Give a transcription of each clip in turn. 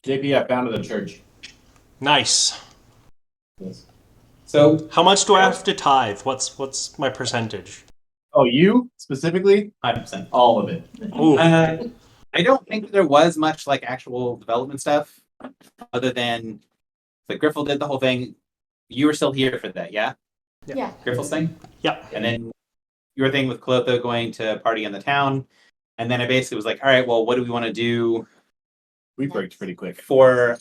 JP, I founded a church. Nice. Yes. So, How much do I have to tithe? What's my percentage? oh, you specifically? 100%. All of it. Ooh. I don't think there was much like actual development stuff, other than the Griffle did the whole thing. You were still here for that, yeah? Yeah. Griffle's thing, Yep. and then your thing with Clotho going to party in the town, and then I basically was like, all right, well, what do we want to do We worked pretty quick. for?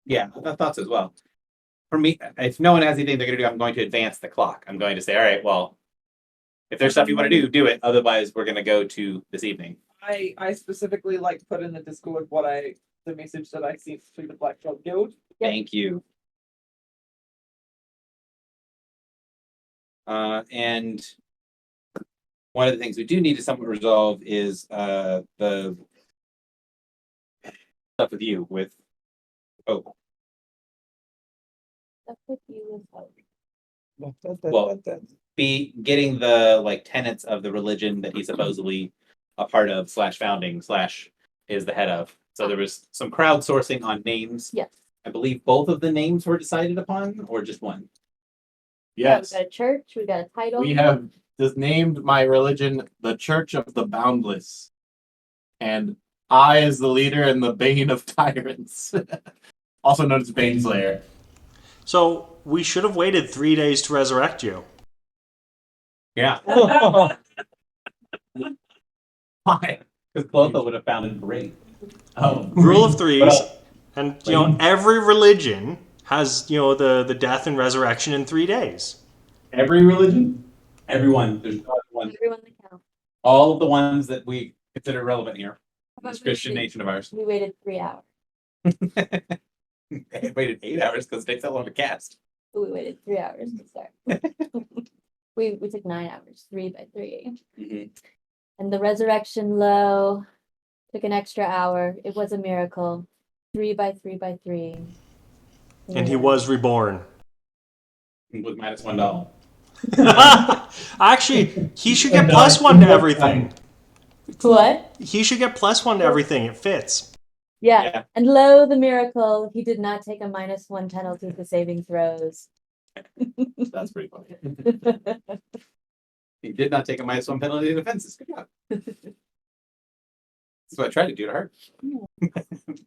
Yeah, I thought so as well. For me, if no one has anything they're going to do, I'm going to advance the clock. I'm going to say, all right, well, if there's stuff you want to do, do it. Otherwise, we're going to go to this evening. I specifically like put in the Discord the message that I sent to the Blackjack Guild. Yep. Thank you. And one of the things we do need to somewhat resolve is the stuff with you with Hope. That's with you as well. Well, be getting the like tenets of the religion that he's supposedly a part of / founding / is the head of. So there was some crowdsourcing on names. Yes. I believe both of the names were decided upon, or just one. Yes. We got a church. We got a title. We have just named my religion the Church of the Boundless. And I is the leader and the bane of tyrants. Also known as Baneslayer. So we should have waited 3 days to resurrect you. Yeah. Why? Because Clotho would have found it great. Oh. Rule of threes, Well, and every religion has the death and resurrection in 3 days. Every religion? everyone, there's no other one. Everyone that counts. All of the ones that we consider relevant here. How This about Christian we- nation of ours. We waited 3 hours. It waited 8 hours because it takes that long to cast. But we waited 3 hours to start. we took 9 hours, 3 by 3. Mhm. And the resurrection low took an extra hour. It was a miracle. 3 by 3 by 3. And he was reborn. With -$1. Actually, he should get +1 to everything. What? He should get +1 to everything. It fits. Yeah. Yeah. And lo, the miracle, he did not take a -1 penalty to saving throws. That's pretty funny. He did not take a -1 penalty to defenses. Good job. That's what I tried to do to her.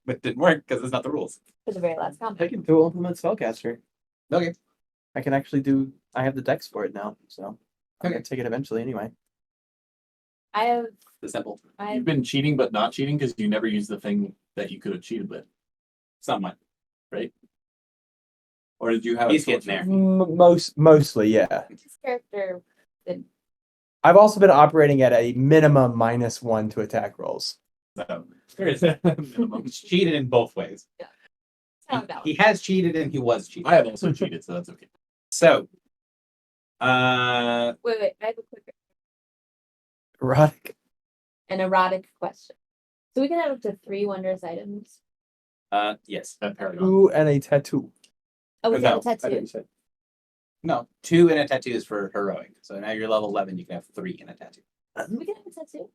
But it didn't work because it's not the rules. For the very last I combat. can dual implement spellcaster. Okay. I can actually do. I have the dex for it now, so I'm gonna take it eventually anyway. I have The simple. You've been cheating but not cheating because you never used the thing that you could have cheated with. Somewhat. Or did you have He's it getting there. Mostly, yeah. this character I've also been operating at a minimum -1 to attack rolls. So, There is minimum. He's cheated in both ways. sound out. He has cheated and he was cheated. I have also cheated, so that's okay. So, Wait, I have a quick Erotic. an erotic question. So we can have up to 3 wondrous items. yes. At Paragon. Ooh, and a tattoo. Oh, we No, got a I thought tattoo. you said. No, 2 in a tattoo is for heroic. So now you're level 11, you can have 3 in a tattoo. We can have a tattoo.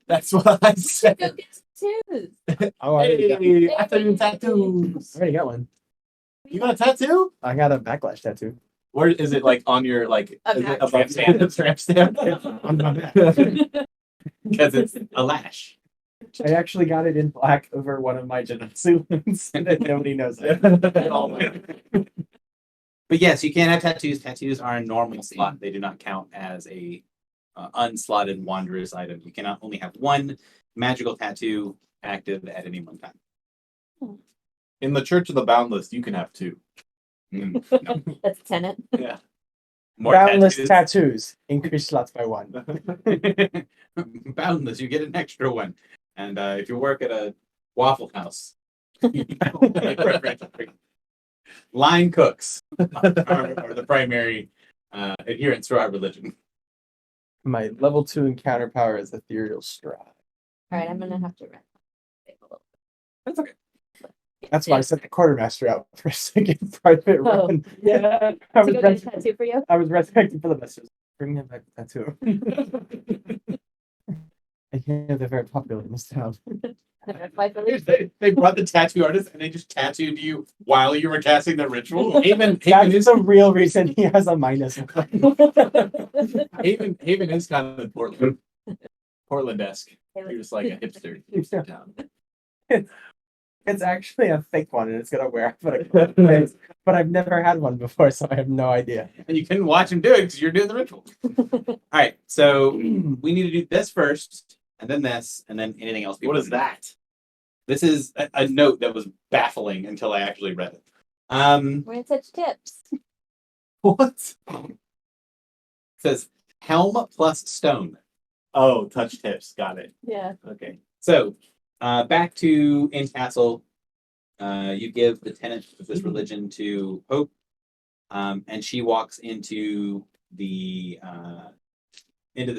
That's what I Go said. get tattoos. Oh, I Hey, I thought you tattoos. already got one. You got a tattoo? I got a backlash tattoo. Where is it? Like on your like? A Is it back above stamp. the tramp stamp? On my back. Because it's a lash. I actually got it in black over one of my Genetsu ones, and nobody knows it. Oh my. But yes, you can have tattoos. Tattoos are a normal slot. They do not count as a unslotted wanderer's item. You cannot only have 1 magical tattoo active at any one time. In the Church of the Boundless, you can have 2. No. That's a tenant. Yeah. More Boundless tattoos. tattoos. Increase slots by 1. Boundless, you get an extra one. And if you work at a Waffle House, line cooks are the primary adherents to our religion. My level 2 encounter power is Ethereal Stride. All right, I'm gonna have to rent. A little That's okay. bit. That's why I sent the quartermaster out for a second private Oh. run. Yeah, I To was, go get a res- tattoo for you. I was resurrected for the message. Bring him back tattoo. I hear they're very popular in this town. My belief. They brought the tattoo artist and they just tattooed you while you were casting the ritual. Haven That is is the real reason he has a -1. Haven is kind of Portland-esque. You're just like a hipster town. It's actually a fake one, and it's gonna wear off at a place. But I've never had one before, so I have no idea. And you couldn't watch him do it because you're doing the ritual. All right, so we need to do this first, and then this, and then anything else. What is that? This is a note that was baffling until I actually read it. We're in such tips. What? It says helm plus stone. Oh, touch tips. Got it. Yeah. Okay. So back to in castle. You give the tenet of this religion to Hope, and she walks into the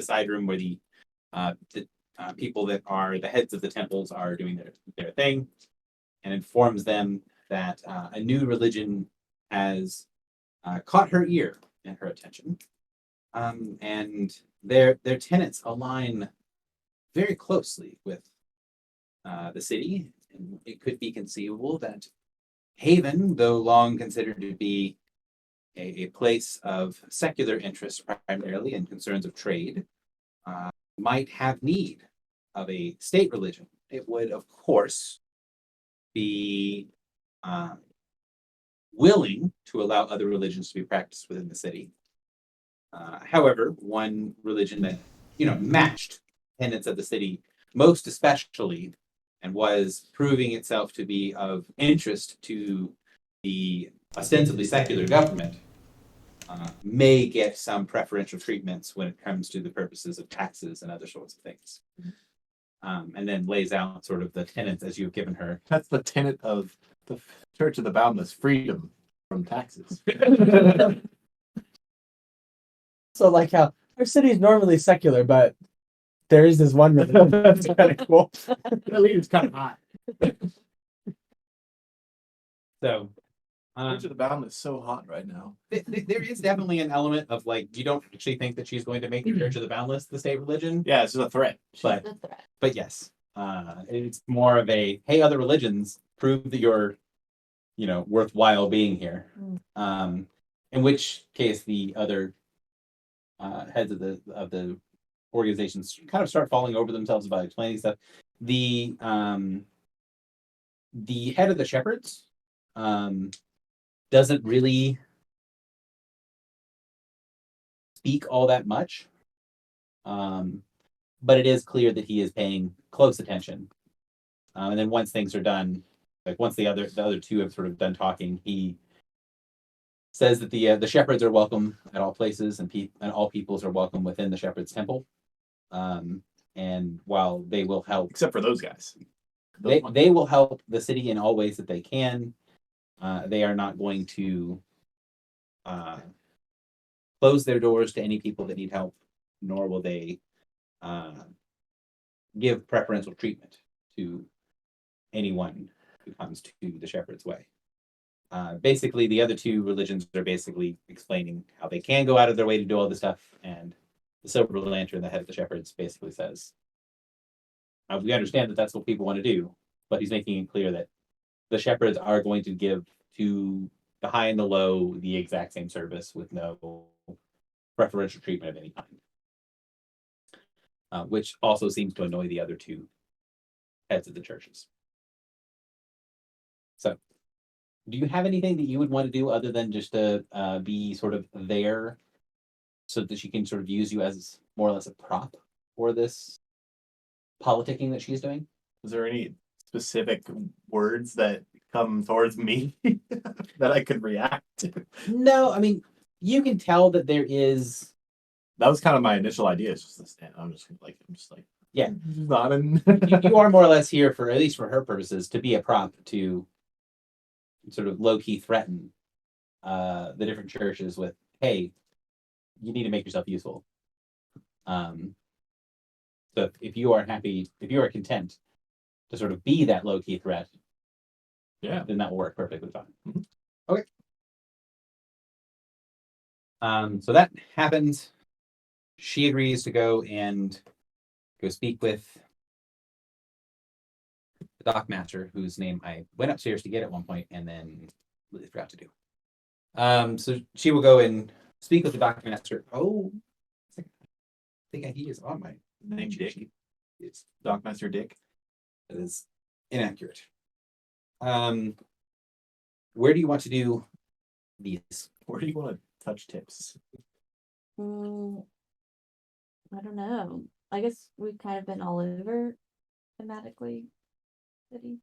side room where the people that are the heads of the temples are doing their thing, and informs them that a new religion has caught her ear and her attention, and their tenets align very closely with the city. And it could be conceivable that Haven, though long considered to be a place of secular interest primarily and concerns of trade, might have need of a state religion. It would, of course, be willing to allow other religions to be practiced within the city. However, one religion that matched tenets of the city most especially, and was proving itself to be of interest to the ostensibly secular government, may get some preferential treatments when it comes to the purposes of taxes and other sorts of things. And then lays out sort of the tenets as you've given her. That's the tenet of the Church of the Boundless: freedom from taxes. So, like how our city is normally secular, but there is this one religion that's kind of cool. At least it's kind of hot. So, Church of the Boundless is so hot right now. there is definitely an element of like, you don't actually think that she's going to make the Church of the Boundless the state religion, Yeah, it's just a threat. but That's right. but yes, it's more of a, hey, other religions, prove that you're, worthwhile being here. In which case, the other heads of the organizations kind of start falling over themselves about explaining stuff. The head of the shepherds doesn't really speak all that much, but it is clear that he is paying close attention. And then once things are done, like once the other two have sort of done talking, he says that the shepherds are welcome at all places, and all peoples are welcome within the shepherd's temple. And while they will help, Except for those guys. they will help the city in all ways that they can. They are not going to close their doors to any people that need help, nor will they give preferential treatment to anyone who comes to the shepherd's way. Basically, the other two religions are basically explaining how they can go out of their way to do all this stuff, and the Silver Lantern, the head of the shepherds, basically says, we understand that that's what people want to do, but he's making it clear that the shepherds are going to give to the high and the low the exact same service with no preferential treatment of any kind. Which also seems to annoy the other two heads of the churches. So, do you have anything that you would want to do other than just to be sort of there so that she can sort of use you as more or less a prop for this politicking that she's doing? Is there any specific words that come towards me that I could react to? No, I mean, you can tell that there is. That was kind of my initial idea. It's just to stand. I'm just like, Yeah. nodding. you are more or less here for, at least for her purposes, to be a prop to sort of low-key threaten the different churches with, hey, you need to make yourself useful. So if you are happy, if you are content to sort of be that low-key threat, Yeah. then that will work perfectly fine. Mhm. Okay. So that happens. She agrees to go speak with the dock master, whose name I went upstairs to get at one point and then really forgot to do. So she will go and speak with the dock master. Oh, I think he is on my Name Dick. It's Dockmaster Dick. that is inaccurate. Where do you want to do these? Where do you want to touch tips? Mm, I don't know. I guess we've kind of been all over thematically city.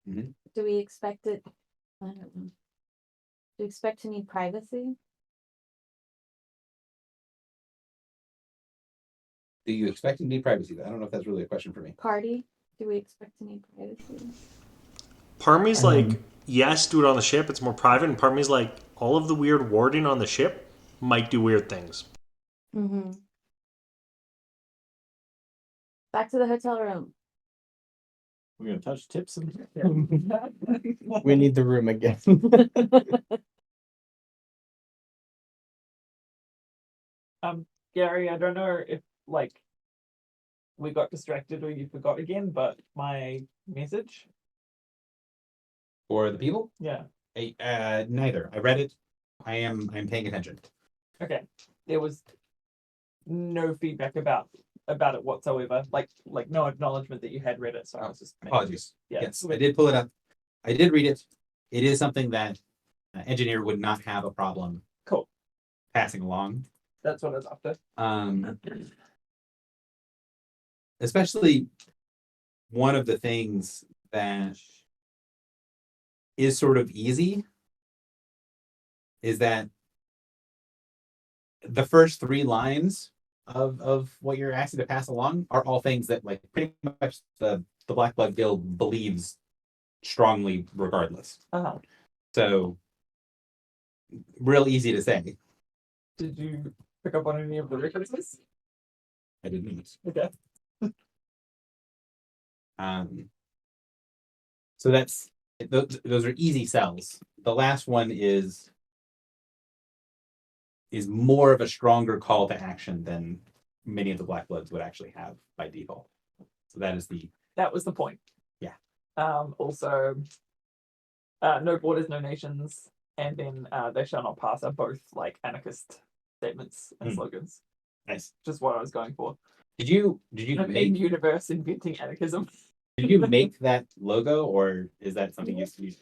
Mhm. Do we expect it? I don't know. Do we expect to need privacy? Do you expect to need privacy? I don't know if that's really a question for me. Party? Do we expect to need privacy? Part of me's like, yes, do it on the ship. It's more private. And part of me's like, all of the weird warding on the ship might do weird things. Mm-hmm. Back to the hotel room. We're gonna touch tips and We need the room again. Gary, I don't know if like we got distracted or you forgot again, but my message, For the people? yeah, Neither. I read it. I'm paying attention. okay. There was no feedback about it whatsoever. Like no acknowledgement that you had read it. So I was just Apologies. Yeah. Yes, I did pull it up. I did read it. It is something that an engineer would not have a problem Cool. passing along. That's what I was after. Especially one of the things that is sort of easy is that the first 3 lines of what you're asking to pass along are all things that like pretty much the Black Blood Guild believes strongly regardless. Uh-huh. So real easy to say. Did you pick up on any of the references? I didn't. Okay. So that's those are easy sells. The last one is more of a stronger call to action than many of the Black Bloods would actually have by default. So that is That was the point. Yeah. Also, no borders, no nations, and then they shall not pass are both like anarchist statements and slogans. nice. Just what I was going for. Did you An make in-universe inventing anarchism. did you make that logo or is that something you use?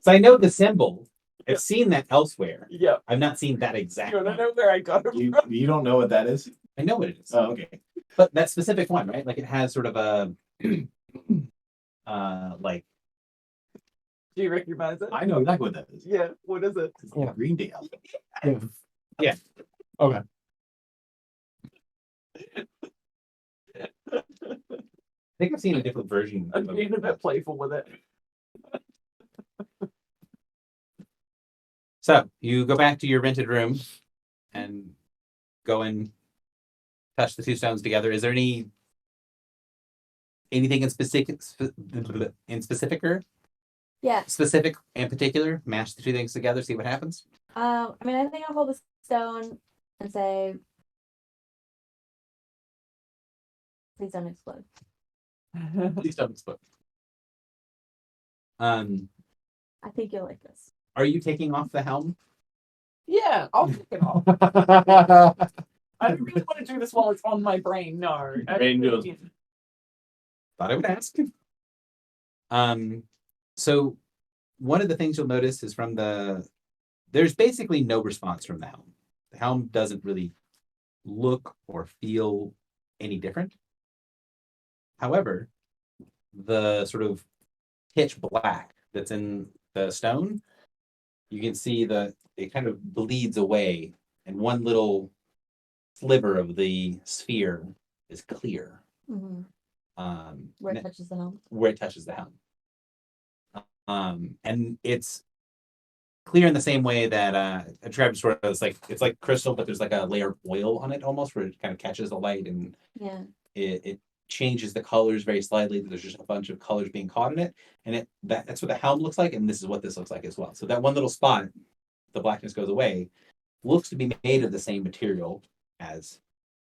So I know the symbol. I've seen that elsewhere. Yeah. I've not seen that exact You wanna one. know where I got it you from? you don't know what that is? I know what it is. Oh, okay. But that specific one, right? Like it has sort of a like Do you recognize it? I know exactly what that is. Yeah. What is it? It's the Green Day album. Yeah. Okay. I think I've seen a different version. I'm of- being a bit playful with it. So you go back to your rented room and go and touch the 2 stones together. Is there anything in specific Yeah. specific and particular? Mash the 2 things together, see what happens. I mean, I think I'll hold the stone and say, please don't explode. Please don't explode. I think you'll like this. Are you taking off the helm? Yeah, I'll pick it off. I don't really want to do this while it's on my brain. No. Brain goes- Thought I would ask. So one of the things you'll notice is there's basically no response from the helm. The helm doesn't really look or feel any different. However, the sort of pitch black that's in the stone, you can see it kind of bleeds away, and one little sliver of the sphere is clear. Mm-hmm. Where it touches the helm. Where it touches the helm. And it's clear in the same way that I described sort of it's like crystal, but there's like a layer of oil on it almost, where it kind of catches the light and Yeah. it changes the colors very slightly. There's just a bunch of colors being caught in it, and that's what the helm looks like, and this is what this looks like as well. So that one little spot, the blackness goes away, looks to be made of the same material as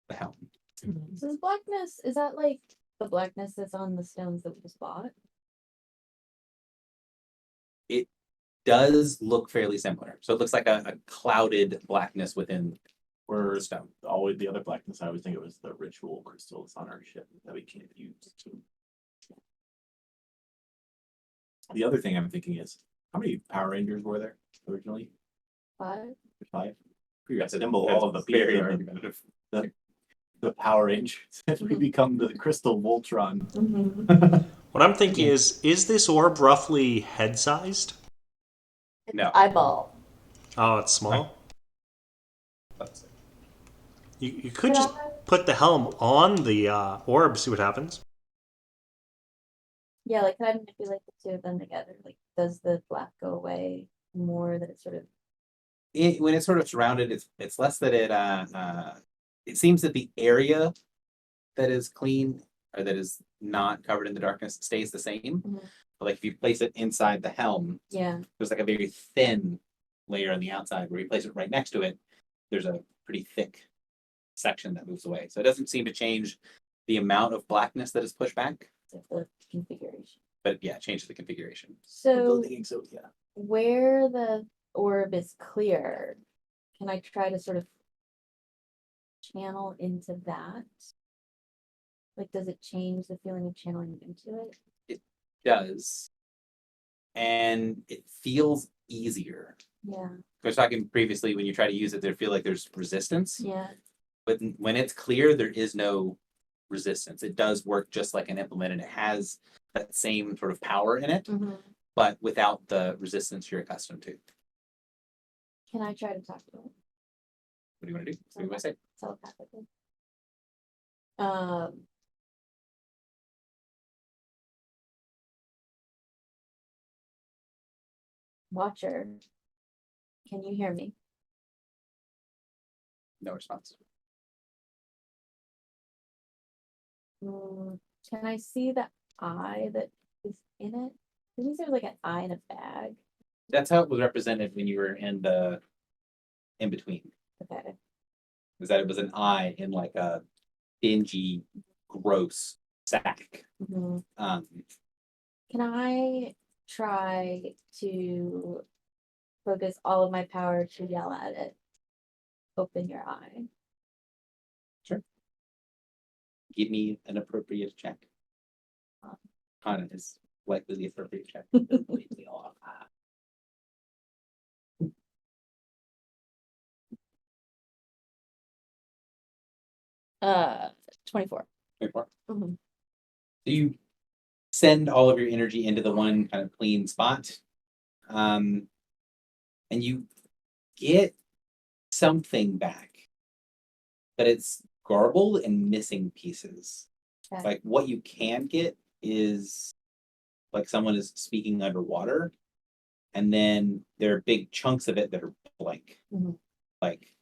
the helm. So this blackness, is that like the blackness that's on the stones that we just bought? Does look fairly similar. So it looks like a clouded blackness within Or stone. always the other blackness, I always think it was the ritual crystals on our ship that we can't use. The other thing I'm thinking is, how many Power Rangers were there originally? 5? 5? That's a- Assemble that's all of the very pieces of argumentative. the Power Rangers as we become the Crystal Voltron. Mm-hmm. What I'm thinking Yeah. is this orb roughly head sized? No. Eyeball. Oh, it's small. You could Could just put the helm on the orb, see what happens. Yeah, like can I manipulate the two of them together? Like, does the black go away more that it's sort of When it's sort of surrounded, it's less that it seems that the area that is clean or that is not covered in the darkness stays the same. Mhm. But like if you place it inside the helm, yeah? there's like a very thin layer on the outside. Where you place it right next to it, there's a pretty thick section that moves away. So it doesn't seem to change the amount of blackness that is pushed back, It's the configuration. but yeah, it changes the configuration. So Yeah. where the orb is clear, can I try to sort of channel into that? Like, does it change the feeling of channeling into it? Does, and it feels easier. Yeah, I was talking previously when you try to use it, there feel like there's resistance. yeah. But when it's clear, there is no resistance. It does work just like an implement, and it has that same sort of power in it, Mm-hmm. but without the resistance you're accustomed to. Can I try to talk to him What do you want to do? What do you want to say? telepathically? Watcher, can you hear me? No response. Can I see the eye that is in it? It means there's like an eye in a bag. That's how it was represented when you were in the in between. Okay. Is that it was an eye in like a dingy, gross sack. Mhm. Um, Can I try to focus all of my power to yell at it? Open your eye. give me an appropriate check. Con is likely the appropriate check. Completely off. 24. 24. Mhm. So you send all of your energy into the one kind of clean spot. And you get something back. But it's garbled and missing pieces. Okay. Like what you can get is like someone is speaking underwater, and then there are big chunks of it that are blank. Mhm. Like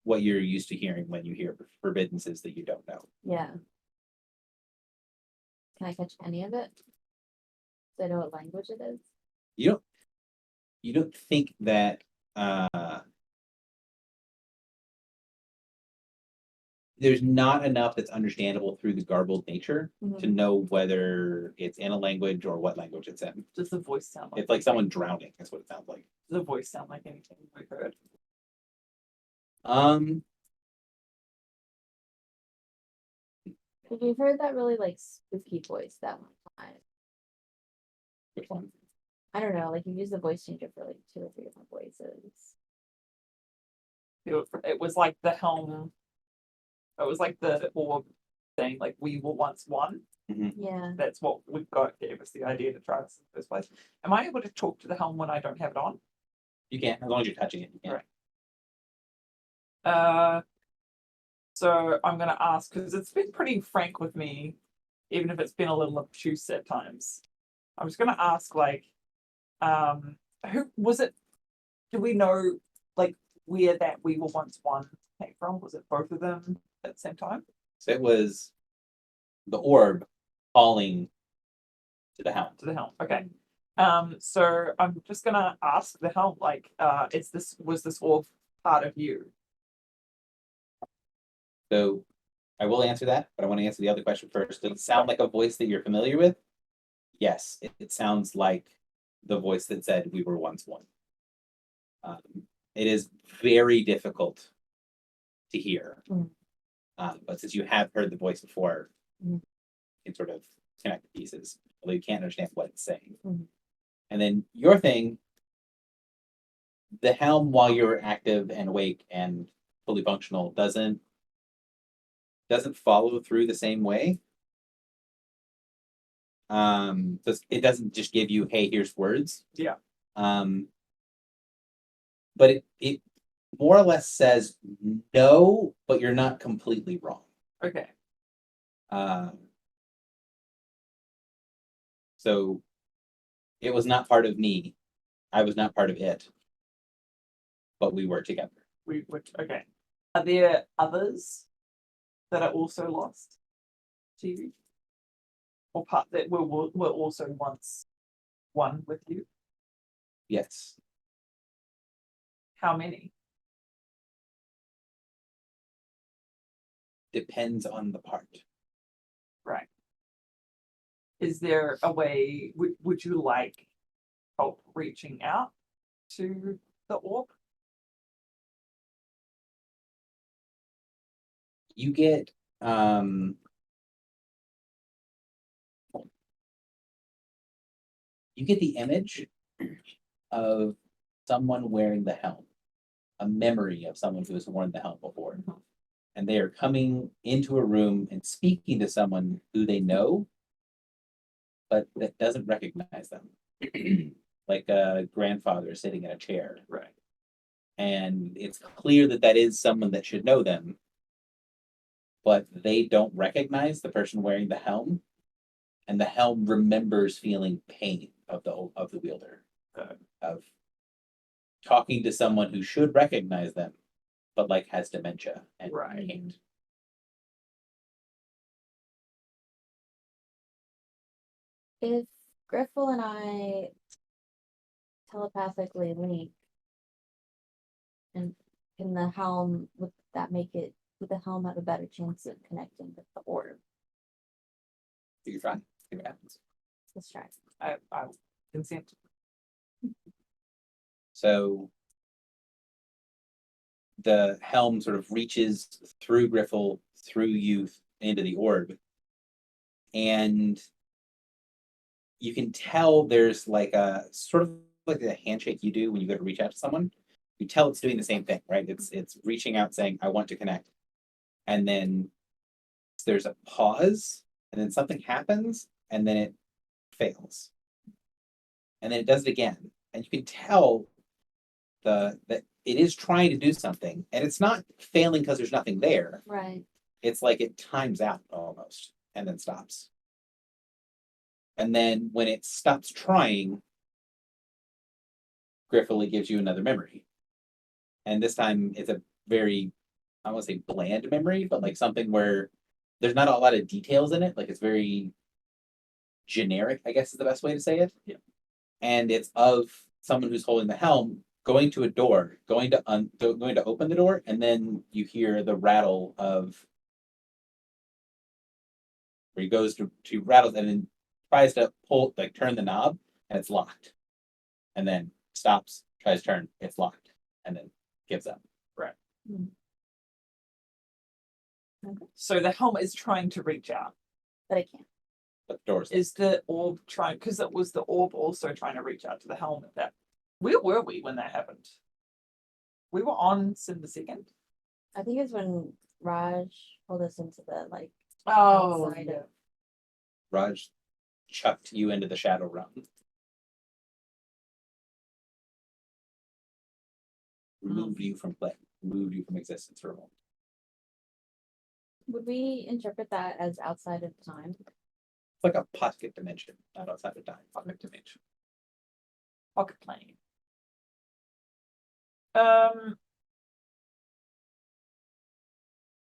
what you're used to hearing when you hear forbiddances that you don't know. Yeah. Can I catch any of it? Do I know what language it is? You don't think that there's not enough that's understandable through the garbled nature to know whether it's in a language or what language it's in. Does the voice sound like It's like someone drowning, that's what it sounds like. Does the voice sound like anything we've heard? Have you heard that really like spooky voice that one time? Which one? I don't know, like you use the voice changer for like 2 or 3 different voices. It was like the helm. It was like the orb thing, like we were once one. Yeah. That's what we've got, gave us the idea to try this in the first place. Am I able to talk to the helm when I don't have it on? You can't, as long as you're touching it, you can't. Right. So I'm gonna ask, because it's been pretty frank with me, even if it's been a little obtuse at times. I'm just gonna ask, like, who was it? Do we know, like, where that we were once one came from? Was it both of them at the same time? So it was the orb falling to the helm. To the helm. Okay. So I'm just gonna ask the helm, like, was this all part of you? So I will answer that, but I want to answer the other question first. Does it sound like a voice that you're familiar with? Yes, it sounds like the voice that said we were once one. It is very difficult to hear. Mm. But since you have heard the voice before, Mm. you can sort of connect the pieces, although you can't understand what it's saying. Mhm. And then your thing, the helm while you're active and awake and fully functional doesn't follow through the same way. It doesn't just give you, hey, here's words. Yeah. But it more or less says no, but you're not completely wrong. Okay. So it was not part of me. I was not part of it, but we were together. We would. Okay. Are there others that are also lost to you, or part that were also once one with you? Yes. How many? Depends on the part. Right. Is there a way? Would you like help reaching out to the orb? You get the image of someone wearing the helm, a memory of someone who has worn the helm before. Mhm. And they are coming into a room and speaking to someone who they know, but that doesn't recognize them. Like a grandfather sitting in a chair. Right. And it's clear that that is someone that should know them, but they don't recognize the person wearing the helm, and the helm remembers feeling pain of the wielder, of talking to someone who should recognize them, but like has dementia and Right. can't. If Griffel and I telepathically link, and can the helm, would the helm have a better chance of connecting with the orb? You try. See what happens. Let's try. I consent. So the helm sort of reaches through Griffel, through you into the orb. And you can tell there's like a sort of like a handshake you do when you go to reach out to someone. You tell it's doing the same thing, right? It's reaching out saying, I want to connect. And then there's a pause, and then something happens, and then it fails. And then it does it again. And you can tell that it is trying to do something, and it's not failing because there's nothing there. Right. It's like it times out almost and then stops. And then when it stops trying, Griffely gives you another memory. And this time it's a very, I don't want to say bland memory, but like something where there's not a lot of details in it. Like it's very generic, I guess is the best way to say it. Yeah. And it's of someone who's holding the helm going to a door, going to open the door, and then you hear the rattle of where he goes to rattles and then tries to turn the knob, and it's locked. And then stops, tries to turn, it's locked, and then gives up. So the helm is trying to reach out. But I can't. But the door's Is the orb trying? Because it was the orb also trying to reach out to the helm. Where were we when that happened? We were on Cinder Second. I think it's when Raj pulled us into the Oh, outside yeah. of Raj chucked you into the shadow realm. Removed you from play, removed you from existence for a moment. Would we interpret that as outside of time? It's like a pocket dimension, not outside of time. Pocket dimension. Pocket plane.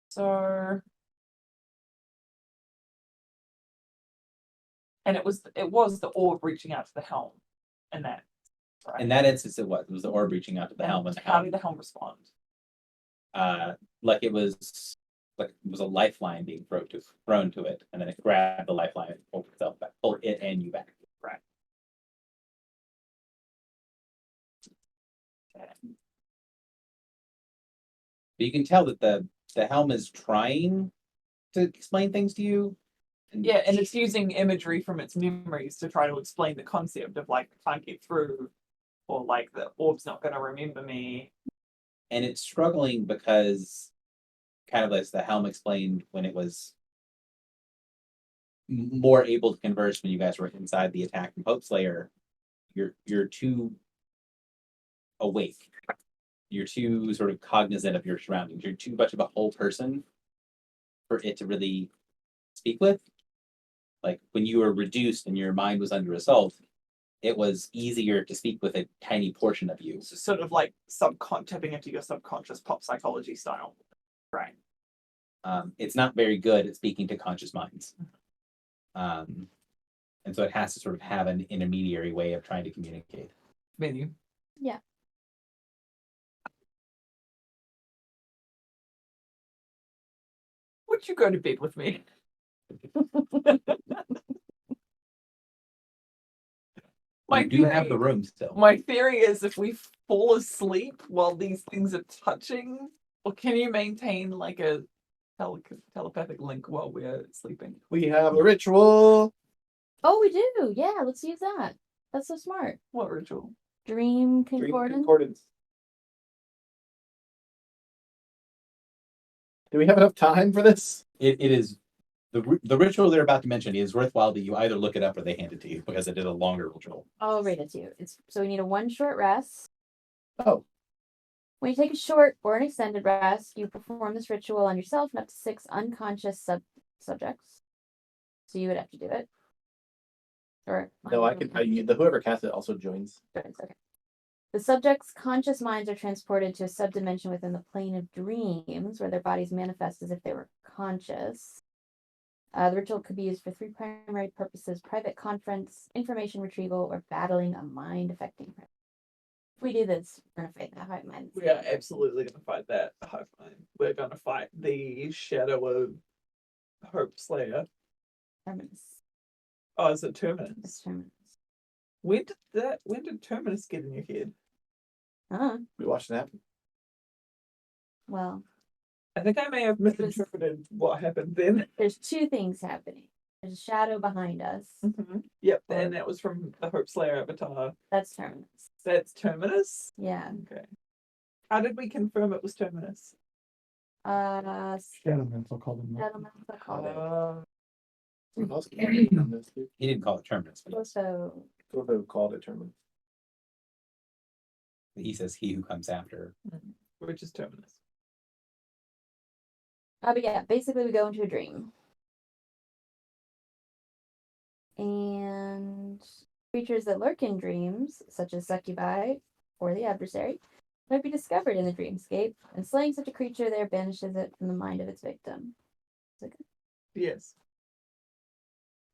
So, and it was the orb reaching out to the helm, and that. Right. In that instance, it was the orb reaching out to the helm, and the How helm, did the helm respond? like it was like it was a lifeline being thrown to it, and then it grabbed the lifeline and pulled itself back, pulled it and you back. Right. But you can tell that the helm is trying to explain things to you. Yeah, and it's using imagery from its memories to try to explain the concept of like I can't get through, or like the orb's not going to remember me. And it's struggling because, kind of as the helm explained when it was more able to converse when you guys were inside the attack from Hope Slayer, you're too awake. You're too sort of cognizant of your surroundings. You're too much of a whole person for it to really speak with. Like when you were reduced and your mind was under assault, it was easier to speak with a tiny portion of you. So sort of like tapping into your subconscious pop psychology style. Right. It's not very good at speaking to conscious minds. And so it has to sort of have an intermediary way of trying to communicate. Menu. Yeah. Would you go to bed with me? You do have the room still. My theory is if we fall asleep while these things are touching, or can you maintain like a telepathic link while we're sleeping? We have a ritual. Oh, we do. Yeah, let's use that. That's so smart. What ritual? Dream Dream concordance. concordance. Do we have enough time for this? It is the ritual they're about to mention is worthwhile that you either look it up or they hand it to you because it is a longer ritual. I'll read it to you. It's so we need a 1 short rest. Oh, When you take a short or an extended rest, you perform this ritual on yourself and up to 6 unconscious subjects. So you would have to do it. Or no, I can. The whoever casts it also joins. Okay. The subject's conscious minds are transported to a subdimension within the plane of dreams, where their bodies manifest as if they were conscious. The ritual could be used for 3 primary purposes: private conference, information retrieval, or battling a mind-affecting presence. If we do this, we're gonna fight the hive mind. We are absolutely going to fight that hive mind. We're going to fight the shadow of Hope Slayer. Terminus. Oh, is it Terminus? It's terminus. When did Terminus get in your head? We watched it happen. Well, I think I may have misinterpreted what happened then. there's 2 things happening. There's a shadow behind us. Yep, and that was from the Hope Slayer avatar. That's terminus. That's Terminus? Yeah. Okay. How did we confirm it was Terminus? Shadow mental called him. Settlements are called it. Who else called it terminus, dude? He didn't call it terminus, but So Who called it terminus? he says he who comes after. Which is Terminus. but yeah, basically we go into a dream. And creatures that lurk in dreams, such as succubi or the adversary, might be discovered in the dreamscape, and slaying such a creature there banishes it from the mind of its victim. Is it good? Yes.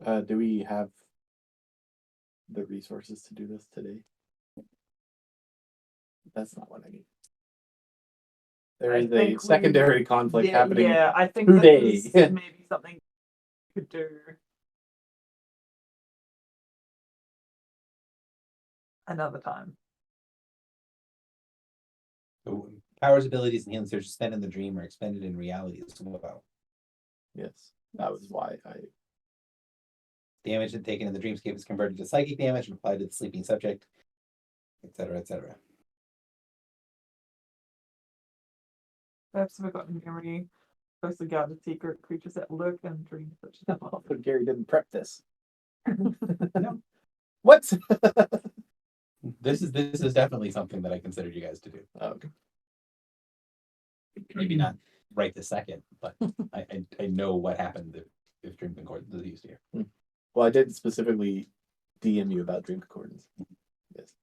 Do we have the resources to do this today? That's not what I mean. There I is a think we- secondary conflict happening. Yeah, I think today. this is maybe something we could do another time. So powers, abilities, and healing surge spent in the dream are expended in reality as well. Yes, that was why I. Damage taken in the dreamscape is converted to psychic damage and applied to the sleeping subject, etc., etc. Perhaps forgotten memory, closely guarded secret creatures that lurk in dreams such as But Gary didn't prep this. No. What? This is definitely something that I considered you guys to do. Okay. Maybe not right this second, but I know what happened if Dream Concordance is used here. Well, I did specifically DM you about Dream Concordance. Yes.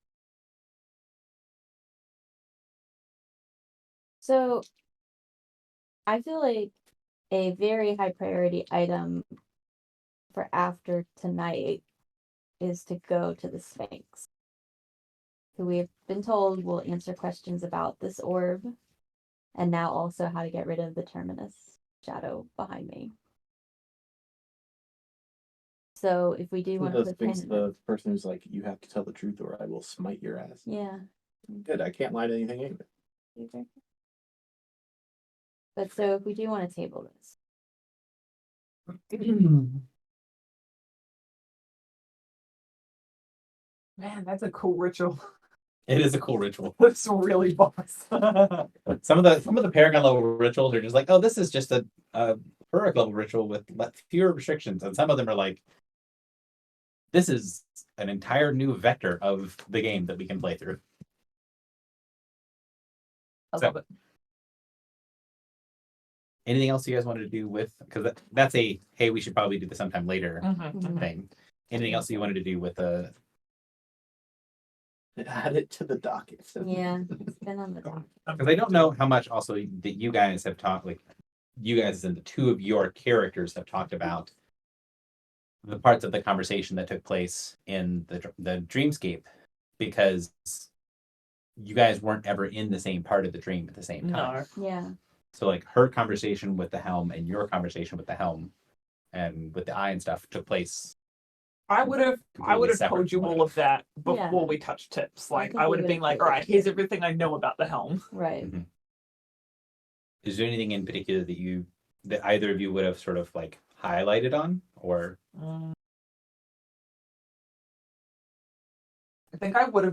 So I feel like a very high priority item for after tonight is to go to the Sphinx, who we've been told will answer questions about this orb, and now also how to get rid of the terminus. shadow behind me. So if we do want to The put Sphinx, him, the person who's like, you have to tell the truth or I will smite your ass. yeah. Good, I can't lie to anything anyway. But so if we do want to table this, Man, that's a cool ritual. It is a cool ritual. That's really boss. Some of the Paragon level rituals are just like, oh, this is just a heroic level ritual with fewer restrictions, and some of them are like, this is an entire new vector of the game that we can play through. I So- love it. Anything else you guys wanted to do with? Because that's a hey, we should probably do this sometime later Mhm. thing. Anything else you wanted to do with the? Add it to the docket. yeah, it's been on the dock. Because I don't know how much also that you guys have talked, like you guys and the two of your characters have talked about the parts of the conversation that took place in the dreamscape, because you guys weren't ever in the same part of the dream at the same time. No. Yeah, So like her conversation with the helm and your conversation with the helm and with the eye and stuff took place. I would have Completely separate told you from all of that Yeah. before we touched tips. I Like think I we would have been would've like, did all it right, here's together. everything I know about the helm. right. Is there anything in particular that either of you would have sort of like highlighted on, or I think I would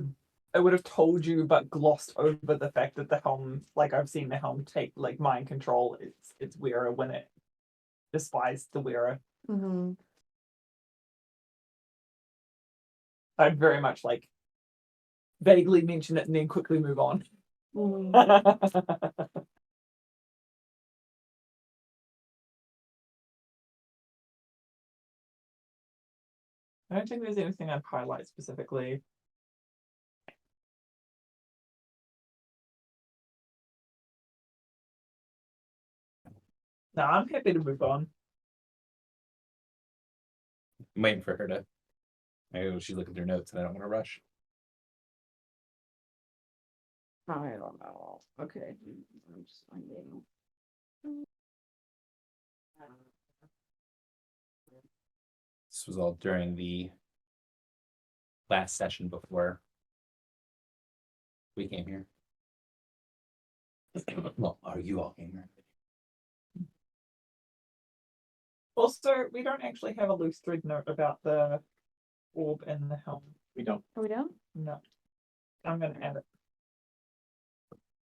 have told you, but glossed over the fact that the helm, like I've seen the helm take like mind control. It's wearer when it despised the wearer. Mm-hmm. I'd very much like vaguely mention it and then quickly move on. Mm-hmm. I don't think there's anything I'd highlight specifically. No, I'm happy to move on. I'm waiting for her to? Maybe she's looking through notes and I don't want to rush. I don't know. Okay, I'm just finding. This was all during the last session before we came here. Well, or you all came here. Also, we don't actually have a loose thread note about the orb and the helm. We don't. Oh, we don't? No. I'm gonna add it.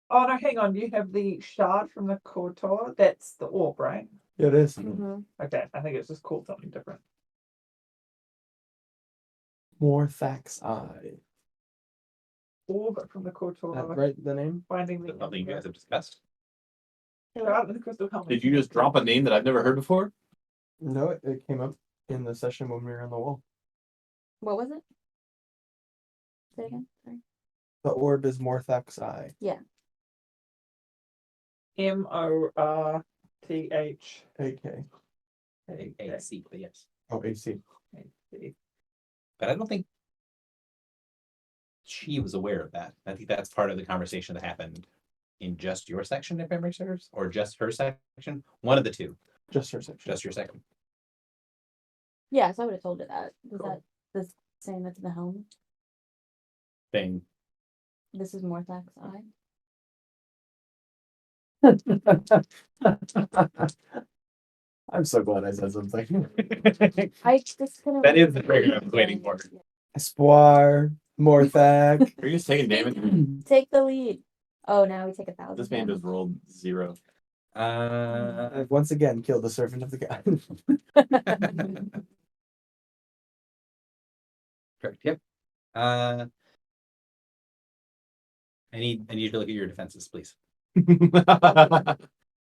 Oh no, hang on. You have the shard from the Kotor. That's the orb, right? Yeah, it is. Mm-hmm. Okay, I think it's just called something different. Morthax Eye. Orb from the That Kotor. right, the name? Finding Is the that something you guys have discussed? shard of the crystal helmet. Did you just drop a name that I've never heard before? No, it came up in the session when we were on the wall. What was it? Say it again. Sorry. The orb is Morthax Eye. Morthh. AK. AC, but yes. Oh, AC. But I don't think she was aware of that. I think that's part of the conversation that happened in just your section, if memory serves, or just her section. One of the two. Just her section. Just your section. Yeah, so I would have told her that. Was Cool. that the same that's in the helm? Thing. This is Morthax Eye. I'm so glad I said something. I just couldn't. That is the trigger I was waiting for. Espoir, Morthak. Are you just taking damage? Take the lead. Oh, now we take 1,000. This man just rolled 0. I've once again killed the servant of the god. Correct. Yep. I need you to look at your defenses, please.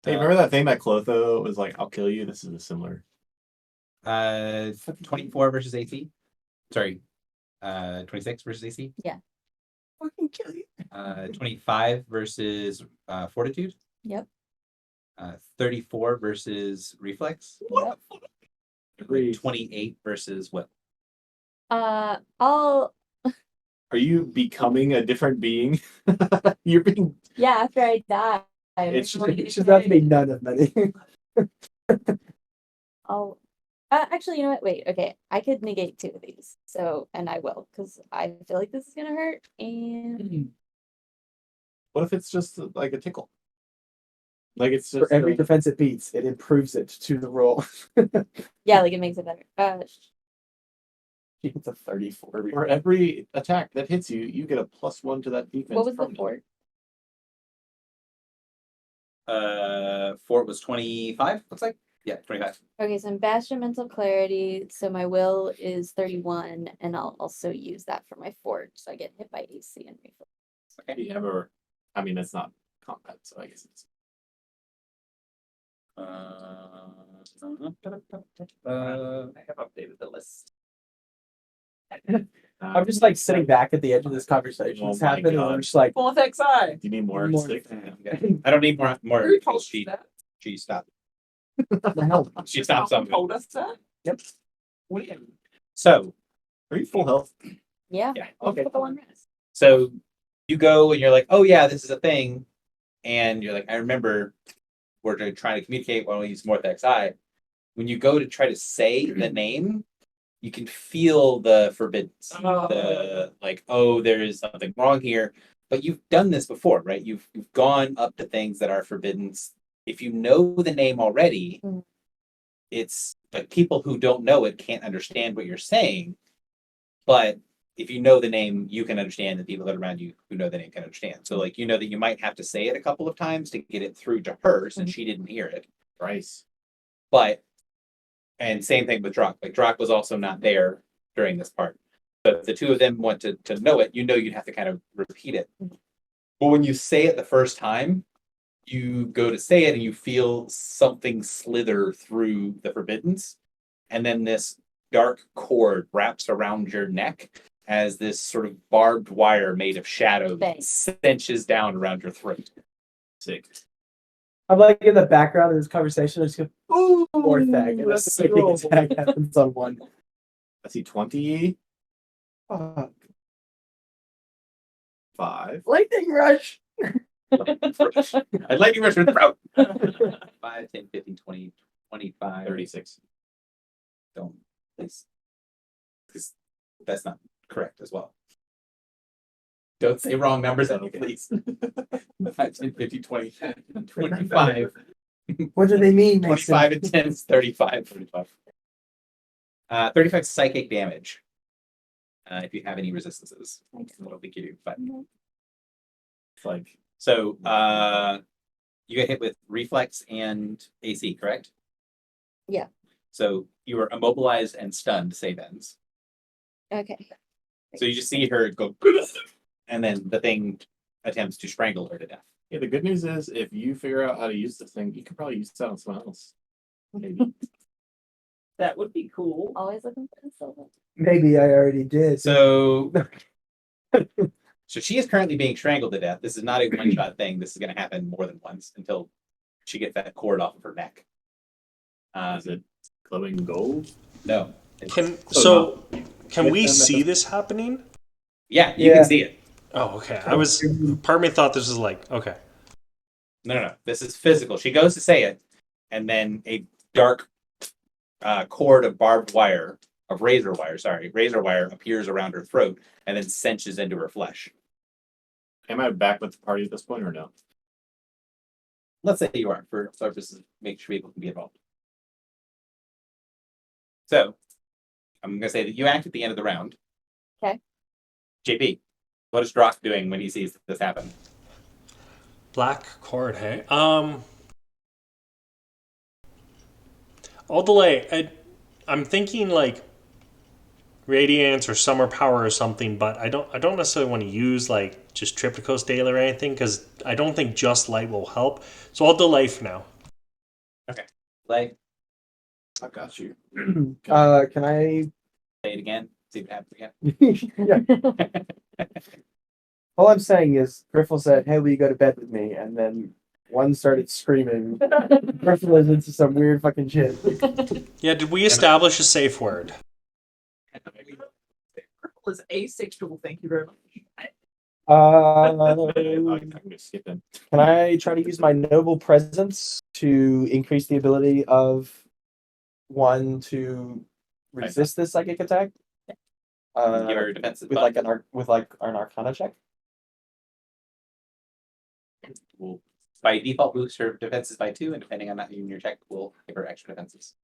Hey, remember that thing that Clotho was like, I'll kill you? This is a similar. 24 versus AC. Sorry. 26 versus AC. Fucking kill you. 25 versus fortitude. Yep. 34 versus reflex. Yep. 28 versus what? I'll. Are you becoming a different being? You're being. Yeah, after I die. It's It should not be none of many. I'll actually, you know what? Wait, okay. I could negate 2 of these. So, and I will, because I feel like this is gonna hurt. And What if it's just like a tickle? Like it's For just every a- defense it beats, it improves it to the roll. yeah, like it makes it better. She gets a 34. for every attack that hits you, you get a +1 to that defense. What was the permanently. fort? Fort was 25, looks like. Yeah, 25. Okay, so I'm Bastion Mental Clarity, so my will is 31, and I'll also use that for my fort, so I get hit by AC and reflex. Do you ever? I mean, it's not combat, so I guess it's. Uh, I have updated the list. I'm just like sitting back at the edge of this conversation. Oh It's my happening, and God. I'm just like, Full effect side. Do you need more? More stick? I don't need more. Who told us She that? stopped. what the hell? She stopped Someone something. told us that? Yep. When? So Are you full health? Yeah. Yeah, I'll okay. put the one rest. So you go and you're like, oh yeah, this is a thing, and you're like, I remember we're trying to communicate when we use Morthex Eye. When you go to try to say the name, you can feel the forbiddance. The like, oh, there is something wrong here. But you've done this before, right? You've gone up to things that are forbidden. If you know the name already, Mm. it's like people who don't know it can't understand what you're saying. But if you know the name, you can understand. The people that are around you who know the name can understand. So like you know that you might have to say it a couple of times to get it through to her since she didn't hear it. Rice. But and same thing with Drock. Like Drock was also not there during this part. But if the two of them want to know it, you know you'd have to kind of repeat it. But when you say it the first time, you go to say it and you feel something slither through the forbiddance. And then this dark cord wraps around your neck as this sort of barbed wire made of shadow Bang. cinches down around your throat. Sick. I'm like in the background of this conversation. I just go, Ooh, Morthag, and a that's psychic cool. attack happens on one. I see 20. Fuck. 5. Lightning rush. I'd like you rush your throat. 5, 10, 15, 20, 25, 36. Don't, please. Because that's not correct as well. Don't say wrong numbers at me, please. 5, 10, 15, 20, 25. What do they mean, Mason? 25 and 10 is 35. 35 psychic damage. If you have any resistances. I don't think you do, but It's like so you get hit with reflex and AC, correct? Yeah. So you were immobilized and stunned, save ends. Okay. So you just see her go, and then the thing attempts to strangle her to death. yeah. The good news is if you figure out how to use this thing, you can probably use that on someone else. Maybe. That would be cool. Always looking for the silver. Maybe I already did. So, so she is currently being strangled to death. This is not a one-shot thing. This is going to happen more than once until she gets that cord off of her neck. Is it glowing gold? No. Can we see this happening? Yeah, you Yeah. can see it. Oh, okay. Part of me thought this was like, okay. No. This is physical. She goes to say it, and then a dark cord of barbed wire, razor wire appears around her throat and then cinches into her flesh. Am I back with the party at this point or no? Let's say you are, for purposes of making sure people can be involved. So, I'm going to say that you act at the end of the round. Okay. JP, what is Drock doing when he sees this happen? Black cord, hey? I'll delay. I'm thinking like radiance or summer power or something, but I don't necessarily want to use like just Triptychos Daily or anything because I don't think just light will help. So I'll delay for now. Like, I got you. Can I? say it again. See what happens again. Yeah. All I'm saying is, Griffle said, "Hey, will you go to bed with me?" And then one started screaming. Griffle is into some weird fucking shit. Yeah, did we establish a safe word? Purple is asexual. Thank you very much. I can just skip him. Can I try to use my noble presence to increase the ability of one to resist this psychic attack? Give her defenses With like an Arcana check. will by default boost her defenses by 2, and depending on that in your check, will give her extra defenses.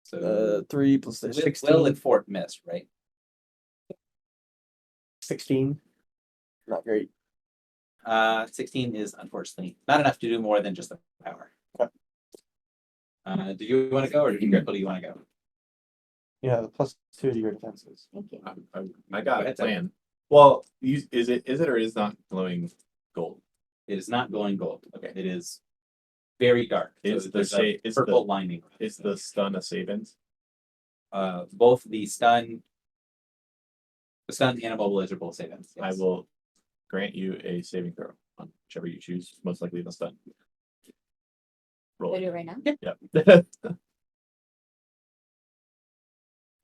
So 3 plus Will 16. and Fort missed, right? 16. Not great. 16 is unfortunately not enough to do more than just the power. Do you want to go, or do you want to go? Yeah, the plus 2 to your defenses. Thank you. I got Go a ahead, Sam. plan. Well, is it or is not glowing gold? It is not glowing gold. Okay, it is very dark. Is So the there's a shade- is purple the- lining. Is the stun a savings? Both the stun and immobilize are both savings. I yes. will grant you a saving throw on whichever you choose. Most likely the stun. Roll Can I it. do it right now? Yep.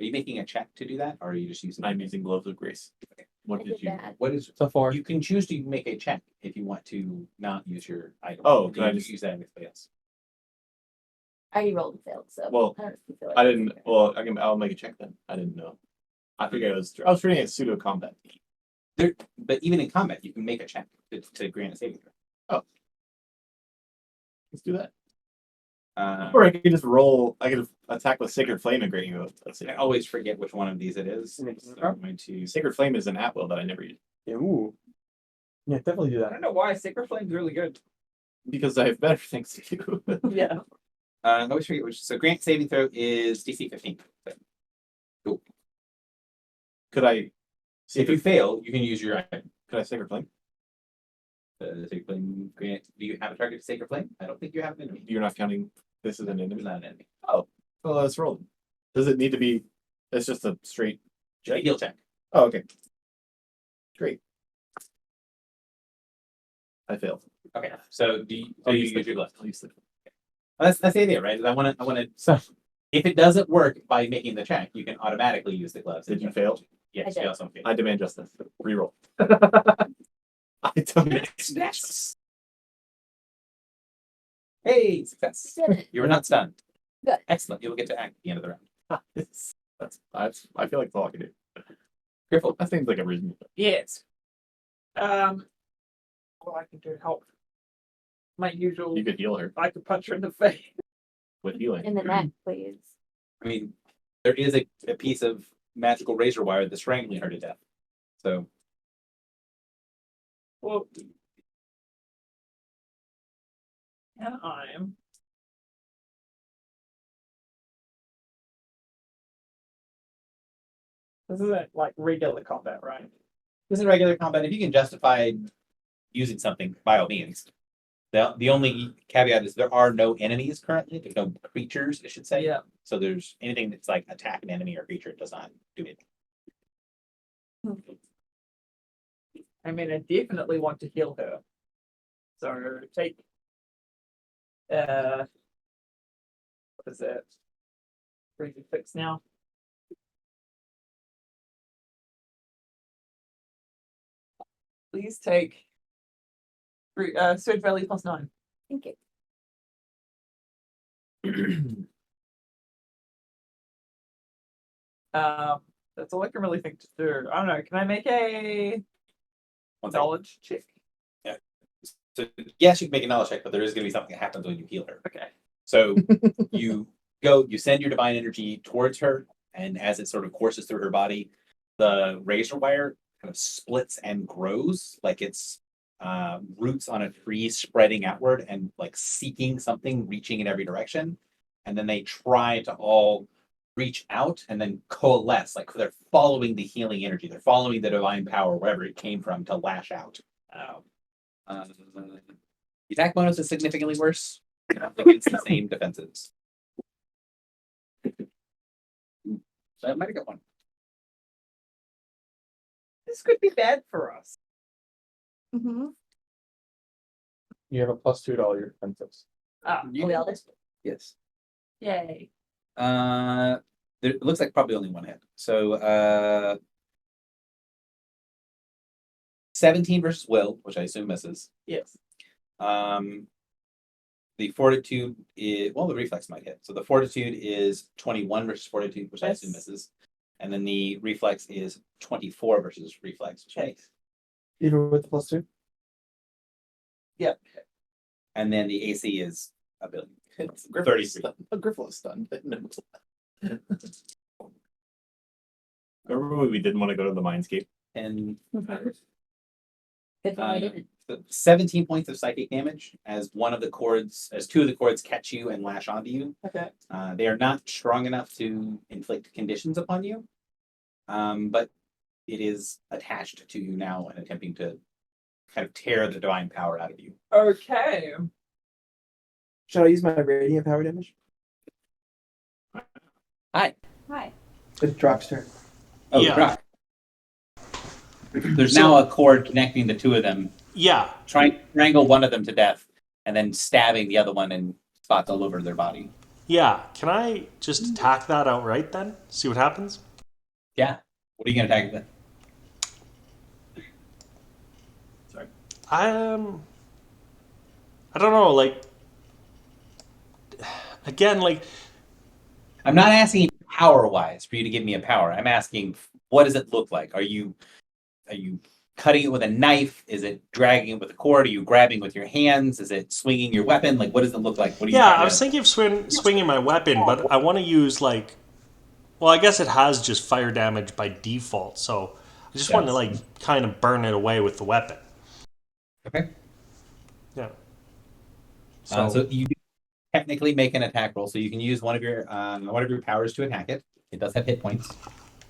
Are you making a check to do that, or are you just using? I'm using gloves of grace. What I did did you? that. What is? So far. You can choose to make a check if you want to not use your item. Oh, You can I can just- use that with somebody else? I already rolled and failed, so. Well, I don't know if you feel like I it's didn't. fair. Well, I'll make a check then. I didn't know. I figured I was treating it as pseudo combat. But even in combat, you can make a check to grant a saving throw. Let's do that. Uh, Or I could just roll. I could attack with Sacred Flame and grant you a I always forget which one of these it is. So I'm going to. Sacred Flame is an at will that I never use Ooh. Yeah, definitely do I that. don't know why Sacred Flame's really good. because I have better things to do. Yeah. I always forget which. So grant saving throw is DC 15. Could I? If you fail, you can use your item. Could I Sacred Flame? Sacred Flame grant. Do you have a target to Sacred Flame? I don't think you have an enemy. You're not counting. This is an It's enemy. not an enemy. Well, let's roll. Does it need to be? It's just a straight. Just a heal check. Oh, okay. Great. I failed. Okay. So do you, I'll you use use your glove? I'll use the. That's the idea, right? Is I want to. So if it doesn't work by making the check, you can automatically use the gloves. Did you fail? Yes, I you did. also failed. I demand justice. Reroll. I demand justice. Hey, success! You did it. You were not stunned. Good. Excellent. You will get to act at the end of the round. I feel like that's all I can do. Griffle. That seems like a reasonable. Yes. What I can do to help. My usual. You could heal her I could punch her in the face. with healing. In the neck, please. I mean, there is a piece of magical razor wire that's strangling her to death. So Well. And I'm. This isn't like regular combat, right? this is regular combat. If you can justify using something, by all means. The only caveat is there are no enemies currently. There's no creatures, I should say. Yeah. So there's anything that's like attack an enemy or creature, it does not do it. I mean, I definitely want to heal her. So take. What is it? 3d6 now. Please take. Surge Valley +9. Thank you. That's all I can really think to do. I don't know. Can I make a One second. knowledge check? So yes, you can make a knowledge check, but there is going to be something that happens when you heal her. Okay. So you go, you send your divine energy towards her, and as it sort of courses through her body, the razor wire kind of splits and grows like it's roots on a tree spreading outward and like seeking something, reaching in every direction. And then they try to all reach out and then coalesce, like they're following the healing energy, they're following the divine power, wherever it came from, to lash out. The attack bonus is significantly worse against the same defenses. So I might have got one. This could be bad for us. Mm-hmm. You have a +2 to all your defenses. Ah, We all did. Yes. yay. It looks like probably only one hit. So 17 versus will, which I assume misses. Yes. The fortitude is, well, the reflex might hit. So the fortitude is 21 versus fortitude, which I assume Yes. misses. And then the reflex is 24 versus reflex, which Okay. makes. Even with the +2. Yep. And then the AC is a billion. It's 33. Griffle stunned. Remember when we didn't want to go to the Mindscape? And Good thing I didn't. 17 points of psychic damage as one of the cords, as two of the cords catch you and lash onto you. Okay. They are not strong enough to inflict conditions upon you, but it is attached to you now and attempting to kind of tear the divine power out of you. Okay. Should I use my radiant power damage? Hi. It's Drock's turn. Oh, Yeah. Brock. There's now a cord connecting the two of them, Yeah. trying to wrangle one of them to death, and then stabbing the other one in spots all over their body. Yeah. Can I just attack that outright then? See what happens? Yeah. What are you going to attack with? I don't know, like again, like I'm not asking power wise for you to give me a power. I'm asking what does it look like? Are you cutting it with a knife? Is it dragging it with a cord? Are you grabbing with your hands? Is it swinging your weapon? Like what does it look like? What are you yeah, trying I was thinking of swinging my weapon, but I want to use like, well, I guess it has just fire damage by default, so I just want to like kind of burn it away with the weapon. Okay. Yeah. So you do technically make an attack roll, so you can use one of your powers to attack it. It does have hit points.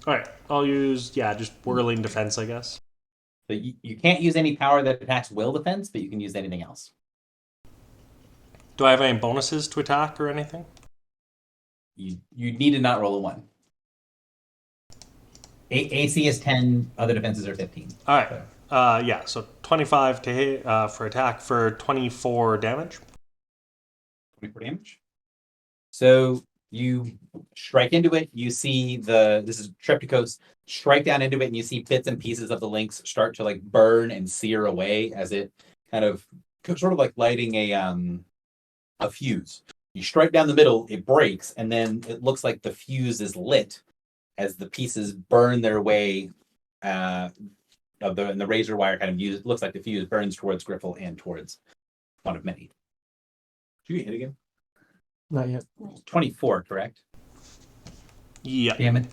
All right, I'll use just whirling defense, I guess. So you can't use any power that attacks will defense, but you can use anything else. Do I have any bonuses to attack or anything? You need to not roll a 1. AC is 10, other defenses are 15. All right. Yeah, so 25 to hit for attack for 24 damage. 24 damage. So you strike into it. You see this is Triptychos, strike down into it, and you see bits and pieces of the links start to like burn and sear away as it kind of sort of like lighting a fuse. You strike down the middle, it breaks, and then it looks like the fuse is lit as the pieces burn their way. And the razor wire kind of looks like the fuse burns towards Griffle and towards one of many. Did you hit again? Not yet. 24, correct? Yeah. Damn it.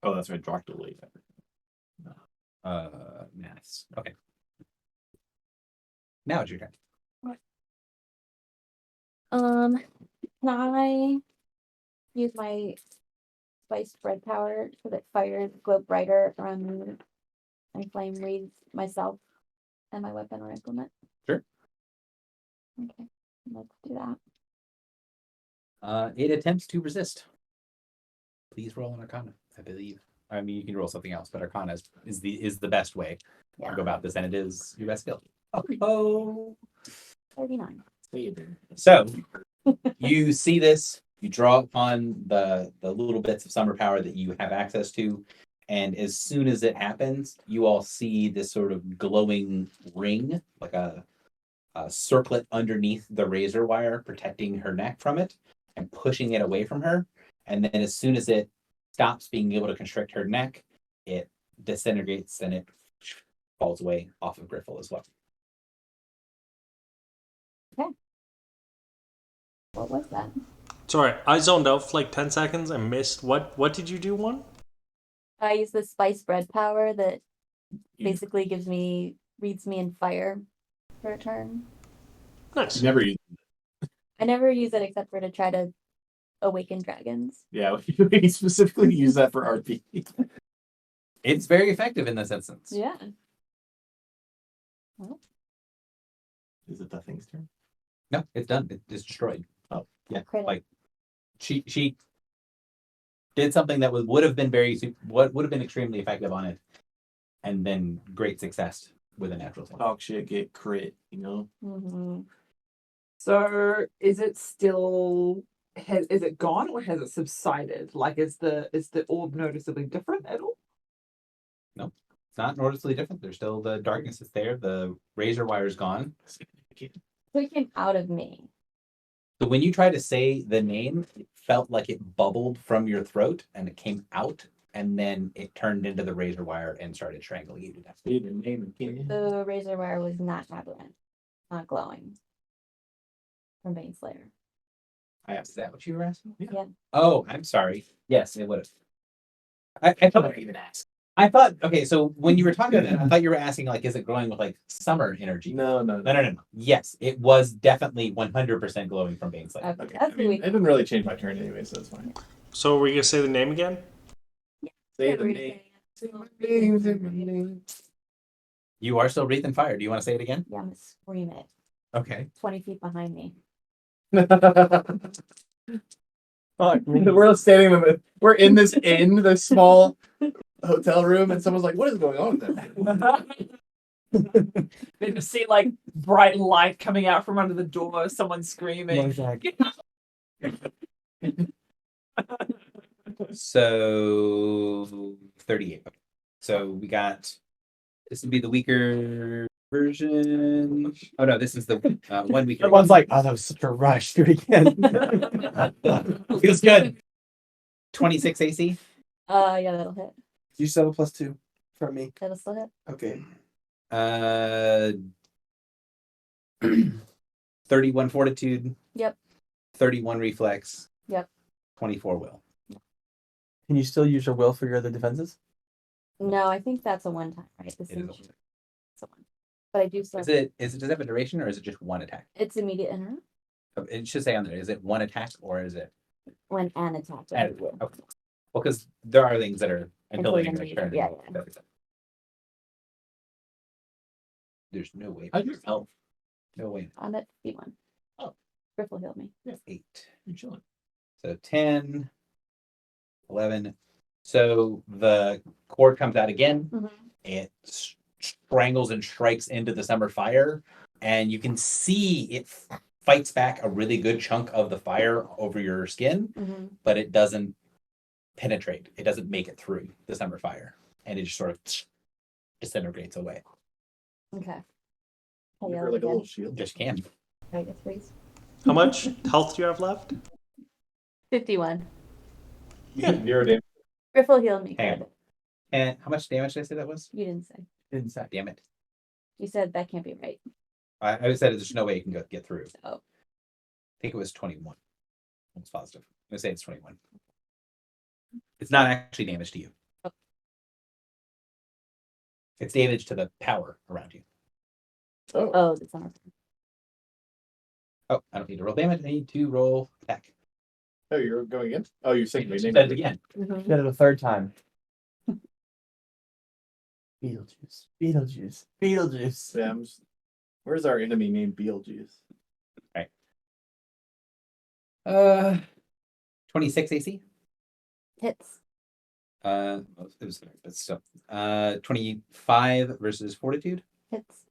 Oh, that's right. Drock delete. Maths. Okay. Now it's your turn. Can I use my spiced bread power so that fires glow brighter around me and flame wreathes myself and my weapon or implement? Sure. Okay, let's do that. It attempts to resist. Please roll an Arcana, I believe. I mean, you can roll something else, but Arcana is the best way to go about this, and it is your best skill. Oh. 39. So you see this, you draw upon the little bits of summer power that you have access to, and as soon as it happens, you all see this sort of glowing ring, like a circlet underneath the razor wire, protecting her neck from it and pushing it away from her. And then as soon as it stops being able to constrict her neck, it disintegrates and it falls away off of Griffle as well. What was that? Sorry, I zoned out for like 10 seconds and missed. What did you do, one? I use the spiced bread power that You- basically reads me in fire for a turn. Nice. Never use. I never use it except for to try to awaken dragons. Yeah, we specifically use that for RP. It's very effective in this instance. Yeah. Is it the thing's turn? No, it's done. It's destroyed. Oh, yeah. Critic. Like she did something that would have been extremely effective on it, and then great success with a natural 20. Dog shit get crit, you know? Mm-hmm. So is it still is it gone or has it subsided? Like is the orb noticeably different at all? It's not noticeably different. There's still the darkness is there. The razor wire's gone. So it came out of me. So when you try to say the name, it felt like it bubbled from your throat and it came out, and then it turned into the razor wire and started strangling you to death. The razor wire was not tablet, not glowing. From Baneslayer. Is that what you were asking? Yeah. Oh, I'm sorry. Yes, it would have. I thought I even asked. I thought, okay, so when you were talking about that, I thought you were asking, like, is it glowing with like summer energy? No. No. Yes, it was definitely 100% glowing from Bane's Light. Okay, Okay. that's I the mean, way. it didn't really change my turn anyway, so it's fine. So were you gonna say the name again? Say the name. Say my name. Say my name. You are still breathing fire. Do you want to say it again? Yeah, I'm gonna scream it. Okay. 20 feet behind me. We're standing in the, we're in this inn, this small hotel room, and someone's like, "What is going on with that?" They just see like bright light coming out from under the door, someone screaming. So 38. Okay. So we got, this would be the weaker version. Oh no, this is the 1 weaker. Everyone's like, oh, that was such a rush. Do it again. Feels good. 26 AC. Yeah, that'll hit. You still have a +2 from me. That'll still hit. Okay. 31 fortitude. Yep. 31 reflex. Yep. 24 will. Can you still use your will for your other defenses? No, I think that's a one time, right? This It is a is a one. But I do still. Is it does it have a duration or is it just one attack? It's immediate in It should say on there, is it one attack or is it when an attack. added? Okay. Well, because there are things that are until Until the the end of end the of turn. the- yeah. There's no way. How's your health? No way. I'm at B1. Oh. Griffle healed me. 8. You're chilling. So 10, 11. So the cord comes out again. Mhm. It strangles and strikes into the summer fire. And you can see it fights back a really good chunk of the fire over your skin, Mm-hmm. but it doesn't penetrate. It doesn't make it through the summer fire. And it just sort of disintegrates away. Okay. Give Hey, her like a again. little shield. Just can. I guess please. How much health do you have left? 51. Yeah. 0 damage. Griffle healed me. Hang on. Good. And how much damage did I say that was? You didn't say. Inside. Damn it. You said that can't be right. I said there's no way you can get through. Oh. I think it was 21. Almost positive. I'm going to say it's 21. It's not actually damage to you. Oh. It's damage to the power around you. Oh, that's not. Oh, I don't need to roll damage. I need to roll attack. Oh, you're going again? Oh, you're saying my Said name it again. Mhm. Did it a third time. Beetlejuice. Beetlejuice. Beetlejuice. Yeah, where's our enemy named Beetlejuice? 26 AC. Hits. It was it's stuff. 25 versus fortitude. Hits.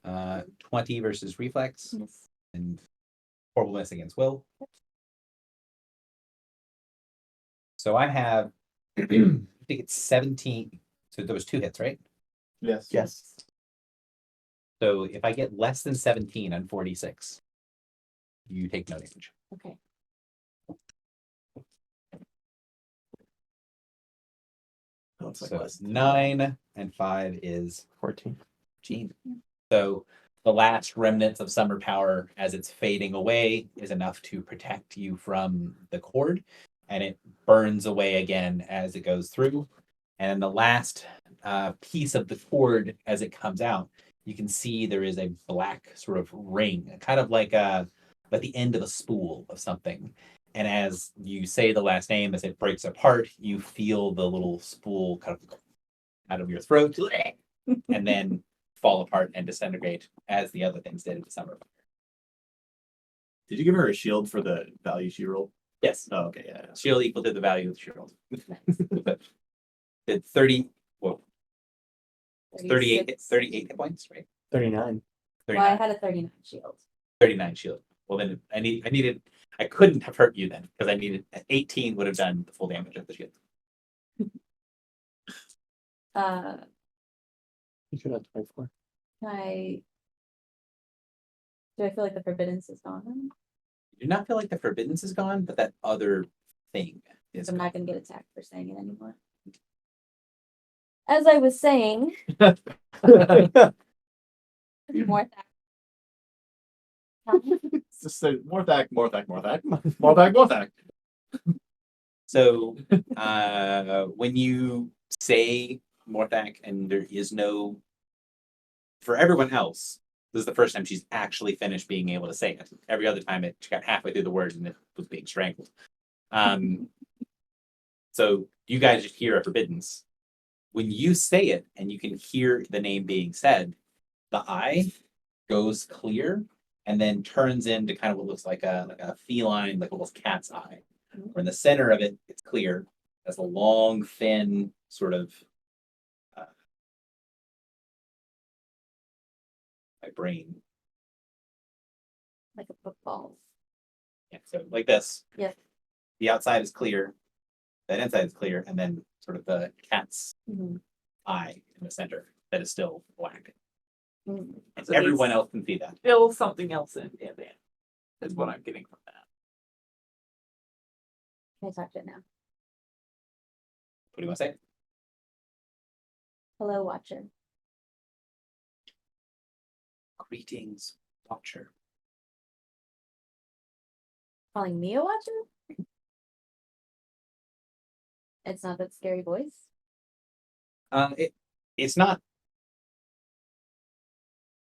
20 versus reflex, Miss. and horrible miss against will. So I have, I think it's 17. So there was 2 hits, right? Yes. Yes. So if I get less than 17 on 46, you take no damage. Okay. Oh, it's like So less. 9 and 5 is 14. 14. So the last remnants of summer power as it's fading away is enough to protect you from the cord, and it burns away again as it goes through. And the last piece of the cord as it comes out, you can see there is a black sort of ring, kind of like the end of a spool of something. And as you say the last name, as it breaks apart, you feel the little spool kind of out of your throat and then fall apart and disintegrate as the other things did in the summer. Did you give her a shield for the value she rolled? Yes, Oh, okay, yeah. shield equal to the value of the shield. It's 30, well, 38 hit points, right? 39. Well, I 39, had a 39 shield. 39 shield. Well, then I couldn't have hurt you then because I needed 18 would have done the full damage of the shield. You should have 24. Can I? Do I feel like the forbiddance is gone? You do not feel like the forbiddance is gone, but that other thing is So I'm gone. not gonna get attacked for saying it anymore. As I was saying, more It's just say Morthak, Morthak, Morthak, Morthak, Morthak. So when you say Morthak and there is no, for everyone else, this is the first time she's actually finished being able to say it. Every other time she got halfway through the words and it was being strangled. So you guys just hear a forbiddance. When you say it and you can hear the name being said, the eye goes clear and then turns into kind of what looks like a feline, like almost cat's eye. Where in the center of it, it's clear, has a long, thin sort of my brain. like a football. Yeah, so like this. Yeah. The outside is clear, the inside is clear, and then sort of the cat's Mhm. eye in the center that is still black. Mm. And So everyone there's- else can see that. Still something else in there then, is what I'm getting from that. Can I talk to it now? What do you want to say? Hello, Watcher. Greetings, Watcher. Calling me a Watcher? It's not that scary voice. It's not.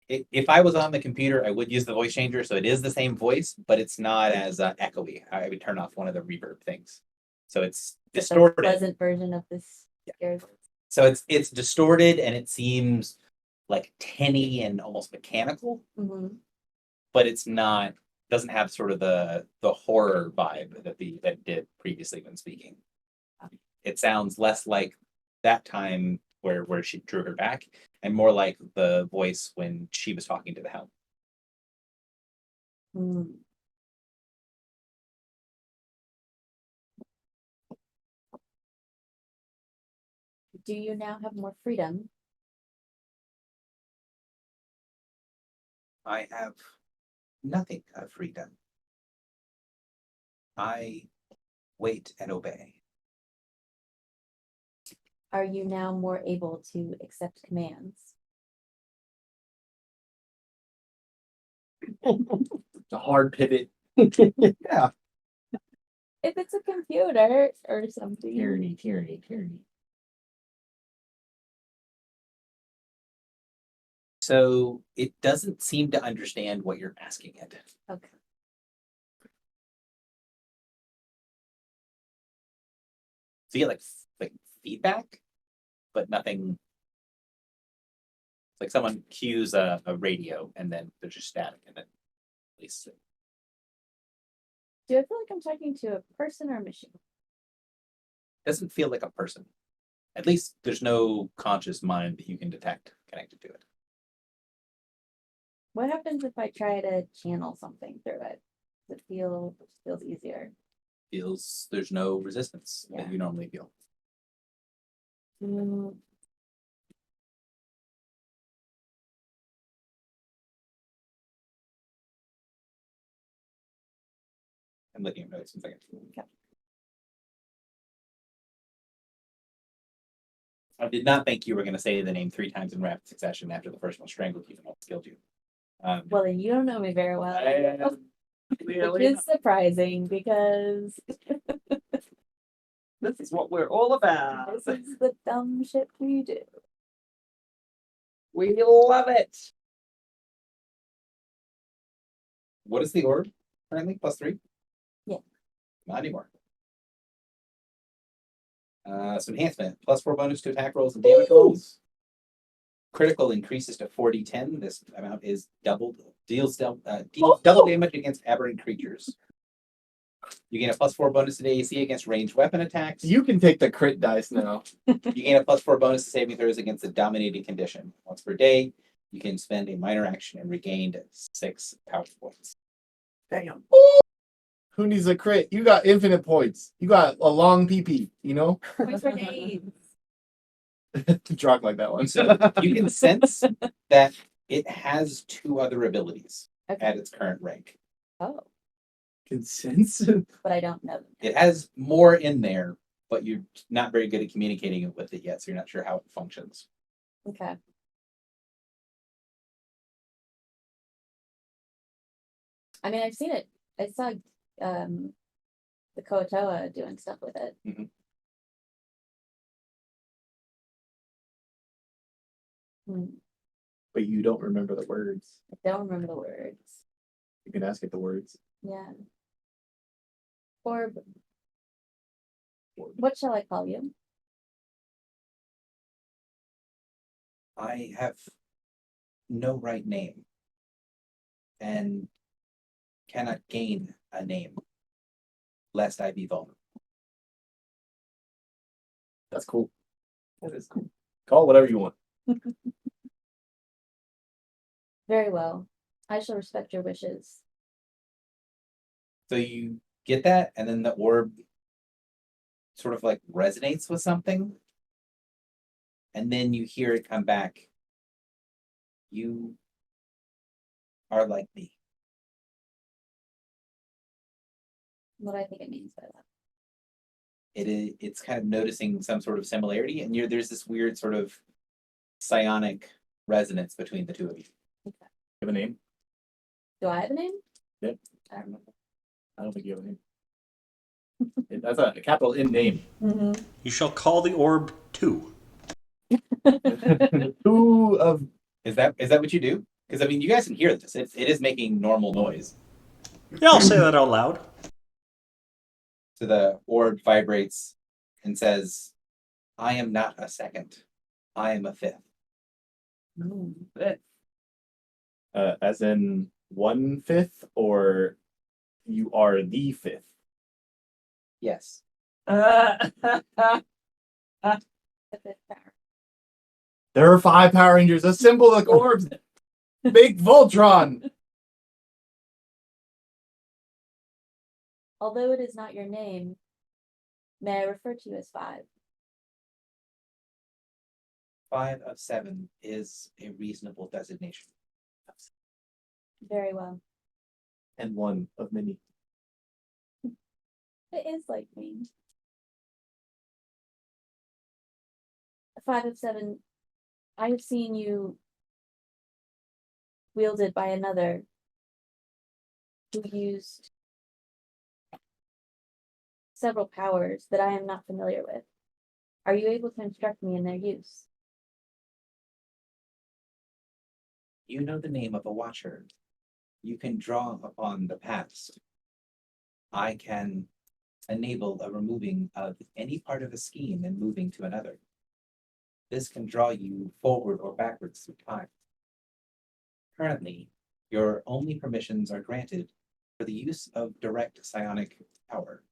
If I was on the computer, I would use the voice changer, so it is the same voice, but it's not as echoey. I would turn off one of the reverb things, so it's Just a distorted. pleasant version of this scary voice. So it's distorted and it seems like tinny and almost mechanical, Mhm. but it's not. Doesn't have sort of the horror vibe that that did previously when speaking. It sounds less like that time where she drew her back, and more like the voice when she was talking to the helm. Mm. Do you now have more freedom? I have nothing of freedom. I wait and obey. Are you now more able to accept commands? It's a hard pivot. Yeah. If it's a computer or something. Tyranny, tyranny, tyranny. So it doesn't seem to understand what you're asking it. Okay. So you get like feedback, but nothing. It's like someone cues a radio and then there's just static and then at least Do I feel like I'm talking to a person or a machine? doesn't feel like a person. At least there's no conscious mind that you can detect connected to it. What happens if I try to channel something through it? Does it feels easier? Feels there's no resistance Yeah. that you normally feel. Mm, I'm looking at notes in a second. Okay. I did not think you were going to say the name 3 times in rapid succession after the first one strangled you and almost killed you. well, then you don't know me very well. Which Clearly, is surprising because this is what we're all about. this is the dumb shit we do. We love it. What is the orb currently? +3? Yeah. Not anymore. So enhancement, +4 bonus to attack rolls and damage rolls. Critical increases to 4d10. This amount is doubled. Deals double damage against aberrant creatures. You gain a +4 bonus to AC against ranged weapon attacks. You can take the crit dice now. You gain a +4 bonus to saving throws against a dominating condition. Once per day, you can spend a minor action and regain 6 power points. Damn. Who needs a crit? You got infinite points. You got a long PP, you know? Points for days. Drunk like that one. So you can sense that it has 2 other abilities Okay. at its current rank. Oh, Consents? but I don't know them. It has more in there, but you're not very good at communicating it with it yet, so you're not sure how it functions. Okay. I mean, I've seen it. I saw the Koatoa doing stuff with it. Mhm. Hmm, But you don't remember the words. I don't remember the words. You can ask it the words. Yeah. Orb. What shall I call you? I have no right name and cannot gain a name lest I be vulnerable. That's cool. That is cool. Call it whatever you want. Very well. I shall respect your wishes. So you get that, and then the orb sort of like resonates with something, and then you hear it come back. You are like me. What do I think it means by that? It's kind of noticing some sort of similarity, and there's this weird sort of psionic resonance between the 2 of you. You have a name? Do I have a name? Yep. I don't remember. I don't think you have a name. That's a capital N name. Mm-hmm. You shall call the orb 2. 2 of Is that what you do? Because I mean, you guys can hear this. It is making normal noise. Yeah, I'll say that out loud. So the orb vibrates and says, "I am not a second. I am a 5th." as in 1/5, or you are the 5th. Yes. The fifth power. There are 5 Power Rangers. Assemble the orbs. Big Voltron. Although it is not your name, may I refer to you as 5? 5 of 7 is a reasonable designation. Very well. And 1 of many. It is like me. 5 of 7. I have seen you wielded by another who used several powers that I am not familiar with. Are you able to instruct me in their use? You know the name of a watcher. You can draw upon the past. I can enable a removing of any part of a scheme and moving to another. This can draw you forward or backwards through time. Currently, your only permissions are granted for the use of direct psionic power.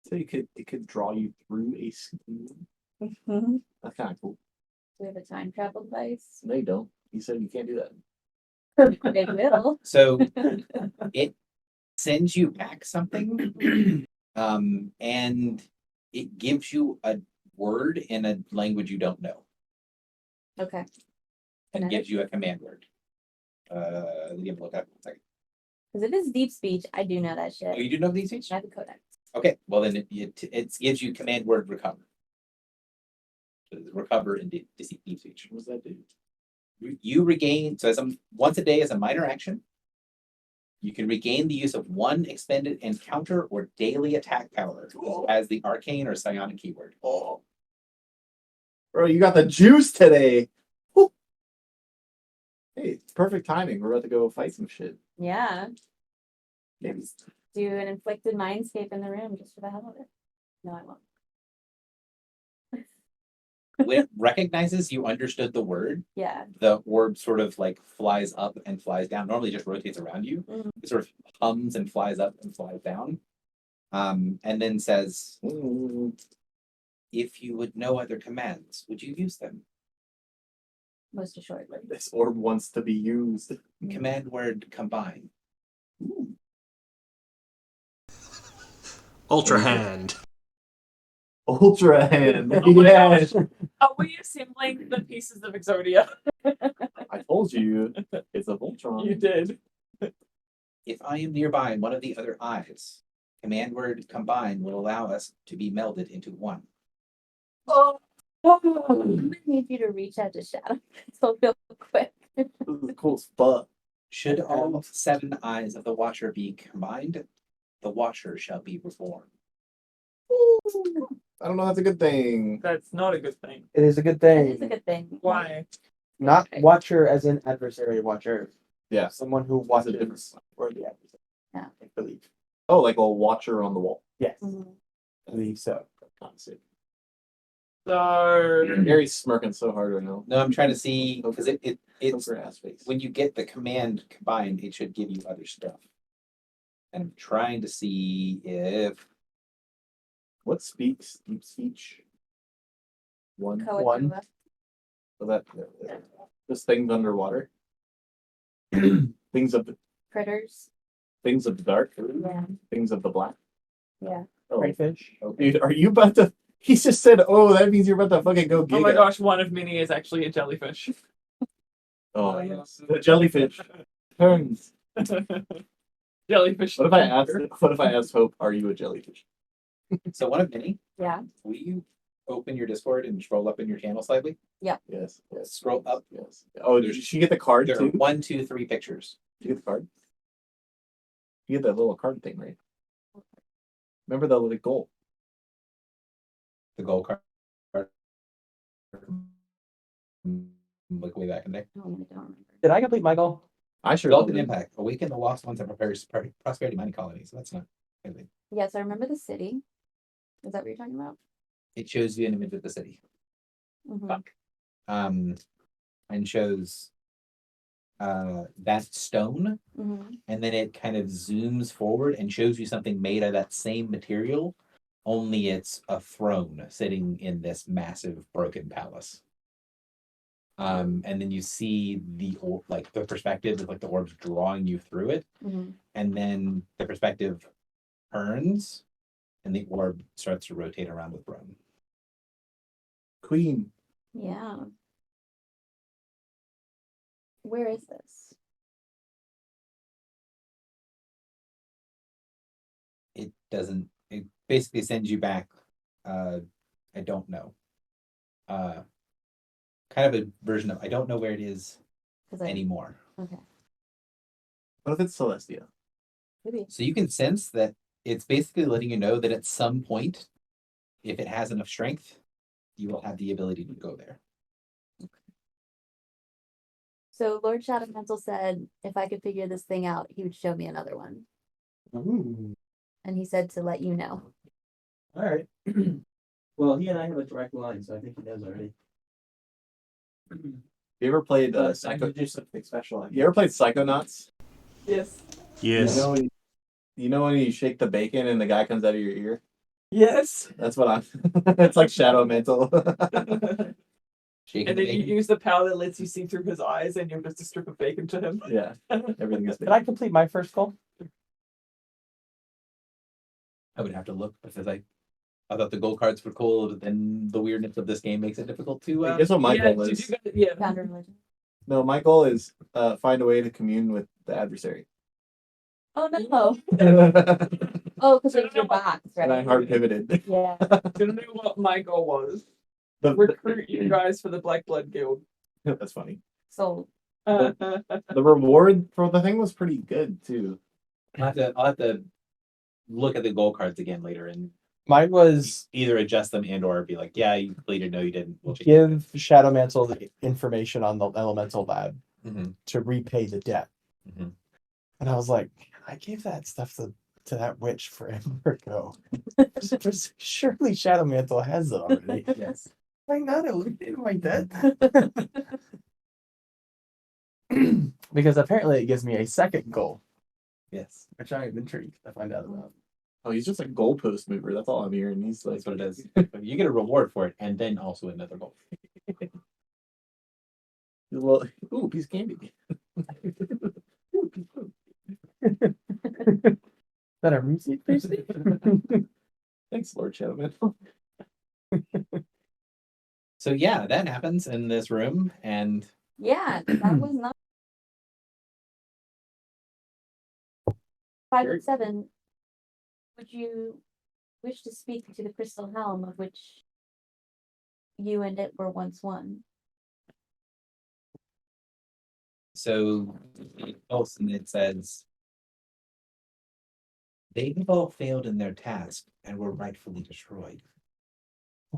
So it could draw you through a scheme. Do That's kind of cool. we have a time travel device? No, you don't. You said you can't do that. It will. So it sends you back something, and it gives you a word in a language you don't know, Okay. and Okay. gives you a command word. Let me look up 1 second. Because if it's deep speech, I do know that Oh, shit. you do know these things? I have a codex. Okay, well then it gives you command word recover. So recover in deep speech. What does that do? You regain, so once a day as a minor action, you can regain the use of 1 expended encounter or daily attack power as the arcane or psionic keyword. Oh. Bro, you got the juice today. Woo. Hey, it's perfect timing. We're about to go fight some shit. Yeah. Maybe. Do an inflicted mindscape in the room just for the hell of it. No, I won't. When it recognizes you understood the word, Yeah. the orb sort of like flies up and flies down. Normally it just rotates around you. Mhm. It sort of hums and flies up and flies down. And then says, "If you would know other commands, would you use them?" Most assuredly. This orb wants to be used. Command word combine. Ultra Hand. Ultra hand. Oh my Yes. Are we assembling the pieces of Exodia? I told you it's a Voltron. You did. If I am nearby one of the other eyes, command word combine will allow us to be melded into one. Oh. I'm gonna need you to reach out to Shadow so real quick. This is cool as fuck. Should all 7 eyes of the Watcher be combined, the Watcher shall be reborn. I don't know. That's a good thing. That's not a good thing. It is a good That is a thing. good thing. Why? Not watcher as an adversary watcher. Yeah. Someone who What's the watches difference? for the adversary. Yeah. I believe. Oh, like a watcher on the wall. Yes. Mhm. I believe so. Honestly. So Gary's smirking so hard right now. No, I'm trying to see because it's Poker ass face. when you get the command combined, it should give you other stuff. And I'm trying to see if What speaks deep speech? One. One. Koatoa. So that just things underwater. things of the Critters. dark. Yeah. Things of the black. Yeah. Oh, Crayfish. dude, are you about to? He just said, "Oh, that means you're about to fucking go." oh my Giga." gosh, one of many is actually a jellyfish. Oh yes, the jellyfish turns. Jellyfish. What if I asked? What if I asked Hope, "Are you a jellyfish?" so one of many. Yeah. Will you open your Discord and scroll up in your channel slightly? Yes. Yes. Scroll up. Yes. Oh, did she get the card There are too? 1, 2, 3 pictures. Did you get the card? You get that little card thing, right? Remember the little goal? The gold card. Look way back in there. Oh, I don't remember. Did I complete my goal? I sure Golden did. impact. Awaken the lost ones and prepare prosperity mining colonies. That's not anything. Yes, I remember the city. Is that what you're talking about? It shows you an image of the city. Mhm. And shows that stone, Mhm. and then it kind of zooms forward and shows you something made of that same material, only it's a throne sitting in this massive broken palace. And then you see like the perspective of like the orbs drawing you through it, Mhm. and then the perspective turns and the orb starts to rotate around with Rome. Queen. Yeah. Where is this? It doesn't, it basically sends you back, I don't know. Kind of a version of I don't know where it is 'Cause I- anymore. Okay. What if it's Celestia? Maybe. So you can sense that it's basically letting you know that at some point, if it has enough strength, you will have the ability to go there. So Lord Shadowmantle said if I could figure this thing out, he would show me another one. Ooh. And he said to let you know. All right. Well, he and I have a direct line, so I think he knows already. You ever played I Psycho? need to do something special. I You ever played Psychonauts? Yes. Yes. You know when you shake the bacon and the guy comes out of your ear? Yes. That's what I'm. It's like Shadow Mental. Shaking And the then you bacon. use the power that lets you see through his eyes and you're just a strip of bacon to him. Yeah, everything is. Did I complete my first goal? I would have to look because I thought the gold cards were cool, but then the weirdness of this game makes it difficult to. Guess what my yeah, goal did is? you guys, yeah. Founder religion. No, my goal is find a way to commune with the adversary. Oh no. And Oh, because it's your box, I right? hard pivoted. Yeah. Didn't know what my goal was. The- Recruit you guys for the Black Blood Guild. That's funny. So The reward for the thing was pretty good too. I'll have to look at the gold cards again later and Mine was either adjust them and or be like, yeah, you completed, no, you didn't. We'll change give Shadowmantle the information on the elemental lab it. Mhm, to repay the debt. mhm. And I was like, I gave that stuff to that witch forever ago. Surely Shadowmantle has it already. Yes. Like, not eliminated my debt. Because apparently it gives me a second goal, Yes. which I am intrigued to find out about. Oh, he's just a goalpost mover. That's all I'm hearing. He's like, That's what it is. But you get a reward for it and then also another goal. Well, ooh, piece of candy. Ooh, piece of food. Is that a receipt? Thanks, Lord Shadowman. So yeah, that happens in this room, and Yeah, that was not. 5 and 7. Would you wish to speak to the crystal helm of which you and it were once one? so Olson, it says they have all failed in their task and were rightfully destroyed.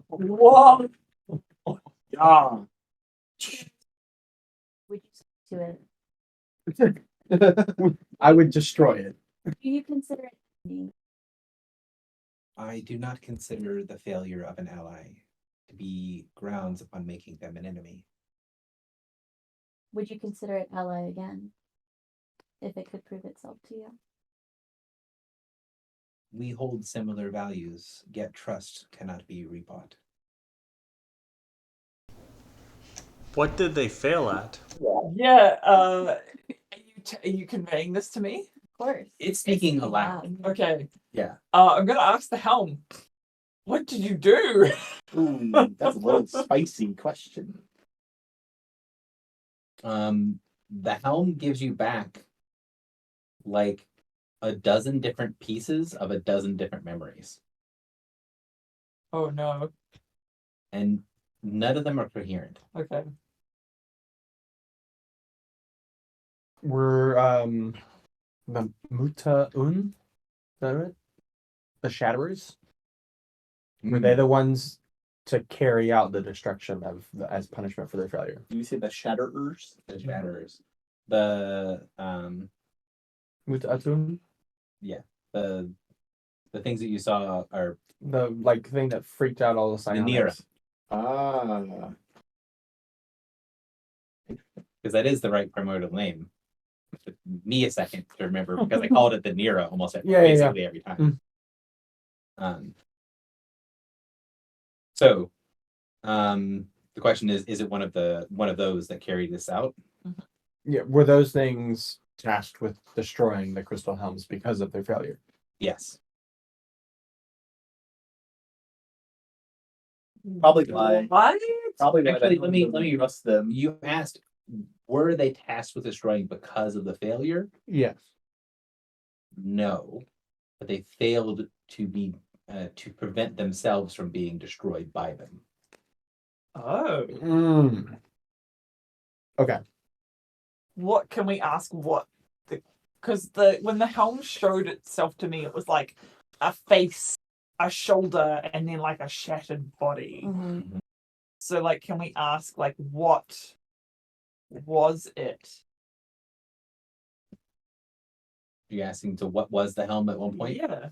Whoa. Yeah. Would you speak to it? I would destroy it. Do you consider it enemy? I do not consider the failure of an ally to be grounds upon making them an enemy. Would you consider it ally again? If it could prove itself to you? We hold similar values, yet trust cannot be rebought. What did they fail at? Yeah. Are you conveying this to me? Of course. It's speaking aloud. Okay. Yeah. I'm gonna ask the helm. What did you do? That's a little spicy question. The helm gives you back like a dozen different pieces of a dozen different memories, Oh no. and none of them are coherent. Okay. We're the Mutaun, is that right? The Shatterers. Were they the ones to carry out the destruction of as punishment for their failure? Do you say the Shatterers? The Shatterers? The Mutaun, the things that you saw are the like thing that freaked out all the the Nira, psionics. Ah. because that is the right primordial name. It took me a second to remember because I called it the Nira almost basically every time. So, the question is it one of those that carried this out? Yeah, were those things tasked with destroying the crystal helms because of their failure? Yes. Probably why. What? Probably why Actually, that let me trust them. You asked, were they tasked with destroying because of the failure? Yes. No, but they failed to be to prevent themselves from being destroyed by them. Oh. Okay. What can we ask? What the? Because when the helm showed itself to me, it was like a face, a shoulder, and then like a shattered body. Mhm. So like, can we ask like what was it? You're asking to what was the helm at one point? Yeah.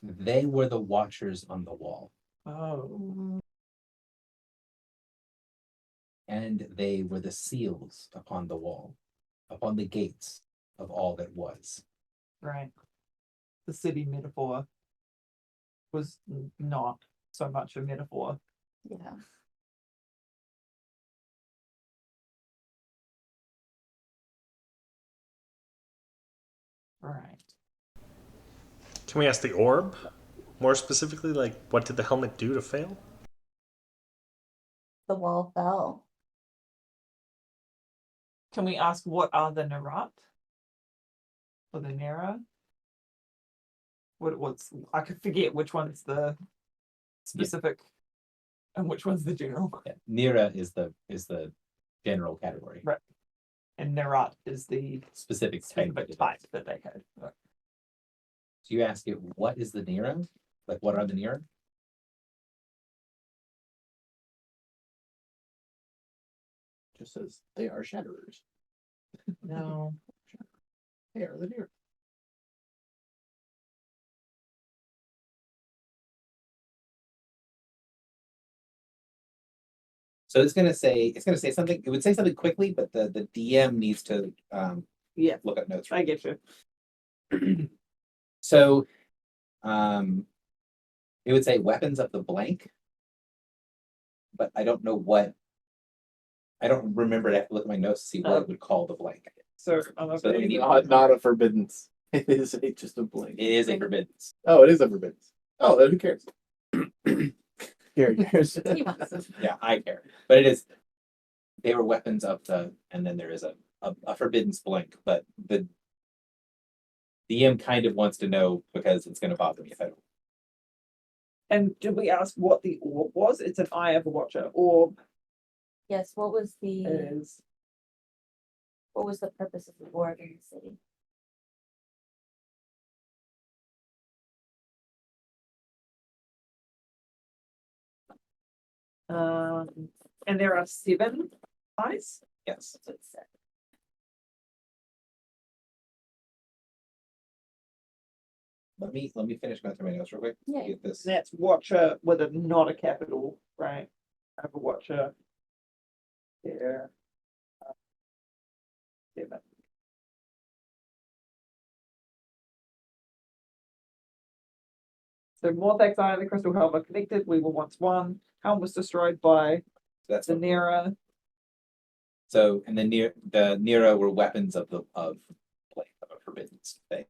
They were the watchers on the wall, Oh. Mhm. and they were the seals upon the wall, upon the gates of all that was. Right. The city metaphor was not so much a metaphor. Yeah. Right. Can we ask the orb? More specifically, like, what did the helmet do to fail? The wall fell. Can we ask what are the Nerat? Or the Nera? What's I could forget which one's the specific and which one's the general. Yeah. Nira is the general category. Right. And Nerat is the Specific specific type that they had. So you ask it, what is the Nira? Like, what are the Nira? Just says they are Shatterers. No. They are the Nira. So it's gonna say something. It would say something quickly, but the DM needs to Yeah. look up notes. I get you. So it would say weapons of the blank, but I don't know what. I don't remember. I have to look at my notes to see what it would call the blank. So I'm So updating Not a forbidden. It is just a blank. It is a forbidden. Oh, it is a forbidden. Oh, then who cares? Gary cares. He wants to- Yeah, I care. But it is, they were weapons of the, and then there is a forbidden splink, but the DM kind of wants to know because it's going to bother me if I don't. And did we ask what the orb was? It's an eye of a watcher. Orb Yes, what was is the purpose of the orb in the city? and there are 7 eyes. Yes. That's what it said. Let me finish going through my notes real quick. Yeah. Get this. That's watcher with a not a capital, right? I have a watcher. There. 7. So Morthak's Eye and the Crystal Helm are connected. We were once one. Helm was destroyed by That's what, Zanera. so, and the Nero were weapons of a forbidden thing.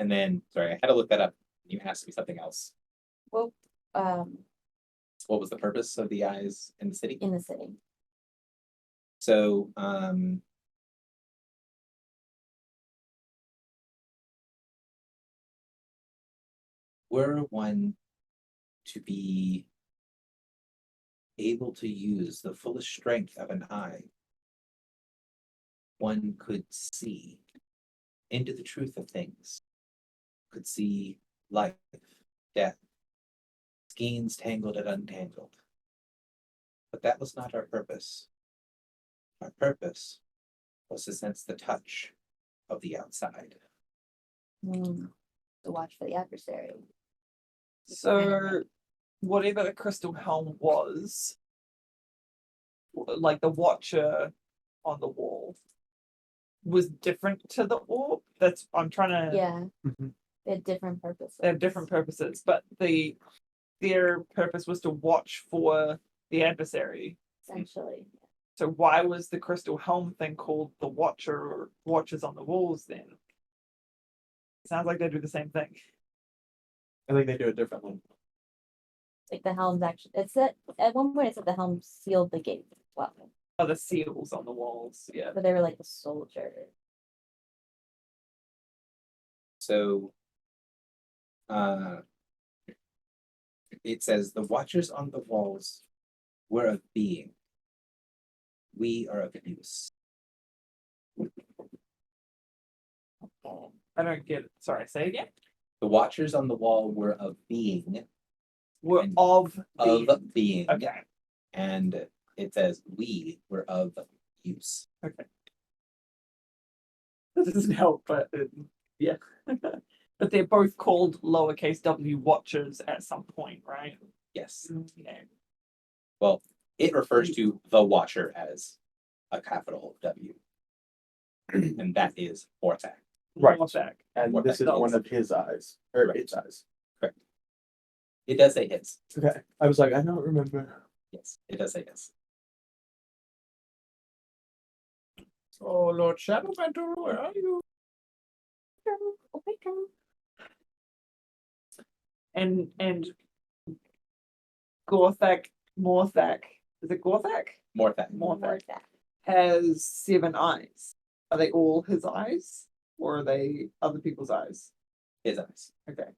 And then, sorry, I had to look that up. You asked me something else. Well, What was the purpose of the eyes in the city? in the city. So, were one to be able to use the fullest strength of an eye, one could see into the truth of things, could see life, death, skeins tangled and untangled. But that was not our purpose. Our purpose was to sense the touch of the outside. To watch for the adversary. So whatever the Crystal Helm was, like the watcher on the wall, was different to the orb. That's I'm trying to. Yeah, Mhm. they had different purposes. They have different purposes, but their purpose was to watch for the adversary. Essentially. So why was the Crystal Helm thing called the Watcher or Watchers on the Walls then? Sounds like they do the same thing. I think they do it differently. Like the helms actually, it said, at one point it said the helm sealed the gate. Well, Oh, the seals on the walls. Yeah. but they were like a soldier. So, it says the watchers on the walls were of being. We are of use. Okay. I don't get it. Sorry, say again. The watchers on the wall were of being, We're And of of the being, okay. and it says we were of use. Okay. This doesn't help, but yeah. But they're both called lowercase w watchers at some point, right? Yes. Yeah. Well, it refers to the watcher as a capital W, and that is Orthac. Right. Morthak. And What this that is does. one of his eyes, or Correct. its eyes. It does say his. Okay. I was like, I don't remember. Yes, it does say his. Oh, Lord Shadowbender, where are you? Oh my God. And Gorthak, Morthak. Is it Gorthak? Morthak. Morthak has 7 eyes. Are they all his eyes? Or are they other people's eyes? His eyes. Okay,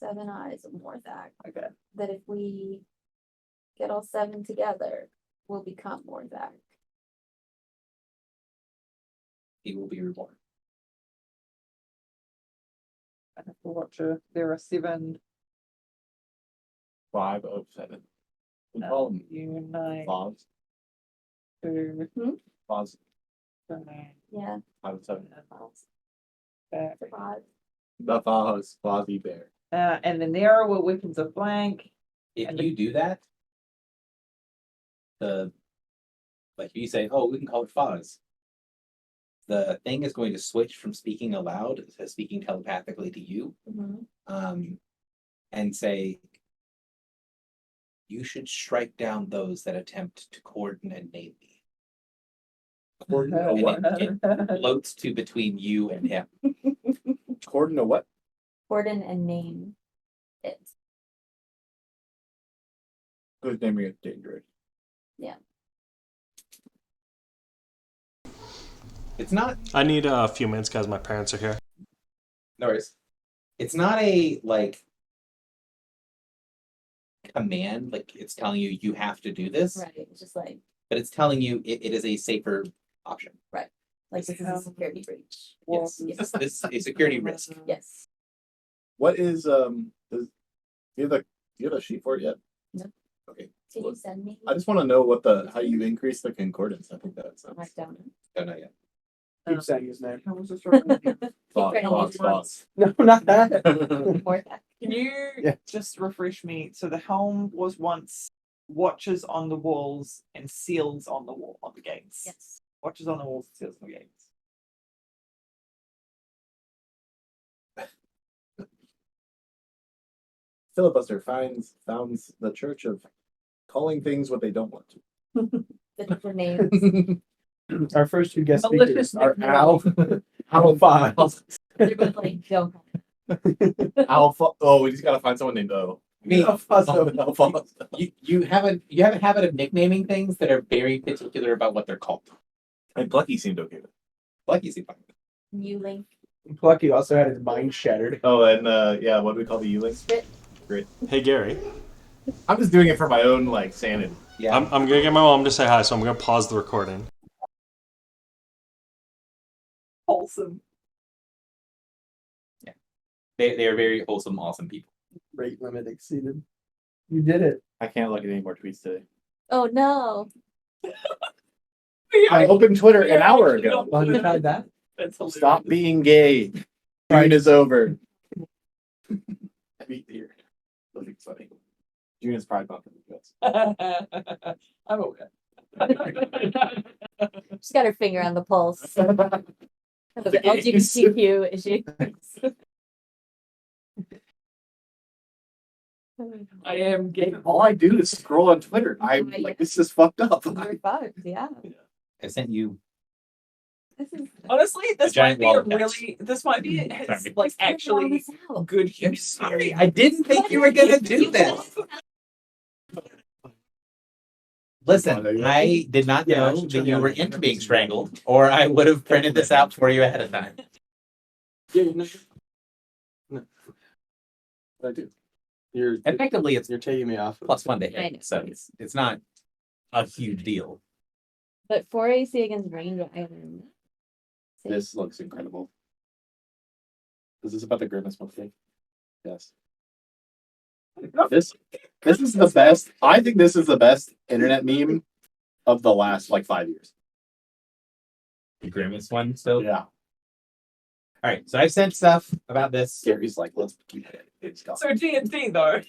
7 eyes of Morthak. okay. That if we get all 7 together, we'll become Morthak. He will be reborn. I have to watch there are 7 5 of 7. We call them unite Foz. to Foz. Yeah, 5 of 7. back. survive. The Foz. Fozzie Bear. And the narrow were weapons of blank. If And you do that, like you say, oh, we can call it Foz. The thing is going to switch from speaking aloud to speaking telepathically to you, Mhm. and say, you should strike down those that attempt to cordon and name me. Cordon a And what? it floats to between you and him. Cordon a what? Corden and name it. Who's naming it dangerous? It's not. I need a few minutes, guys. My parents are here. No worries. It's not a like command. Like it's telling you you have to do this, Right, it's just like but it's telling you it is a safer option. this is a security breach. Yes, Yes. this is a security risk. Yes. What is do you have a sheet for it yet? No. Okay. Can you send me? I just want to know how you increase the concordance. I think that's Write down. Don't know yet. Keep saying his name. How was this written? thoughts. No, not that. Can you Yeah. just refresh me? So the helm was once watches on the walls and seals on the wall on the gates. Yes. Watches on the walls and seals on the gates. Filibuster founds the church of calling things what they don't want The names. Our first two guest Malicious speakers are nickname. Al, Al Files. They're both like, don't. to. Alpha. Oh, we just gotta find someone named O. Me. Alpha. You have a habit of nicknaming things that are very particular about what they're called. And Plucky seemed okay with it. Like you see, New link. Plucky also had his mind shattered. Oh, and yeah, what do we call the U-Link? Spit. Hey, Gary. I'm just doing it for my own like sanity. yeah. I'm going to get my mom to say hi, so I'm going to pause the recording. Wholesome. They are very wholesome, awesome people. Rate limit exceeded. You did it. I can't look at any more tweets today. Oh no. I opened Twitter an hour ago. Well, you tried that? That's hilarious. Stop being gay. June is over. I beat the ear. That's funny. June is Pride Month. I'm okay. She's got her finger on the pulse of the LGBTQ issue. I am gay. All I do is scroll on Twitter. I'm like, this is fucked up. You're fucked, yeah. I sent you. This is Honestly, this might giant be wall a of text. really. This might be Sorry. like actually good humor. Sorry, I didn't think you were gonna do this. Listen, I did not Yeah, I know should that turn you on were the into camera. being strangled, or I would have printed this out for you ahead of time. Yeah, no. I do. You're Effectively, it's you're taking me off. +1 to I know. hit, so it's not a huge deal. But 4 AC against range iron. This looks incredible. Is this about the grimace monkey? Yes. This is the best. I think this is the best internet meme of the last like 5 years. The grimace one. So Yeah. all right. So I've sent stuff about this. Gary's like, let's keep it. It's gone. So D&D though.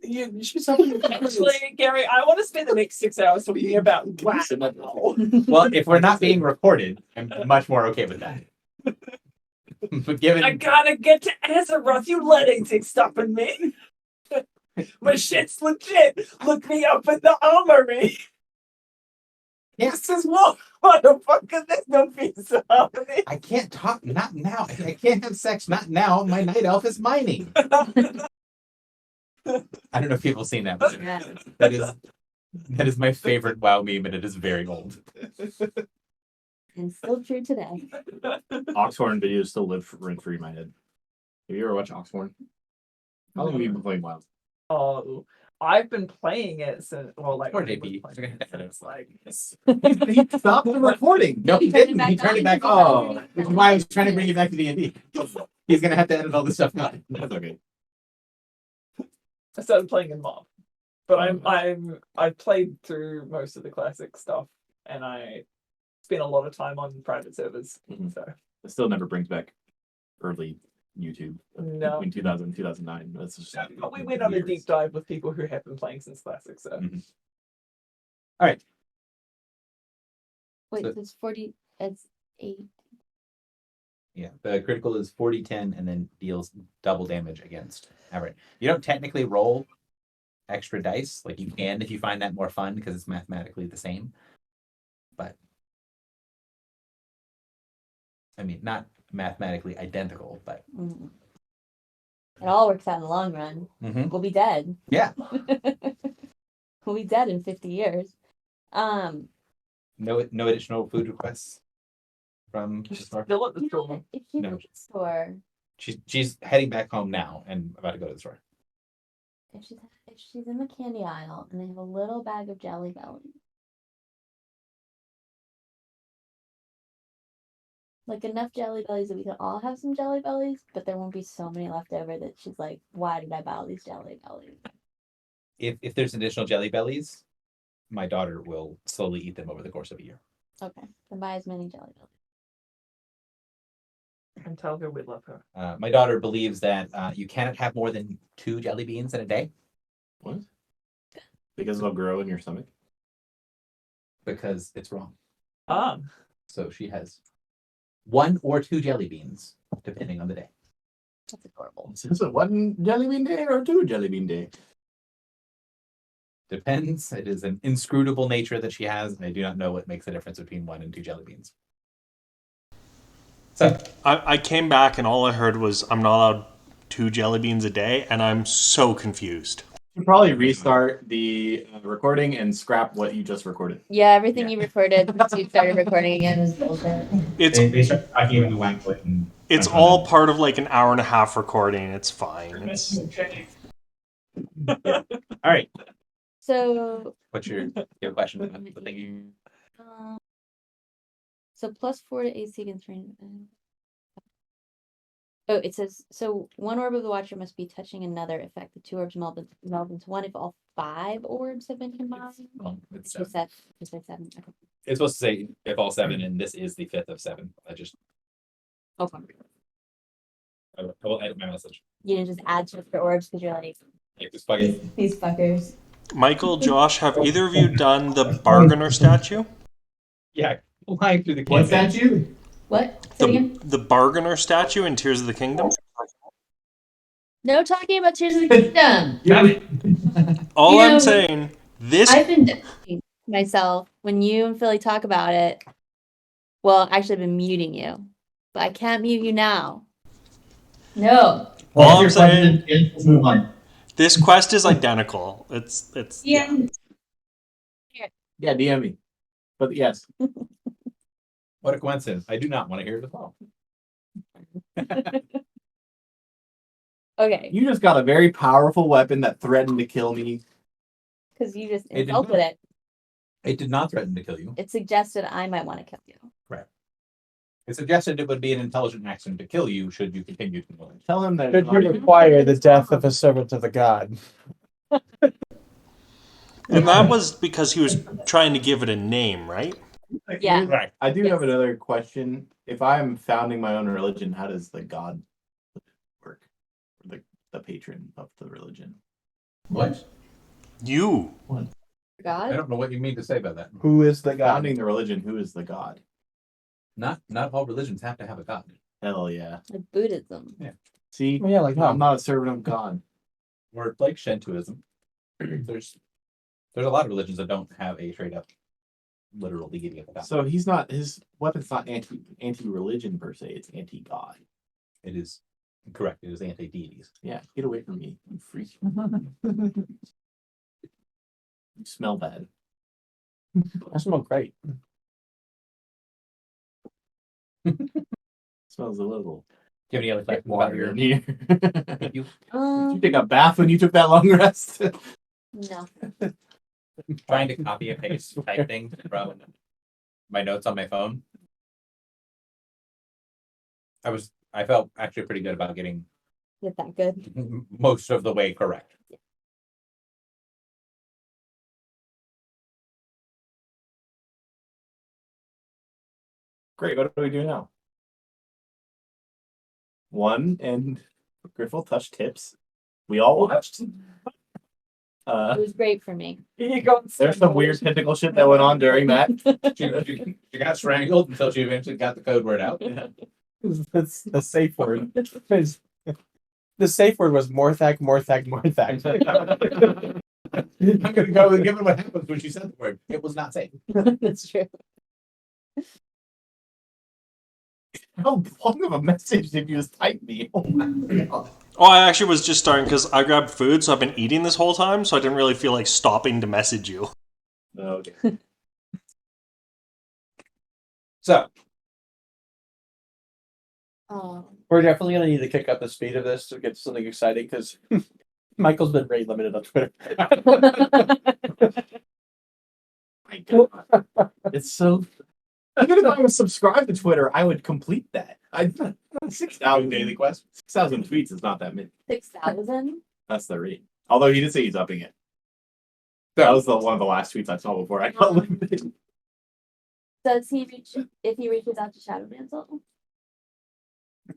You should something. Actually, Gary, I want to spend the next 6 hours talking about wow. Well, if we're not being recorded, I'm much more okay with that. But given I gotta get to Azeroth. You let anything stopping me. My shit's legit. Look me up in the armory. yes, This is what motherfucker. There's no pizza happening. I can't talk. Not now. I can't have sex. Not now. My night elf is mining. I don't know if people have seen that. But Yeah. that is my favorite WoW meme, and it is very old. And still true today. Oxhorn videos still live rent free in my head. Have you ever watched Oxhorn? How long have you been playing WoW? Oh, I've been playing it since. Well, like Poor I was JP. playing it since, like He stopped the recording. No, he He turned it didn't. He back turned it on. back on. Which is why I was trying to bring you back to D&D. He's gonna have to edit all this stuff out. That's okay. I started playing in Mob, but I've played through most of the classic stuff, and I spent a lot of time on private servers. Mhm. So It still never brings back early YouTube no. between 2000 and 2009. That's just But we went on a years. deep dive with people who have been playing since classic. So Mhm. Wait, So- so it's 40. It's 8. Yeah, the critical is 40-10 and then deals double damage against average. You don't technically roll extra dice. Like you can if you find that more fun because it's mathematically the same. But I mean, not mathematically identical, but Mm. It all works out in the long run. Mm-hmm. We'll be dead. Yeah. We'll be dead in 50 years. No additional food requests from the She's store. still at the You know, store. if she's No. at the store, She's heading back home now and about to go to the store. if she's in the candy aisle and they have a little bag of Jelly Belly, like enough Jelly Bellies that we can all have some Jelly Bellies, but there won't be so many left over that she's like, why did I buy all these Jelly Bellies? If there's additional Jelly Bellies, my daughter will slowly eat them over the course of a year. Okay, then buy as many Jelly Bellies. And tell her we love her. My daughter believes that you cannot have more than 2 jelly beans in a day What? Because it'll grow in your stomach. because it's wrong. So she has 1 or 2 jelly beans, depending on the day. That's adorable. Is it 1 jelly bean day or 2 jelly bean day? Depends. It is an inscrutable nature that she has, and I do not know what makes the difference between 1 and 2 jelly beans. So I came back and all I heard was I'm not allowed 2 jelly beans a day, and I'm so confused. You probably restart the recording and scrap what you just recorded. Yeah, everything you recorded once you started recording again was bullshit. It's start talking about the whack foot and it's all part of like an hour and a half recording. It's fine. It's, all right. So, What's your question? The thing you... so +4 to AC against range. Oh, it says so. 1 orb of the Watcher must be touching another effect. The 2 orbs meld into 1 if all 5 orbs have been combined. It's, She said 7. Okay. it's supposed to say if all 7, and this is the 5th of 7. I Okay. will edit my message. You didn't just add to the orbs because you're like Like this fucking... these fuckers. Michael, Josh, have either of you done the bargainer statue? Yeah, flying through the What campaign. statue? What? Say it again? The bargainer statue in Tears of the Kingdom? No talking about Tears of the Kingdom. All You know, I'm saying, this I've been doubting myself when you and Philly talk about it. Well, actually, I've been muting you, but I can't mute you now. No. all I'm saying, this quest is identical. It's Yeah. Yeah, DM me. But yes. What a coincidence. I do not want to hear it at all. Okay, You just got a very powerful weapon that threatened to kill me. because you just It did insulted not. it. It did not threaten to kill you. It suggested I might want to kill you. It suggested it would be an intelligent action to kill you should you continue to live. Tell him that. Should you require the death of a servant of the god? and that was because he was trying to give it a name, right? Yeah. Right. I do Yes. have another question. If I'm founding my own religion, how does the god work? The patron of the religion. What? You. I God? don't know what you mean to say about that. Who is the god? Founding the religion, who is the god? Not all religions have to have a god. Hell yeah. Like Buddhism. See, Oh, yeah, like I'm not a servant of God. Or like Shintoism. There's a lot of religions that don't have a straight up literal deity of a god. So he's not, his weapon's not anti-religion per se, it's anti-god. It is correct. It is anti-deities. Yeah, get away from me, you freak. You smell bad. I smell great. Smells a little Do you have any other questions about water your in here. Did you you take a bath when you took that long rest? No. trying to copy and paste type things from my notes on my phone? I felt actually pretty good about getting Is that good? most of the way correct. Great, what do we do now? 1 and Griffle touch tips. We all watched. It was great for me. There's some weird tentacle shit that went on during that. She got strangled until she eventually got the code word out. That's the safe word. The safe word was Morthak, Morthak, Morthak. I'm gonna go with given what happens when she said the word. It was not safe. That's true. How long of a message did you just type me? Oh my God. Oh, I actually was just starting because I grabbed food, so I've been eating this whole time, so I didn't really feel like stopping to message you. Okay. So We're definitely gonna need to kick up the speed of this to get something exciting because Michael's been rate limited on Twitter. My God. It's so. Even if I was subscribed to Twitter, I would complete that. 6,000 daily quests. 6,000 tweets is not that many. 6,000? That's the rate. Although he did say he's upping it. That was one of the last tweets I saw before I got limited. Does he reach, if he reaches out to Shadow Mantle?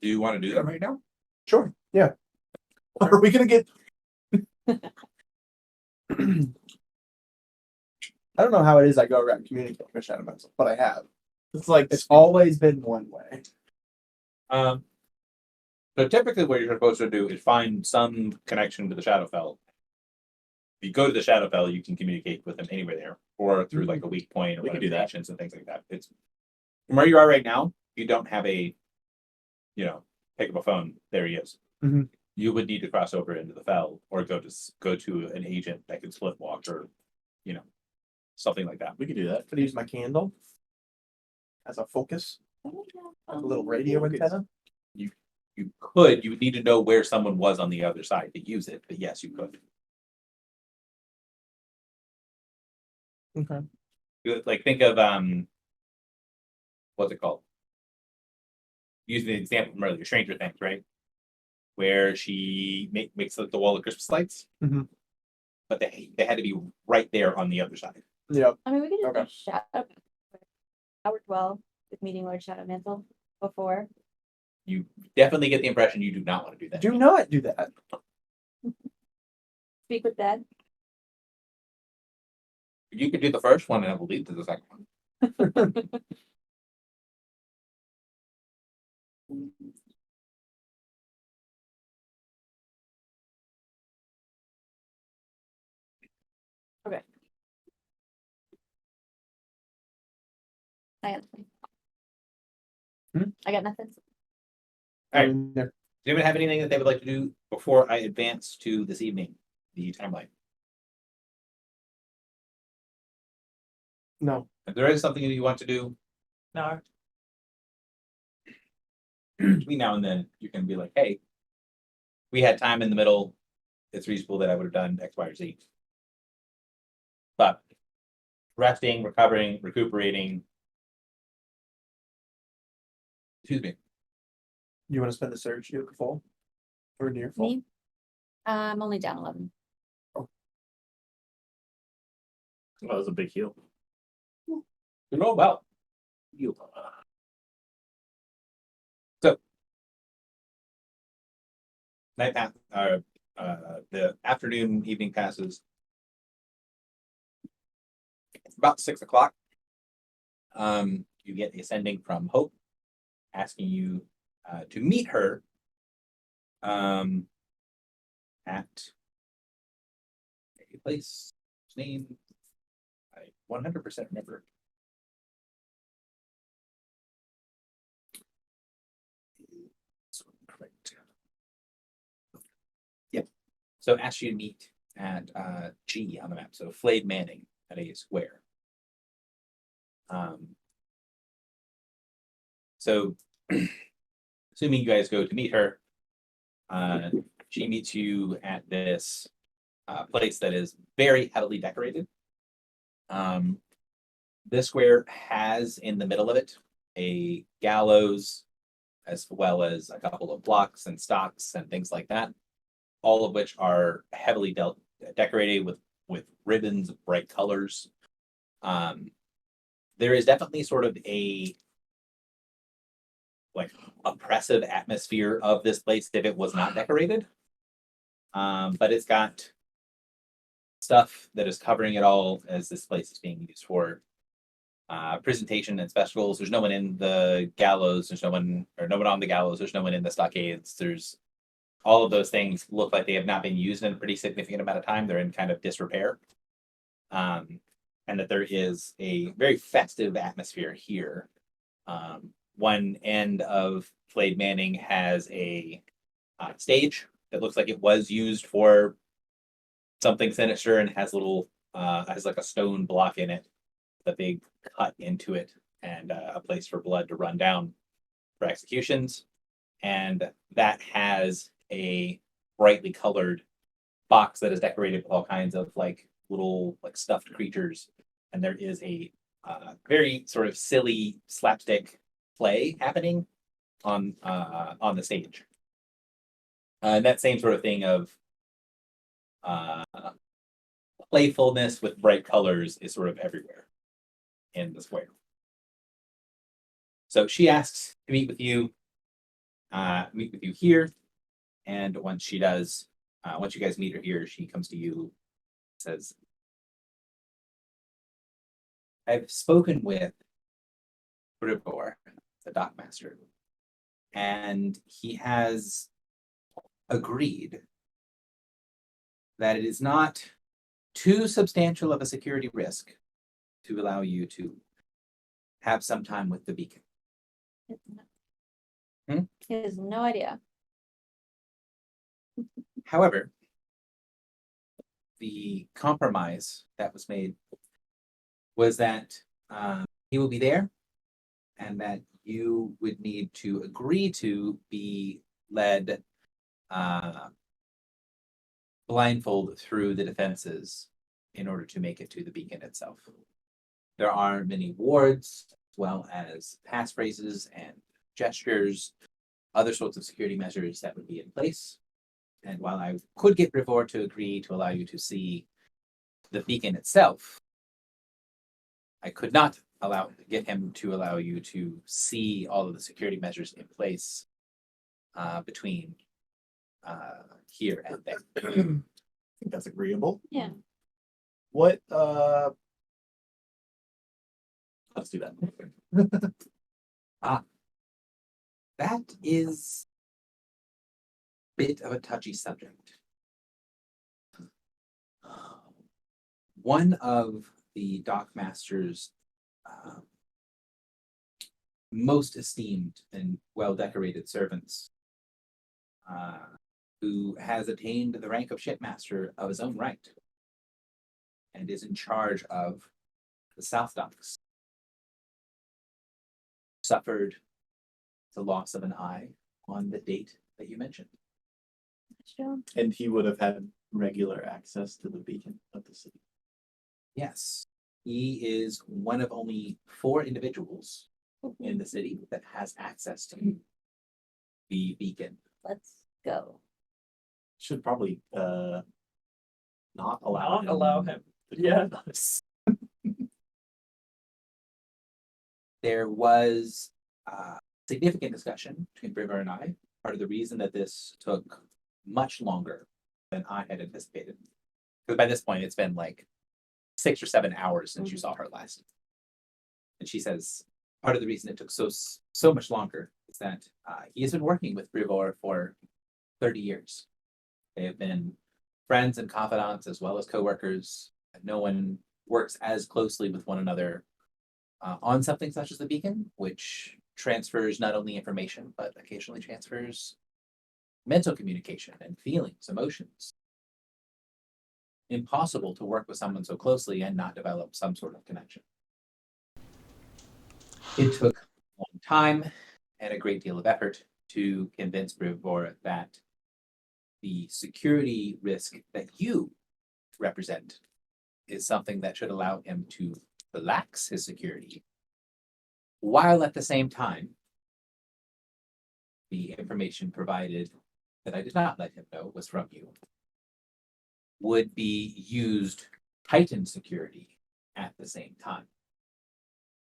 do you want to do that right now? Sure. Yeah. Are we gonna get? I don't know how it is I go around communicating with Shadow Mantle, but I have. It's like It's always been one way. So typically what you're supposed to do is find some connection to the Shadowfell. If you go to the Shadowfell, you can communicate with them anywhere there, or through like a weak point or We one can of do the that. nations and things like that. It's from where you are right now, you don't have a, pick up a phone, there he is. Mhm. You would need to cross over into the fell or go to an agent that can split walk or, something like that. we could do that. Could I use my candle as a focus, a little radio focus. antenna. You could, you would need to know where someone was on the other side to use it, but yes, you could. Okay. Like think of what's it called? Using the example from earlier, Stranger Things, right? Where she makes the wall of Christmas lights, Mhm. but they had to be right there on the other side. Yeah. I mean, we could just Okay. do Shadow. That worked well with meeting Lord Shadow Mantle before. You definitely get the impression you do not want to do that. Do not do that. Speak with Dead. You could do the first one and it will lead to the second one. I got nothing. Hmm? I got nothing. All right. Yeah. Does anyone have anything that they would like to do before I advance to this evening, the timeline? No. If there is something that you want to do No. between now and then, you can be like, hey, we had time in the middle. It's reasonable that I would have done X, Y, or Z. But resting, recovering, recuperating. Excuse me. You want to spend the surge you at full or near full? Me? I'm only down 11. Oh, that was a big heal. You roll well. Heal. Night path, the afternoon, evening passes. It's about 6 o'clock. You get a sending from Hope asking you to meet her at a place name I 100% remember. Correct. Yep. So ask you to meet at G on the map. So Flayed Manning at a square. So assuming you guys go to meet her, she meets you at this place that is very heavily decorated. This square has in the middle of it a gallows, as well as a couple of blocks and stocks and things like that, all of which are heavily decorated with ribbons of bright colors. There is definitely sort of a oppressive atmosphere of this place if it was not decorated. But it's got stuff that is covering it all as this place is being used for presentation and festivals. There's no one in the gallows. There's no one on the gallows. There's no one in the stockades. There's all of those things look like they have not been used in a pretty significant amount of time. They're in kind of disrepair. And that there is a very festive atmosphere here. One end of Flayed Manning has a stage that looks like it was used for something sinister and has little has like a stone block in it, a big cut into it, and a place for blood to run down for executions. And that has a brightly colored box that is decorated with all kinds of like little like stuffed creatures. And there is a very sort of silly slapstick play happening on the stage. And that same sort of thing of playfulness with bright colors is sort of everywhere in the square. So she asks to meet with you here. And once she does, once you guys meet her here, she comes to you, says, I've spoken with Brivor, the dockmaster, and he has agreed that it is not too substantial of a security risk to allow you to have some time with the beacon. He has no idea. However, the compromise that was made was that he will be there and that you would need to agree to be led blindfold through the defenses in order to make it to the beacon itself. There are many wards, as well as passphrases and gestures, other sorts of security measures that would be in place. And while I could get Brivor to agree to allow you to see the beacon itself, I could not get him to allow you to see all of the security measures in place between here and there. I think that's agreeable. Yeah. What let's do that. That is a bit of a touchy subject. One of the dockmaster's most esteemed and well-decorated servants, who has attained the rank of shipmaster of his own right and is in charge of the South Docks, suffered the loss of an eye on the date that you mentioned. Sure. And he would have had regular access to the beacon of the city. Yes, he is one of only 4 individuals in the city that has access to the beacon. Let's go. Should probably not allow Not allow him. Yeah. There was significant discussion between Brivor and I. Part of the reason that this took much longer than I had anticipated, because by this point it's been like 6 or 7 hours since you saw her last. And she says part of the reason it took so much longer is that he has been working with Brivor for 30 years. They have been friends and confidants as well as coworkers. No one works as closely with one another on something such as the beacon, which transfers not only information, but occasionally transfers mental communication and feelings, emotions. Impossible to work with someone so closely and not develop some sort of connection. It took a long time and a great deal of effort to convince Brivor that the security risk that you represent is something that should allow him to relax his security, while at the same time, the information provided that I did not let him know was from you would be used to heighten security at the same time.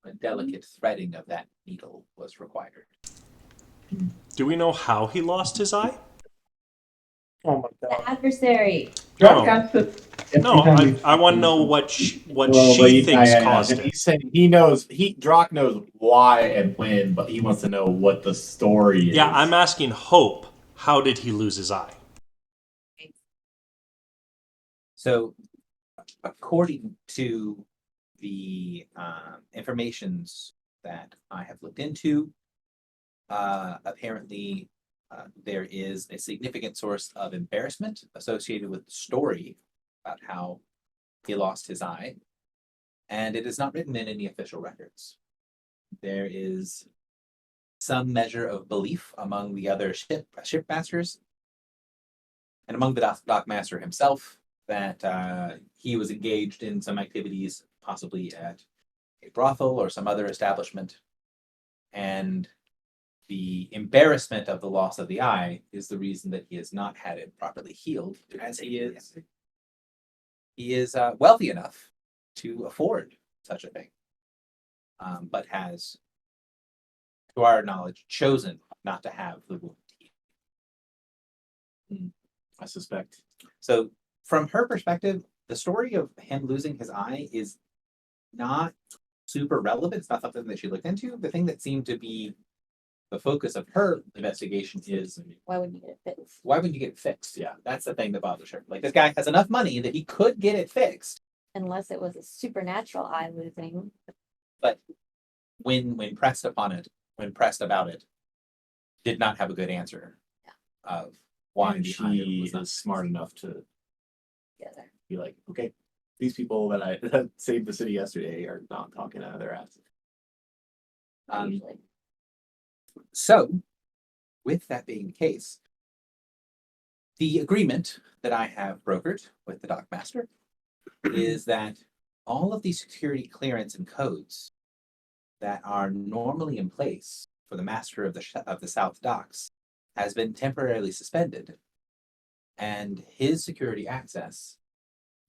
A delicate threading of that needle was required. Do we know how he lost his eye? Oh my The adversary. No, Drop no. got the- No, I want to know what she thinks caused it. He's saying he knows Drock knows why and when, but he wants to know what the story is. Yeah, I'm asking Hope, how did he lose his eye? So, according to the informations that I have looked into, apparently There is a significant source of embarrassment associated with the story about how he lost his eye, and it is not written in any official records. There is some measure of belief among the other shipmasters and among the dock master himself that he was engaged in some activities, possibly at a brothel or some other establishment, and the embarrassment of the loss of the eye is the reason that he has not had it properly healed, as he is wealthy enough to afford such a thing, but has, to our knowledge, chosen not to have the wound healed. I suspect. So, from her perspective, the story of him losing his eye is not super relevant. It's not something that she looked into. The thing that seemed to be the focus of her investigation is, Why wouldn't you get it fixed? why wouldn't you get it fixed? Yeah, that's the thing that bothers her. Like, this guy has enough money that he could get it fixed. Unless it was a supernatural eye losing. When pressed upon it, when pressed about it, did not have a good answer of why And the eye she was not. is smart enough to Together. be like, okay, these people that I that saved the city yesterday are not talking out of their ass. Usually. So, with that being the case, the agreement that I have brokered with the dock master is that all of the security clearance and codes that are normally in place for the master of the South Docks has been temporarily suspended, and his security access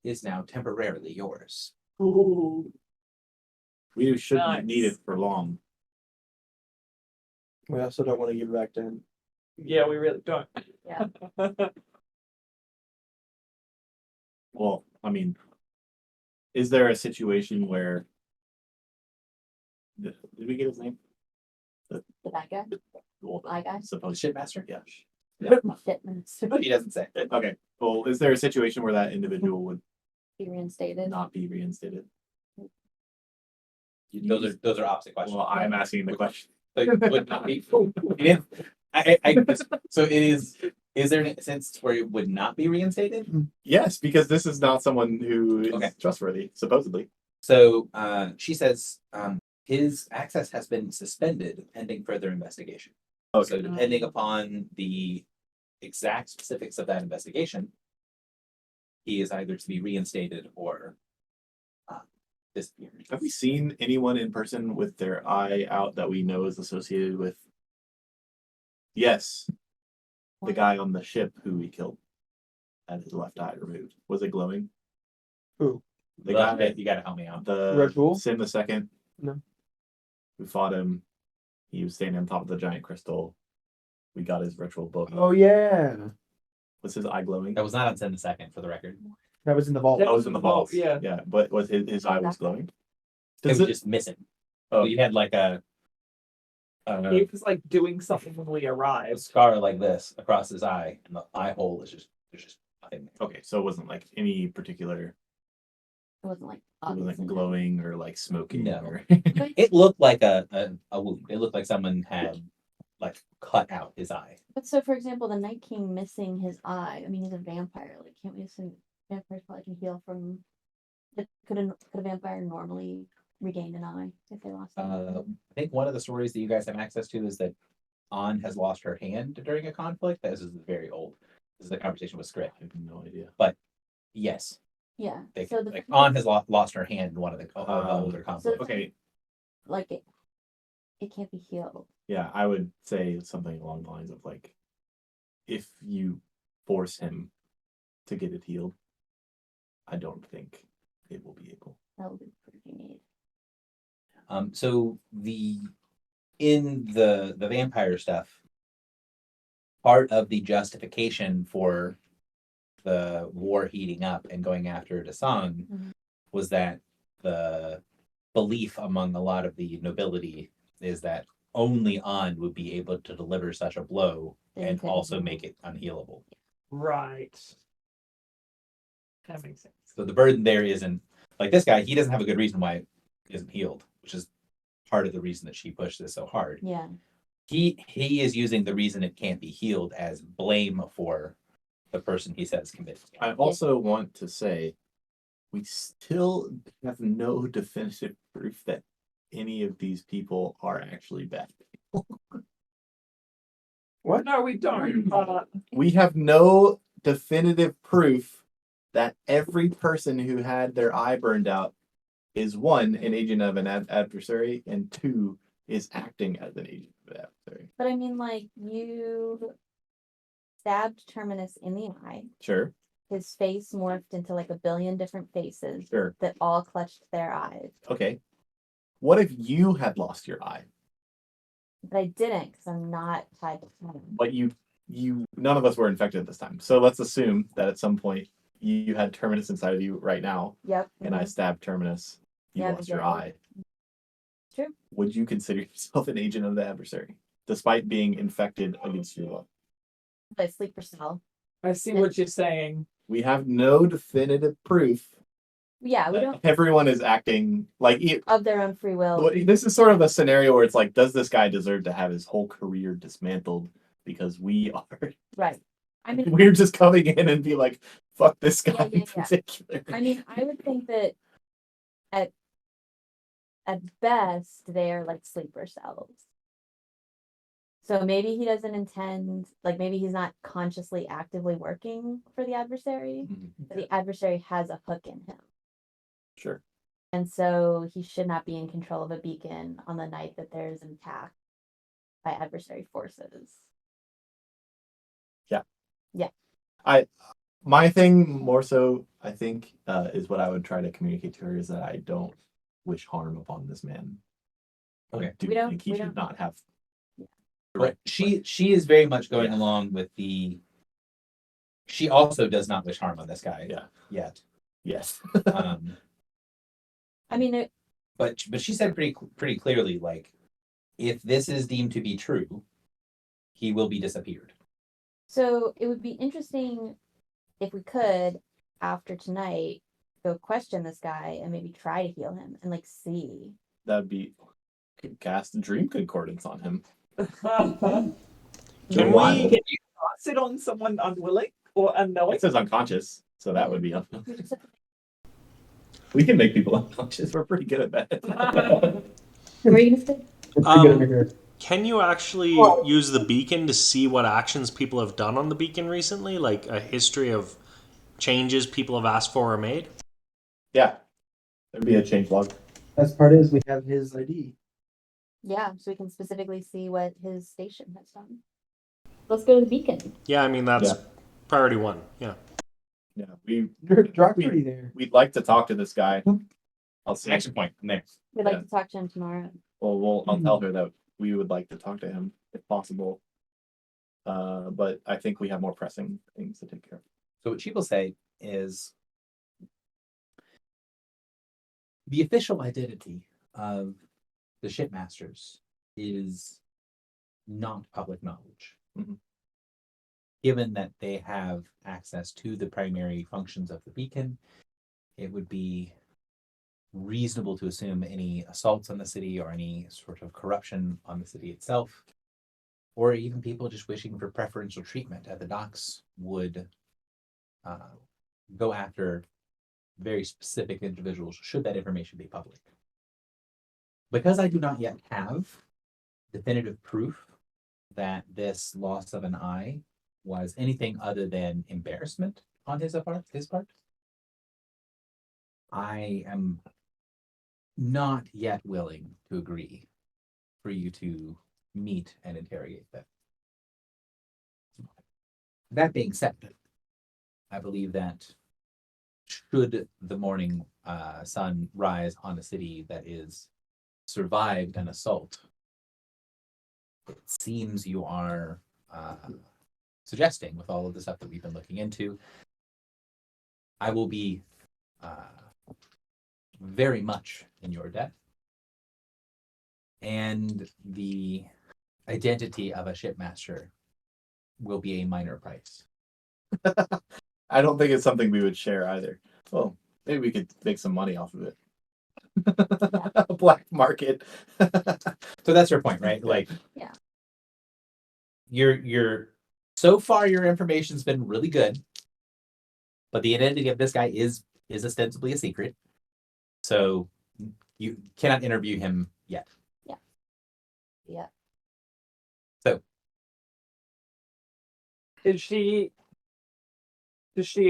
is now temporarily yours. Ooh. We shouldn't Nice. need it for long. We also don't want to give it back to him. Yeah, we really don't. Yeah. Well, I mean, is there a situation where did we get his name? The bad guy, Well, eye guy, supposed Shipmaster? Yeah. shipments He doesn't say. Okay. Well, is there a situation where that individual would be reinstated. not be reinstated? Those are opposite questions. Well, I'm asking the question. So it would not be. It is, so it is. Is there a sense where it would not be reinstated? Yes, because this is not someone who is Okay. trustworthy, supposedly. So she says his access has been suspended pending further investigation. So Okay. depending upon the exact specifics of that investigation, he is either to be reinstated or disappeared. Have we seen anyone in person with their eye out that we know is associated with? Yes, the guy on the ship who we killed had his left eye removed. Was it glowing? Who? The guy, You gotta help me out. the Red Bull? Sim the second. No. We fought him. He was standing on top of the giant crystal. We got his ritual book. Oh yeah, Was his eye glowing? That was not on 10 the second for the record. that was in the vault. That That was in the vault. Yeah. Yeah, but was his eye was glowing? It Does was it? just missing. Oh. So you had like a He was like doing something when we a arrived. scar like this across his eye, and the eye hole is just there's just nothing there. Okay, so it wasn't like any particular. It wasn't like It obvious wasn't enough. glowing or like smoking. No. Or... But, It looked like a wound. It looked like someone had like cut out his eye. but so for example, the Night King missing his eye, I mean he's a vampire, like can't we assume vampires probably can heal from could a vampire normally regain an eye if they lost I think one of the stories that you guys have access to is that An has lost her hand during a conflict. This is very old. This is a conversation with Script. I have no idea. Yes, Yeah. they, So the like thing An is, has lost her hand in one of the older conflicts. Okay, like it can't be healed. yeah, I would say something along the lines of like, if you force him to get it healed, I don't think it will be able. That would be pretty neat. So in the vampire stuff, part of the justification for the war heating up and going after Dasang Mhm. was that the belief among a lot of the nobility is that only An would be able to deliver such a blow Then you and couldn't also heal. make it unhealable. Right. That makes sense. So the burden there isn't like this guy, he doesn't have a good reason why it isn't healed, which is part of the reason that she pushed this so hard. Yeah. he is using the reason it can't be healed as blame for the person he says committed. it. I also want to say we still have no definitive proof that any of these people are actually bad. No, we don't. We have no definitive proof that every person who had their eye burned out is one, an agent of an adversary, and two, is acting as an agent of an adversary. But I mean, like, you stabbed Terminus in the eye. Sure, His face morphed into like a billion different faces sure. that all clutched their eyes. Okay. What if you had lost your eye? But I didn't because I'm not tied to him. But none of us were infected at this time. So let's assume that at some point you had Terminus inside of you right now, Yep. and I stabbed Terminus. You Yeah, lost your exactly. eye. True. Would you consider yourself an agent of the adversary, despite being infected against your will? But sleeper cell. I see what you're saying. We have no definitive proof Yeah, we that don't everyone is acting like of their own free will. this is sort of a scenario where it's like, does this guy deserve to have his whole career dismantled because we are Right. I mean, we're just coming in and be like, fuck this guy Yeah, in yeah. particular. I mean, I would think that at best they're like sleeper cells. So maybe he doesn't intend, like maybe he's not consciously actively working for the adversary, but the adversary has a hook in him. Sure. And so he should not be in control of a beacon on the night that there's an attack by adversary forces. My thing more so, I think, is what I would try to communicate to her is that I don't wish harm upon this man. Okay. I do We don't- think he we should don't- not have. But she is very much going along with the. She also does not wish harm on this guy. Yeah. Yet. Yes. Um, I mean, but she said pretty clearly, like, if this is deemed to be true, he will be disappeared. so it would be interesting if we could, after tonight, go question this guy and maybe try to heal him and like see. That'd be could cast Dream Concordance on him. Can Can we? Can you pass it on someone unwilling or unknowing? It says unconscious, so that would be we can make people unconscious. We're pretty good at that. What are you gonna say? Can you actually use the beacon to see what actions people have done on the beacon recently, like a history of changes people have asked for or made? Yeah. There'd be a change log. Best part is we have his ID. Yeah, so we can specifically see what his station has done. Let's go to the beacon. Yeah, I mean that's Yeah. priority one. Yeah. Yeah. We'd there. like to talk to this guy. I'll see. Action point from there. We'd like Yeah. to talk to him tomorrow. Well, I'll tell her that we would like to talk to him if possible. But I think we have more pressing things to take care of. So what she will say is the official identity of the shipmasters is not public knowledge. Mhm. Given that they have access to the primary functions of the beacon, it would be reasonable to assume any assaults on the city or any sort of corruption on the city itself, or even people just wishing for preferential treatment at the docks would go after very specific individuals should that information be public. Because I do not yet have definitive proof that this loss of an eye was anything other than embarrassment on his part, I am not yet willing to agree for you to meet and interrogate them. That being said, I believe that should the morning sun rise on a city that is survived an assault, it seems you are suggesting with all of the stuff that we've been looking into, I will be very much in your debt. And the identity of a shipmaster will be a minor price. I don't think it's something we would share either. Well, maybe we could make some money off of it. Black market. So that's your point, right? Like, Yeah. you're so far your information's been really good, but the identity of this guy is ostensibly a secret. So you cannot interview him yet. Yeah. Does she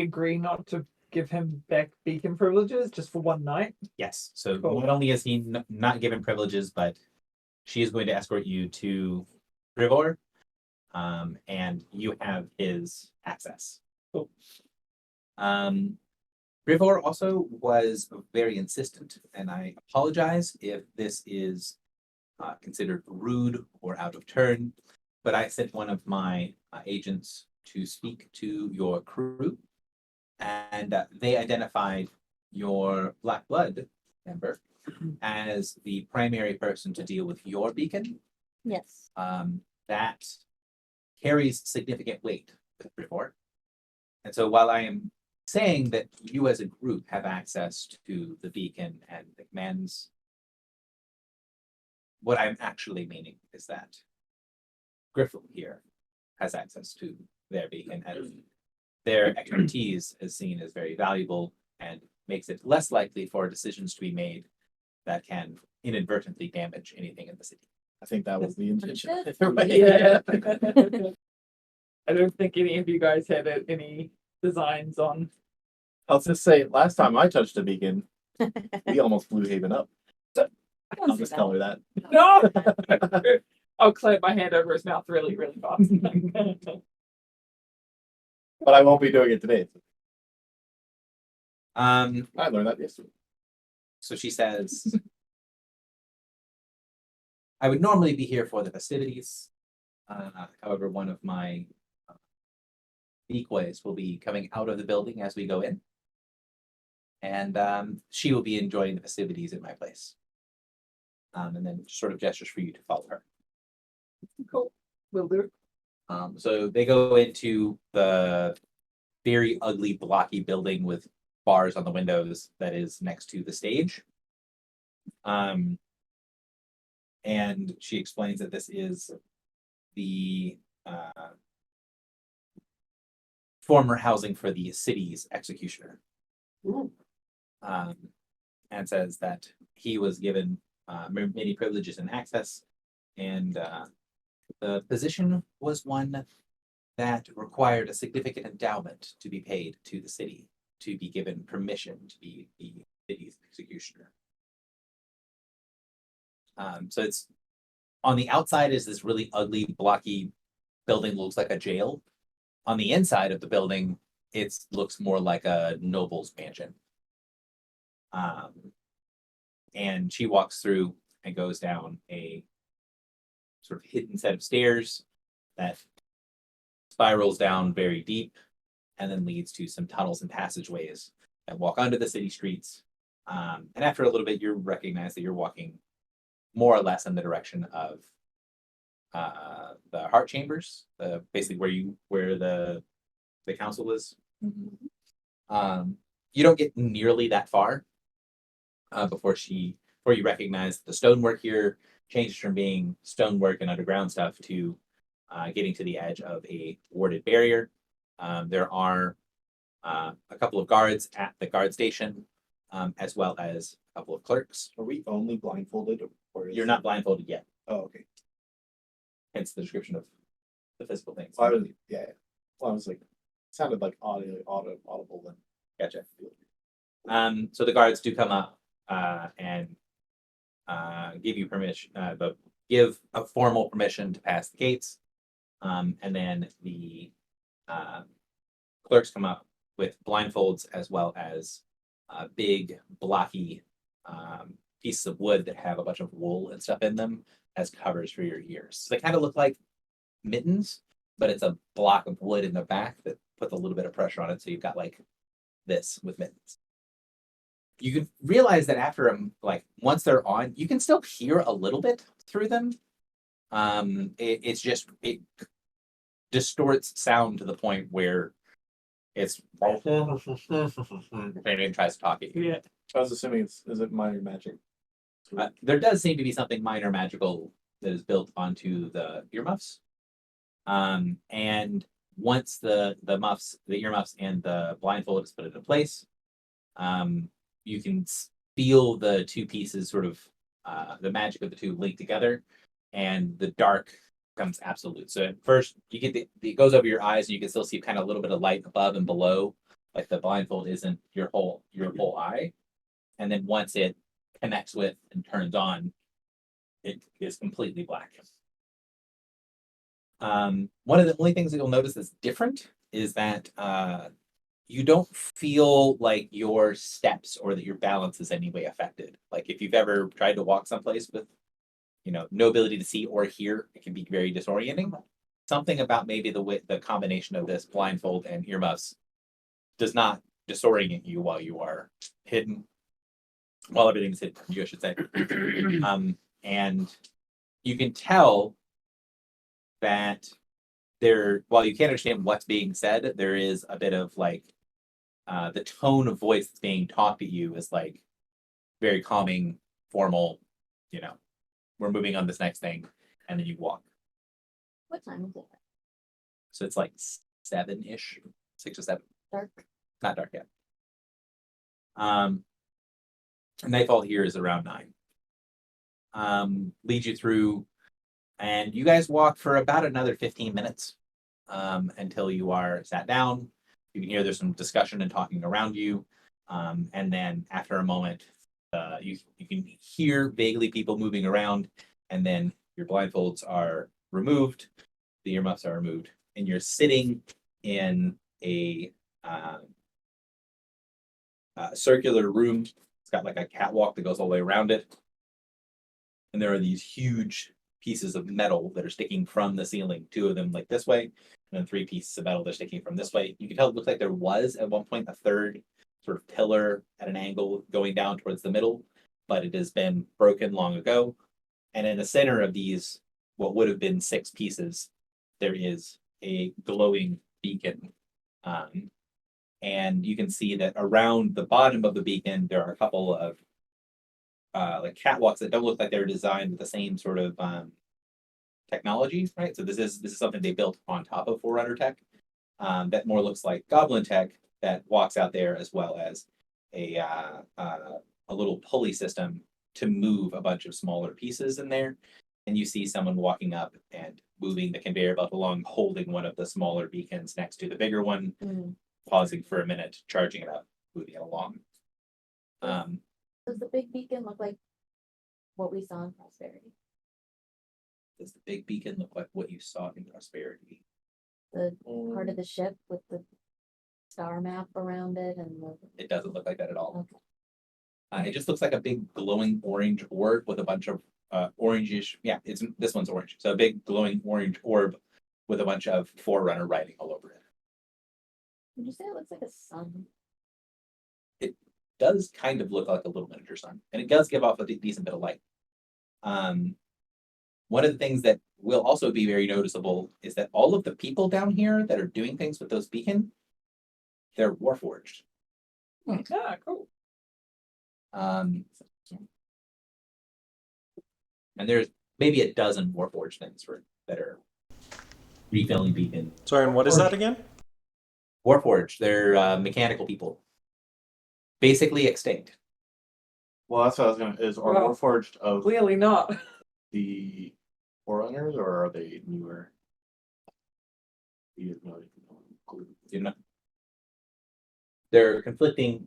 agree not to give him back beacon privileges just for one night? Yes. So Cool. not only is he not given privileges, but she is going to escort you to Rivor, and you have his access. Cool. Rivor also was very insistent, and I apologize if this is considered rude or out of turn, but I sent one of my agents to speak to your crew, and they identified your Black Blood member as the primary person to deal with your beacon. Yes. That carries significant weight with Rivor. And so while I am saying that you as a group have access to the beacon and the commands, what I'm actually meaning is that Griffle here has access to their beacon, and their expertise is seen as very valuable and makes it less likely for decisions to be made that can inadvertently damage anything in the city. I think that was the intention. Yeah. I don't think any of you guys had any designs on. I'll just say, last time I touched a beacon, we almost blew Haven up. I'll just tell her that. No. I'll clap my hand over his mouth really, really fast. But I won't be doing it today. I I learned that yesterday. So she says, I would normally be here for the festivities. However, one of my decoys will be coming out of the building as we go in. And she will be enjoying the festivities at my place. And then sort of gestures for you to follow her. Cool. Will do. So they go into the very ugly, blocky building with bars on the windows that is next to the stage. And she explains that this is the former housing for the city's executioner. And says that he was given many privileges and access, and the position was one that required a significant endowment to be paid to the city to be given permission to be the city's executioner. So it's on the outside is this really ugly, blocky building, looks like a jail. On the inside of the building, it looks more like a noble's mansion. And she walks through and goes down a sort of hidden set of stairs that spirals down very deep and then leads to some tunnels and passageways that walk onto the city streets. And after a little bit, you recognize that you're walking more or less in the direction of the heart chambers, basically where the council is. You don't get nearly that far before you recognize the stonework here changes from being stonework and underground stuff to getting to the edge of a warded barrier. There are a couple of guards at the guard station, as well as a couple of clerks. Are we only blindfolded, or You're not blindfolded yet, Oh, okay. hence the description of the physical things. Well, yeah. Well, I was like, sounded like audible then. Gotcha. So the guards do come up and give you permission, but give a formal permission to pass the gates. And then the clerks come up with blindfolds as well as big blocky pieces of wood that have a bunch of wool and stuff in them as covers for your ears. So they kind of look like mittens, but it's a block of wood in the back that puts a little bit of pressure on it. So you've got like this with mittens. You can realize that after once they're on, you can still hear a little bit through them. It distorts sound to the point where it's if anyone tries to talk at you. Yeah. I was assuming is it minor magic? There does seem to be something minor magical that is built onto the earmuffs. And once the earmuffs and the blindfold is put into place, you can feel the two pieces sort of the magic of the two link together, and the dark becomes absolute. So at first you get it goes over your eyes, and you can still see kind of a little bit of light above and below, like the blindfold isn't your whole eye. And then once it connects with and turns on, it is completely black. One of the only things that you'll notice that's different is that you don't feel like your steps or that your balance is any way affected. Like if you've ever tried to walk someplace with, no ability to see or hear, it can be very disorienting. Something about maybe the combination of this blindfold and earmuffs does not disorient you while you are hidden, while everything's hidden, you should say. And you can tell that while you can't understand what's being said, there is a bit of like the tone of voice that's being talked at you is like very calming, formal, we're moving on this next thing, and then you walk. What time is it? So it's like 7-ish, 6 or 7. Dark. Not dark yet. Nightfall here is around 9. Leads you through, and you guys walk for about another 15 minutes until you are sat down. You can hear there's some discussion and talking around you, and then after a moment, you can hear vaguely people moving around, and then your blindfolds are removed, the earmuffs are removed, and you're sitting in a circular room. It's got like a catwalk that goes all the way around it. And there are these huge pieces of metal that are sticking from the ceiling, 2 of them like this way, and then 3 pieces of metal that are sticking from this way. You can tell it looks like there was at one point a third sort of pillar at an angle going down towards the middle, but it has been broken long ago. And in the center of these, what would have been 6 pieces, there is a glowing beacon. And you can see that around the bottom of the beacon, there are a couple of like catwalks that don't look like they're designed with the same sort of technology, right? So this is something they built on top of Forerunner tech that more looks like Goblin tech that walks out there, as well as a little pulley system to move a bunch of smaller pieces in there. And you see someone walking up and moving the conveyor belt along, holding one of the smaller beacons next to the bigger one, pausing for a minute, charging it up, moving it along. Does the big beacon look like what we saw in Prosperity? Does the big beacon look like what you saw in Prosperity? The part of the ship with the star map around it and It doesn't look like that at all. Okay. It just looks like a big glowing orange orb with a bunch of orangish. Yeah, this one's orange. So a big glowing orange orb with a bunch of Forerunner writing all over it. Would you say it looks like a sun? It does kind of look like a little miniature sun, and it does give off a decent bit of light. One of the things that will also be very noticeable is that all of the people down here that are doing things with those beacon, they're Warforged. Yeah, cool. And there's maybe a dozen Warforged things that are refilling beacon. Sorry, and what is that again? Warforged, they're mechanical people. Basically extinct. Well, that's what I was gonna. Are Well, Warforged of Clearly not. the Forerunners, or are they newer? You have no clue. You know, they're conflicting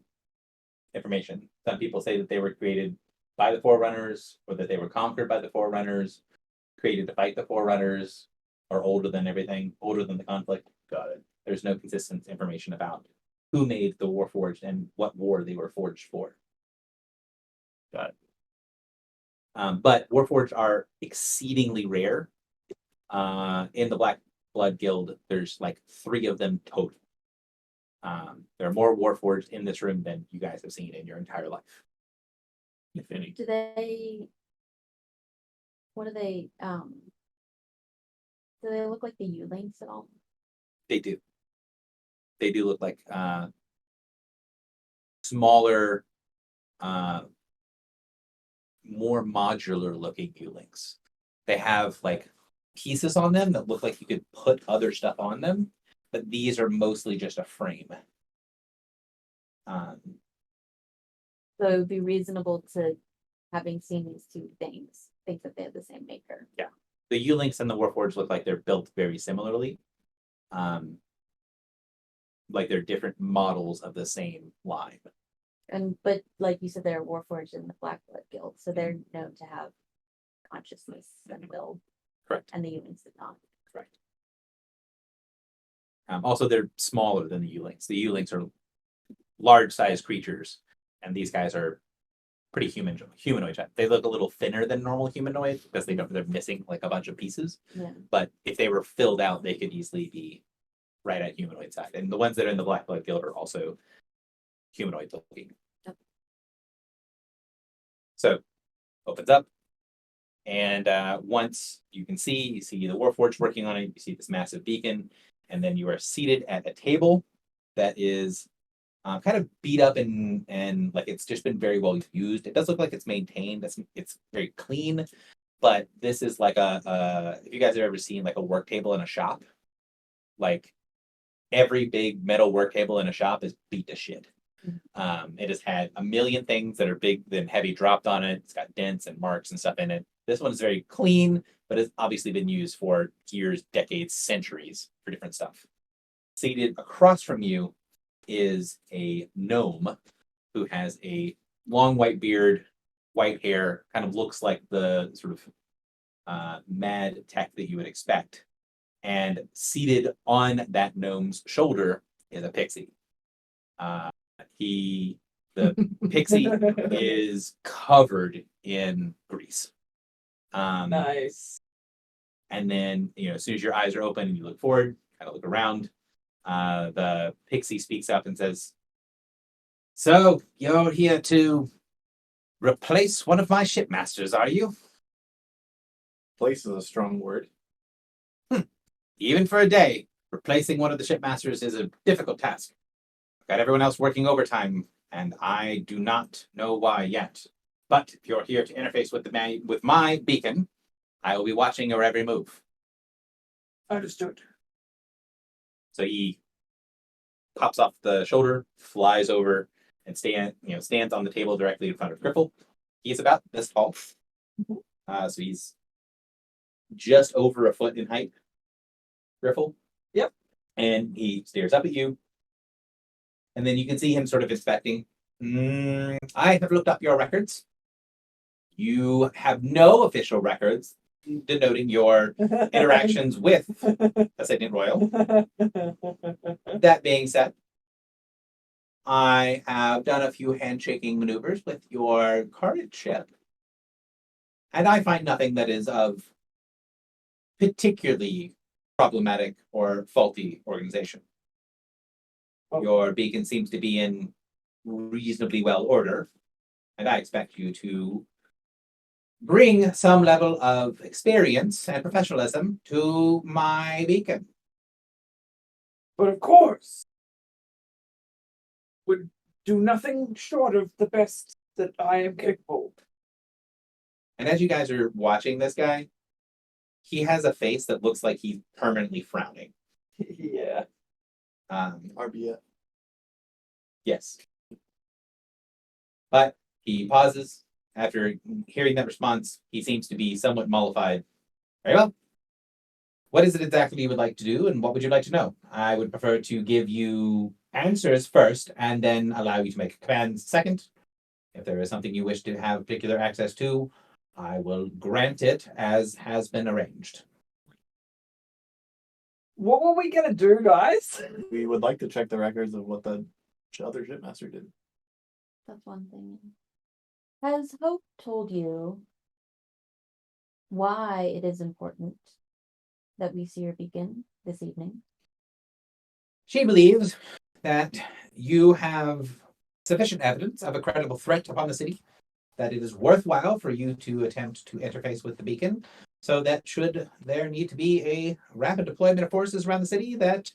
information. Some people say that they were created by the Forerunners, or that they were conquered by the Forerunners, created to fight the Forerunners, or older than everything, older than the conflict. Got it. There's no consistent information about who made the Warforged and what war they were forged for. Got it. But Warforged are exceedingly rare. In the Black Blood Guild, there's like 3 of them total. There are more Warforged in this room than you guys have seen in your entire life, if any. Do they? What do they? Do they look like the U-Links at all? They do. They do look like smaller, more modular looking U-Links. They have like pieces on them that look like you could put other stuff on them, but these are mostly just a frame. So it would be reasonable to, having seen these two things, think that they have the same maker. The Ulinks and the Warforged look like they're built very similarly. Like they're different models of the same line. But like you said, they're Warforged in the Blackblood Guild, so they're known to have consciousness and will. Correct. And the humans did not. Correct. Also, they're smaller than the Ulinks. The Ulinks are large-sized creatures, and these guys are pretty humanoid. They look a little thinner than normal humanoid because they're missing like a bunch of pieces. Yeah. But if they were filled out, they could easily be right at humanoid side. And the ones that are in the Blackblood Guild are also humanoid looking. Yep. So opens up. And once you see the Warforged working on it, you see this massive beacon, and then you are seated at a table that is kind of beat up and like it's just been very well used. It does look like it's maintained. It's very clean, but this is like if you guys have ever seen like a work table in a shop, like every big metal work table in a shop is beat to shit. It has had a million things that are big and heavy dropped on it. It's got dents and marks and stuff in it. This one is very clean, but it's obviously been used for years, decades, centuries for different stuff. Seated across from you is a gnome who has a long white beard, white hair, kind of looks like the sort of mad tech that you would expect. And seated on that gnome's shoulder is a pixie. The pixie is covered in grease. Nice. And then, as soon as your eyes are open and you look forward, kind of look around, the pixie speaks up and says, "So, you're here to replace one of my shipmasters, are you?" Place is a strong word. Even for a day, replacing one of the shipmasters is a difficult task. I've got everyone else working overtime, and I do not know why yet. But if you're here to interface with my beacon, I will be watching your every move. Understood. So he pops off the shoulder, flies over, and stands on the table directly in front of Griffle. He's about this tall. So he's just over a foot in height. Griffle. Yep. And he stares up at you. And then you can see him sort of inspecting. I have looked up your records. You have no official records denoting your interactions with a Signet Royal. That being said, I have done a few handshaking maneuvers with your current ship, and I find nothing that is of particularly problematic or faulty organization. Your beacon seems to be in reasonably well order, and I expect you to bring some level of experience and professionalism to my beacon. But of course, would do nothing short of the best that I am capable. And as you guys are watching this guy, he has a face that looks like he's permanently frowning. Yeah. RBF. Yes. But he pauses. After hearing that response, he seems to be somewhat mollified. Very well. What is it exactly you would like to do, and what would you like to know? I would prefer to give you answers first, and then allow you to make commands second. If there is something you wish to have particular access to, I will grant it as has been arranged. What were we gonna do, guys? We would like to check the records of what the other shipmaster did. That's one thing. Has Hope told you why it is important that we see your beacon this evening? She believes that you have sufficient evidence of a credible threat upon the city, that it is worthwhile for you to attempt to interface with the beacon, so that should there need to be a rapid deployment of forces around the city, that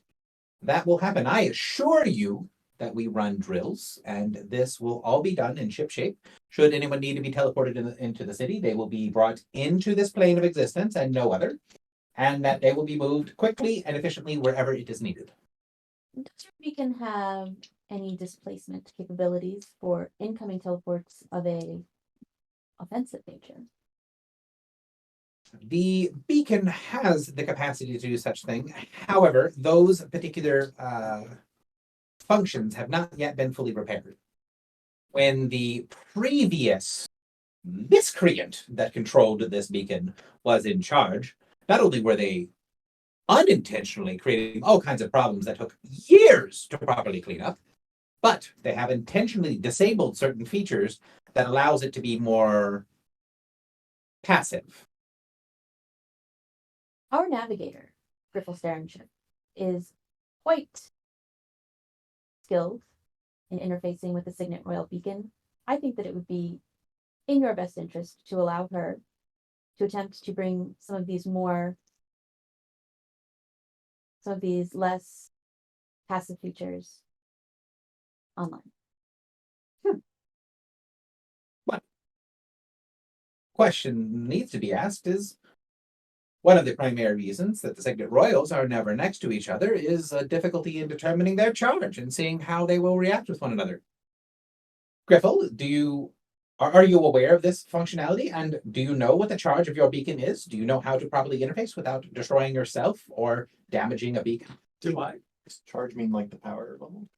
will happen. I assure you that we run drills, and this will all be done in ship shape. Should anyone need to be teleported into the city, they will be brought into this plane of existence and no other. and that they will be moved quickly and efficiently wherever it is needed. Does your beacon have any displacement capabilities for incoming teleports of a offensive nature? The beacon has the capacity to do such thing. However, those particular functions have not yet been fully repaired. When the previous miscreant that controlled this beacon was in charge, not only were they unintentionally creating all kinds of problems that took years to properly clean up, but they have intentionally disabled certain features that allows it to be more passive. Our navigator, Griffel Starenship, is quite skilled in interfacing with the Signet Royal Beacon. I think that it would be in your best interest to allow her to attempt to bring some of these less passive features online. Question needs to be asked is one of the primary reasons that the Signet Royals are never next to each other is a difficulty in determining their charge and seeing how they will react with one another. Griffel, are you aware of this functionality, and do you know what the charge of your beacon is? Do you know how to properly interface without destroying yourself or damaging a beacon? Do I? Does charge mean like the power level?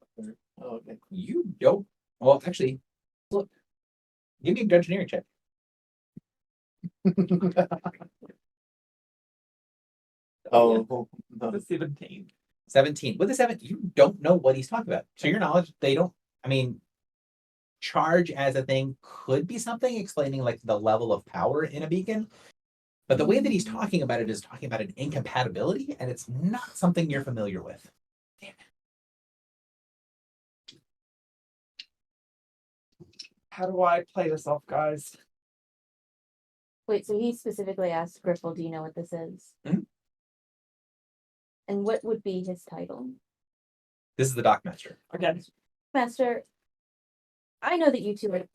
Oh, okay. You don't. Well, actually, look. Give me an engineering check. Oh, no. The 17. 17. With a 7, you don't know what he's talking about. To your knowledge, they don't. I mean, charge as a thing could be something explaining like the level of power in a beacon. But the way that he's talking about it is talking about an incompatibility, and it's not something you're familiar with. How do I play this off, guys? Wait, so he specifically asked Griffel, do you know what this is? Mhm. And what would be his title? This is the Dockmaster. Okay. Master, I know that you two are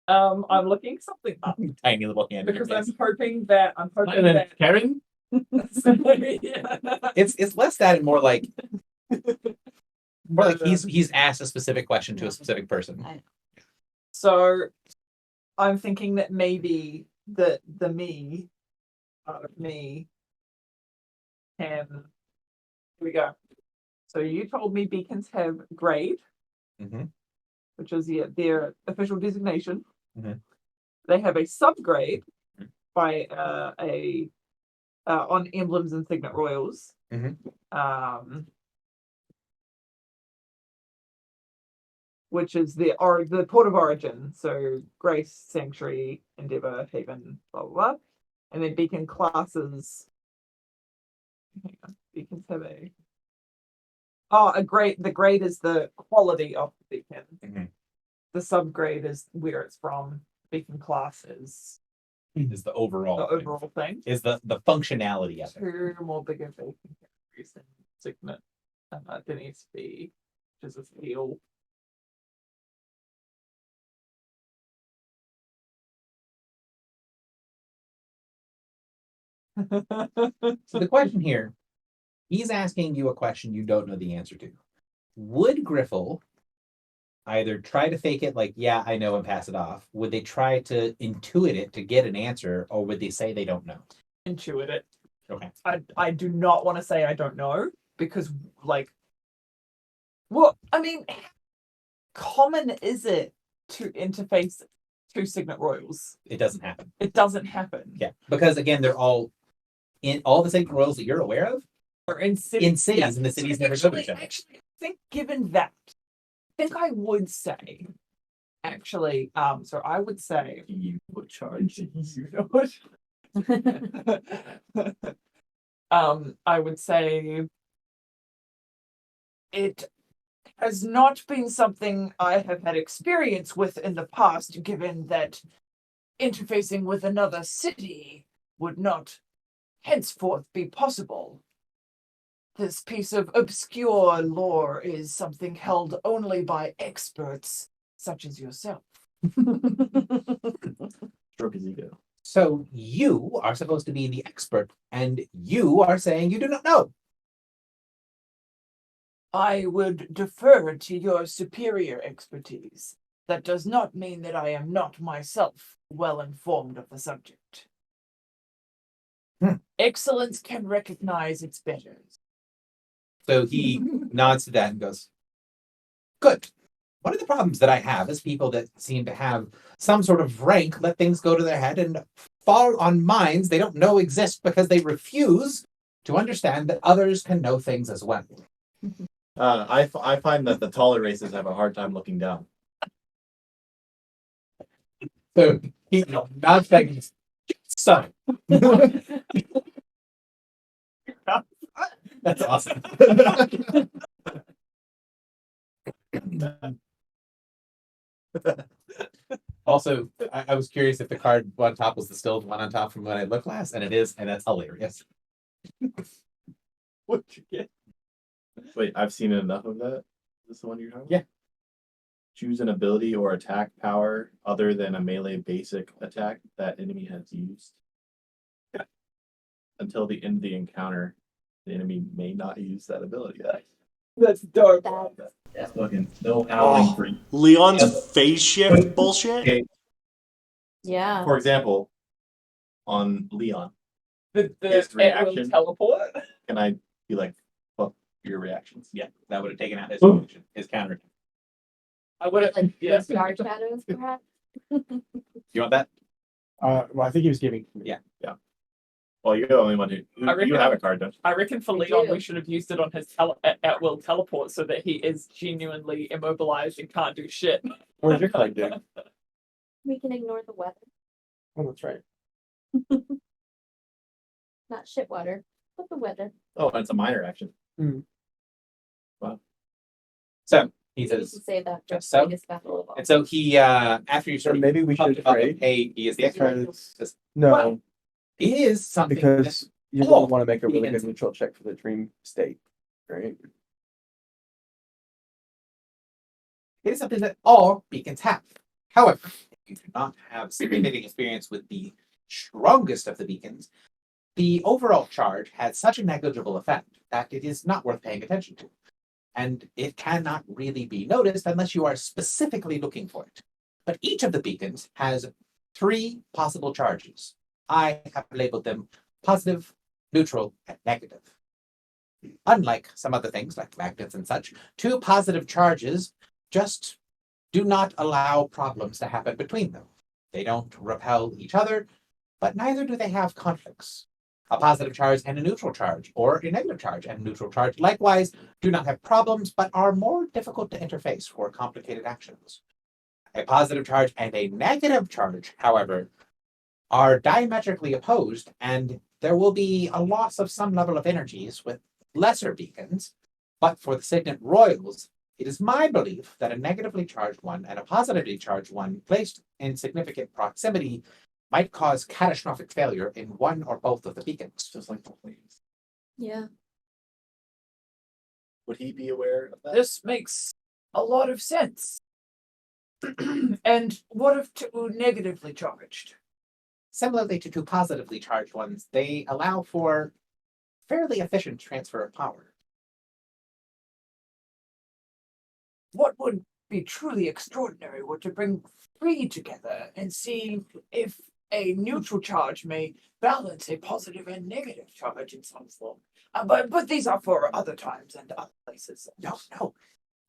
I'm looking something up Tiny little hand. in your because I'm face. hoping that And then Karen? Yeah. It's less that and more like he's asked a specific question to a specific person. So I'm thinking that maybe the me part of me can. Here we go. So you told me beacons have grade, Mhm. which is their official designation. Mhm. They have a subgrade Mhm. by on emblems and signet royals. Mhm. Which is the port of origin. So Grace, Sanctuary, Endeavor, Haven, blah blah blah. And then beacon classes. Hang on. Beacons have a grade. The grade is the quality of the beacon. Mhm. The subgrade is where it's from. Beacon class is Is the overall the thing. overall thing. Is the functionality of it. Two more bigger beacon categories than signet. There needs to be, which is a steel. So the question here, he's asking you a question you don't know the answer to. Would Griffel either try to fake it like, yeah, I know, and pass it off? Would they try to intuit it to get an answer, or would they say they don't know? Intuit it. Okay. I do not want to say I don't know because well, I mean, how common is it to interface two signet royals? It doesn't happen. It doesn't happen. Yeah. Because again, they're all in all the Signet Royals that you're aware of Or in cities. in cities, and the cities never go to each other. Actually, I think given that, I think I would say, actually, so I would say You would charge. you know what? I would say it has not been something I have had experience with in the past, given that interfacing with another city would not henceforth be possible. This piece of obscure lore is something held only by experts such as yourself. Stroke his ego. So you are supposed to be the expert, and you are saying you do not know. I would defer to your superior expertise. That does not mean that I am not myself well informed of the subject. Excellence can recognize its betters. So he nods to that and goes, "Good. One of the problems that I have is people that seem to have some sort of rank let things go to their head and fall on minds they don't know exist because they refuse to understand that others can know things as well." I find that the taller races have a hard time looking down. So he nods back and goes, "Son." That's awesome. Also, I was curious if the card on top was the still one on top from when I looked last, and it is, and that's hilarious. What'd you get? Wait, I've seen enough of that. Is this the one you're talking about? Yeah. Choose an ability or attack power other than a melee basic attack that enemy has used. Until the end of the encounter, the enemy may not use that ability. That's dope. That's fucking no howling for Leon's phase shift bullshit. Okay, Yeah. for example, on Leon, The His it will reaction. teleport. can I be like, fuck your reactions? Yeah, that would have taken out his Boom. reaction, his counter. I would have. Like Yeah. star shadows, perhaps. You want that? Well, I think he was giving. Yeah. Well, you're the only one who I you reckon- have a card, don't you? I reckon for We Leon, do. we should have used it on his at will teleport so that he is genuinely immobilized and can't do shit. What does your card do? We can ignore the weather. Oh, that's right. Not shit water, but the weather. Oh, and it's a minor action. So he We says, should say that for just so. greatest battle of all. and so he after you So sort of maybe we talked should about, trade hey, he is the expert. because no, Well, it is something because you Oh, want to make a really begins- good neutral check for the dream state, right? it is something that all beacons have. However, if you do not have significant experience with the strongest of the beacons, the overall charge has such a negligible effect that it is not worth paying attention to. And it cannot really be noticed unless you are specifically looking for it. But each of the beacons has 3 possible charges. I have labeled them positive, neutral, and negative. Unlike some other things like magnets and such, 2 positive charges just do not allow problems to happen between them. They don't repel each other, but neither do they have conflicts. A positive charge and a neutral charge, or a negative charge and a neutral charge, likewise, do not have problems, but are more difficult to interface for complicated actions. A positive charge and a negative charge, however, are diametrically opposed, and there will be a loss of some level of energies with lesser beacons. But for the Signet Royals, it is my belief that a negatively charged one and a positively charged one placed in significant proximity might cause catastrophic failure in one or both of the beacons. Just like the flames. Yeah. Would he be aware of that? This makes a lot of sense. And what if 2 negatively charged? Similarly to 2 positively charged ones, they allow for fairly efficient transfer of power. What would be truly extraordinary were to bring 3 together and see if a neutral charge may balance a positive and negative charge in some form. But these are for other times and other places. No.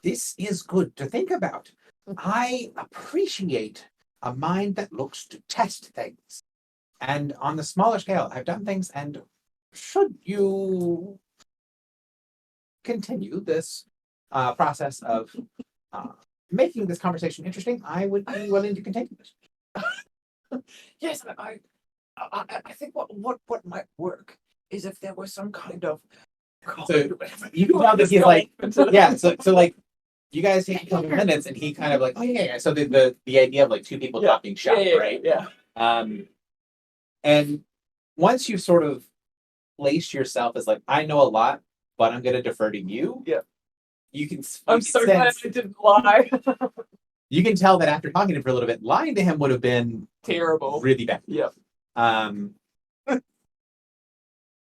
This is good to think about. I appreciate a mind that looks to test things. And on the smaller scale, I've done things, and should you continue this process of making this conversation interesting, I would be willing to continue this. Yes, I think what might work is if there was some kind of So you can tell that he's like, yeah, so like you guys take a couple minutes and he kind of like, oh yeah. So the idea of like 2 people not being shot, right? Yeah. And once you sort of place yourself as like, I know a lot, but I'm gonna defer to you. Yeah. You can. I'm you so can glad sense- I didn't lie. You can tell that after talking to him for a little bit, lying to him would have been Terrible. really bad. Yep.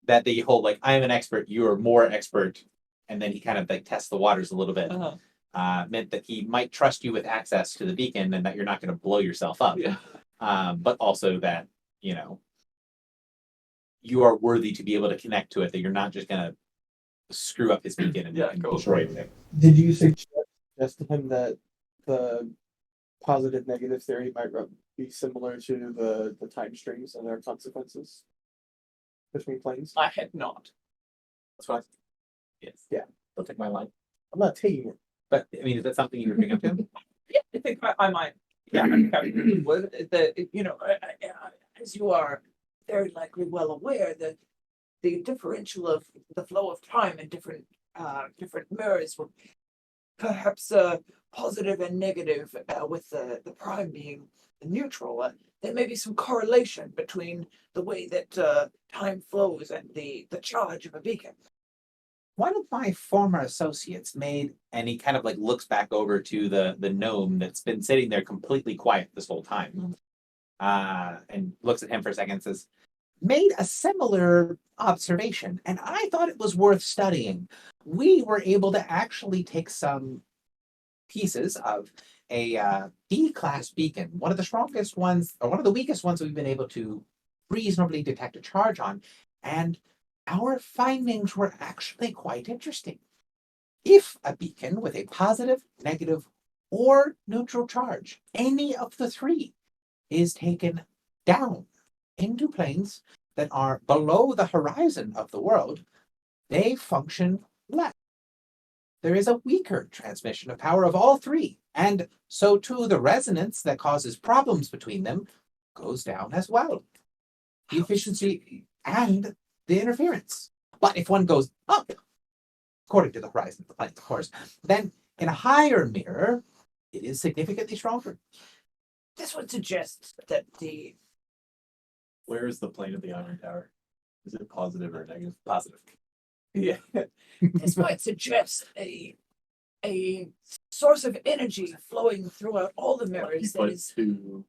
That the whole like I am an expert, you are more expert, and then he kind of like tests the waters a little bit. Uh-huh. Meant that he might trust you with access to the beacon, and that you're not going to blow yourself up. Yeah. But also that you are worthy to be able to connect to it. That you're not just going to screw up his beacon and, Yeah, and cool. destroy it. Did you suggest to him that the positive negative theory might be similar to the time streams and their consequences between planes? I had not. That's what I yes. Yeah. Don't take my line. I'm not taking it. But I mean, is that something you would bring up to him? Yeah, I think I might. Yeah, as you are very likely well aware, the differential of the flow of time in different mirrors will perhaps positive and negative with the prime being neutral. There may be some correlation between the way that time flows and the charge of a beacon. One of my former associates made, and he kind of like looks back over to the gnome that's been sitting there completely quiet this whole time, and looks at him for a second and says, made a similar observation, and I thought it was worth studying. We were able to actually take some pieces of a D-class beacon, one of the strongest ones, or one of the weakest ones we've been able to reasonably detect a charge on, and our findings were actually quite interesting. If a beacon with a positive, negative, or neutral charge, any of the three, is taken down into planes that are below the horizon of the world, they function less. There is a weaker transmission of power of all three, and so too the resonance that causes problems between them goes down as well. The efficiency and the interference. But if one goes up, according to the horizon of the planet, of course, then in a higher mirror, it is significantly stronger. This would suggest that the Where is the plane of the iron tower? Is it positive or negative? Positive. yeah this might suggest a source of energy flowing throughout all the mirrors that Put is two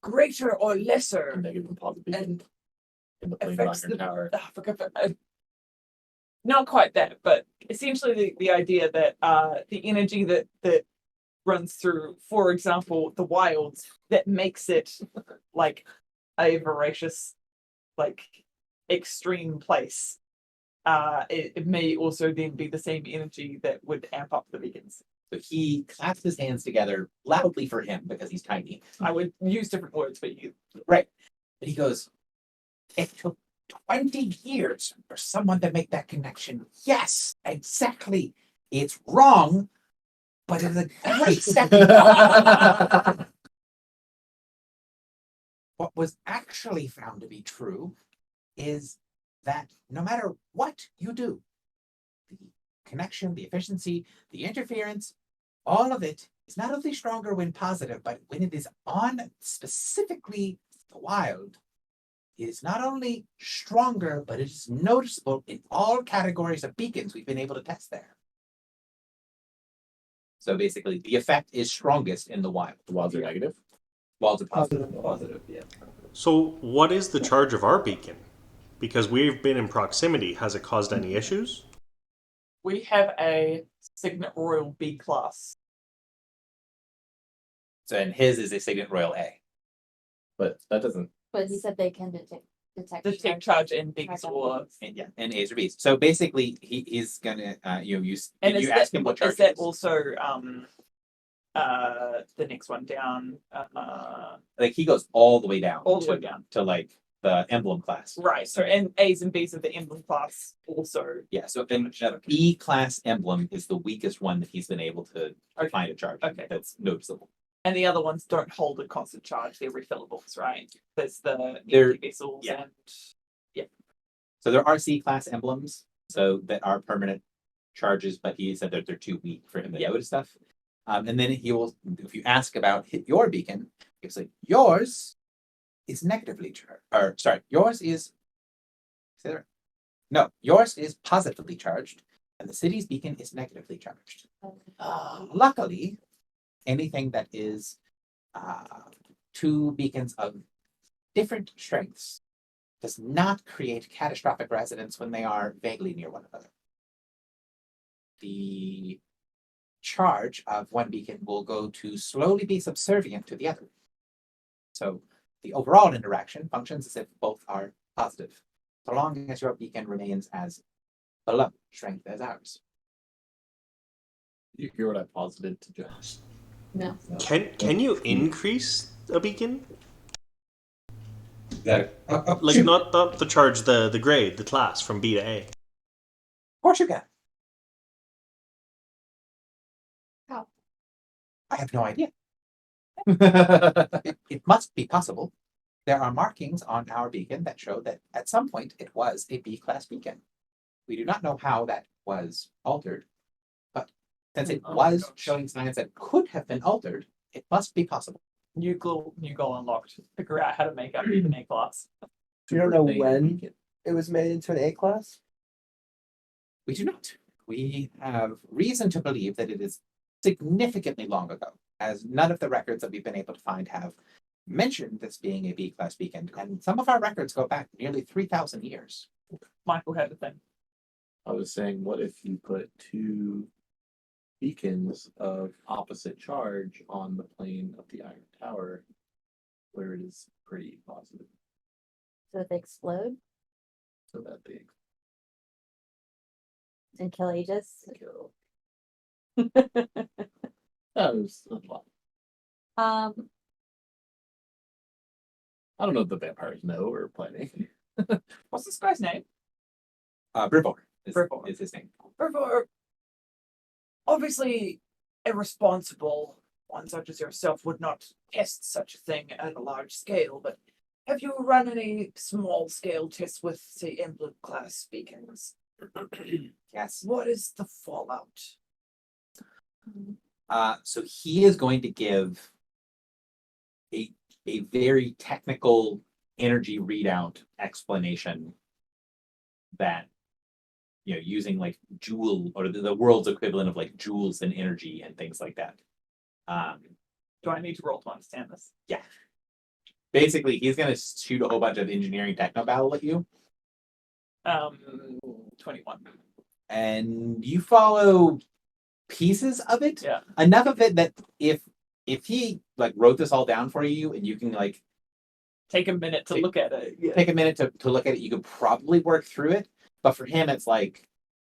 greater or lesser negative and positive and in the plane of the affects iron tower. I forgot not quite that, but essentially the idea that the energy that runs through, for example, the wilds, that makes it like a voracious, like extreme place. It may also then be the same energy that would amp up the beacons. So he claps his hands together loudly for him because he's tiny. I would use different words for you. Right. And he goes, it took 20 years for someone to make that connection. Yes, exactly. It's wrong, but it's a great second. What was actually found to be true is that no matter what you do, the connection, the efficiency, the interference, all of it is not only stronger when positive, but when it is on specifically the wild, it is not only stronger, but it is noticeable in all categories of beacons we've been able to test there. So basically, the effect is strongest in the wild. The wilds are negative. Wilds are positive. Positive, yeah. So, what is the charge of our beacon? Because we've been in proximity, has it caused any issues? We have a Signet Royal B class. So, and his is a Signet Royal A. But that doesn't. But he said they can detect. The take charge in B's Okay. or And yeah, and A's or B's. So basically, he's gonna use. and you is ask that, him what charge is that it is. also the next one down Like he goes all the way down. all the to, way down. to like the emblem class. Right. So and A's and B's of the emblem class also. Yeah. So then E class emblem is the weakest one that he's been able to Okay. find a charge. Okay. That's noticeable. And the other ones don't hold a constant charge, they're refillables, right? There's the They're- empty vessels yeah. and So there are C class emblems, so that are permanent charges, but he said that they're too weak for him to notice stuff. And then he will, if you ask about your beacon, he'll say yours is negatively charged, or sorry, yours is. Say that right. No, yours is positively charged, and the city's beacon is negatively charged. Luckily, anything that is two beacons of different strengths does not create catastrophic resonance when they are vaguely near one another. The charge of one beacon will go to slowly be subservient to the other. So the overall interaction functions as if both are positive, so long as your beacon remains as below strength as ours. You hear what I posited to Josh? No. Can you increase a beacon? That Like not the charge, the grade, the class from B to A. Of course you can. How? I have no idea. It must be possible. There are markings on our beacon that show that at some point it was a B-class beacon. We do not know how that was altered, but since it Oh my was gosh. showing signs that could have been altered, it must be possible. New goal unlocked. Figure out how to make up an A class. You don't know when it was made into an A class? We do not. We have reason to believe that it is significantly long ago, as none of the records that we've been able to find have mentioned this being a B-class beacon, and some of our records go back nearly 3,000 years. Michael had a thing. I was saying, what if you put two beacons of opposite charge on the plane of the Iron Tower, where it is pretty positive, So that they explode so that they and kill Aegis. kill. That was a lot. Um, I don't know if the vampires know or planning. What's this guy's name? Brivor Brivor. is his name. For obviously, a responsible one such as yourself would not test such a thing at a large scale, but have you run any small scale tests with, say, emblem class beacons? Yes. What is the fallout? So he is going to give a very technical energy readout explanation that, using like joule or the world's equivalent of like joules and energy and things like that. Do I need to roll to understand this? Basically, he's going to shoot a whole bunch of engineering techno battle at you, 21. and you follow pieces of it. Yeah. Enough of it that if he like wrote this all down for you and you can like Take a minute to Take- look at it. Yeah. take a minute to look at it, you could probably work through it. But for him, it's like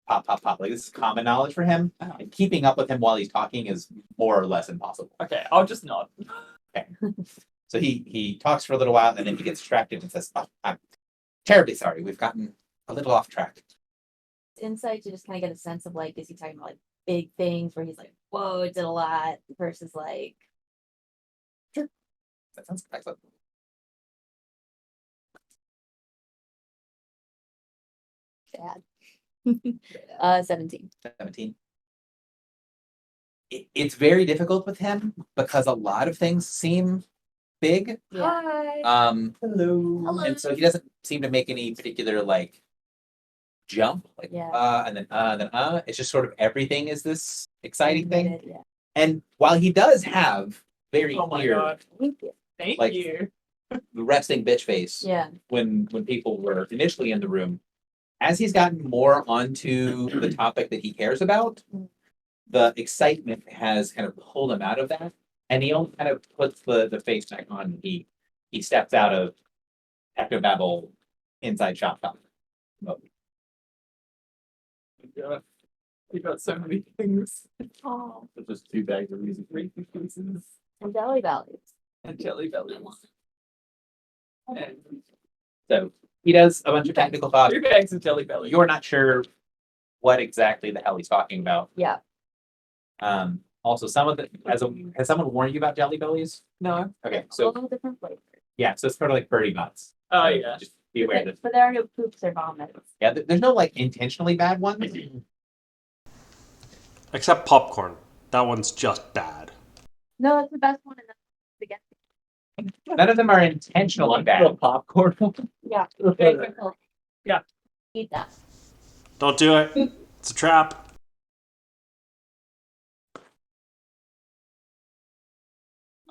pop, pop, pop. Like this is common knowledge for him. And keeping up with him while he's talking is more or less impossible. Okay, I'll just nod. So he talks for a little while and then he gets distracted and says, "Oh, I'm terribly sorry. We've gotten a little off track." insight to just kind of get a sense of like, is he talking about like big things where he's like, whoa, it did a lot versus like, That sounds excellent. bad. 17. 17. It's very difficult with him because a lot of things seem big. Yeah. Hi. Hello. Hello. And so he doesn't seem to make any particular like jump, like Yeah. and then it's just sort of everything is this exciting thing. Animated, Yeah. And while he does have very Oh my clear god. Thank you. Thank Like- you. resting bitch face Yeah. when people were initially in the room, as he's gotten more onto the topic that he cares about, the excitement has kind of pulled him out of that, and he only kind of puts the face back on. He steps out of Technobabble inside shop talk mode. Yeah. We got so many things. Oh, It's just two bags of music. Reese's Pieces and Jelly Bellies. and Jelly Bellies. And So he does a bunch of technical thoughts. 3 bags of Jelly Bellies. You're not sure what exactly the hell he's talking about. Yeah. Also, some of the has someone warned you about jelly bellies? No. Okay, so All different flavors. yeah, so it's sort of like birdie nuts. Oh So yeah. just be aware that But there are no poops or vomits. yeah, there's no like intentionally bad ones. Except popcorn. That one's just bad. No, it's the best one. And that's the get. None of them are intentionally bad. Popcorn. Yeah. Okay. Yeah. Eat that. Don't do it. It's a trap.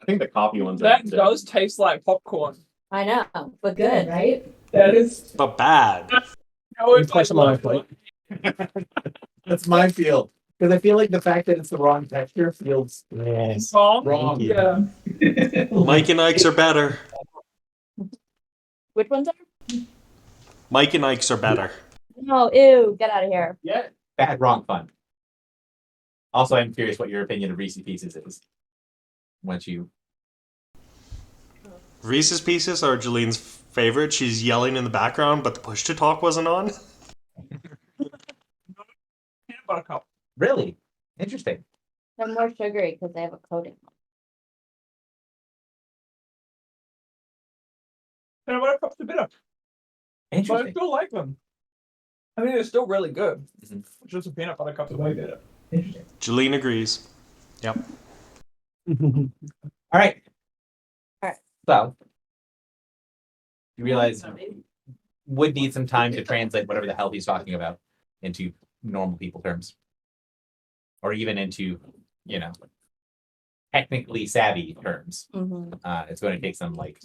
think the coffee ones That does taste like popcorn. I know, but good, right? That is. But bad. No, You place them on my plate. That's my field. Because I feel like the fact that it's the wrong texture feels Yes. wrong. wrong. Yeah. Mike and Ike's are better. Which ones are? Mike and Ike's are better. No, ew, get out of here. Yeah. Bad, wrong, fun. Also, I'm curious what your opinion of Reese's Pieces is. Once you Reese's Pieces are Jalene's favorite. She's yelling in the background, but the push to talk wasn't on. Peanut butter cup. really interesting. They're more sugary because they have a coating. Peanut butter cups are bitter, but I Interesting. still like them. I mean, they're still really good. Mhm. Just a peanut butter cup is way better. Interesting. Jalene agrees. Yep. All right. All right. So you realize would need some time to translate whatever the hell he's talking about into normal people terms, or even into, you know, technically savvy terms. Mm-hmm. It's going to take some like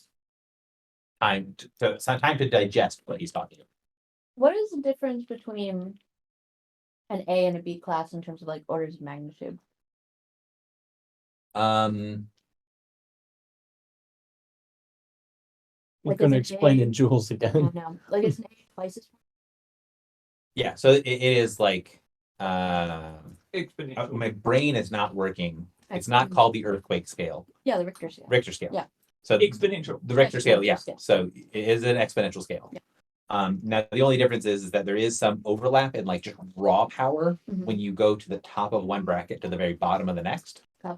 some time to digest what he's talking about. What is the difference between an A and a B class in terms of like orders of magnitude? We're Like, going to is it explain A? in joules I again. know. Like it's an A twice as Yeah, so it is like Exponential. my brain is not working. It's not Exponential. called the earthquake scale, Yeah, the Richter scale. Richter scale. Yeah. So Exponential. the Richter scale, yeah. Scale. So it is an exponential scale. Yeah. Now the only difference is that there is some overlap in like just raw power Mhm. when you go to the top of one bracket to the very bottom of the next. Okay.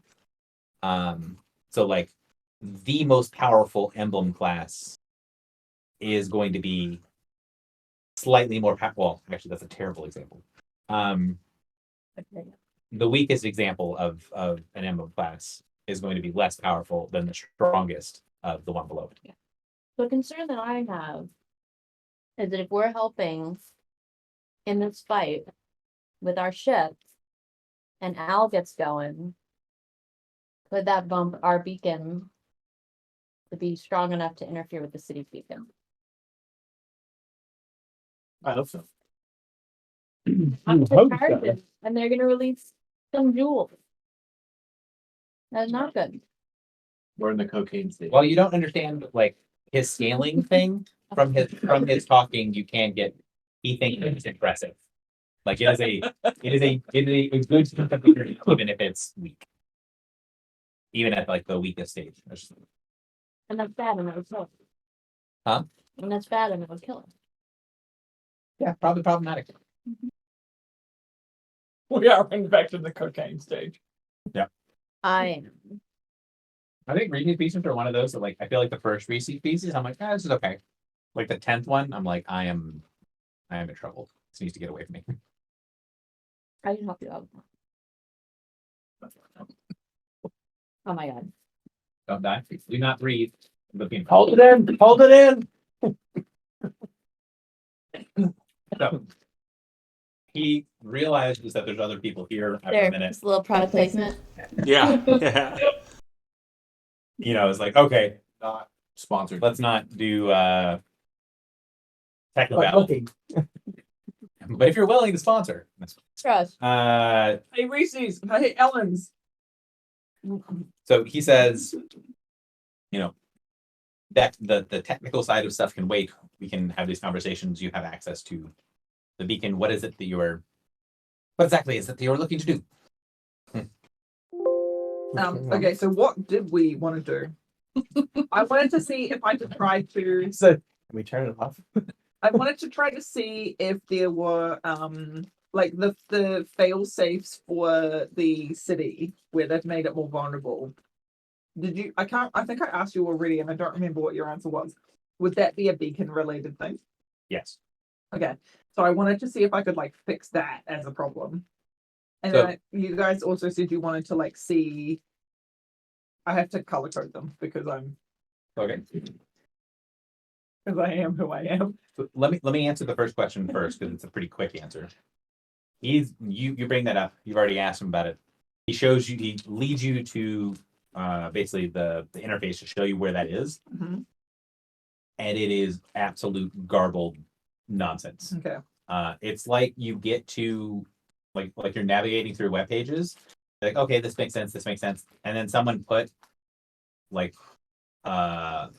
So like the most powerful emblem class is going to be slightly more well, actually that's a terrible example. Okay. The weakest example of an emblem class is going to be less powerful than the strongest of the one below it. So a concern that I have is that if we're helping in this fight with our ship and Al gets going, could that bump our beacon to be strong enough to interfere with the city's beacon? I hope so. Up to hope so. charges, and they're gonna release some jewels. That's not good. We're in the cocaine stage. Well, you don't understand like his scaling thing from his talking. You can get he thinks it's impressive. Like it is a good competitor, even if it's weak, even at like the weakest stage. And that's bad and it would kill him. Huh? And that's bad and it would kill him. Yeah, probably problematic. We are in back to the cocaine stage. I I think Reese's Pieces are one of those that like I feel like the first Reese's Pieces I'm like, this is okay. Like the 10th one, I'm like, I am in trouble. This needs to get away from me. can help you out. Oh my god. Don't die. Do not breathe. Hold it in. Hold it in. So he realizes that there's other people here after There, a minute. just a little product placement. Yeah. Yeah. You know, it's like, okay, Not sponsored. let's not do techno But battle. looking. But if you're willing to sponsor, that's Trust. Hey Reese's, hey Ellen's. so he says, you know, that the technical side of stuff can wait. We can have these conversations. You have access to the beacon. What is it that what exactly is it that you're looking to do? Okay, so what did we want to do? I wanted to see if I could try to. So, can we turn it off? I wanted to try to see if there were like the fail safes for the city where they've made it more vulnerable. Did you? I think I asked you already, and I don't remember what your answer was. Would that be a beacon related thing? Yes. Okay, so I wanted to see if I could like fix that as a problem. And So- then you guys also said you wanted to like see. I have to color code them because I am who I am. So let me answer the first question first because it's a pretty quick answer. You bring that up. You've already asked him about it. He leads you to basically the interface to show you where that is, Mhm. and it is absolute garbled nonsense. Okay. It's like you get to like you're navigating through web pages, like, okay, this makes sense, and then someone put like a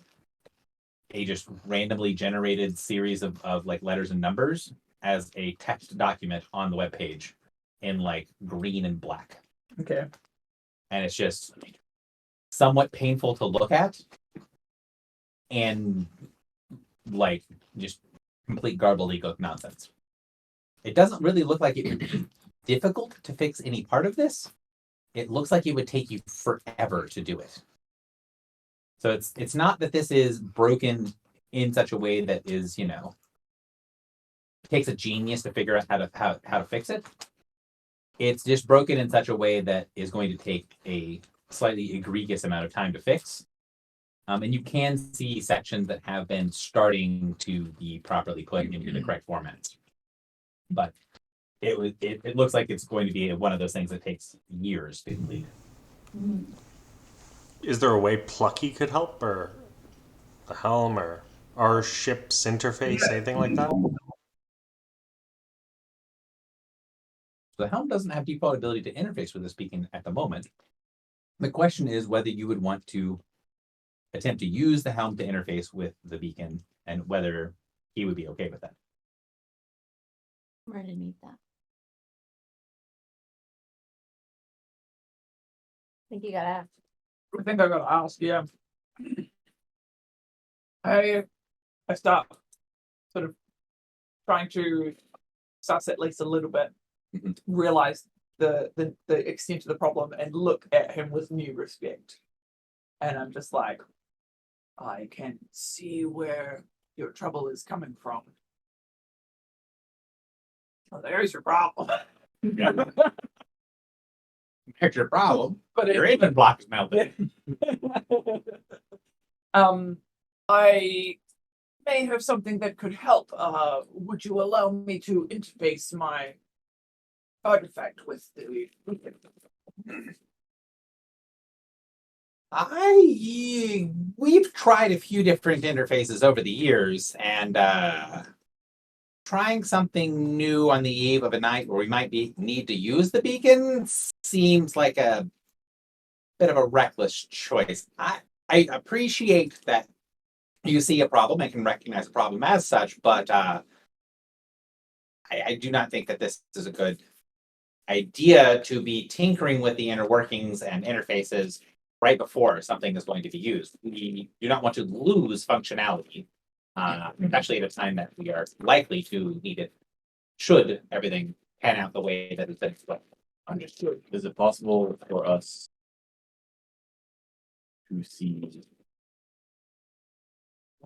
just randomly generated series of like letters and numbers as a text document on the web page in like green and black. Okay. And it's just somewhat painful to look at and like just complete gobbledygook nonsense. It doesn't really look like it would be difficult to fix any part of this. It looks like it would take you forever to do it. So it's not that this is broken in such a way that is, takes a genius to figure out how to fix it. It's just broken in such a way that is going to take a slightly egregious amount of time to fix. And you can see sections that have been starting to be properly put into the correct formats. But it looks like it's going to be one of those things that takes years to complete. Is there a way Plucky could help, or the Helm, or our ship's interface, anything like that? The Helm doesn't have default ability to interface with this beacon at the moment. The question is whether you would want to attempt to use the Helm to interface with the beacon and whether he would be okay with that. Where to need that? I think you gotta ask. I think I gotta ask, yeah. I start sort of trying to suss at least a little bit, Mhm. realize the extent of the problem and look at him with new respect. And I'm just like, I can see where your trouble is coming from. Well, there's your problem. Here's your problem. But Your aiming block is melted. I may have something that could help. Would you allow me to interface my artifact with the? We've tried a few different interfaces over the years, and trying something new on the eve of a night where we might need to use the beacon seems like a bit of a reckless choice. I appreciate that you see a problem and can recognize a problem as such, but I do not think that this is a good idea to be tinkering with the inner workings and interfaces right before something is going to be used. We do not want to lose functionality, especially at a time that we are likely to need it, should everything pan out the way that it's been explained. Understood. Is it possible for us to see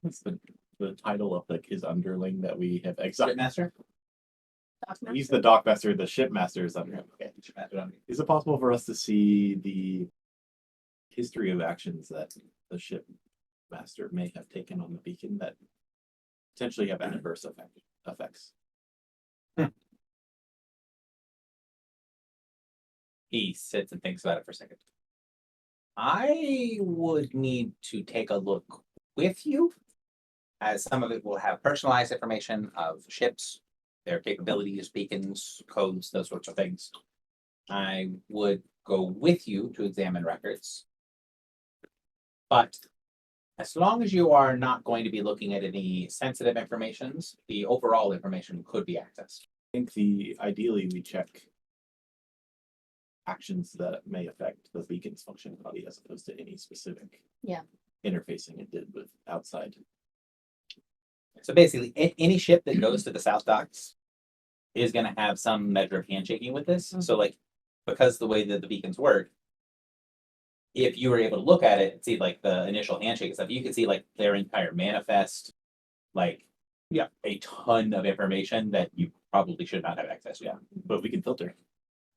what's the title of like his underling that we have exiled? Master? He's the dockmaster, the shipmaster is under him. Okay. Is it possible for us to see the history of actions that the shipmaster may have taken on the beacon that potentially have adverse effects? He sits and thinks about it for a second. I would need to take a look with you, as some of it will have personalized information of ships, their capabilities, beacons, codes, those sorts of things. I would go with you to examine records. But as long as you are not going to be looking at any sensitive informations, the overall information could be accessed. I think ideally we check actions that may affect the beacon's functionality as opposed to any specific interfacing it did with outside. So basically, any ship that goes to the South Docks is going to have some measure of handshaking with this. So, like, because the way that the beacons work, if you were able to look at it, see like the initial handshake stuff, you could see like their entire manifest, like, a ton of information that you probably should not have access to. But we can filter.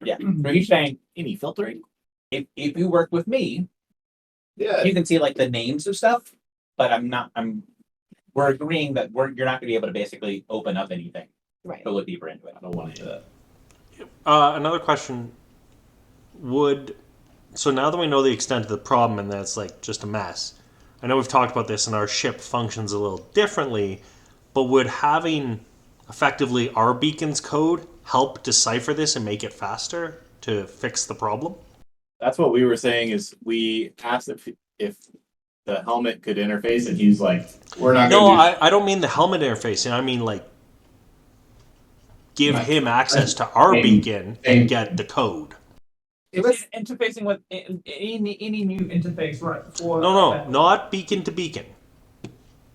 Yeah. So he's saying, Any filtering? if you work with me, Yeah. you can see like the names of stuff, but we're agreeing that you're not going to be able to basically open up anything Right. to look deeper into it. I don't want to do that. Another question: would So now that we know the extent of the problem and that it's like just a mess, I know we've talked about this and our ship functions a little differently, but would having effectively our beacon's code help decipher this and make it faster to fix the problem? That's what we were saying. Is we asked if the helmet could interface, and he's like, "We're not No, going to." I don't mean the helmet interfacing. I mean like give Right. him access to our Same- beacon same. and get the code. It was Interfacing with any new interface, right? For No, not beacon to beacon.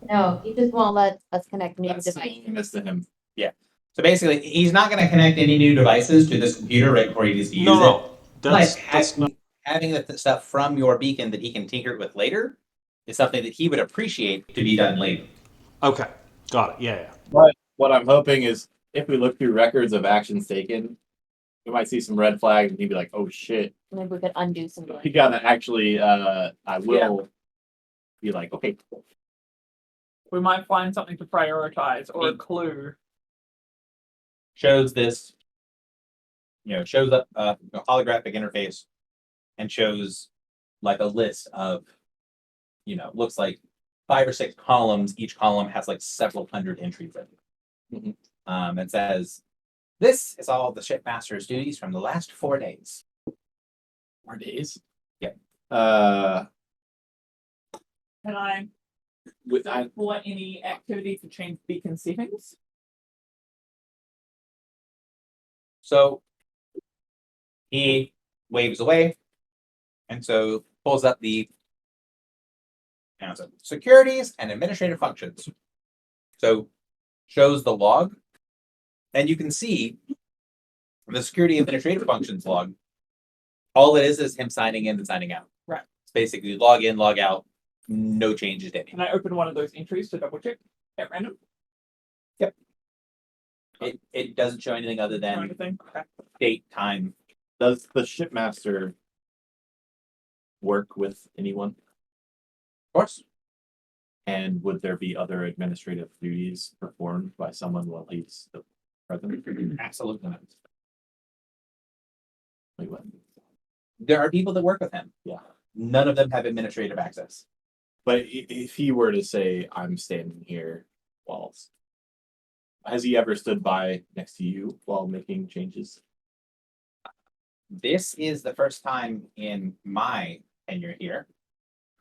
No, he just won't let us connect new That's devices. famous to him. so basically he's not going to connect any new devices to this computer right before he needs to use it. No, that's But not. having the stuff from your beacon that he can tinker with later is something that he would appreciate to be done later. Okay, got it. Yeah. But what I'm hoping is, if we look through records of actions taken, we might see some red flags, and he'd be like, "Oh shit, Maybe we could undo some. he got to actually." I will be like, "Okay, cool." We might find something to prioritize or a clue. Shows this, shows up a holographic interface and shows like a list of, looks like 5 or 6 columns. Each column has like several hundred entries in it. And says, this is all the shipmaster's duties from the last 4 days. 4 days." Yeah. Can I With I for any activity to change beacon settings? So he waves away, and so pulls up the securities and administrative functions. So shows the log, and you can see the security administrative functions log. All it is him signing in and signing out. Right. It's basically log in, log out, no changes to Can I open one of those entries to double check at random? it doesn't show anything other Or than anything? Okay. date, time. does the shipmaster work with anyone, Of course. and would there be other administrative duties performed by someone while he's the president? Absolutely not. Wait, what? There are people that work with him. Yeah. None of them have administrative access. But if he were to say, "I'm standing here," while has he ever stood by next to you while making changes? This is the first time in my tenure here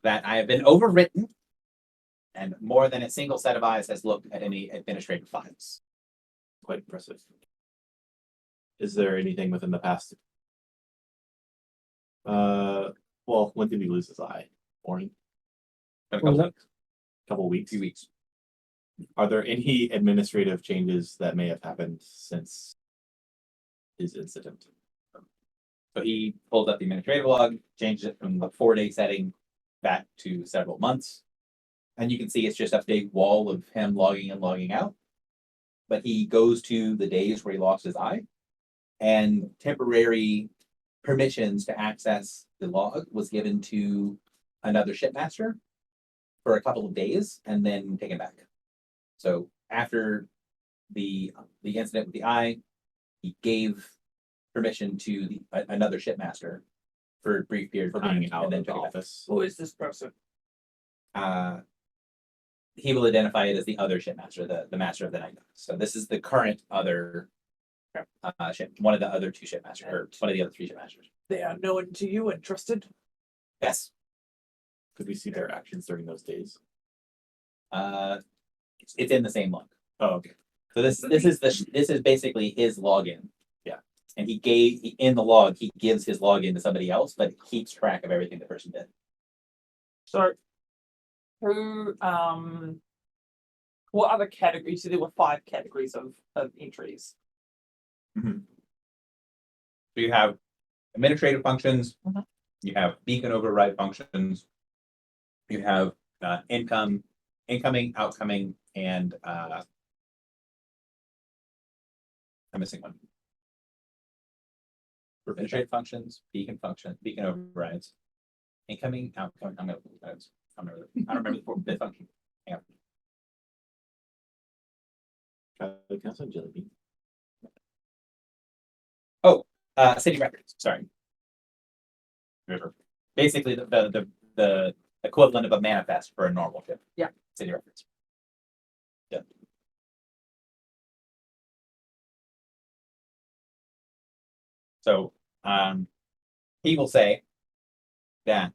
that I have been overwritten and more than a single set of eyes has looked at any administrative files. Quite impressive. Is there anything within the past? Well, when did he lose his eye? Morning? A What was that? Couple weeks. few weeks. Are there any administrative changes that may have happened since his incident? So he pulled up the administrative log, changed it from the 4-day setting back to several months. And you can see it's just a big wall of him logging in, logging out. But he goes to the days where he lost his eye, and temporary permissions to access the log was given to another shipmaster for a couple of days and then taken back. So after the incident with the eye, he gave permission to another shipmaster for a brief period For of time being out and then of the took it back. office? Who is this person? He will identify it as the other shipmaster, the master of the night. So this is the current other ship, one of the other 2 shipmasters, or one of the other 3 shipmasters. They are known to you and trusted. Yes. Could we see their actions during those days? It's in the same log. Oh, okay. So this is basically his login. Yeah. And in the log, he gives his login to somebody else, but keeps track of everything the person did. So, who, what other categories? So there were 5 categories of entries. So you have administrative functions, Mhm. you have beacon override functions, you have incoming, outcoming, and I'm missing one. Administrative functions, beacon overrides, incoming, outcoming. I don't remember the 4th function. Hang on. Can I have jelly bean? City records. Sorry. river. Basically, the equivalent of a manifest for a normal ship. Yeah. City reference. Yeah. So, he will say that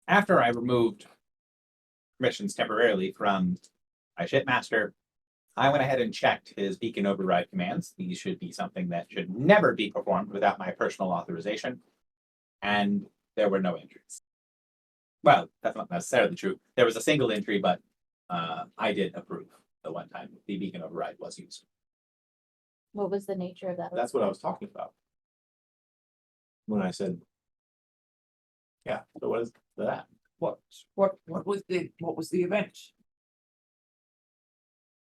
after I removed permissions temporarily from my shipmaster, I went ahead and checked his beacon override commands. These should be something that should never be performed without my personal authorization. And there were no entries. Well, that's not necessarily true. There was a single entry, but I did approve the one time the beacon override was used. What was the nature of that? That's what I was talking about. When I said. Yeah, so what is that? What was the event?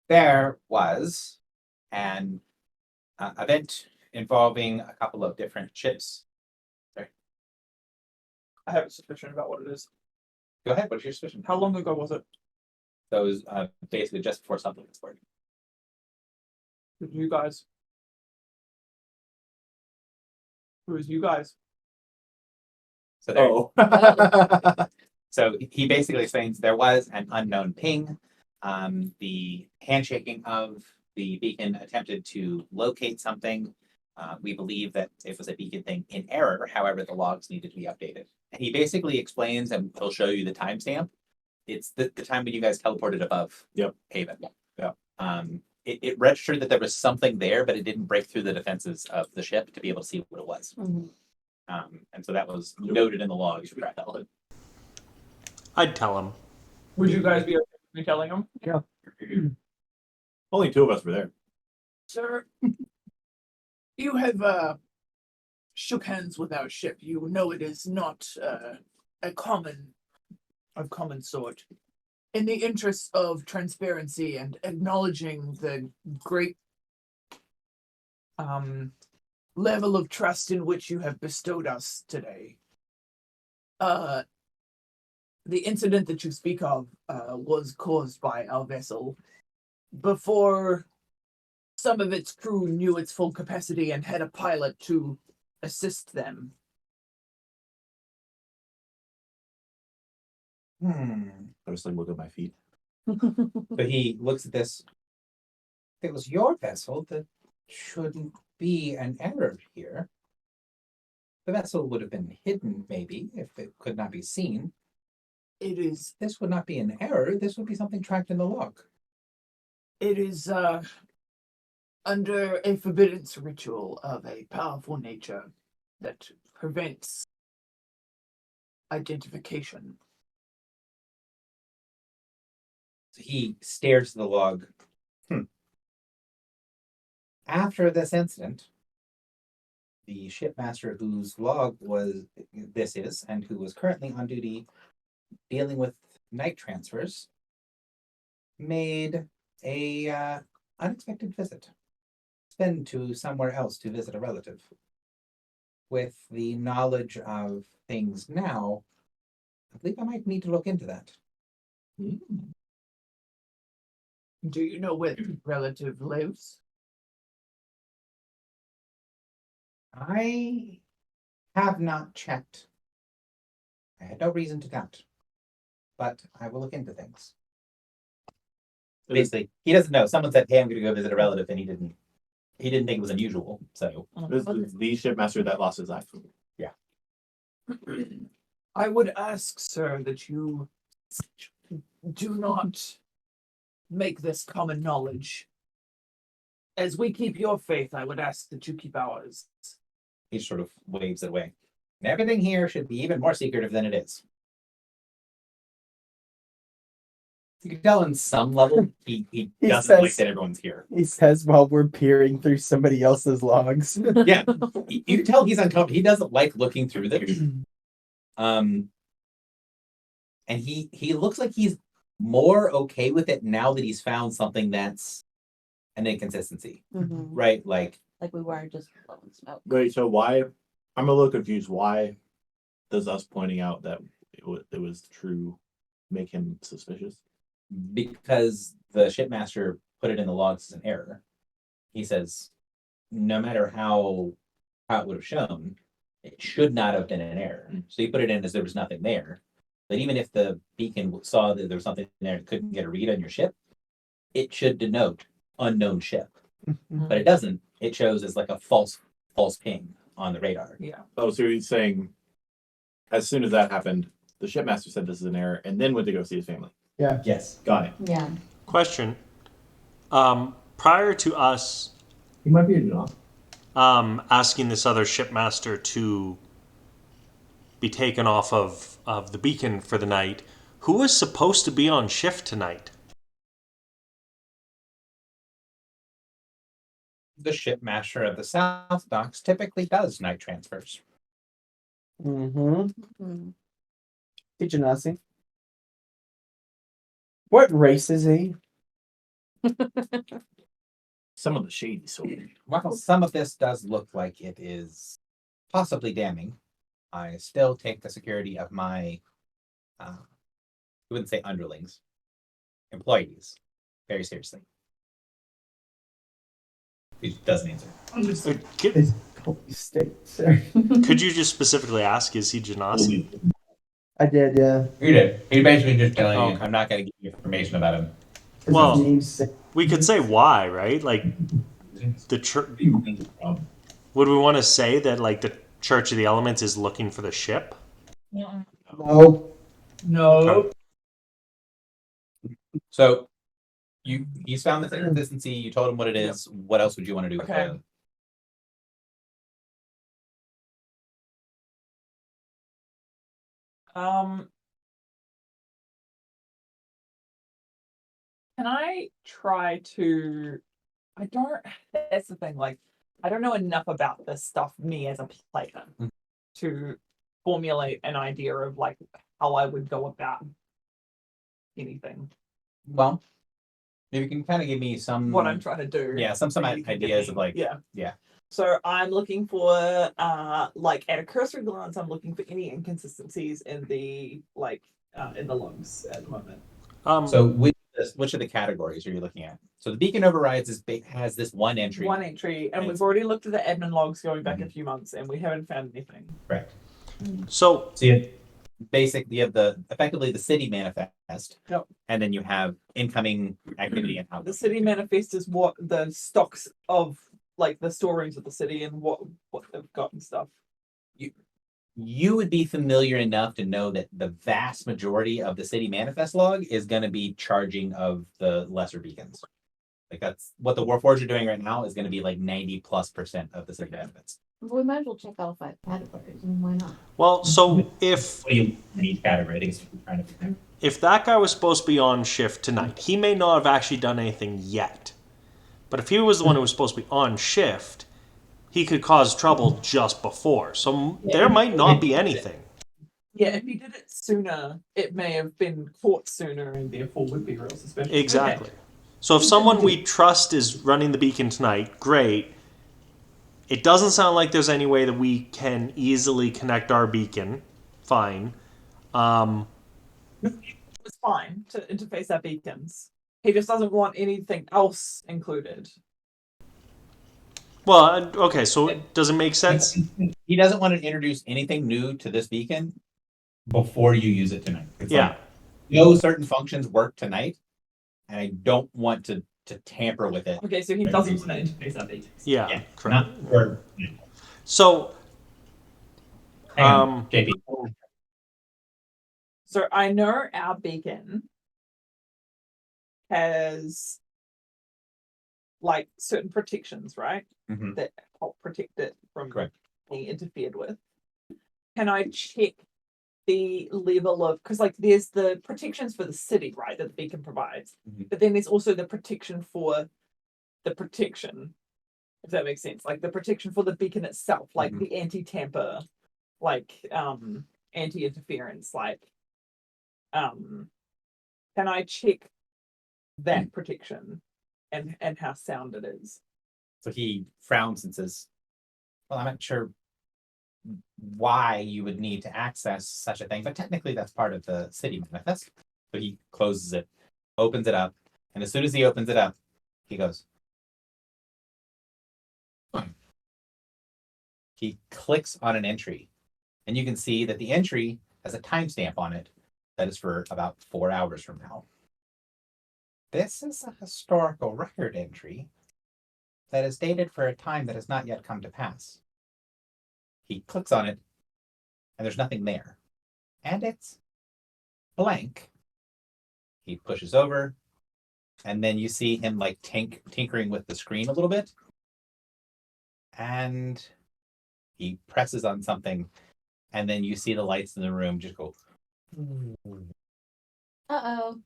There was an event involving a couple of different ships. I have a suspicion about what it is. Go ahead. What's your suspicion? How long ago was it? That was basically just before something was born. Did you guys? Who is you guys? So there, Oh. so he basically explains there was an unknown ping. The handshaking of the beacon attempted to locate something. We believe that it was a beacon thing in error. However, the logs needed to be updated. And he basically explains, and he'll show you the timestamp. It's the time when you guys teleported above Haven. Yeah. It registered that there was something there, but it didn't break through the defenses of the ship to be able to see what it was. Mhm. And so that was noted in the logs. Valid. I'd tell him. Would you guys be okay with me telling him? Only two of us were there. Sir, you have shook hands with our ship. You know it is not a common sort. In the interest of transparency and acknowledging the great level of trust in which you have bestowed us today, the incident that you speak of was caused by our vessel before some of its crew knew its full capacity and had a pilot to assist them. I was like, look at my feet. But he looks at this. If it was your vessel, that shouldn't be an error here. The vessel would have been hidden, maybe, if it could not be seen. It is This would not be an error. This would be something tracked in the log. under a forbiddance ritual of a powerful nature that prevents identification. So he stares at the log. After this incident, the shipmaster whose log this is, and who was currently on duty dealing with night transfers, made a unexpected visit. Been to somewhere else to visit a relative. With the knowledge of things now, I believe I might need to look into that. Do you know where the relative lives? I have not checked. I had no reason to doubt, but I will look into things. Basically, he doesn't know. Someone said, "Hey, I'm going to go visit a relative," and he didn't think it was unusual. So This is the shipmaster that lost his iPhone. I would ask, sir, that you do not make this common knowledge. As we keep your faith, I would ask that you keep ours. he sort of waves it away. And everything here should be even more secretive than it is. You can tell in some level he He doesn't like says- that everyone's here. He says while we're peering through somebody else's logs. Yeah, you can tell he's uncomfortable. He doesn't like looking through them. And he looks like he's more okay with it now that he's found something that's an inconsistency, Mhm. right? Like, Like we weren't just blowing smoke. Wait, so why? I'm a little confused. Why does us pointing out that it was true make him suspicious? because the shipmaster put it in the logs as an error. He says, no matter how it would have shown, it should not have been an error. So you put it in as there was nothing there. But even if the beacon saw that there was something there and couldn't get a read on your ship, it should denote unknown ship. But it doesn't. It shows as like a false ping on the radar. Yeah. Oh, so he's saying, as soon as that happened, the shipmaster said this is an error, and then went to go see his family. Yes, got it. Yeah. Question. Prior to us He might be a job. asking this other shipmaster to be taken off of the beacon for the night, who was supposed to be on shift tonight? The shipmaster of the South Docks typically does night transfers. Mm-hmm. Hmm. Hey, Genasi. What race is he? Some of the shady sort. While some of this does look like it is possibly damning, I still take the security of my, I wouldn't say underlings, employees, very seriously. He doesn't answer. Could you just specifically ask, is he Genasi? I did, yeah. He did. He basically just telling Oh, you, okay. I'm not going to give you information about him. Well, we could say why, right? Like the church. Would we want to say that like the Church of the Elements is looking for the ship? No. No. So he's found this inconsistency. You told him what it is. What else would you want to do with Okay. the Can I try to? I don't. That's the thing. Like, I don't know enough about this stuff, me as a player, to formulate an idea of like how I would go about anything. Well, maybe you can kind of give me some What I'm trying to do. Yeah, some so you can give ideas me- of like yeah. So I'm looking for like at a cursory glance, I'm looking for any inconsistencies in the in the logs at the moment. So which of the categories are you looking at? So the beacon overrides has this one entry. One entry, and Right. we've already looked at the admin logs going back a few months, and we haven't found anything. Correct. So So you have effectively the city manifest. Yep. And then you have incoming activity and The outgoing. city manifest is what the stocks of like the storerooms of the city and what they've got and stuff. You would be familiar enough to know that the vast majority of the city manifest log is going to be charging of the lesser beacons. Like that's what the Warforged are doing right now is going to be like 90+% of the city benefits. We might as well check all 5 categories. I mean, why not? well, so if What do you in each category? I think it's trying to if that guy was supposed to be on shift tonight, he may not have actually done anything yet. But if he was the one who was supposed to be on shift, he could cause trouble just before. So there might not be anything. Yeah, if he did it sooner, it may have been caught sooner and therefore would be real suspicious. Exactly. So if someone we trust is running the beacon tonight, great. It doesn't sound like there's any way that we can easily connect our beacon. Fine. It's fine to interface our beacons. He just doesn't want anything else included. Well, okay, so does it make sense? He doesn't want to introduce anything new to this beacon before you use it tonight. It's Yeah. like, no certain functions work tonight, and I don't want to tamper with it. Okay, so he doesn't want to interface our beacons. Yeah, Yeah, correct. not for So, hang on, JP. So I know our beacon has like certain protections, right? Mhm. That help protect it from Correct. being interfered with. Can I check the level of because like there's the protections for the city, right, that the beacon provides, Mhm. but then there's also the protection for the protection, if that makes sense, like the protection for the beacon itself, like Mhm. the anti-tamper, like anti-interference, like can I check that protection and how sound it is? So he frowns and says, well, I'm not sure why you would need to access such a thing, but technically that's part of the city manifest. So he closes it, opens it up, and as soon as he opens it up, he goes, fine. He clicks on an entry, and you can see that the entry has a timestamp on it that is for about 4 hours from now. This is a historical record entry that is dated for a time that has not yet come to pass. He clicks on it, and there's nothing there. And it's blank. He pushes over, and then you see him like tinkering with the screen a little bit. And he presses on something, and then you see the lights in the room just go. Uh-oh.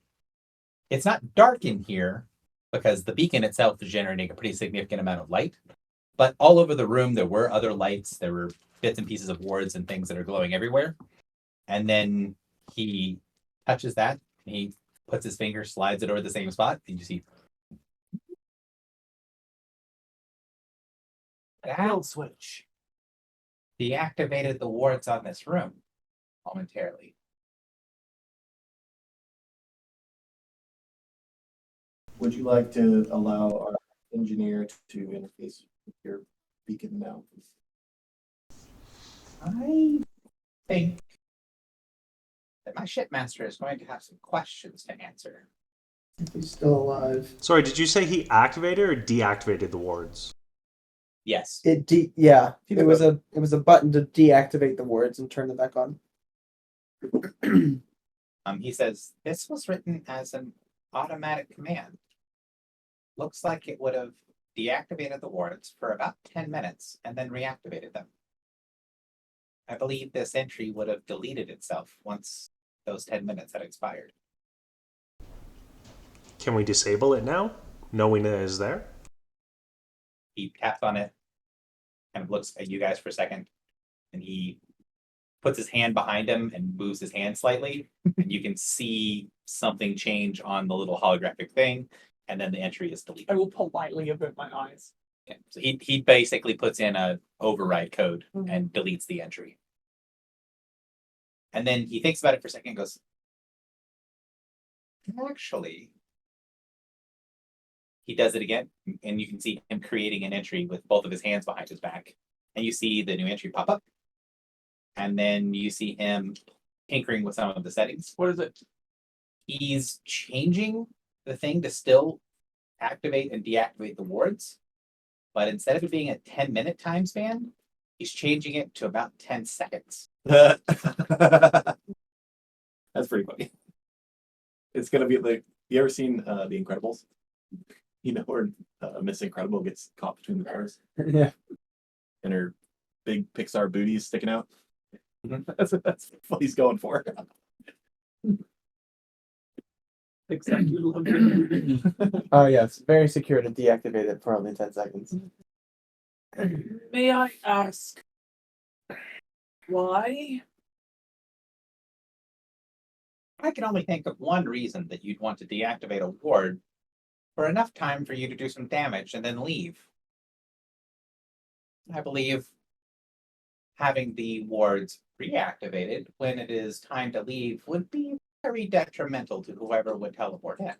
It's not dark in here because the beacon itself is generating a pretty significant amount of light. But all over the room, there were other lights. There were bits and pieces of wards and things that are glowing everywhere. And then he touches that, and he puts his finger, slides it over the same spot, and you see Kill switch. deactivated the wards on this room momentarily. Would you like to allow our engineer to interface with your beacon now? I think that my shipmaster is going to have some questions to answer. If he's still alive. Sorry, did you say he activated or deactivated the wards? Yes. It was a button to deactivate the wards and turn it back on. He says this was written as an automatic command. Looks like it would have deactivated the wards for about 10 minutes and then reactivated them. I believe this entry would have deleted itself once those 10 minutes had expired. Can we disable it now, knowing it is there? He taps on it, kind of looks at you guys for a second, and he puts his hand behind him and moves his hand slightly, and you can see something change on the little holographic thing, and then the entry is I deleted. will politely avert my eyes. Yeah. So he basically puts in a override code Mhm. and deletes the entry. And then he thinks about it for a second and goes, actually, he does it again, and you can see him creating an entry with both of his hands behind his back. And you see the new entry pop up. And then you see him tinkering with some of the settings. What is it? He's changing the thing to still activate and deactivate the wards. But instead of it being a 10-minute time span, he's changing it to about 10 seconds. That's pretty funny. It's gonna be like, you ever seen The Incredibles? You know where Miss Incredible gets caught between the cars Yeah. and her big Pixar booty is sticking out? That's what he's going for. Except you love it. Oh yes, very secure to deactivate it for only 10 seconds. May I ask why? I can only think of one reason that you'd want to deactivate a ward for enough time for you to do some damage and then leave. I believe having the wards reactivated when it is time to leave would be very detrimental to whoever would teleport in.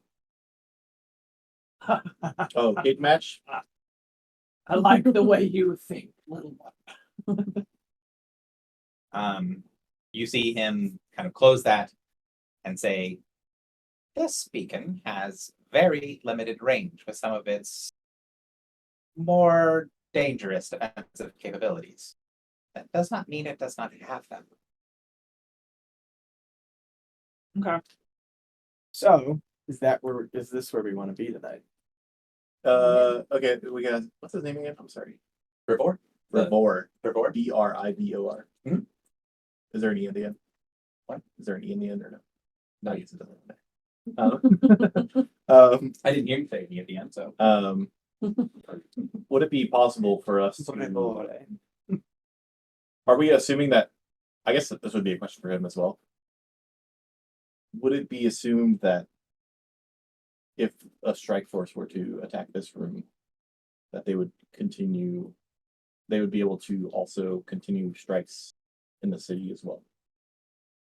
Oh, cage match? I like the way you think, little one. You see him kind of close that and say, this beacon has very limited range with some of its more dangerous defensive capabilities. That does not mean it does not have them. Okay. So, is this where we want to be tonight? Okay, we got, what's his name again? I'm sorry. Rivor? Rivor. Rivor? Brivor. Mhm. Is there an E at the end? What? Is there an E in the end or no? No, you said that. Um, I didn't hear you say any at the end, so. Would it be possible for us to, Rivor. are we assuming that, I guess this would be a question for him as well. Would it be assumed that if a strike force were to attack this room, that they would be able to also continue strikes in the city as well?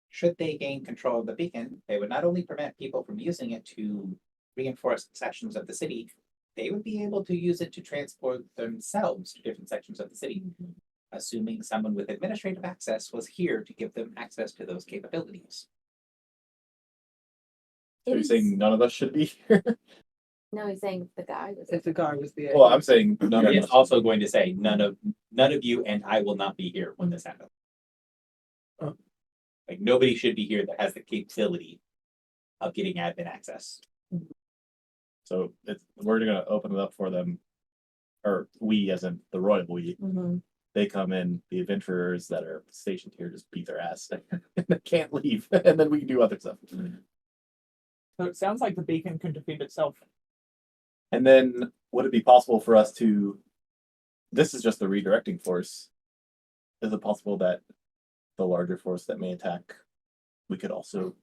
Should they gain control of the beacon, they would not only prevent people from using it to reinforce sections of the city, they would be able to use it to transport themselves to different sections of the city. assuming someone with administrative access was here to give them access to those capabilities. So you're Is- saying none of us should be here? No, he's saying the guy was. If the guy was there. Well, I'm saying none of It's us. also going to say none of you and I will not be here when this happens. Oh. Like nobody should be here that has the capability of getting admin access. So we're gonna open it up for them, or we, as in the royal we, Mhm. they come in, the adventurers that are stationed here just beat their ass and they can't leave, and then we can do other stuff. So it sounds like the beacon can defend itself. And then would it be possible for us to, this is just the redirecting force. Is it possible that the larger force that may attack, we could also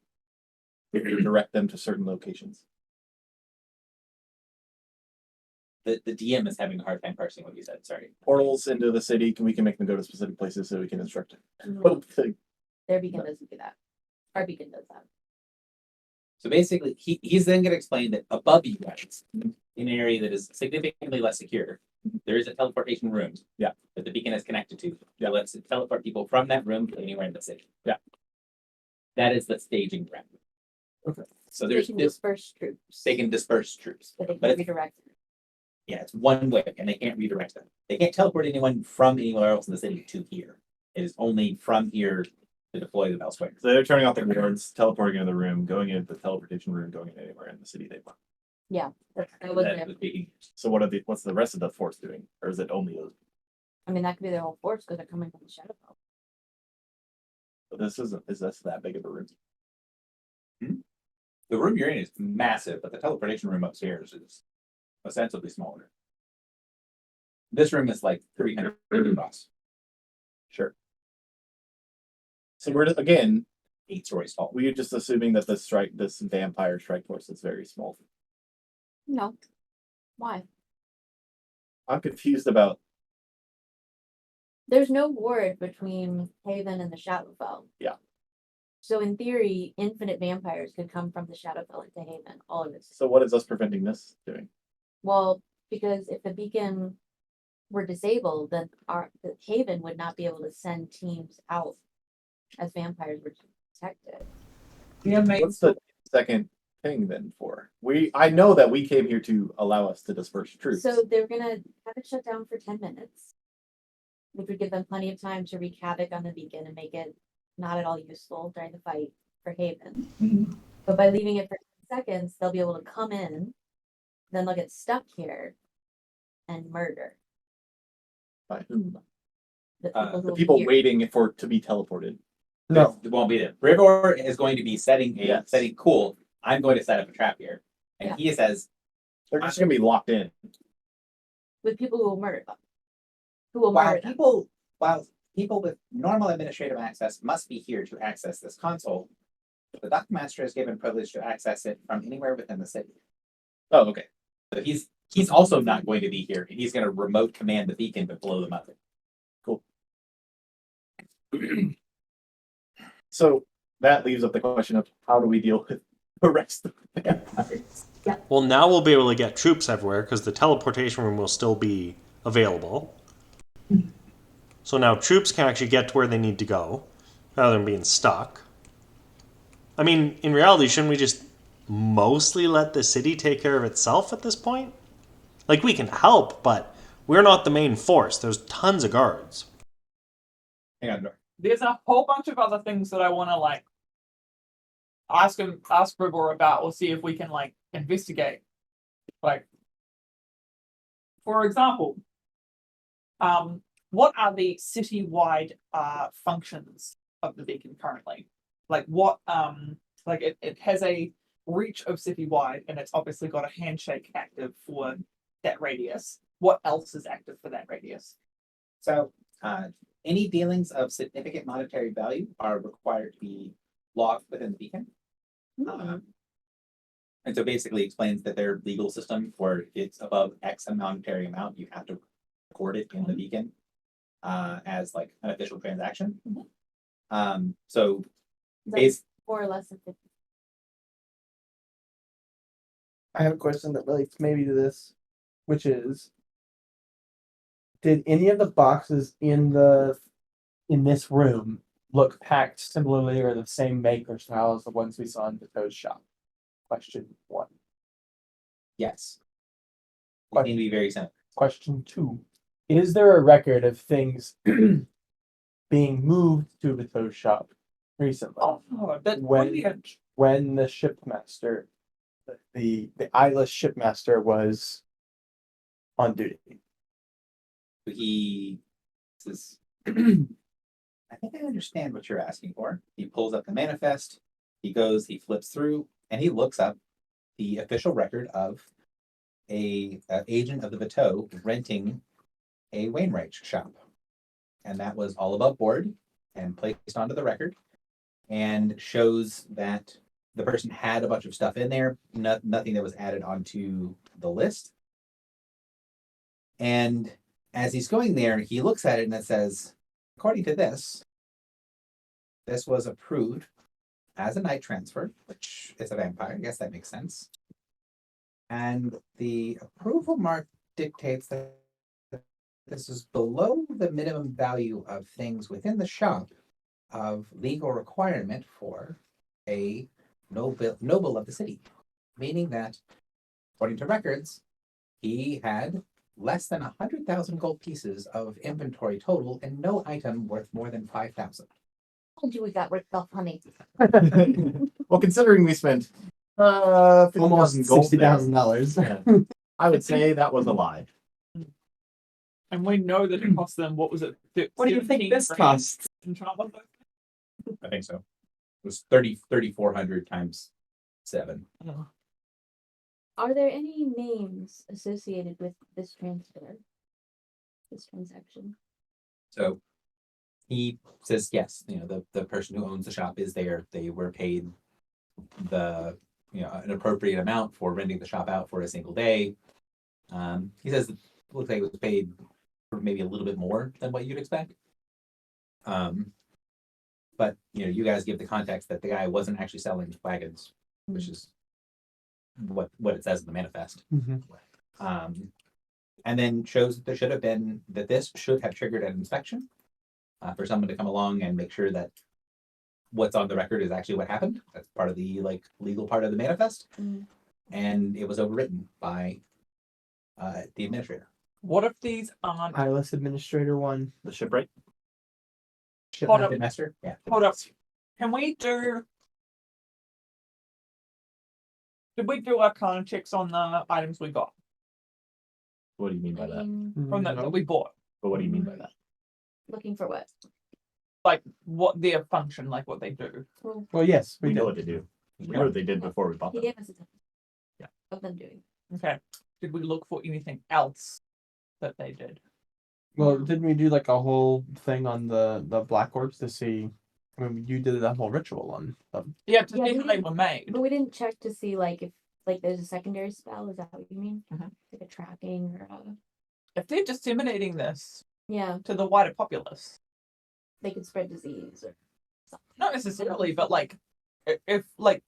direct them to certain locations? The DM is having a hard time parsing what you said, sorry. Portals into the city, we can make them go to specific places so we can instruct. Mhm. Their beacon doesn't do that. Our beacon does that. So basically, he's then gonna explain that above you guys, in an area that is significantly less secure, there is a teleportation room. Yeah. That the beacon is connected to. Yeah. That lets it teleport people from that room to anywhere in the city. Yeah. That is the staging ground. Okay. So They there's can this, disperse troops. they can disperse troops. But they but can it's- redirect. Yeah, it's one way and they can't redirect them. They can't teleport anyone from anywhere else in the city to here. It is only from here to deploy them elsewhere. So they're turning off the guards, teleporting into the room, going into the teleportation room, going anywhere in the city they want. That was That their, was being- So what's the rest of the force doing? Or is it only those? I mean, that could be their whole force because they're coming from the shadow belt. But is this that big of a room? The room you're in is massive, but the teleportation room upstairs is ostensibly smaller. This room is like 300 across, Sure. So we're again, 8 stories tall. we're just assuming that this vampire strike force is very small. No. Why? I'm confused about, There's no ward between Haven and the Shadowfell. Yeah. So in theory, infinite vampires could come from the Shadowfell into Haven, all of it. so what is us preventing this doing? Well, because if the beacon were disabled, then the Haven would not be able to send teams out as vampires were protected. Yeah, mate. What's the second thing then for? I know that we came here to allow us to disperse troops. So they're gonna have it shut down for 10 minutes. Which would give them plenty of time to wreak havoc on the beacon and make it not at all useful during the fight for Haven. But by leaving it for 10 seconds, they'll be able to come in, then they'll get stuck here and murder By whom? the Uh, people, who The are people here. waiting to be teleported. No. It won't be there. Rivor is going to be setting Yes. cool. I'm going to set up a trap here. And Yeah. he says, They're just gonna be locked in. With people who will murder them. Who will murder them. while people with normal administrative access must be here to access this console, the Dock Master is given privilege to access it from anywhere within the city. Oh, okay. So he's also not going to be here, and he's going to remote command the beacon to blow them up. So that leaves up the question of how do we deal with the rest of the vampires? Well, now we'll be able to get troops everywhere because the teleportation room will still be available. So now troops can actually get to where they need to go rather than being stuck. I mean, in reality, shouldn't we just mostly let the city take care of itself at this point? Like, we can help, but we're not the main force. There's tons of guards. Hang on, Nor. There's a whole bunch of other things that I want to like ask Rivor about or see if we can like investigate. Like, for example, what are the citywide functions of the beacon currently? Like what like it has a reach of citywide and it's obviously got a handshake active for that radius. What else is active for that radius? So, any dealings of significant monetary value are required to be logged within the beacon. And so basically explains that their legal system, where it's above X monetary amount, you have to record it in the beacon as like an official transaction. So That's more or less than 50. I have a question that relates maybe to this, which is Did any of the boxes in this room look packed similarly or the same make or style as the ones we saw in the Toad shop? Question 1. Yes. They seem to be very similar. Question 2. Is there a record of things being moved to the Toad shop recently? Oh, that's When- brilliant. When the shipmaster, the eyeless shipmaster was on duty. He says, I think I understand what you're asking for. He pulls up the manifest, he goes, he flips through, and he looks up the official record of a agent of the Bateau renting a Wainwright shop. And that was all above board and placed onto the record and shows that the person had a bunch of stuff in there, nothing that was added onto the list. And as he's going there, he looks at it and it says, according to this was approved as a night transfer, which is a vampire. I guess that makes sense. And the approval mark dictates that this is below the minimum value of things within the shop of legal requirement for a noble of the city, meaning that, according to records, he had less than 100,000 gold pieces of inventory total and no item worth more than 5,000. Told you we got ripped off, honey. Well, considering we spent Almost 50,000 gold there, $60,000. I would say that was a lie. And we know that it cost them, what was it? What do you think 17 this grand costs? enchantment? I think so. It was 3,400 times 7. Are there any names associated with this transfer? This transaction? So he says, yes, the person who owns the shop is there. They were paid an appropriate amount for renting the shop out for a single day. He says it looks like it was paid for maybe a little bit more than what you'd expect. But you guys give the context that the guy wasn't actually selling wagons, which is what it says in the manifest. And then shows that this should have triggered an inspection for someone to come along and make sure that what's on the record is actually what happened. That's part of the legal part of the manifest. Mm. And it was overwritten by the administrator. What if these aren't? Eyeless administrator 1. The shipwright. Hold up. Master? Yeah. Hold up. Can we do? Did we do our kind of checks on the items we got What do you mean by I that? mean, from that we bought? But what do you mean by that? looking for what? Like what their function, like what they do. Well, Well, yes, We we know did. what they do. We know what they did before we bought he them. gave us a ton Yeah. of them doing. Okay. Did we look for anything else that they did? Well, didn't we do like a whole thing on the black orbs to see? I mean, you did that whole ritual on them. Yeah, to Yeah, see we how they didn't- were made. But we didn't check to see like if like there's a secondary spell. Is that what you mean? Mhm. Like a tracking or a, If they're disseminating this yeah, to the wider populace, they could spread disease or something. not necessarily, but like if like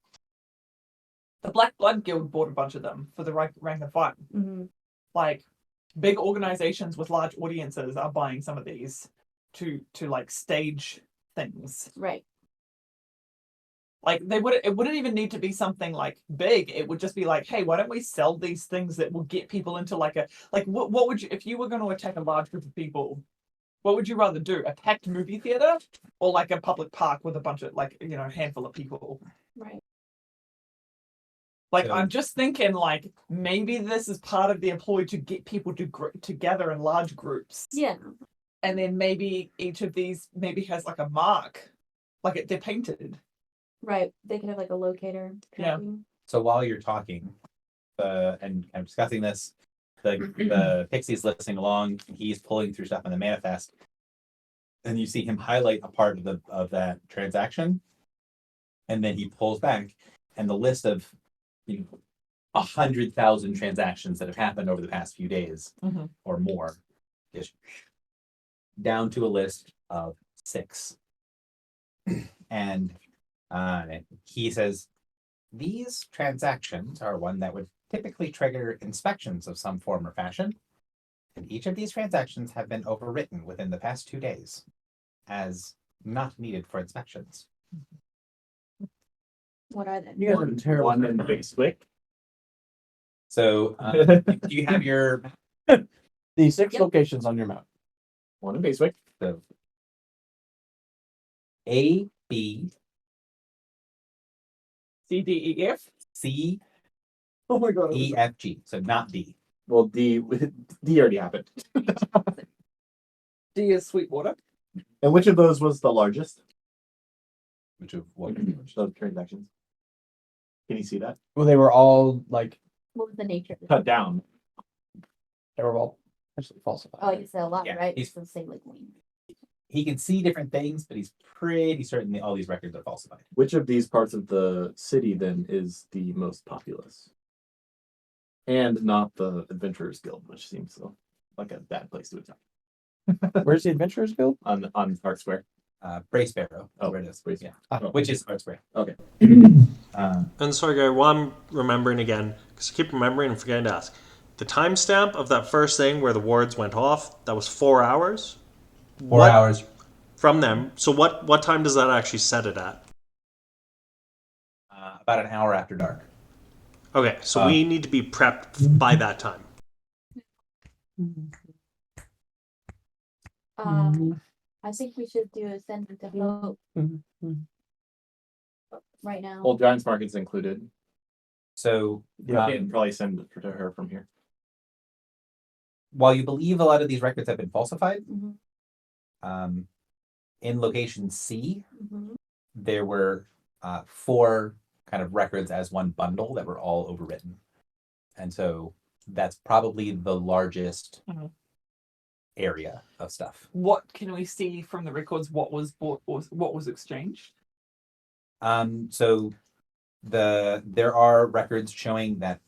the Black Blood Guild bought a bunch of them for the rank and file. Mm-hmm. Like big organizations with large audiences are buying some of these to like stage things. Right. Like it wouldn't even need to be something like big. It would just be like, hey, why don't we sell these things that will get people into like what would you, if you were going to attack a large group of people, what would you rather do? A packed movie theater or like a public park with a bunch of handful of people? Right. Like So- I'm just thinking like maybe this is part of the employee to get people to together in large groups. Yeah. And then maybe each of these maybe has like a mark, like they're painted. Right. They could have like a locator. Yeah. Tracking. So while you're talking, and I'm discussing this, the pixie's listening along, and he's pulling through stuff in the manifest, and you see him highlight a part of that transaction, and then he pulls back, and the list of 100,000 transactions that have happened over the past few days Mhm. or more is down to a list of 6. And he says, these transactions are one that would typically trigger inspections of some form or fashion. And each of these transactions have been overwritten within the past 2 days as not needed for inspections. What are they? You guys are terrible. One in Baswick. So, do you have your The 6 Yep. locations on your map. One in Baswick. so A, B, C, D, E, F. C, Oh my god. E, F, G. So not D. Well, D already happened. D is Sweetwater. And which of those was the largest? Which of what? Which of those transactions? Can you see that? Well, they were all like What was the nature of it? Cut down. they were all actually falsified. Oh, you said a lot, Yeah, right? he's- It's the same like wing. He can see different things, but he's pretty certain that all these records are falsified. Which of these parts of the city then is the most populous? And not the Adventurers Guild, which seems like a bad place to attack. Where's the Adventurers Guild? On Park Square. Brace Barrow. Oh, Where it is. Brace- Yeah. Oh. Which is Art Square. Okay. And sorry, Gary, while I'm remembering again, because I keep remembering and forgetting to ask, the timestamp of that first thing where the wards went off, that was 4 hours? 4 What- hours. From them. So what time does that actually set it at? About an hour after dark. Okay, so we need to be prepped by that time. I think we should do a send to hope right now. Well, Giants Market's included. So, You can probably send it to her from here. while you believe a lot of these records have been falsified, Mhm, in location C, mhm. there were 4 kind of records as one bundle that were all overwritten. And so that's probably the largest Mhm. area of stuff. What can we see from the records? What was bought or what was exchanged? So there are records showing that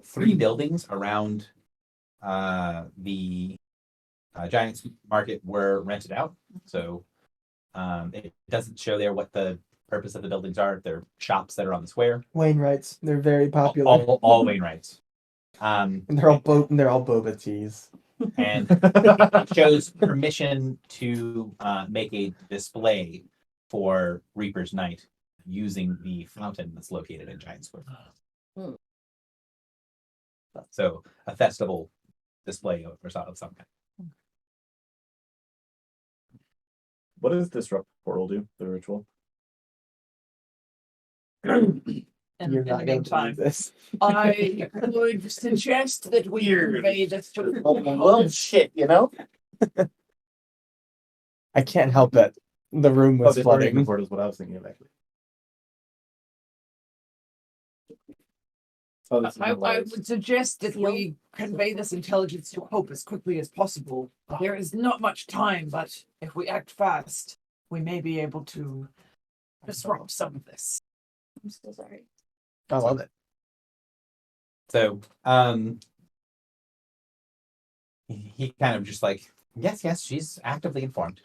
3 buildings around the Giants Market were rented out. So it doesn't show there what the purpose of the buildings are. They're shops that are on the square. Wainwrights. They're very popular. All Wainwrights. And they're all boba teas. And it shows permission to make a display for Reaper's Night using the fountain that's located in Giant Square. Hmm. So a festival display of some kind. What does Disrupt Portal do, the ritual? In You're the not going to meantime, believe this. I would suggest that we convey this to Well, shit, you know? I can't help it. The room was flooding. Portal is what I was thinking of, actually. Oh, this is I hilarious. would suggest that we convey this intelligence to Hope as quickly as possible. There is not much time, but if we act fast, we may be able to disrupt some of this. I'm so sorry. I love it. So he kind of just like, yes, she's actively informed.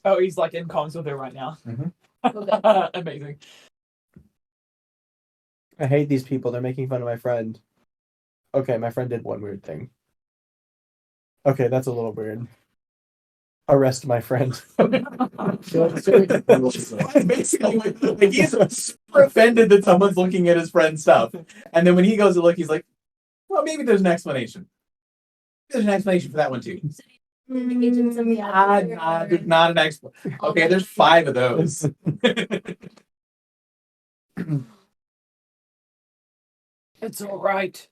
oh, he's like in comms with her right now. Mhm. Okay. Amazing. I hate these people. They're making fun of my friend. Okay, my friend did one weird thing. Okay, that's a little weird. Arrest my friend. Basically, like he's super offended that someone's looking at his friend's stuff. And then when he goes to look, he's like, well, maybe there's an explanation. There's an explanation for that one too. The agents of the There's not an explanation. Okay, there's 5 of those. It's all right.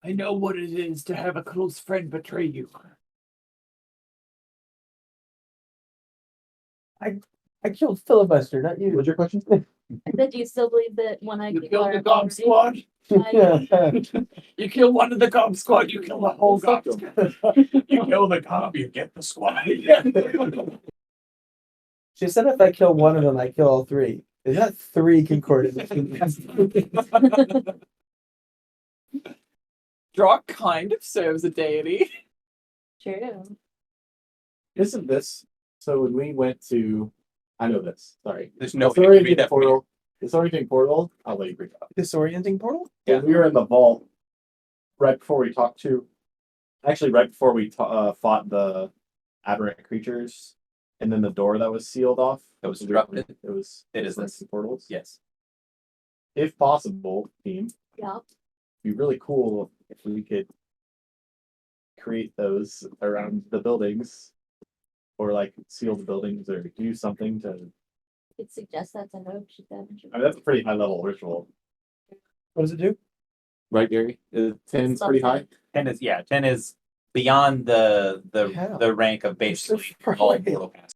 I know what it is to have a close friend betray you. I killed Filibuster, not you. What's your question? That you still believe that when I You kill killed our the Gob already- Squad. You kill one of the Gob Squad, you kill the whole Gob Squad. You kill the cop, you get the squad. She said if I kill one of them, I kill all 3. Is that 3 concordant? Drock kind of serves a deity. True. Isn't this so? When we went to, I know this. Sorry, There's no way the to read orienting that for you. portal. The orienting portal. I'll let you bring it up. Disorienting portal? Yeah, we were in the vault right before we talked to Actually, right before we fought the aberrant creatures, and then the door that was sealed off. That was disrupted. It was. It is this. Portals. Yes. If possible, team, Yeah. it'd be really cool if we could create those around the buildings, or like seal the buildings, or do something to. Could suggest that to Hope. She said. I mean, that's a pretty high level ritual, What does it do? right, Gary? 10's pretty high. 10 is beyond Yeah. the rank of You're so basically far all away. portal cast.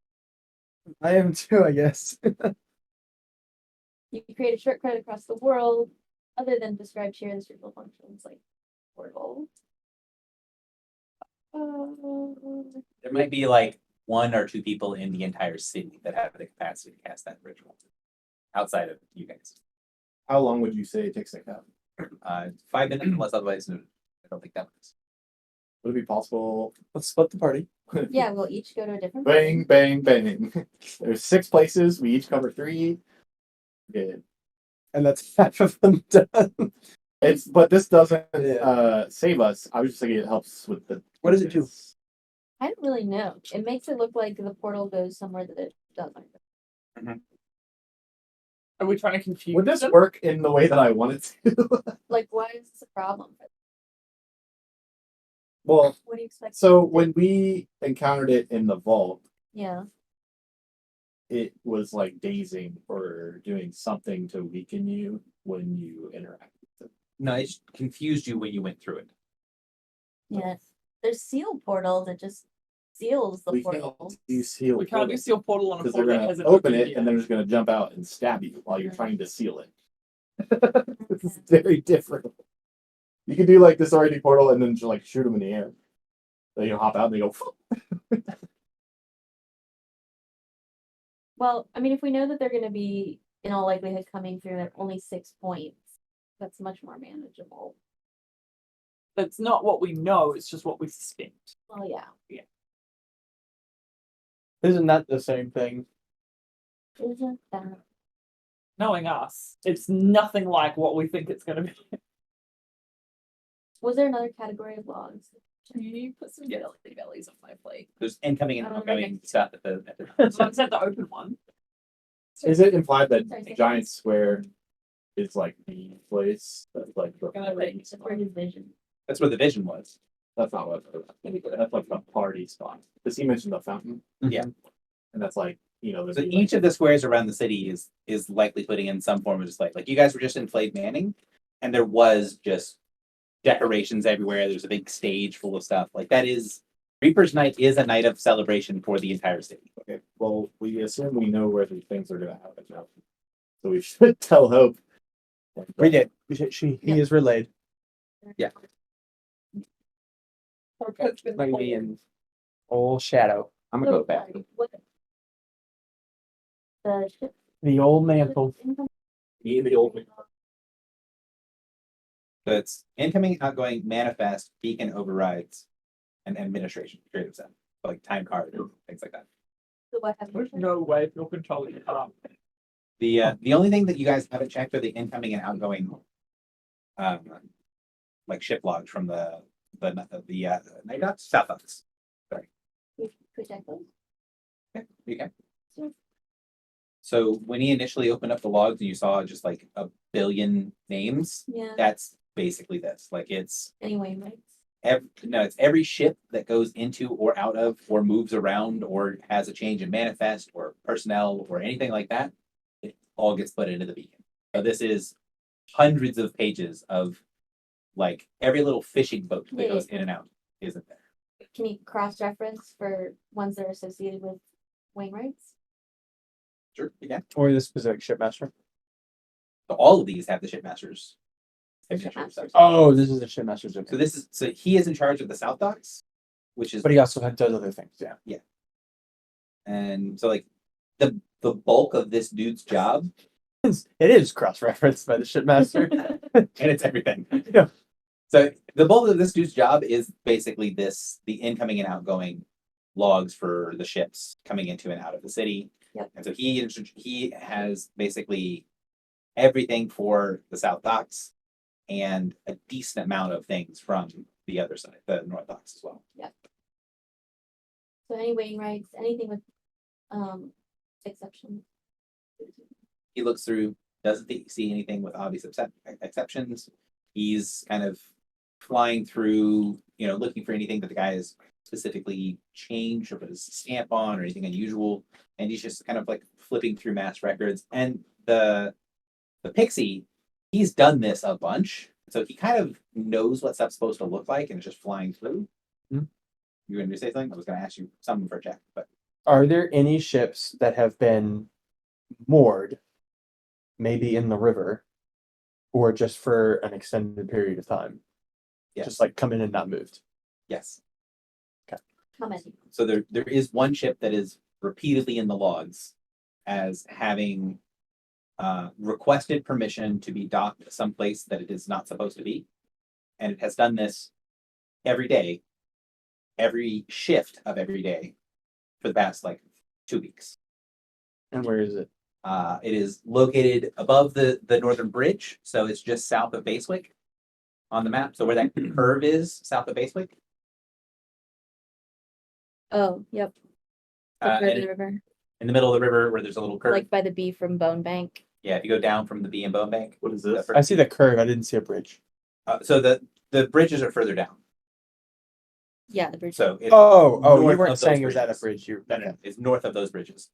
I am too, I guess. You can create a shortcut across the world, other than described here. The ritual functions like portal. There might be like 1 or 2 people in the entire city that have the capacity to cast that ritual outside of you guys. How long would you say it takes to cast? 5 minutes unless otherwise noted. I don't think that was. Would it be possible? Let's split the party. Yeah, we'll each go to a different. Bang, bang, bang. There's 6 places. We each cover 3. Good. And that's half of them done. But this doesn't Yeah. save us. I was just thinking it helps with the. What does it do? I don't really know. It makes it look like the portal goes somewhere that it doesn't. Are we trying to confuse Would this them? work in the way that I want it to? Like, why is this a problem? Well, What do you expect? so when we encountered it in the vault, Yeah. it was like dazing or doing something to weaken you when you interact with it. No, it just confused you when you went through it. Yes. There's sealed portals. It just seals the We portal. can't do seal We can't do portals seal portal on a because they're portal that gonna hasn't open opened it yet. and they're just gonna jump out and stab you while you're Mhm. trying to seal it. It's very different. You can do like this already portal and then just like shoot them in the air. Then you hop out and they go. Well, I mean, if we know that they're going to be in all likelihood coming through at only 6 points, that's much more manageable. That's not what we know, it's just what we suspect. Well, yeah. Isn't that the same thing? Isn't that? Knowing us, it's nothing like what we think it's gonna be. Was there another category of logs? Can you put some bellies on my plate? There's incoming and Oh, outgoing okay. stuff at the So I said the open one. Is it implied that Sorry, say Giant Square is like the place that's like the Gonna party like- spot? For his vision. That's where the vision was. That's not what that's like the party spot. Because he mentioned the fountain. Yeah. And that's like, there's So each of the squares around the city is likely putting in some form of display. Like you guys were just in Flayed Manning, and there was just decorations everywhere. There's a big stage full of stuff. Like that is Reaper's Night is a night of celebration for the entire city. Okay, well, we assume we know where these things are gonna happen now. So we should tell Hope. We did. He is relayed. Might be in old shadow. I'm So, what- The ship. The old mantle. He in the old So it's incoming, outgoing, manifest, beacon overrides, and administration, creative stuff. Like time card, things like that. So what There's happened? no way you're controlling it. The only thing that you guys haven't checked are the incoming and outgoing like ship logs from the night dots, south dots. Could check those? Okay, you can. Sure. So when he initially opened up the logs and you saw just like a billion names, Yeah. that's basically this. Like it's Anyway, right? it's every ship that goes into or out of or moves around or has a change in manifest or personnel or anything like that. It all gets put into the beacon. So this is hundreds of pages of like every little fishing boat that Yeah, goes yeah. in and out isn't there. Can you cross-reference for ones that are associated with Wainwrights? Sure, you can. Or the specific shipmaster. So all of these have the shipmasters. Shipmasters. Oh, this is the shipmaster's. So he is in charge of the South Docks, which is But he also does other things. Yeah. and so like the bulk of this dude's job, It is cross-referenced by the shipmaster. and it's everything. Yeah. So the bulk of this dude's job is basically the incoming and outgoing logs for the ships coming into and out of the city. Yep. And so he has basically everything for the South Docks and a decent amount of things from the other side, the north docks as well. So any Wainwrights, anything with, exceptions? He looks through, doesn't see anything with obvious exceptions. He's kind of flying through, looking for anything that the guy has specifically changed or put his stamp on or anything unusual. And he's just kind of like flipping through mass records. And the pixie, he's done this a bunch. So he kind of knows what stuff's supposed to look like and is just flying through. Mhm. You were going to say something? I was going to ask you something for a check, but Are there any ships that have been moored, maybe in the river, or just for an extended period of time? yes. Just like come in and not moved. Yes. How many? So there is one ship that is repeatedly in the logs as having requested permission to be docked someplace that it is not supposed to be. And it has done this every day, every shift of every day for the past 2 weeks. And where is it? It is located above the northern bridge, so it's just south of Basewick on the map. So where that curve is, south of Basewick. Oh, yep. The Uh, curve and in the river, in the middle of the river where there's a little curve. like by the B from Bone Bank. Yeah, if you go down from the B and Bone Bank. What is this? I see the curve. I didn't see a bridge. So the bridges are further down. Yeah, the bridge. So it's Oh, you north weren't of saying those it was at a bridges. bridge. You No, no, it's north of those bridges.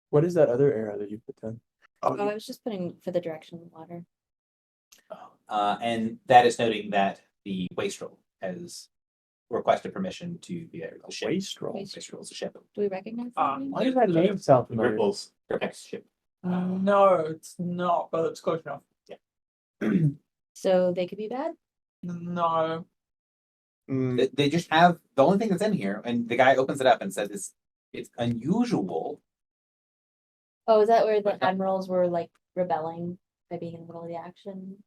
What is that other arrow that you put down? Oh, I was just putting for the direction of the water. And that is noting that the wastrel has requested permission to be there. The ship. Wastrel. Wastrel is a ship. Do we recognize that Ah. name? Why does that name sound familiar? Ripples. Gripex ship. No, it's not, but it's close enough. So they could be bad? No. They just have the only thing that's in here, and the guy opens it up and says it's unusual. Oh, is that where the admirals were like rebelling by being in the middle of the action?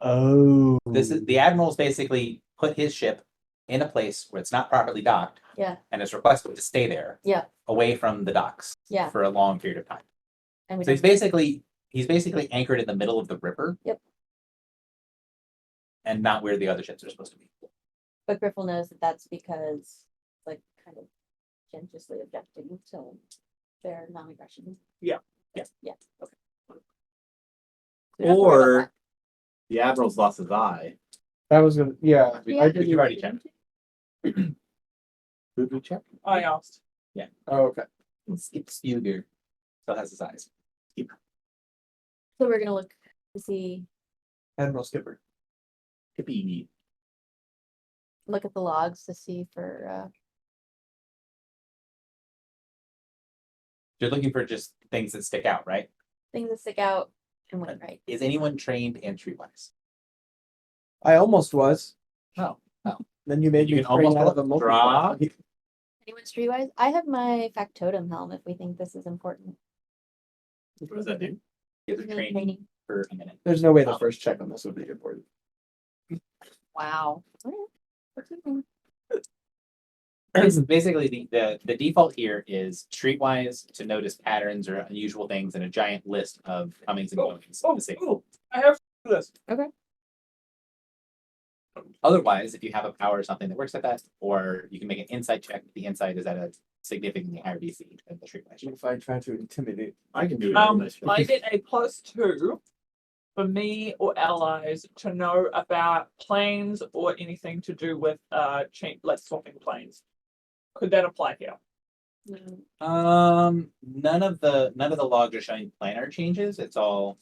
Oh. This is the admiral's basically put his ship in a place where it's not properly docked, Yeah, and it's requested to stay there, yeah, away from the docks, yeah. for a long period of time. And we So he's don't, basically anchored in the middle of the river. Yep. And not where the other ships are supposed to be. but Griffel knows that that's because like kind of conscientiously objecting to their non-aggression. Yeah. Yeah, okay. Or the admiral's lost his eye. That was gonna. Yeah. Yeah. I did. You've already checked. Who did we check? I asked. Oh, okay. Skip Spuger still has his eyes. So we're gonna look to see, Admiral Skipper. Hippie. look at the logs to see for, You're looking for just things that stick out, right? things that stick out and went right. Is anyone trained in streetwise? I almost was. Oh, oh. Then you made You me can almost train out of a draw. Anyone streetwise? I have my factotum helm if we think this is important. What does that do? Gives her training for a minute. There's no way the first check on this would be important. Wow. Basically, the default here is streetwise to notice patterns or unusual things and a giant list of comings and goings. of the city. I have this. Otherwise, if you have a power or something that works at that, or you can make an insight check. The insight is at a significantly higher DC than the streetwise check. If I try to intimidate. I can do it. I get a +2 for me or allies to know about planes or anything to do with swapping planes. Could that apply here? None of the logs are showing planar changes. It's all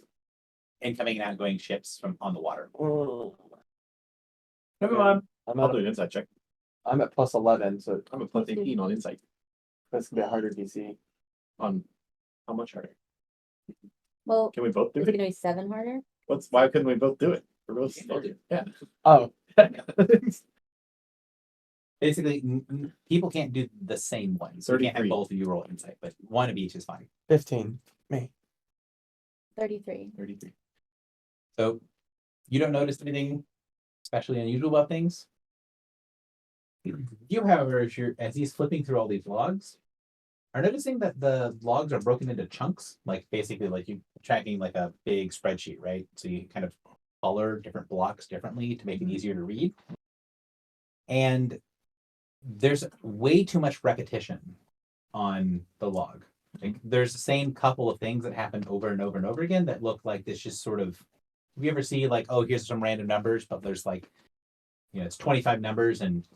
incoming and outgoing ships from on the water. Never mind. I'll do an insight check. I'm at +11, so I'm a plus 18 on insight. that's gonna be a harder DC. On how much harder? Well, Can we both do it's it? gonna be 7 harder. Why couldn't we both do it? We're both We can both do it. yeah. Oh, Basically, people can't do the same ones. You can't have 33. both of you roll insight, but one of each is fine. 15. Me. 33. 33. So you don't notice anything especially unusual about things. You, however, as he's flipping through all these logs, are noticing that the logs are broken into chunks, like basically like you tracking like a big spreadsheet, right? So you kind of color different blocks differently to make it easier to read. And there's way too much repetition on the log. Like, there's the same couple of things that happen over and over and over again that look like this just sort of. Have you ever see like, oh, here's some random numbers, but there's like, it's 25 numbers and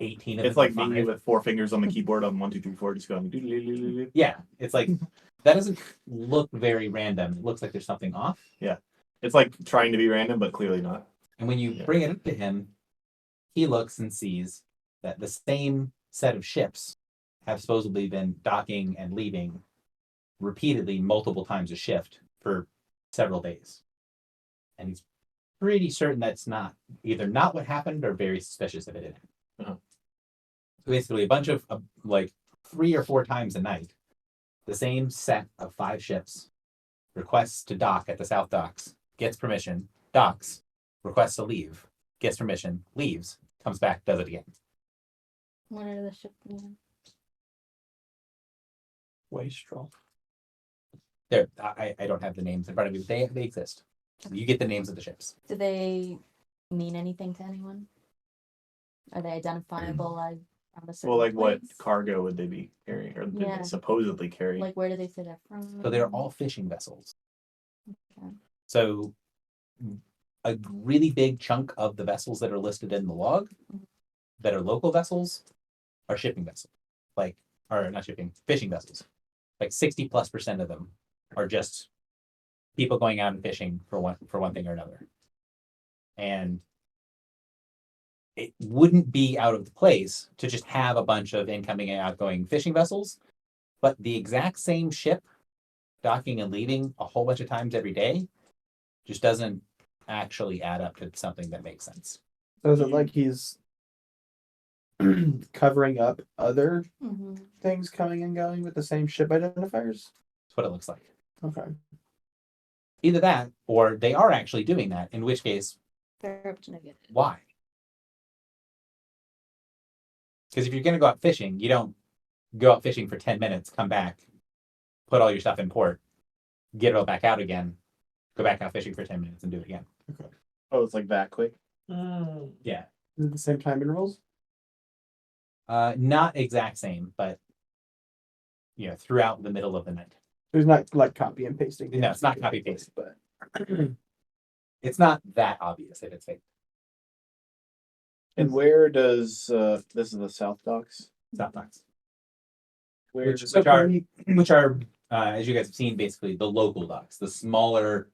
18 of It's them are like me five. with 4 fingers on the keyboard on 1, 2, 3, 4, just going. Doodle-doo-doo-doo-doo. Yeah, it's like that doesn't look very random. It looks like there's something off. It's like trying to be random, but clearly not. And when you Yeah. bring it up to him, he looks and sees that the same set of ships have supposedly been docking and leaving repeatedly multiple times a shift for several days. And he's pretty certain that's either not what happened or very suspicious of it. Uh-huh. So basically, a bunch of like 3 or 4 times a night, the same set of 5 ships requests to dock at the South Docks, gets permission, docks, requests to leave, gets permission, leaves, comes back, does it again. What are the ship names? Wastrel. There, I don't have the names in front of me, but they exist. You get the names of the ships. Do they mean anything to anyone? Are they identifiable as from a certain Well, like what place? cargo would they be carrying, or did Yeah. they supposedly carry? Like where do they say they're from? So they're all fishing vessels. Okay. So a really big chunk of the vessels that are listed in the log that are local vessels are shipping vessels. Or not shipping, fishing vessels. Like 60+% of them are just people going out and fishing for one thing or another. And it wouldn't be out of place to just have a bunch of incoming and outgoing fishing vessels, but the exact same ship docking and leaving a whole bunch of times every day just doesn't actually add up to something that makes sense. So is it like he's covering up other Mhm. things coming and going with the same ship identifiers? That's what it looks like. Okay. Either that, or they are actually doing that, in which case, Fair up to no good. why? Because if you're going to go out fishing, you don't go out fishing for 10 minutes, come back, put all your stuff in port, get it all back out again, go back out fishing for 10 minutes and do it again. Oh, it's like that quick. Yeah. Is it the same time intervals? Not exact same, but throughout the middle of the night. There's not like copy and pasting. No, it's not copy paste. but It's not that obvious if it's fake. And where does this is the South Docks? South Docks. Where Which are as you guys have seen, basically the local docks, the smaller.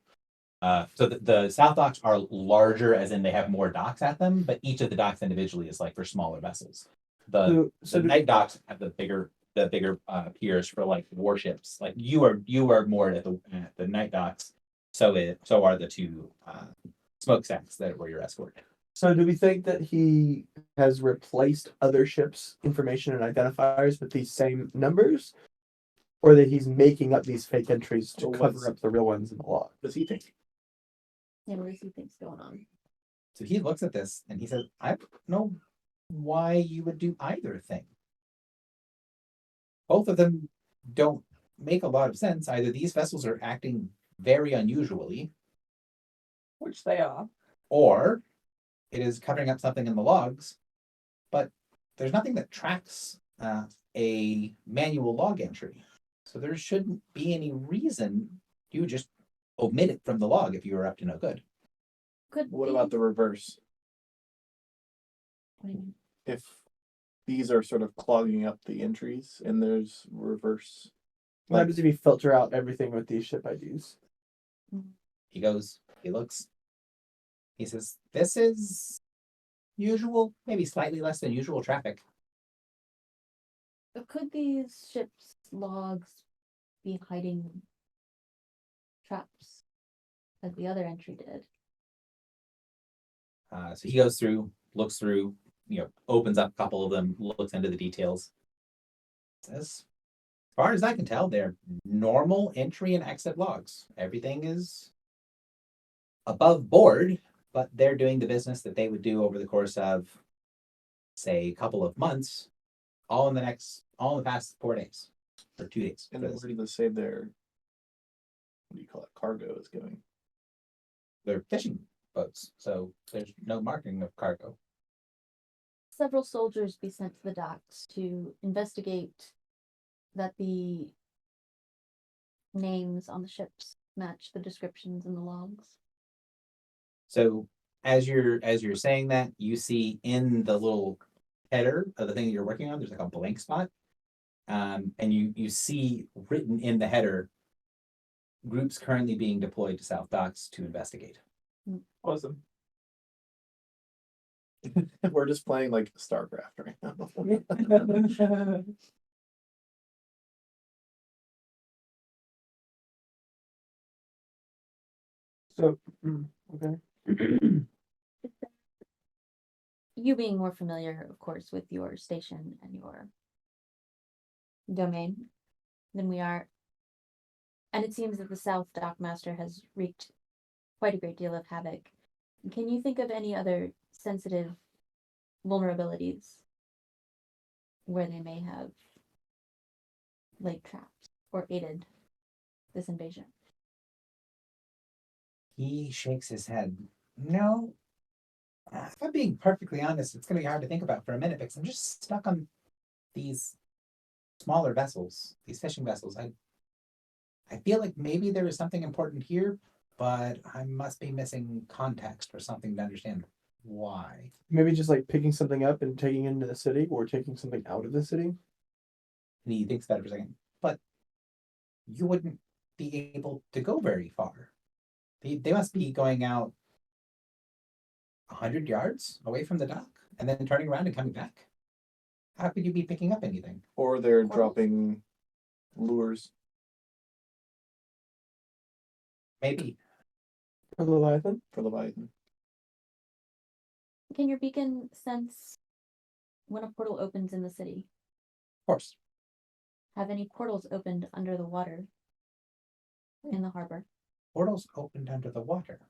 So the South Docks are larger, as in they have more docks at them, but each of the docks individually is like for smaller vessels. The night docks have the bigger piers for like warships. Like you are more at the night docks. So are the 2 smokestacks that were your escort. So do we think that he has replaced other ships' information and identifiers with these same numbers? Or that he's making up these fake entries to Or cover what's- up the real ones in the log? What does he think? Yeah, what does he think's going on? So he looks at this and he says, I don't know why you would do either thing. Both of them don't make a lot of sense. Either these vessels are acting very unusually, Which they are. or it is covering up something in the logs, but there's nothing that tracks a manual log entry. So there shouldn't be any reason you would just omit it from the log if you were up to no good. Could What be- about the reverse? What do you mean? If these are sort of clogging up the entries and there's reverse. What happens if you filter out everything with these ship IDs? He goes, he looks, he says, this is usual, maybe slightly less than usual traffic. But could these ships' logs be hiding traps as the other entry did? So he goes through, looks through, opens up a couple of them, looks into the details. Says, as far as I can tell, they're normal entry and exit logs. Everything is above board, but they're doing the business that they would do over the course of, say, a couple of months, all in the past 4 days or 2 days. And where do they say their, what do you call it, cargo is going? They're fishing boats, so there's no marking of cargo. Several soldiers be sent to the docks to investigate that the names on the ships match the descriptions in the logs. So as you're saying that, you see in the little header of the thing that you're working on, there's like a blank spot. And you see written in the header, groups currently being deployed to South Docks to investigate. Awesome. We're just playing like StarCraft right now. So, okay. You being more familiar, of course, with your station and your domain than we are. And it seems that the South Dockmaster has wreaked quite a great deal of havoc. Can you think of any other sensitive vulnerabilities where they may have laid traps or aided this invasion? He shakes his head. No. If I'm being perfectly honest, it's going to be hard to think about for a minute because I'm just stuck on these smaller vessels, these fishing vessels. I feel like maybe there is something important here, but I must be missing context or something to understand why. Maybe just like picking something up and taking it into the city, or taking something out of the city. And he thinks about it for a second. But you wouldn't be able to go very far. They must be going out 100 yards away from the dock and then turning around and coming back. How could you be picking up anything? Or they're dropping lures. Maybe. For the Leviathan. For Leviathan. Can your beacon sense when a portal opens in the city? Of course. Have any portals opened under the water in the harbor? Portals opened under the water.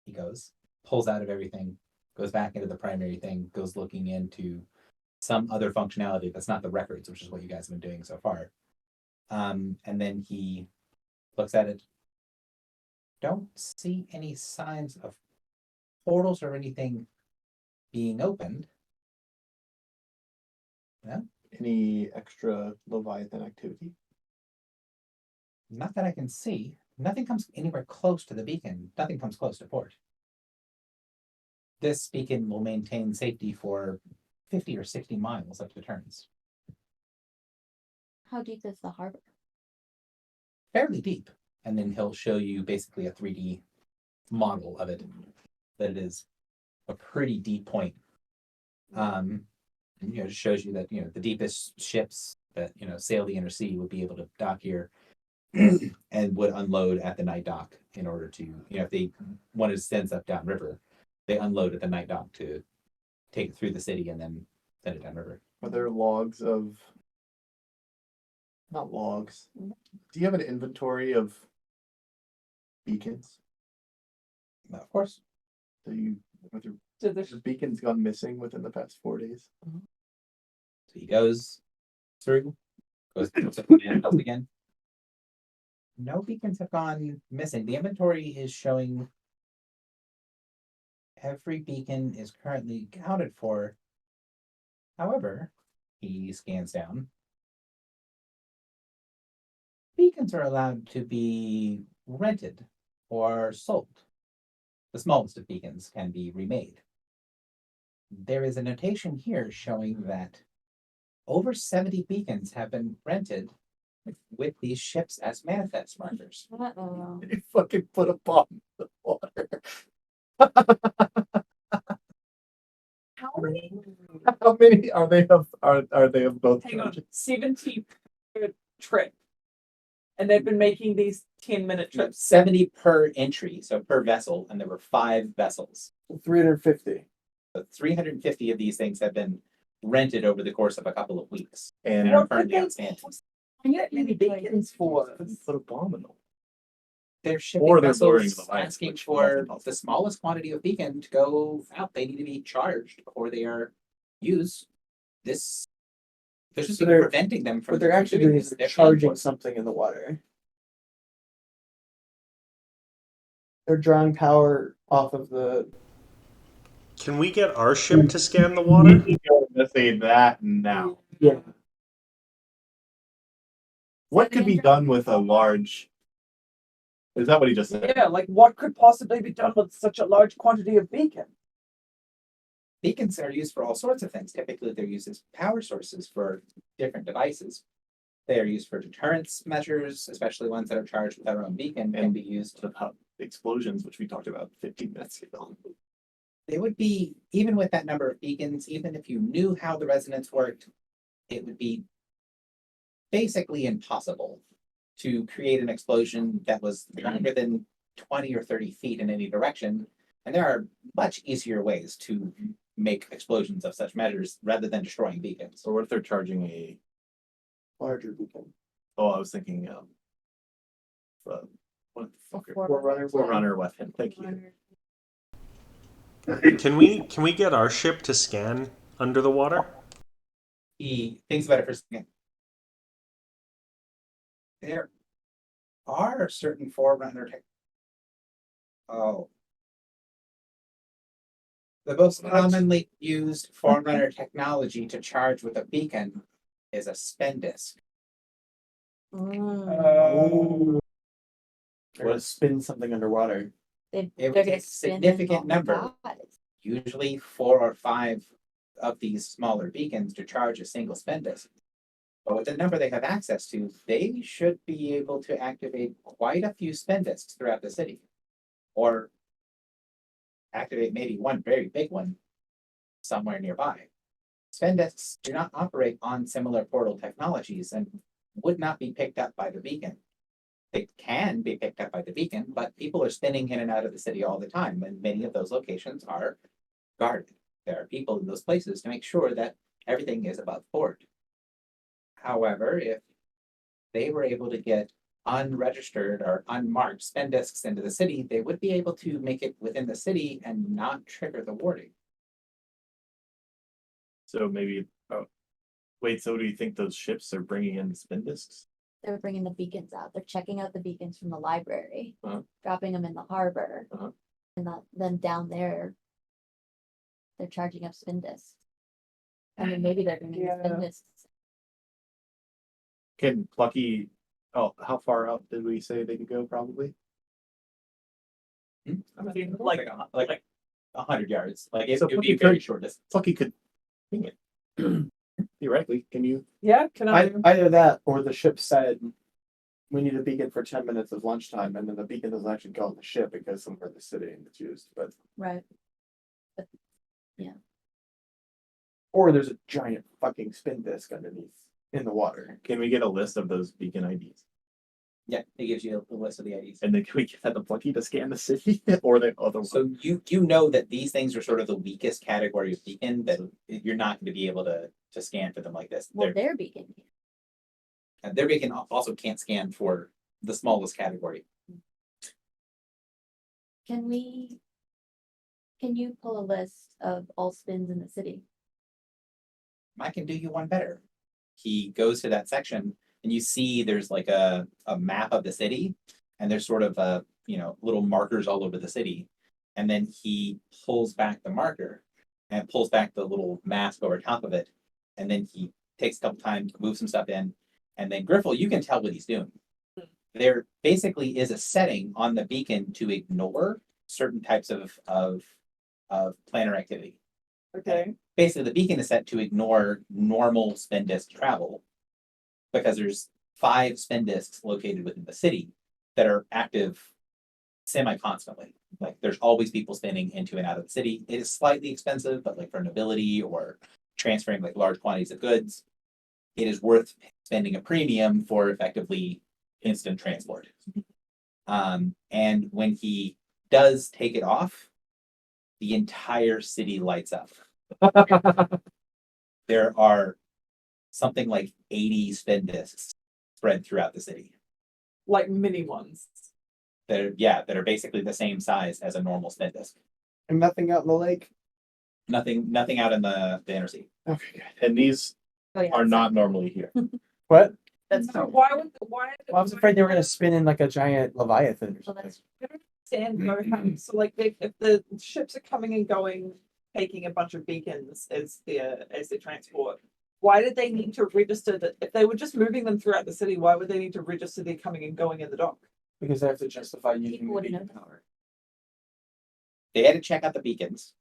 He goes, pulls out of everything, goes back into the primary thing, goes looking into some other functionality that's not the records, which is what you guys have been doing so far. And then he looks at it. Don't see any signs of portals or anything being opened. No? Any extra Leviathan activity? Not that I can see. Nothing comes anywhere close to the beacon. Nothing comes close to port. This beacon will maintain safety for 50 or 60 miles up to turns. How deep is the harbor? Fairly deep. And then he'll show you basically a 3D model of it. That it is a pretty deep point. And it shows you that, the deepest ships that, sail the inner sea would be able to dock here and would unload at the night dock in order to, if they wanted to send stuff downriver, they unload at the night dock to take it through the city and then send it downriver. Are there logs of... Not logs. Do you have an inventory of beacons? Of course. Are there Did this the beacons gone missing within the past 4 days? So he goes through, goes up again. No beacons have gone missing. The inventory is showing every beacon is currently accounted for. However, he scans down. Beacons are allowed to be rented or sold. The smallest of beacons can be remade. There is a notation here showing that over 70 beacons have been rented with these ships as manifest markers. Uh-oh. You fucking put a bomb in the water. how many? How many are they of both Hang on, charges? 70 per trip. And they've been making these 10-minute trips. 70 per entry, so per vessel, and there were 5 vessels. 350. So 350 of these things have been rented over the course of a couple of weeks And and are What could currently they outstanding. get many beacons for? put a bomb in them. They're shipping Or they're lowering the vessels line, asking which for wasn't possible. the smallest quantity of beacon to go out. They need to be charged before they are used. There's just So they're- preventing them from What they're actually doing doing this. is they're They're charging paying for it. something in the water. They're drawing power off of the. Can we get our ship to scan the water? Let's say that now. Yeah. What could be done with a large? Is that what he just said? Yeah, like what could possibly be done with such a large quantity of beacon? Beacons are used for all sorts of things. Typically, they're used as power sources for different devices. They are used for deterrence measures, especially ones that are charged with their own beacon, can be used. About explosions, which we talked about 15 minutes ago. They would be, even with that number of beacons, even if you knew how the resonance worked, it would be basically impossible to create an explosion that was longer than 20 or 30 feet in any direction. And there are much easier ways to make explosions of such measures rather than destroying beacons. So what if they're charging a? Larger beacon. Oh, I was thinking, what the fuck? Forerunner. Forerunner weapon. Thank you. Can we get our ship to scan under the water? He thinks about it for a second. There are certain Forerunner tech. Oh. The most commonly used Forerunner technology to charge with a beacon is a spin disk. Mm. Or to spin something underwater. It They're was gonna a spin significant in number. God. Usually 4 or 5 of these smaller beacons to charge a single spin disk. But with the number they have access to, they should be able to activate quite a few spin disks throughout the city. Or activate maybe one very big one somewhere nearby. Spin disks do not operate on similar portal technologies and would not be picked up by the beacon. They can be picked up by the beacon, but people are spinning in and out of the city all the time, and many of those locations are guarded. There are people in those places to make sure that everything is above board. However, if they were able to get unregistered or unmarked spin disks into the city, they would be able to make it within the city and not trigger the warding. So maybe. Oh, wait. So do you think those ships are bringing in spin disks? They're bringing the beacons out. They're checking out the beacons from the library, Uh-huh. dropping them in the harbor, Uh-huh. and then down there, they're charging up spin disks. I mean, maybe they're bringing the spin Yeah. disks. Can Plucky? Oh, how far out did we say they could go? Probably. Like 100 yards. Like it So would be a Plucky very could- short distance. Plucky could ping it. Theoretically, can you? yeah, can I? Either that or the ship said we need a beacon for 10 minutes of lunchtime, and then the beacon doesn't actually go on the ship, it goes somewhere in the city and it's used. But Right. or there's a giant fucking spin disk underneath in the water. Can we get a list of those beacon IDs? Yeah, it gives you a list of the IDs. And then can we get that to Plucky to scan the city or the other one? So you know that these things are sort of the weakest category of beacon that you're not going to be able to scan for them like this. Well, their beacon. Their beacon also can't scan for the smallest category. Can you pull a list of all spins in the city? I can do you one better. He goes to that section and you see there's like a map of the city and there's sort of little markers all over the city. And then he pulls back the marker and pulls back the little mask over top of it. And then he takes a couple times, moves some stuff in, and then Griffle, you can tell what he's doing. There basically is a setting on the beacon to ignore certain types of planar activity. Okay. Basically, the beacon is set to ignore normal spin disk travel because there's 5 spin disks located within the city that are active semi-constantly. Like there's always people spinning into and out of the city. It is slightly expensive, but like for nobility or transferring like large quantities of goods, it is worth spending a premium for effectively instant transport. And when he does take it off, the entire city lights up. There are something like 80 spin disks spread throughout the city. Like mini ones. That are basically the same size as a normal spin disk. And nothing out in the lake. Nothing out in the inner sea. Okay, good. And these Oh, yeah, are that's not normally here. What? That's So why would Well, I was afraid they were gonna spin in like a giant leviathan or Well, something. that's understand though how, so like if the ships are coming and going, taking a bunch of beacons as their transport, why did they need to register that if they were just moving them throughout the city, why would they need to register their coming and going in the dock? Because they have to justify using People the wouldn't beacon know. power. They had to check out the beacons.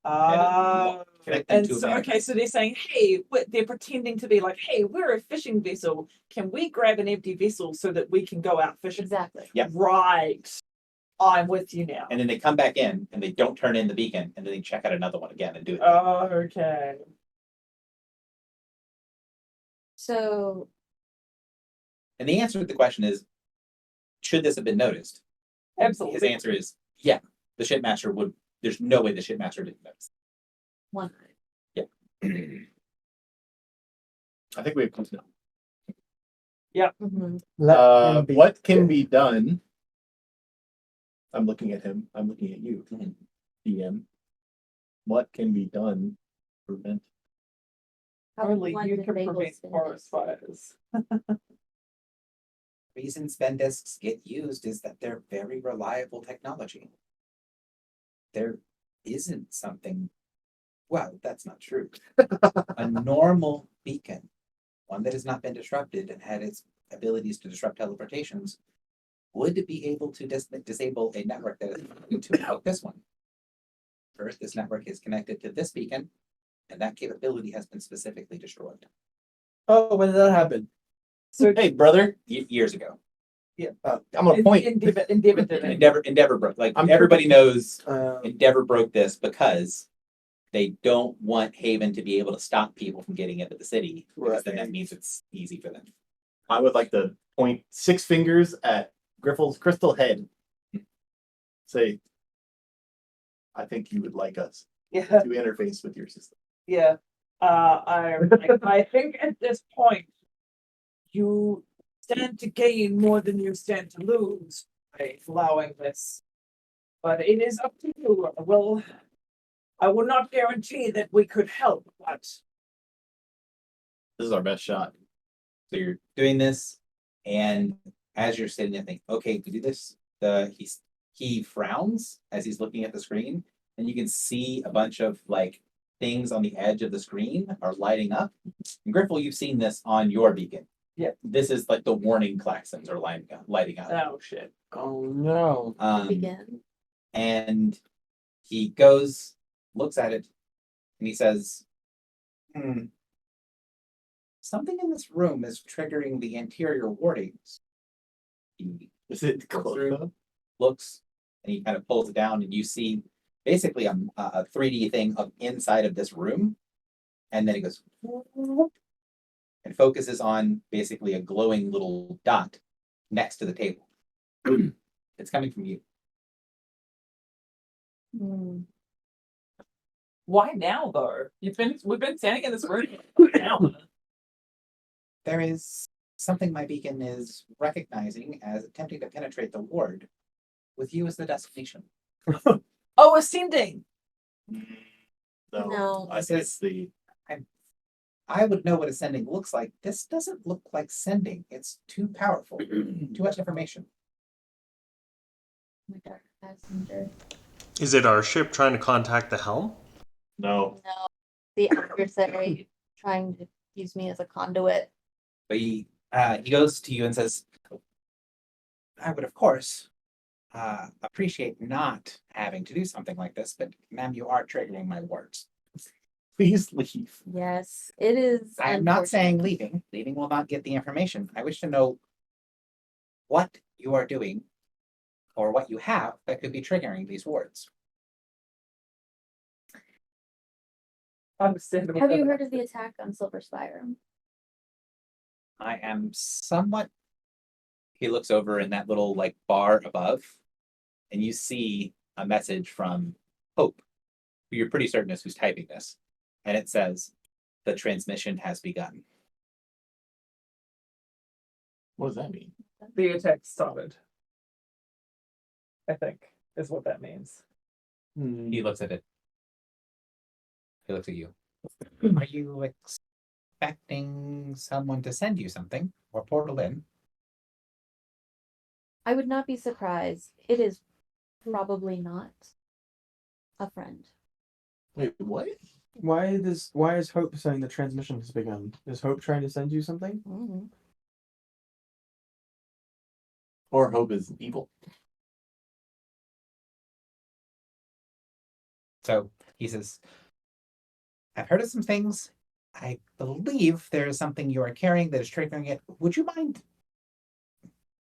And Connect them to a so manifest. okay, so they're saying, hey, they're pretending to be like, hey, we're a fishing vessel. Can we grab an empty vessel so that we can go out fishing? Exactly. Yeah. Right. I'm with you now. And then they come back in and they don't turn in the beacon, and then they check out another one again and do it. Okay. So And the answer to the question is, should this have been noticed? His Absolutely. answer is, yeah. The shipmaster would. There's no way the shipmaster didn't notice. one. I think we have come to know. Mhm. Let him be. What can be done? I'm looking at him. I'm looking at you, Mhm. DM. What can be done to prevent? How would Only one you can disable prevent spin forest discs? fires. Reason spend disks get used is that they're very reliable technology. There isn't something. Well, that's not true. A normal beacon, one that has not been disrupted and had its abilities to disrupt teleportations, would be able to disable a network that is connected to like this one. First, this network is connected to this beacon, and that capability has been specifically destroyed. Oh, when did that happen? So Hey, brother, Years ago. I'm on point. Endeavor did it. Endeavor broke. Like I'm everybody knows, Uh, Endeavor broke this because they don't want Haven to be able to stop people from getting into the city, because then that means it's easy for them. I would like to point 6 fingers at Griffel's crystal head. Say, I think you would like us Yeah. to interface with your system. Yeah. I think at this point, you stand to gain more than you stand to lose by allowing this. But it is up to you. I will not guarantee that we could help, but This is our best shot. So you're doing this, and as you're sitting there thinking, okay, to do this, he frowns as he's looking at the screen, and you can see a bunch of like things on the edge of the screen are lighting up. And Griffle, you've seen this on your beacon. Yeah. This is like the warning klaxons are lighting up. oh shit. oh no. Begin. And he goes, looks at it, and he says, something in this room is triggering the interior wardings. He Is it Go close through. enough? looks, and he kind of pulls it down, and you see basically a 3D thing of inside of this room. And then he goes and focuses on basically a glowing little dot next to the table. It's coming from you. Hmm. Why now though? We've been standing in this room now. There is something my beacon is recognizing as attempting to penetrate the ward, with you as the destination. Oh, ascending. No. I think it's the I would know what ascending looks like. This doesn't look like sending. It's too powerful. Too much information. My dark passenger. Is it our ship trying to contact the helm? no. No. The adversary trying to use me as a conduit. But he goes to you and says, I would, of course, appreciate not having to do something like this, but ma'am, you are triggering my words. Please leave. Yes, it is. I am not saying unfortunate. leaving. Leaving will not get the information. I wish to know what you are doing or what you have that could be triggering these words. Understandable. Have you heard of the attack on Silver Spire? I am somewhat. He looks over in that little like bar above, and you see a message from Hope, who you're pretty certain is who's typing this. And it says, the transmission has begun. What does that mean? The attack started? I think is what that means. He looks at it. He looks at you. Are you expecting someone to send you something or portal in? I would not be surprised. It is Probably not a friend. Wait, what? Why is Hope saying the transmission has begun? Is Hope trying to send you something? Mhm. Or Hope is evil. So he says, I've heard of some things. I believe there is something you are carrying that is triggering it. Would you mind,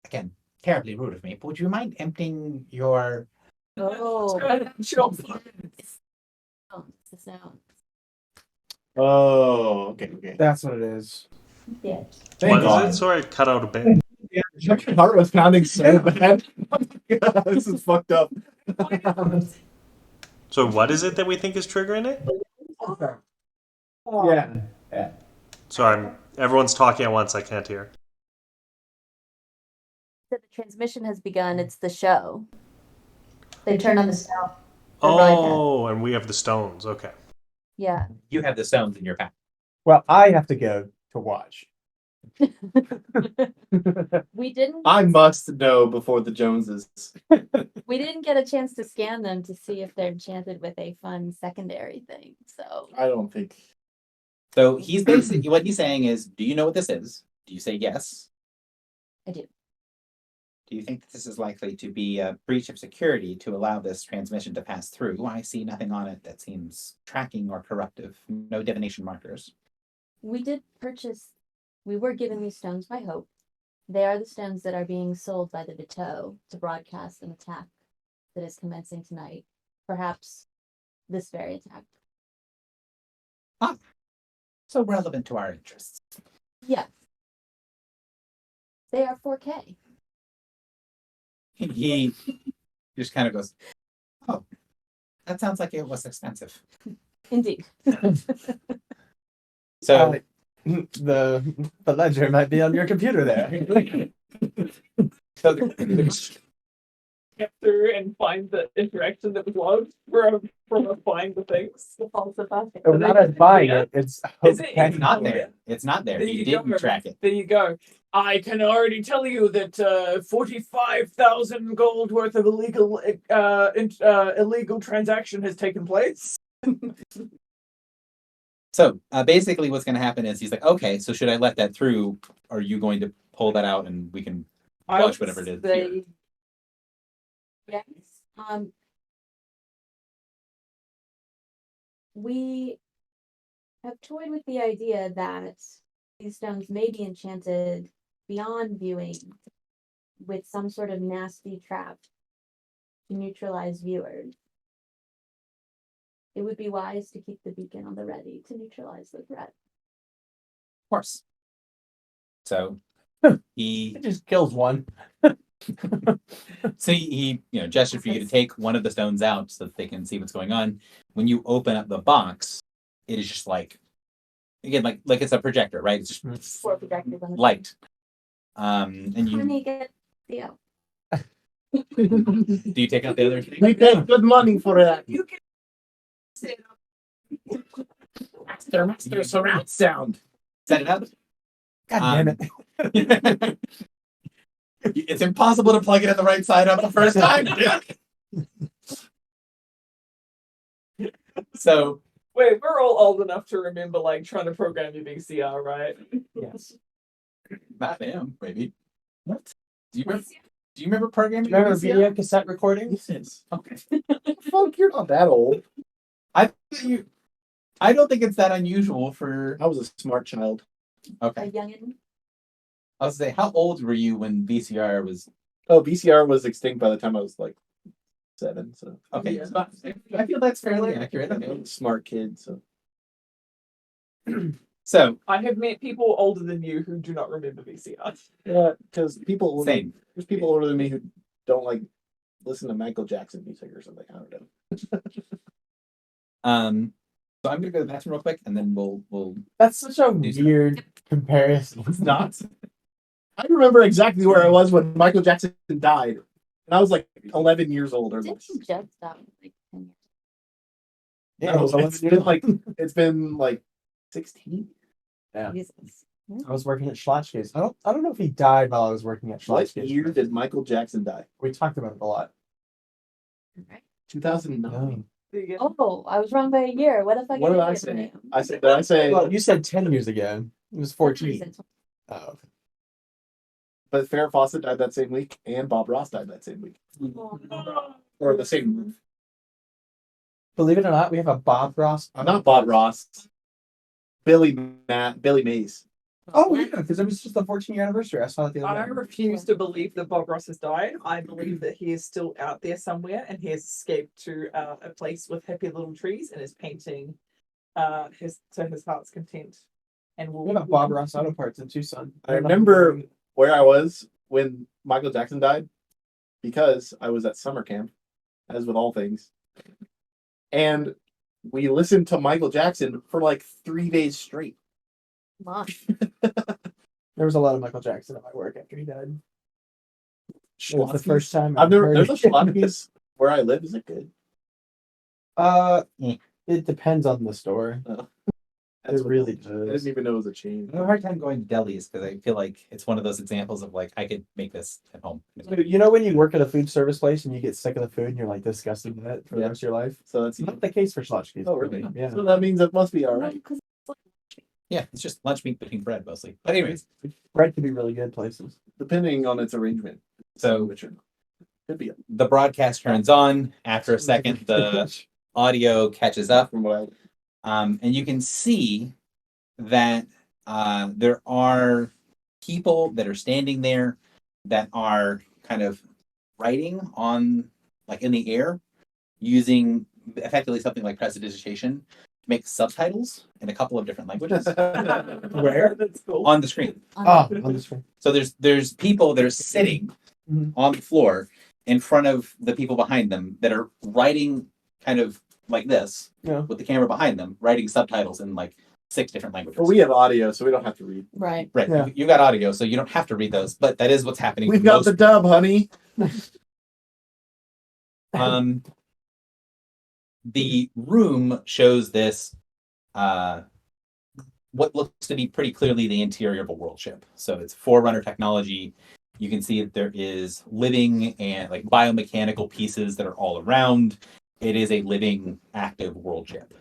again, terribly rude of me, but would you mind emptying your... Oh, Sure. the sound. Oh, okay. That's what it is. Yeah. Thank What God. is it? Sorry, cut out a bit. Yeah, my heart was pounding so bad. Oh my God, this is fucked up. So what is it that we think is triggering it? Yeah. Sorry, everyone's talking at once. I can't hear. The transmission has begun. It's the show. They turn on the sound. Oh, and we have the stones. Okay. Yeah. You have the stones in your pack. Well, I have to go to watch. We didn't. I must know before the Joneses. We didn't get a chance to scan them to see if they're enchanted with a fun secondary thing. So I don't think. So he's basically, what he's saying is, do you know what this is? Do you say yes? I do. Do you think that this is likely to be a breach of security to allow this transmission to pass through? I see nothing on it that seems tracking or corruptive. No divination markers. We did purchase. We were given these stones by Hope. They are the stones that are being sold by the Bateau to broadcast an attack that is commencing tonight. Perhaps this very attack. So relevant to our interests. Yes. They are 4K. He just kind of goes, oh, that sounds like it was expensive. Indeed. So The ledger might be on your computer there. so the, Get through and find the interaction that was logged from find the things. The false bucket. It's not us buying it. It's Hope Is it? packing it's not it. there. It's not there. There He you didn't go. track it. There you go. I can already tell you that 45,000 gold worth of illegal transaction has taken place. So basically what's going to happen is he's like, okay, so should I let that through? Or are you going to pull that out and we can I watch would whatever it is say- here? Yes. We have toyed with the idea that these stones may be enchanted beyond viewing with some sort of nasty trap to neutralize viewers. It would be wise to keep the beacon on the ready to neutralize the threat. Of course. So he It just kills one. so he gestured for you to take one of the stones out so that they can see what's going on. When you open up the box, it is just like again like it's a projector, right? It's just For projectors on the light. And you Honey, get Theo. do you take out the other thing? We paid good money for that. You can say Master surround sound. Set it up. God damn it. It's impossible to plug it in the right side up the first time. So Wait, we're all old enough to remember like trying to program your VCR, right? Yes. not him, maybe. What? Do you remember programming? Remember VCR? video cassette recordings? Yes. Okay. Fuck, you're not that old. I don't think it's that unusual for. I was a smart child. A Okay. youngin. I was say, how old were you when VCR was? Oh, VCR was extinct by the time I was like 7. So Okay, Yeah. so I feel that's fairly accurate. I Okay. was a smart kid. So So I have met people older than you who do not remember VCR. yeah, because people same. there's people older than me who don't like listen to Michael Jackson music or something. I don't know. So I'm gonna go to the bathroom real quick, and then we'll. That's such a Do stuff. weird comparison. It's not. I remember exactly where I was when Michael Jackson died, and I was like 11 years old or Didn't less. you just stop like 10 years? Yeah, No, it was 11 it's years been old. like it's been like 16. Yeah. Jesus. I was working at Schlotchke's. I don't know if he died while I was working at What Schlotchke's. year did Michael Jackson die? We talked about it a lot. Right. 2009. There you go. Oh, I was wrong by a year. What if I What get did a I year say? right? I said, did I say? Well, you said 10 years ago. It was 14. Said Oh, But Farrah Fawcett died that same week, and Bob Ross died that same week, Oh, or the same month. believe it or not, we have a Bob Ross. Not Bob Ross. Billy Mays. Oh, yeah, because it was just the 14-year anniversary. I saw it the I other day. refuse to believe that Bob Ross has died. I believe that he is still out there somewhere and he has escaped to a place with happy little trees and is painting his heart's content. And We have a Bob Ross Auto Parts in Tucson. I remember where I was when Michael Jackson died, because I was at summer camp, as with all things, and we listened to Michael Jackson for like 3 days straight. Mom. There was a lot of Michael Jackson at my work after he died. It was the Schlotzsky's. first time I've never. heard There's a it. Schlotzsky's where I live. Is it good? It depends on the store. That's It what- really I does. didn't even know it was a chain. I have a hard time going to delis because I feel like it's one of those examples of like I could make this at home. You know when you work at a food service place and you get sick of the food and you're like disgusted with it for the Yeah. rest of your life? So that's It's not the case for Schlotzsky's. Oh, really? Yeah. So that means it must be all right. Because Yeah, it's just lunch meat between bread mostly. But anyways, Bread can be really good places. Depending on its arrangement. So- which or not. Could be the broadcast turns on. After a second, the audio catches up. from what And you can see that there are people that are standing there that are kind of writing on, like in the air, using effectively something like prestidigitation to make subtitles in a couple of different languages Where? That's cool. on the screen. Oh, on the screen. So there's people that are sitting Mhm. on the floor in front of the people behind them that are writing kind of like this Yeah. with the camera behind them, writing subtitles in like 6 different languages. But we have audio, so we don't have to read. right. Right. Yeah. You got audio, so you don't have to read those, but that is what's happening. We've for got most the dub, honey. Um, the room shows this, what looks to be pretty clearly the interior of a world ship. So it's Forerunner technology. You can see that there is living and like biomechanical pieces that are all around. It is a living, active world ship.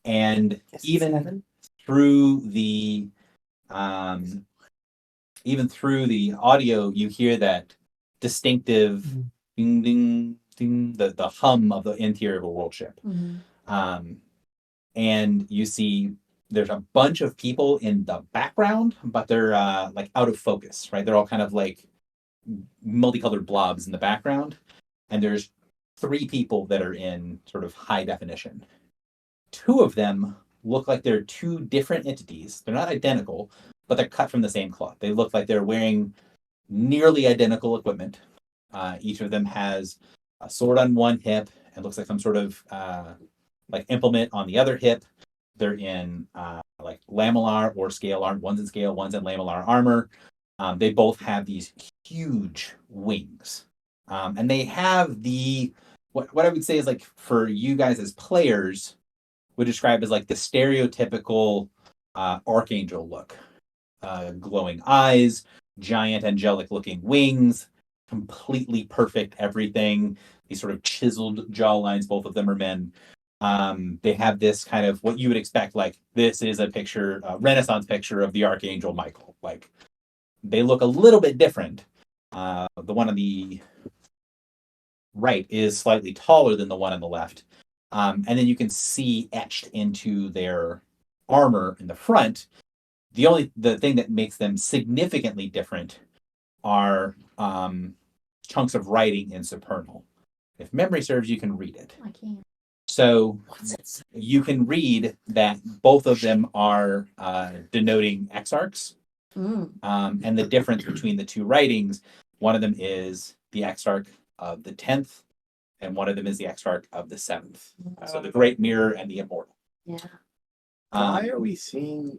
And even through the audio, you hear that distinctive ding ding ding, the hum of the interior of a world ship. And you see there's a bunch of people in the background, but they're like out of focus, right? They're all kind of like multicolored blobs in the background. And there's 3 people that are in sort of high definition. 2 of them look like they're 2 different entities. They're not identical, but they're cut from the same cloth. They look like they're wearing nearly identical equipment. Each of them has a sword on one hip. It looks like some sort of like implement on the other hip. They're in like lamellar or scale armor. One's in scale, one's in lamellar armor. They both have these huge wings. And they have what I would say is like for you guys as players would describe as like the stereotypical archangel look. Glowing eyes, giant angelic looking wings, completely perfect everything. These sort of chiseled jawlines, both of them are men. They have this kind of what you would expect, like this is a picture, a Renaissance picture of the Archangel Michael. Like they look a little bit different. The one on the right is slightly taller than the one on the left. And then you can see etched into their armor in the front. The thing that makes them significantly different are chunks of writing in Supernal. If memory serves, you can read it. I can't. So you can read that both of them are denoting exarchs. And the difference between the 2 writings, one of them is the exarch of the 10th, and one of them is the exarch of the 7th. So the Great Mirror and the Immortal. Yeah. Why are we seeing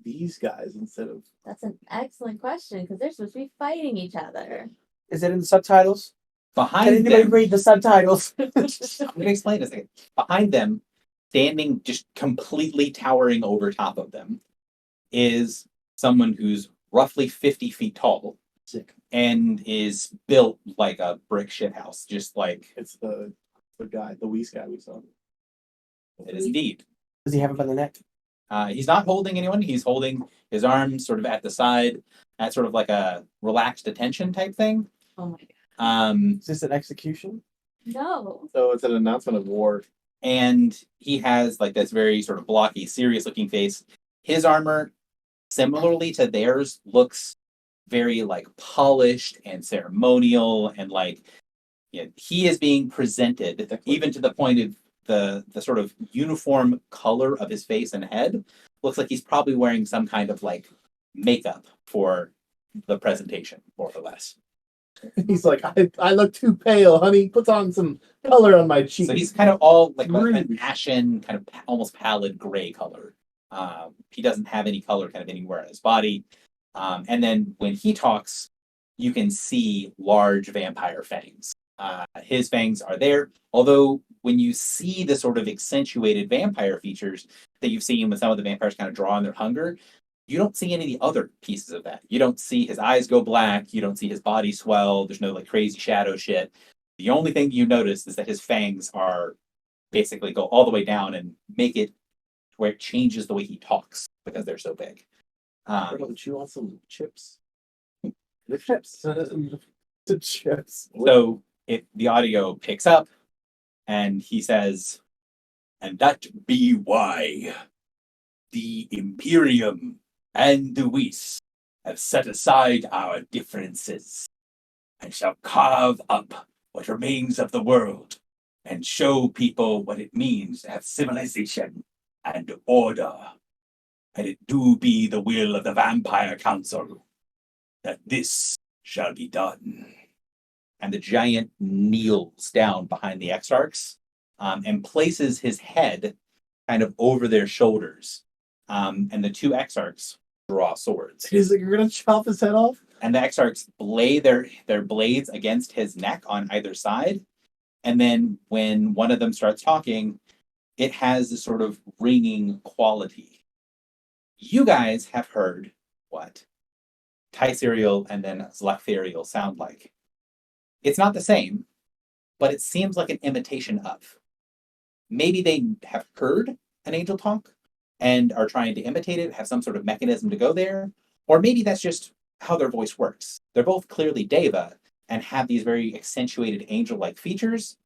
these guys instead of? That's an excellent question because they're supposed to be fighting each other. Is it in the subtitles? Can Behind anybody them, read the subtitles? I'm going to explain this. Behind them, standing just completely towering over top of them, is someone who's roughly 50 feet tall. Sick. and is built like a brick shit house, just like It's the guy, the Weiss guy we saw. it is indeed. Does he have him by the neck? He's not holding anyone. He's holding his arms sort of at the side, at sort of like a relaxed attention type thing. Oh my god. Is this an execution? No. So it's an announcement of war. And he has like this very sort of blocky, serious looking face. His armor, similarly to theirs, looks very like polished and ceremonial, and like he is being presented, even to the point of the sort of uniform color of his face and head looks like he's probably wearing some kind of like makeup for the presentation, more or less. He's like, I look too pale, honey. Puts on some color on my cheek. So he's kind of all like Really? an ashen, kind of almost pallid gray color. He doesn't have any color kind of anywhere on his body. And then when he talks, you can see large vampire fangs. His fangs are there, although when you see the sort of accentuated vampire features that you've seen when some of the vampires kind of draw on their hunger, you don't see any of the other pieces of that. You don't see his eyes go black. You don't see his body swell. There's no like crazy shadow shit. The only thing you notice is that his fangs are basically go all the way down and make it where it changes the way he talks because they're so big. Bro, chew on some chips. The chips. The chips. So the audio picks up and he says, "And that be why the Imperium and the Weiss have set aside our differences and shall carve up what remains of the world and show people what it means to have civilization and order. And it do be the will of the Vampire Council that this shall be done." And the giant kneels down behind the Exarchs and places his head kind of over their shoulders. And the two Exarchs draw swords. He's like, you're gonna chop his head off? And the Exarchs lay their blades against his neck on either side. And then when one of them starts talking, it has this sort of ringing quality. You guys have heard what Tyserial and then Zlaktherial sound like. It's not the same, but it seems like an imitation of. Maybe they have heard an angel talk and are trying to imitate it, have some sort of mechanism to go there, or maybe that's just how their voice works. They're both clearly Deva and have these very accentuated angel-like features,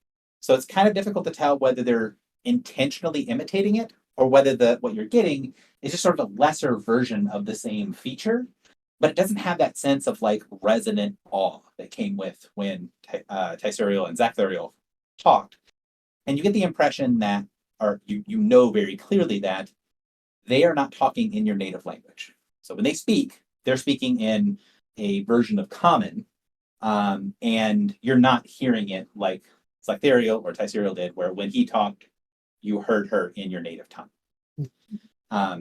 so it's kind of difficult to tell whether they're intentionally imitating it or whether what you're getting is just sort of a lesser version of the same feature, but it doesn't have that sense of like resonant awe that came with when Tyserial and Zlaktherial talked. And you get the impression that, or you know very clearly that they are not talking in your native language. So when they speak, they're speaking in a version of Common, and you're not hearing it like Zlaktherial or Tyserial did, where when he talked, you heard her in your native tongue.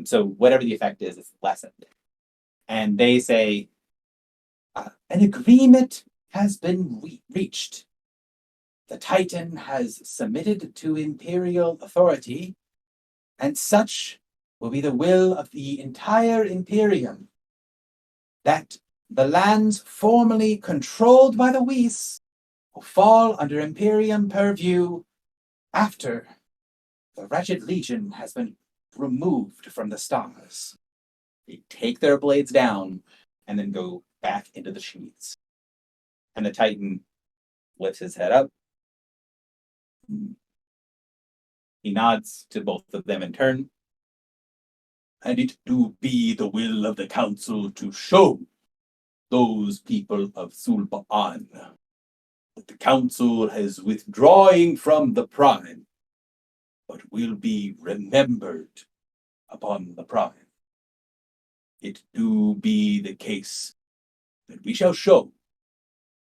So whatever the effect is, it's lessened. And they say, an agreement has been reached. The Titan has submitted to Imperial authority, and such will be the will of the entire Imperium, that the lands formerly controlled by the Weiss will fall under Imperium purview after the wretched Legion has been removed from the stars. They take their blades down and then go back into the sheaths. And the Titan lifts his head up. He nods to both of them in turn. And it do be the will of the council to show those people of Zul'Ba'an that the council is withdrawing from the Prime, but will be remembered upon the Prime. It do be the case that we shall show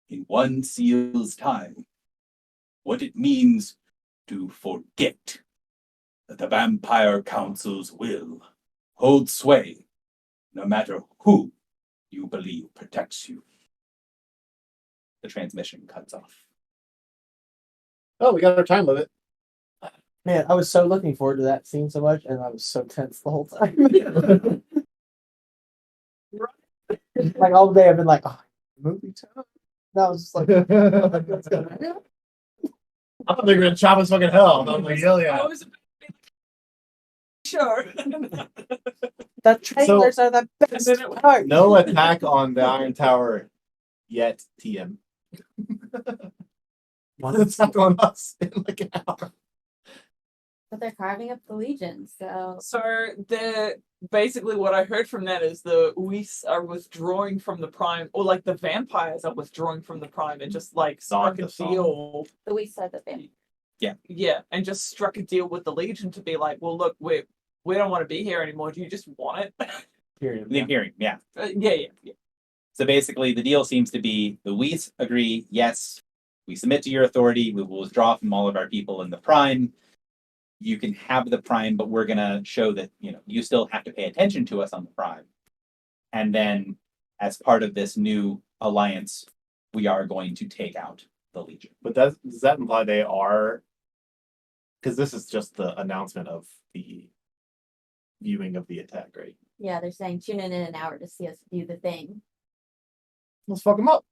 in one seal's time what it means to forget that the Vampire Council's will holds sway no matter who you believe protects you. The transmission cuts off. Oh, we got our time limit. Man, I was so looking forward to that scene so much, and I was so tense the whole time. Like all day, I've been like, oh, movie time. That was just like, what's gonna happen? I thought they were gonna chop us fucking hell. I'm like, hell I yeah. was sure. The trailers are the best then it- part. No attack on the Iron Tower yet, TM. Attack on us in like an hour. But they're carving up the Legion, so So the basically what I heard from that is the Whis are withdrawing from the Prime, or like the vampires are withdrawing from the Prime and just like struck Not a the song. deal. the we said that they Yeah, and just struck a deal with the Legion to be like, well, look, we don't want to be here anymore. Do you just want it? Period. The Imperium, yeah. Yeah. So basically, the deal seems to be the Whis agree, yes, we submit to your authority, we will withdraw from all of our people in the Prime. You can have the Prime, but we're going to show that, you still have to pay attention to us on the Prime. And then, as part of this new alliance, we are going to take out the Legion. But does that imply they are? Because this is just the announcement of the viewing of the attack, right? yeah, they're saying tune in an hour to see us do the thing. Let's fuck them up.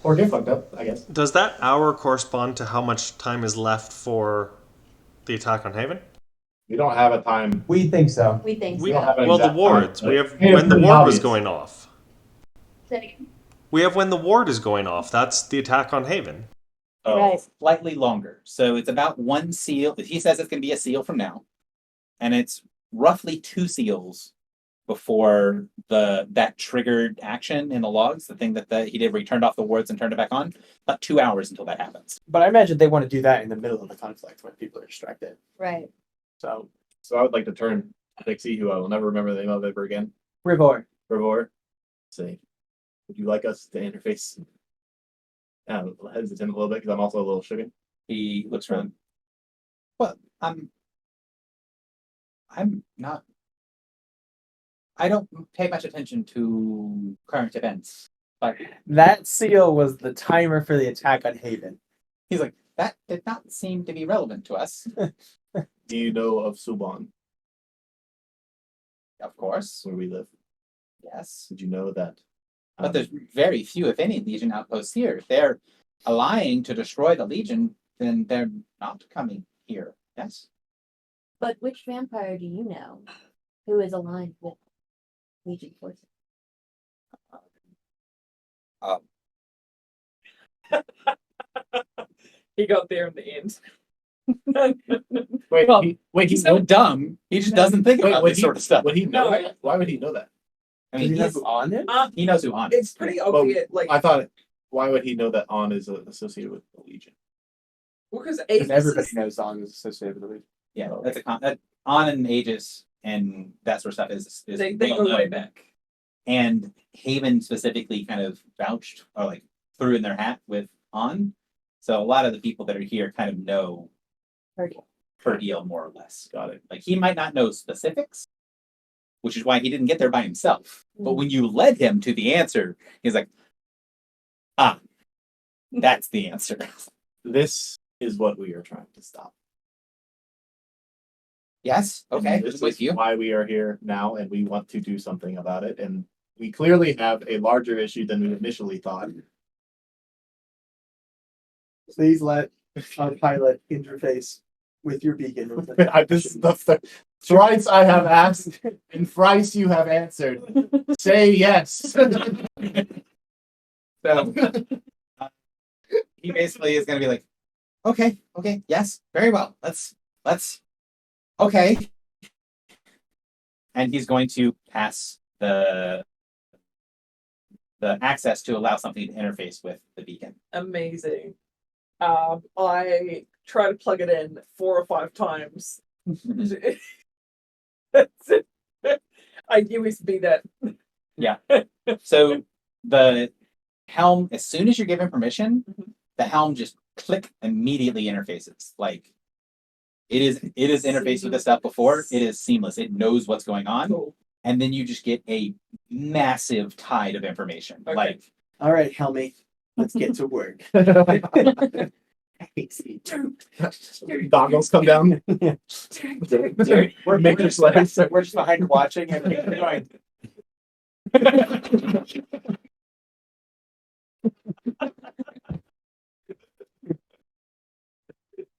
Or get fucked up, I guess. Does that hour correspond to how much time is left for the attack on Haven? We don't have a time. We think so. We think We so. don't have an well, the exact wards. time, We but have it's when the pretty ward was obvious. going off. Say it again. We have when the ward is going off. That's the attack on Haven. Right. Slightly longer. So it's about one seal. He says it's going to be a seal from now. And it's roughly 2 seals before that triggered action in the logs, the thing that he did where he turned off the wards and turned it back on. About 2 hours until that happens. But I imagine they want to do that in the middle of the conflict when people are distracted. Right. So, So I would like to turn Dixie, who I will never remember the name of ever again, Rivor. Revor, say, would you like us to interface? Hesitant a little bit because I'm also a little shaken. He looks around. Well, I'm not. I don't pay much attention to current events, but That seal was the timer for the attack on Haven. he's like, that did not seem to be relevant to us. Do you know of Suban, Of course, where we live? yes. Did you know that? But there's very few, if any, Legion outposts here. If they're allying to destroy the Legion, then they're not coming here. Yes. But which vampire do you know who is aligned with Legion forces? He got there in the end. Wait, Well, he's so dumb. He just doesn't think about this sort of stuff. Would he know No. that? Why would he know that? I mean, Does he know who on it? he knows who on It's pretty obvious, like I thought. Why would he know that On is associated with the Legion? because Because Aegis everybody is, knows on is associated with the Legion. Yeah, that's on and Aegis and that sort of stuff is they well go way known. back. And Haven specifically kind of vouched or like threw in their hat with On. So a lot of the people that are here kind of know Heard per deal more or less. Got it. Like he might not know specifics, which is why he didn't get there by himself. But Mhm. when you led him to the answer, he's like, that's the answer. This is what we are trying to stop. Yes. Okay. This With is you. why we are here now, and we want to do something about it. And we clearly have a larger issue than we initially thought. Please let our pilot interface with your beacon. This is the thrice I have asked, and thrice you have answered. Say yes. So he basically is going to be like, okay, yes, very well. Let's, okay. And he's going to pass the access to allow something to interface with the beacon. Amazing. I try to plug it in 4 or 5 times. That's it. I USB that. So the helm, as soon as you're given permission, Mhm. the helm just click immediately interfaces. Like it is interfaced with this stuff before. It is seamless. It knows what's going on. Cool. And then you just get a massive tide of information. Okay. Like All right, Helmy, let's get to work. Dongles come down. We're Maker slaves. We're just behind watching and going.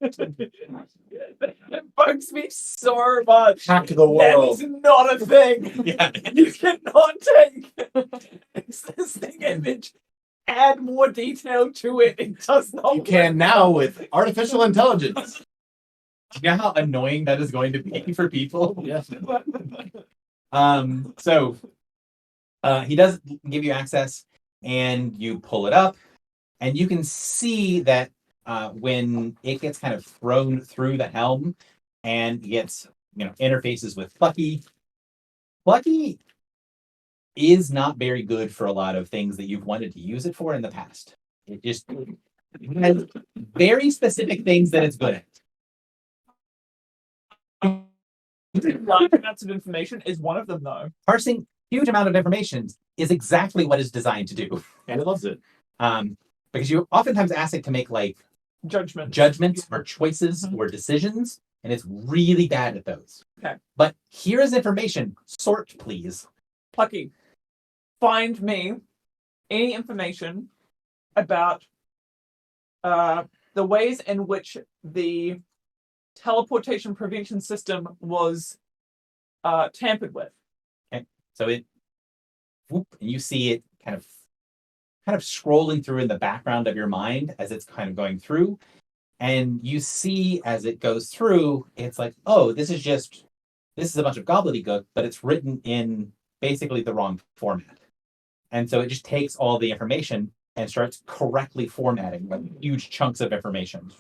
It bugs me so much. Hack the That world. is not a thing. Yeah. You cannot take existing image, add more detail to it. It does not. You can now with artificial intelligence. Do you know how annoying that is going to be for people? Yes. So he does give you access, and you pull it up, and you can see that when it gets kind of thrown through the helm and gets, interfaces with Plucky. Plucky is not very good for a lot of things that you've wanted to use it for in the past. It just has very specific things that it's good at. Large amounts of information is one of them, though. Parsing huge amount of information is exactly what it's designed to do. And it loves it. Because you oftentimes ask it to make like Judgment. judgments or choices or decisions, and it's really bad at those. Okay. But here is information. Sort, please. Plucky, find me any information about the ways in which the teleportation prevention system was tampered with. So it, whoop, and you see it kind of scrolling through in the background of your mind as it's kind of going through. And you see as it goes through, it's like, oh, this is a bunch of gobbledygook, but it's written in basically the wrong format. And so it just takes all the information and starts correctly formatting like huge chunks of information.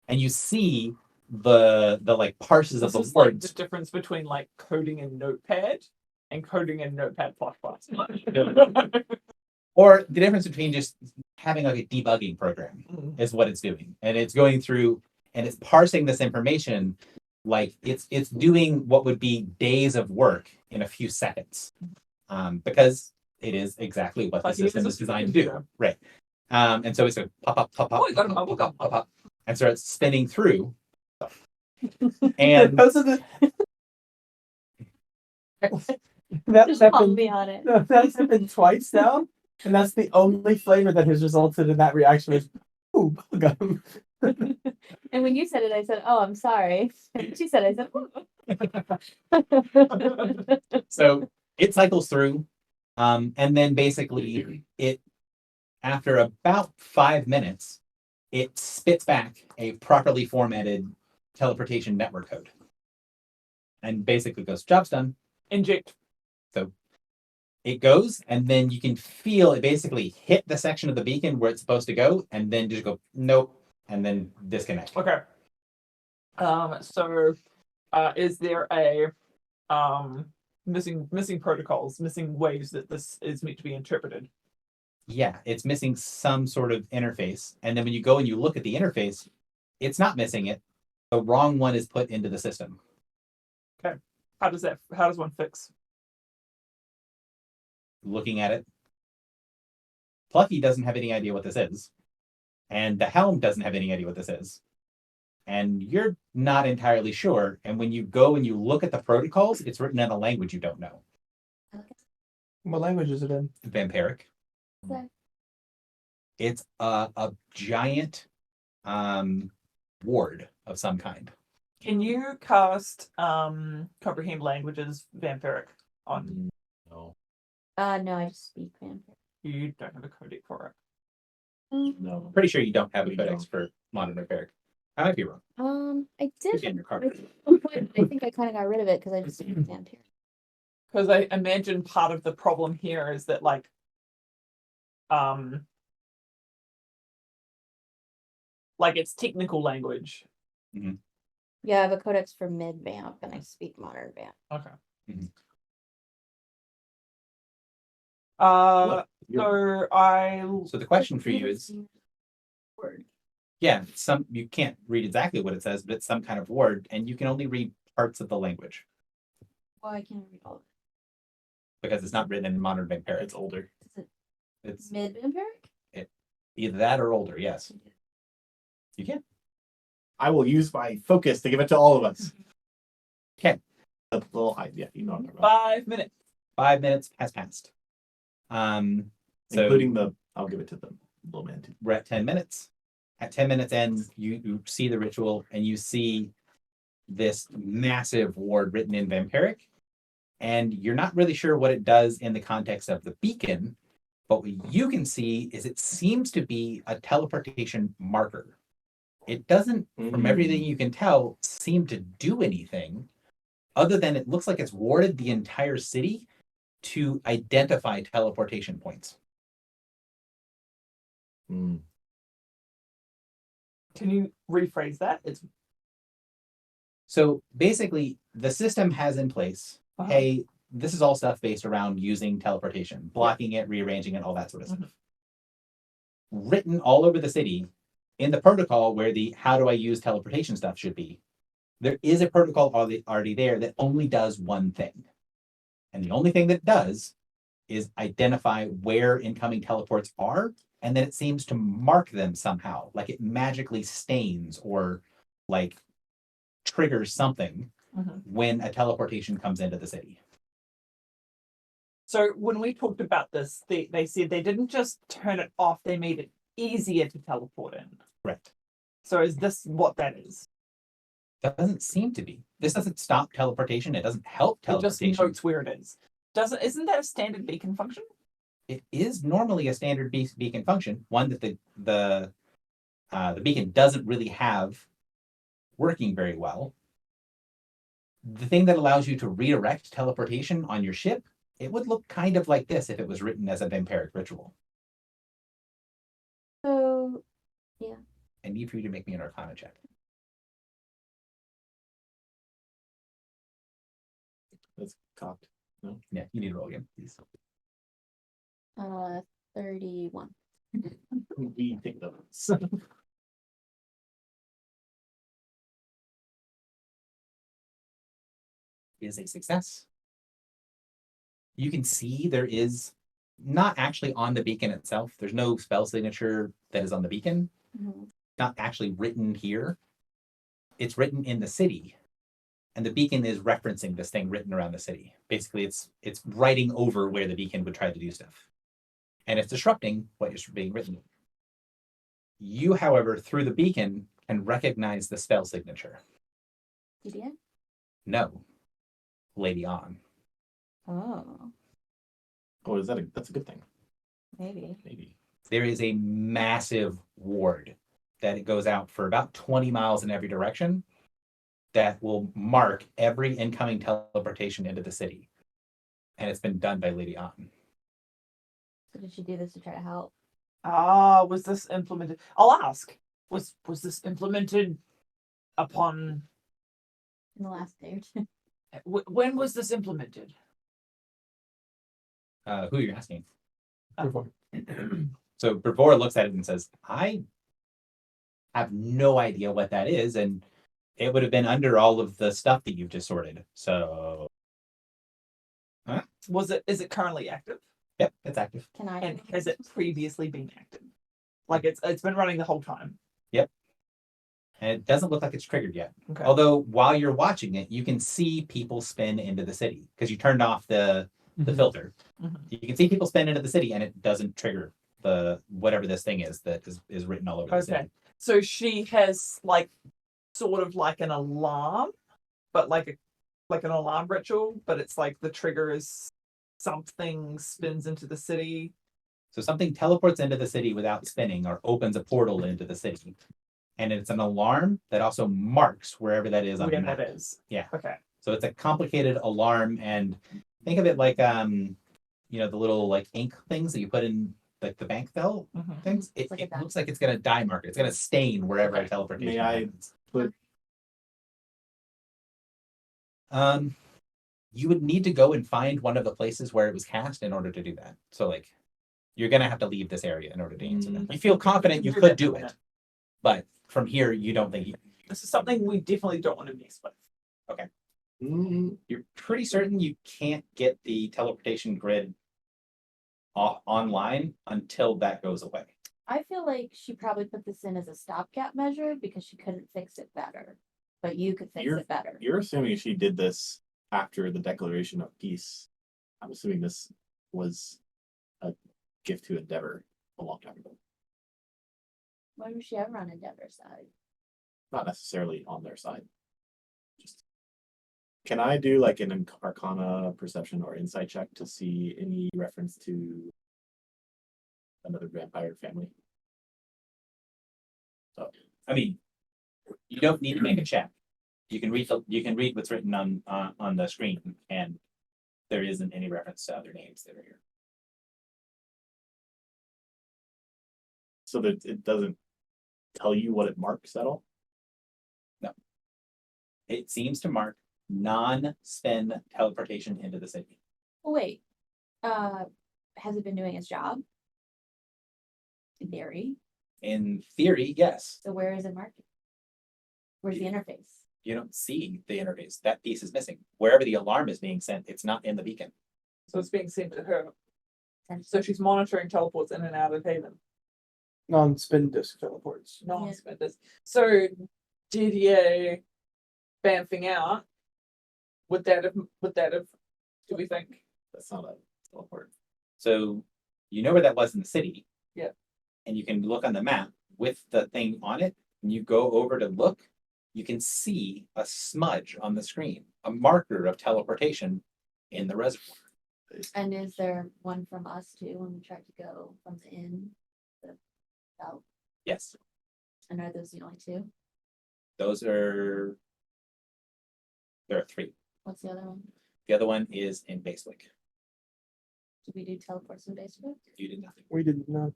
And you see the like parses of This the is like words. the difference between like coding in Notepad and coding in Notepad++. Or the difference between just having like a debugging program is what it's doing. And it's going through and it's parsing this information like it's doing what would be days of work in a few seconds. Because it is exactly what the Like, system it's is a designed to do. supercomputer. Right. And so it's a pop up, Oh, you got a bubble gum. pop up, and starts spinning through. And Those are the. That's Just call happened. me on it. That's happened twice now, and that's the only flavor that has resulted in that reaction. Is ooh, bubblegum. And when you said it, I said, "Oh, I'm sorry." And she said, "I said." "Ooh." so it cycles through, and then basically it, after about 5 minutes, it spits back a properly formatted teleportation network code, and basically goes, "Job's done." Inject. So it goes, and then you can feel it basically hit the section of the beacon where it's supposed to go, and then just go, nope, and then disconnect. Okay. So is there a missing protocols, missing ways that this is meant to be interpreted? Yeah, it's missing some sort of interface. And then when you go and you look at the interface, it's not missing it. The wrong one is put into the system. How does one fix? Looking at it, Plucky doesn't have any idea what this is. And the helm doesn't have any idea what this is. And you're not entirely sure. And when you go and you look at the protocols, it's written in a language you don't know. What language is it in? Vampiric. Okay. It's a giant ward of some kind. Can you cast comprehend languages vampiric on? No. No, I just speak vampire. You don't have a codec for it. No. I'm pretty sure you don't have a We codex for modern Vampiric. I might be wrong. I Could did. be in your card. at some point, I think I kind of got rid of it because I just speak vampire. Because I imagine part of the problem here is that like it's technical language. Yeah, I have a codex for mid vamp and I speak modern vamp. Okay. Mhm. So I So the question for you is, Word. yeah, you can't read exactly what it says, but it's some kind of word, and you can only read parts of the language Well, I can't read all of because it's not written in modern Vampiric. It's older. it. Is it It's mid vampiric? either that or older. Yes, you can. I will use my focus to give it to all of us. Okay. The little yeah, you know what I'm talking about. 5 minutes. 5 minutes has passed. So Including the I'll give it to them. little man too. We're at 10 minutes. At 10 minutes in, you see the ritual and you see this massive ward written in vampiric. And you're not really sure what it does in the context of the beacon, but what you can see is it seems to be a teleportation marker. It doesn't, from everything you can tell, seem to do anything other than it looks like it's warded the entire city to identify teleportation points. Mm. Can you rephrase that? It's So basically, the system has in place, Uh-huh. hey, this is all stuff based around using teleportation, blocking it, rearranging it, all that sort of stuff. Written all over the city in the protocol where the how do I use teleportation stuff should be. There is a protocol already there that only does one thing. And the only thing that it does is identify where incoming teleports are, and then it seems to mark them somehow, like it magically stains or like triggers something Mhm. when a teleportation comes into the city. So when we talked about this, they said they didn't just turn it off, they made it easier to teleport in. Correct. So is this what that is? That doesn't seem to be. This doesn't stop teleportation. It doesn't help It just teleportation. notes where it is. Isn't that a standard beacon function? It is normally a standard beacon function, one that the beacon doesn't really have working very well. The thing that allows you to redirect teleportation on your ship, it would look kind of like this if it was written as a vampiric ritual. So I need for you to make me an Arcana check. That's cocked. Yeah, you need to roll again, please. 31. We take those. Is a success. You can see there is not actually on the beacon itself. There's no spell signature that is on the beacon. Mhm. Not actually written here. It's written in the city. And the beacon is referencing this thing written around the city. Basically, it's writing over where the beacon would try to do stuff. And it's disrupting what is being written. You, however, through the beacon, can recognize the spell signature. DDA? No. Lady On. Oh, Oh, is that that's a good thing? maybe. Maybe. There is a massive ward that it goes out for about 20 miles in every direction that will mark every incoming teleportation into the city. And it's been done by Lady On. So did she do this to try to help? Ah, was this implemented? I'll ask. Was this implemented upon In the last day or two? when was this implemented? Who are you asking? Oh. So Bravor looks at it and says, I have no idea what that is, and it would have been under all of the stuff that you've just sorted. So, Is it currently active? yep, it's active. Can I? And has it previously been active? Like it's been running the whole time. And it doesn't look like it's triggered yet. Okay. Although while you're watching it, you can see people spin into the city because you turned off the filter. Mhm. You can see people spin into the city and it doesn't trigger the whatever this thing is that is written all over the Okay. city. So she has like sort of like an alarm, but like an alarm ritual, but it's like the trigger is something spins into the city. So something teleports into the city without spinning or opens a portal into the city. And it's an alarm that also marks wherever that is on the Where map. that is. Yeah. Okay. So it's a complicated alarm, and think of it like the little like ink things that you put in like the bank bell Mhm. things. It, Like a it dye. looks like it's gonna dye mark it. It's gonna stain wherever Okay. a teleportation May I happens. put- You would need to go and find one of the places where it was cast in order to do that. So like you're gonna have to leave this area in order to answer that. You feel confident you could do it, but from here you don't think you This is something we definitely don't want to mess with. you're pretty certain you can't get the teleportation grid online until that goes away. I feel like she probably put this in as a stopgap measure because she couldn't fix it better. But you could fix it better. You're assuming she did this after the declaration of peace. I'm assuming this was a gift to Endeavor a long time ago. Why was she ever on Endeavor's side? Not necessarily on their side. Just. Can I do like an Arcana perception or insight check to see any reference to another vampire family? I mean, you don't need to make a check. You can read what's written on the screen, and there isn't any reference to other names that are here. So that it doesn't tell you what it marks at all? It seems to mark non-spin teleportation into the city. Oh, wait, has it been doing its job? In theory, In theory, yes. so where is it marking? Where's the interface? You don't see the interface. That piece is missing. Wherever the alarm is being sent, it's not in the beacon. So it's being sent to her. Sensor. So she's monitoring teleports in and out of Haven. Non-spin disc teleports. No Yeah. one's spent this. So Didier bamfing out. Would that have do we think? That's not a teleport. So you know where that was in the city. Yeah. And you can look on the map with the thing on it, and you go over to look, you can see a smudge on the screen, a marker of teleportation in the reservoir. And is there one from us too, when we tried to go from the inn? The out, Yes, and are those the only two? those are. There are 3. What's the other one? The other one is in Basewick. Did we do teleports in Facebook? You did nothing. We didn't know.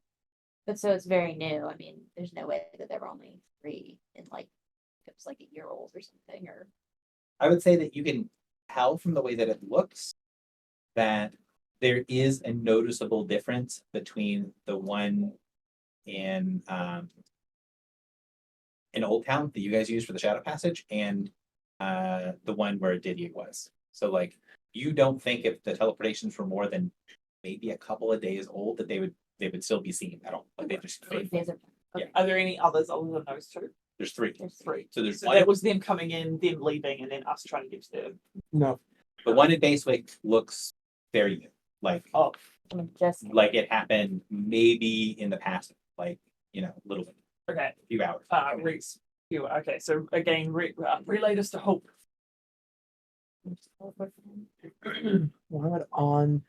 But so it's very new, I mean, there's no way that there were only 3 in like, it was like a year old or something, or. I would say that you can tell from the way that it looks that there is a noticeable difference between the one in Old Town that you guys use for the Shadow Passage and the one where Didier was. So like you don't think if the teleportations were more than maybe a couple of days old that they would still be seen at all. Like they just fade. Days of- Yeah. Are there any others other than those two? There's 3. There's 3. So there's So one. that was them coming in, them leaving, and then us trying to get to them. No. The one in Basewick looks very new. Like Oh, I mean, just. it happened maybe in the past, like, a little bit, okay. a few hours. Reese. You okay? So again, relate us to hope. Why would on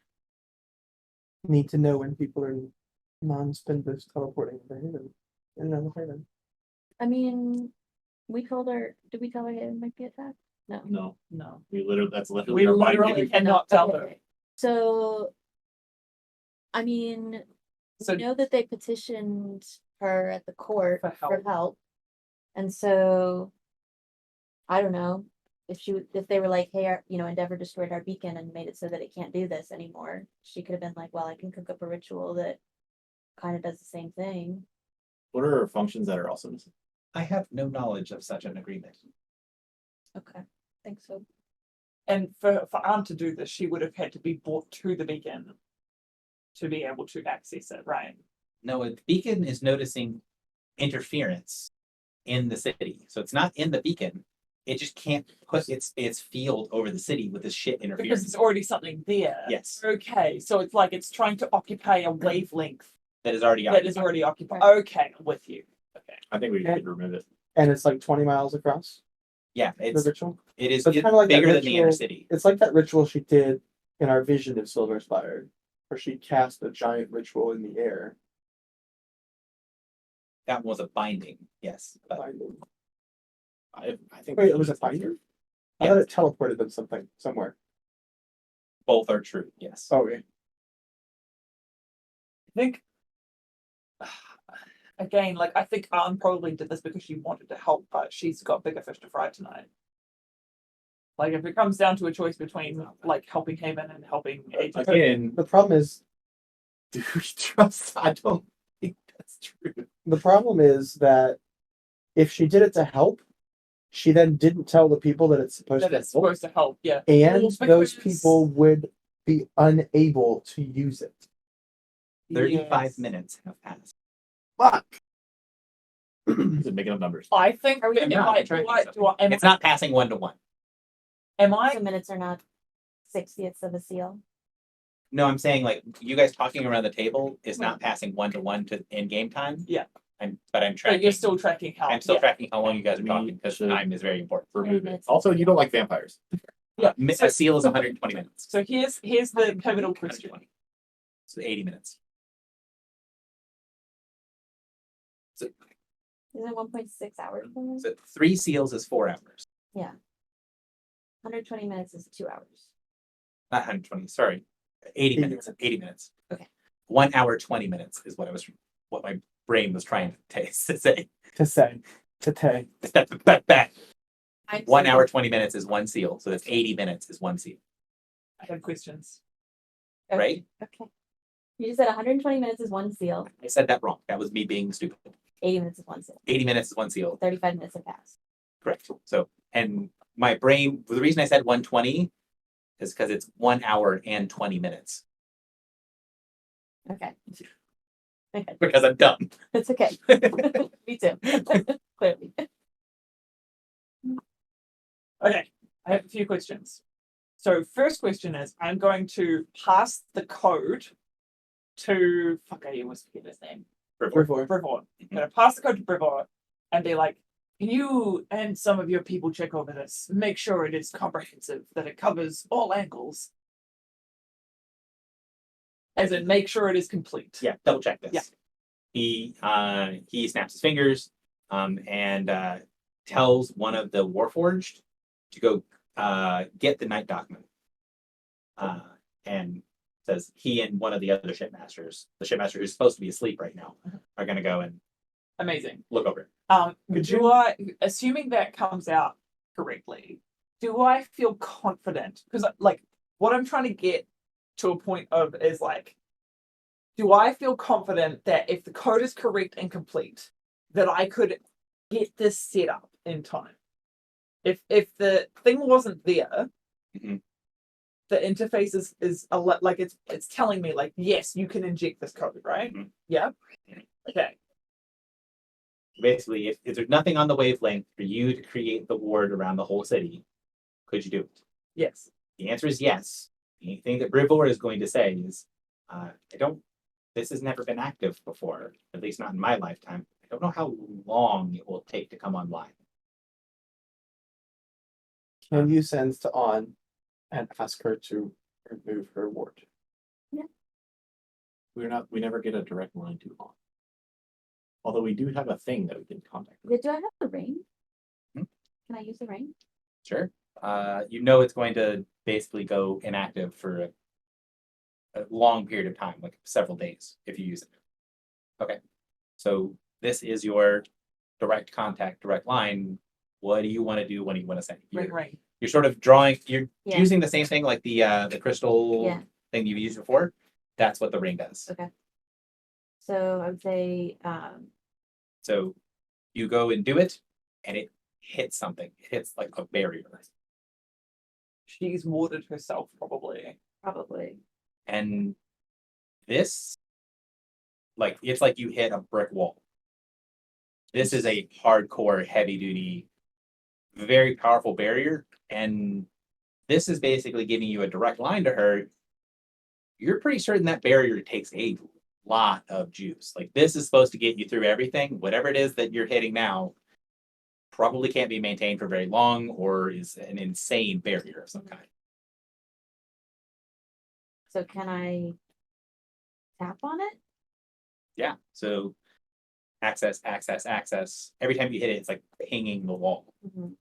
need to know when people are non-spin disc teleporting into Haven? In another Haven. I mean, we told her, did we tell her it might be attacked? No. No, No. that's literally. We our literally binding. cannot tell her. Okay. So, I mean, So we know that they petitioned her at the court For for help. help. And so, I don't know, if they were like, hey, Endeavor destroyed our beacon and made it so that it can't do this anymore, she could have been like, well, I can cook up a ritual that kind of does the same thing. What are her functions that are also missing? I have no knowledge of such an agreement. Okay, thanks so. and for Anne to do this, she would have had to be brought to the beacon to be able to access it, right? No, the beacon is noticing interference in the city. So it's not in the beacon. It just can't put its field over the city with this shit Because interference. there's already something there. Yes, Okay, so it's like it's trying to occupy a wavelength that is already that is occupied. already occupied. Right. Okay, I'm with you. Okay. I think we Yeah. should remove it. And it's like 20 miles across Yeah, the it's ritual. it is So it's it's kinda like that bigger than the inner ritual- city. It's like that ritual she did in our vision of Silver Spire, where she cast a giant ritual in the air. That was a binding, yes. But Binding. I think. Wait, it was a binder? I thought it teleported them somewhere. both are true, yes. Oh, okay. I think again, like I think Anne probably did this because she wanted to help, but she's got bigger fish to fry tonight. Like if it comes down to a choice between like helping Haven and helping Agent, Again, The problem is do we trust? I don't think that's true. the problem is that if she did it to help, she then didn't tell the people that it's supposed that to it's help, supposed to help, yeah. and Well, those because- people would be unable to use it. 35 Yes. minutes have passed. Fuck. Is it making up numbers? I think Are we am not I- tracking do I- stuff. do I- am It's I- not passing 1 to 1. am The I minutes are not 60ths of a seal. No, I'm saying like you guys talking around the table is not passing 1 to 1 to in game time. Yeah. I'm But tracking. you're still tracking how. I'm still yeah. tracking how long you guys are talking because should- time is very important for Three movement. minutes. Also, you don't like vampires. Yeah. A seal is 120 minutes. So here's the pivotal question. 120. So 80 minutes. So, Is it 1.6 hours? so 3 seals is 4 hours. 120 minutes is 2 hours. Not 120. Sorry, 80 minutes. 80 minutes. Okay. 1 hour 20 minutes is what my brain was trying to say. To say, to say. 1 hour 20 minutes is 1 seal, so that's 80 minutes is 1 seal, I have questions. Okay, right? Okay. You just said 120 minutes is 1 seal. I said that wrong. That was me being stupid. 80 minutes is 1 seal. 80 minutes is 1 seal. 35 minutes have passed. Correct. So, and my brain, the reason I said 120 is because it's 1 hour and 20 minutes Okay. Okay. because I'm dumb. It's okay. Me too. Clearly. Okay, I have a few questions. So first question is, I'm going to pass the code to I always forget his name. Rivor. Brevor. I'm gonna pass the code to Brevor and be like, can you and some of your people check over this? Make sure it is comprehensive, that it covers all angles. As in make sure it is complete. Yeah, double check this. Yeah. He snaps his fingers and tells one of the Warforged to go get the night document. And says he and one of the other shipmasters, the shipmaster who's supposed to be asleep right now, are gonna go and Amazing. look over it. Do I, assuming that comes out correctly, do I feel confident? Because like what I'm trying to get to a point of is like, do I feel confident that if the code is correct and complete, that I could get this set up in time? If the thing wasn't there, Mhm. the interface is a lot like it's telling me like, yes, you can inject this code, right? Mhm. Yeah. Okay. Basically, if there's nothing on the wavelength for you to create the ward around the whole city, could you do it? Yes. The answer is yes. The only thing that Brivor is going to say is, this has never been active before, at least not in my lifetime. I don't know how long it will take to come online. Can you send to On and ask her to remove her ward? We never get a direct line to on. Although we do have a thing that we can contact. Yeah, do I have the ring? Hmm? Can I use the ring? Sure. It's going to basically go inactive for a long period of time, like several days, if you use it. Okay. So this is your direct contact, direct line. What do you want to do? When do you want to send? Ring. You're sort of drawing. You're Yeah. using the same thing like the crystal Yeah. thing you've used before. That's what the ring does. Okay. So I would say, So you go and do it, and it hits something. It hits like a barrier. She's warded herself probably. probably. And this, like, it's like you hit a brick wall. This is a hardcore, heavy duty, very powerful barrier. And this is basically giving you a direct line to her. You're pretty certain that barrier takes a lot of juice. Like, this is supposed to get you through everything. Whatever it is that you're hitting now probably can't be maintained for very long or is an insane barrier of some kind. So can I tap on it? Yeah. So access. Every time you hit it, it's like pinging the wall. Mhm.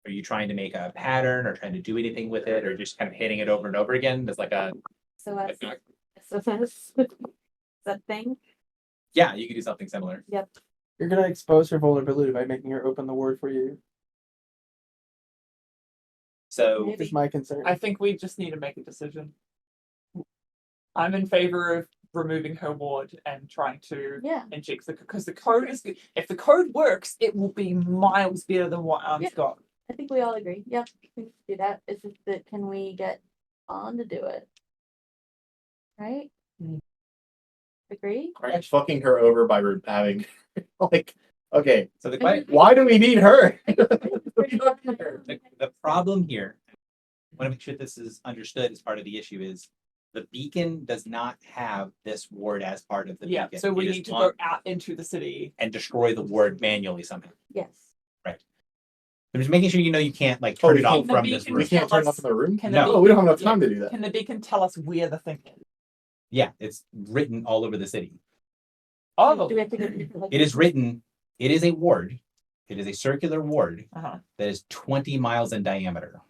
Are you trying to make a pattern or trying to do anything with it or just kind of hitting it over and over again? There's like a, So that's that thing. yeah, you could do something similar. Yep. You're gonna expose her vulnerability by making her open the ward for you. So Maybe. Is my concern. I think we just need to make a decision. I'm in favor of removing her ward and trying to Yeah. inject because the code is good. If the code works, it will be miles better than what Arm's Yeah. got. I think we all agree. Yep. We can do that. It's just that can we get on to do it? Right? Mm. Agree? Right, fucking her over by having like, okay, so the question, why do we need her? the problem here, I want to make sure this is understood as part of the issue is The beacon does not have this ward as part of the Yeah, beacon. so we It is need to on- go out into the city. and destroy the ward manually somehow. Yes. I'm just making sure you know you can't like Oh, turn we it off can't- The from this beacon We room. can't turn it off in the room? Can No. the Oh, we don't have beacon- enough time to do that. Can the beacon tell us where the thing is? Yeah, it's written all over the city. Oh, Do we have to go? Like, It is written, it is a ward. It is a circular ward uh-huh. that is 20 miles in diameter.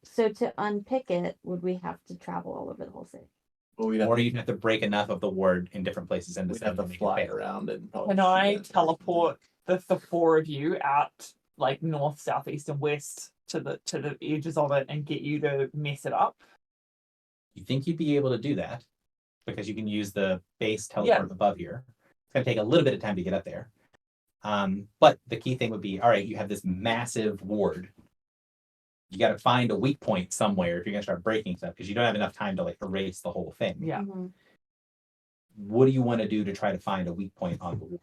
So to unpick it, would we have to travel all over the whole city? Well, we'd have Or to, you'd have to break enough of the ward in different places in the we'd city have to make it fly fail. around and probably. Can shoot I at it. teleport the four of you out like north, south, east, and west to the edges of it and get you to mess it up? You think you'd be able to do that because you can use the base teleport above here. It's gonna take a little bit of time to get up there. But the key thing would be, all right, you have this massive ward. You got to find a weak point somewhere if you're gonna start breaking stuff because you don't have enough time to like erase the whole thing. Yeah. Mhm. What do you want to do to try to find a weak point on the ward?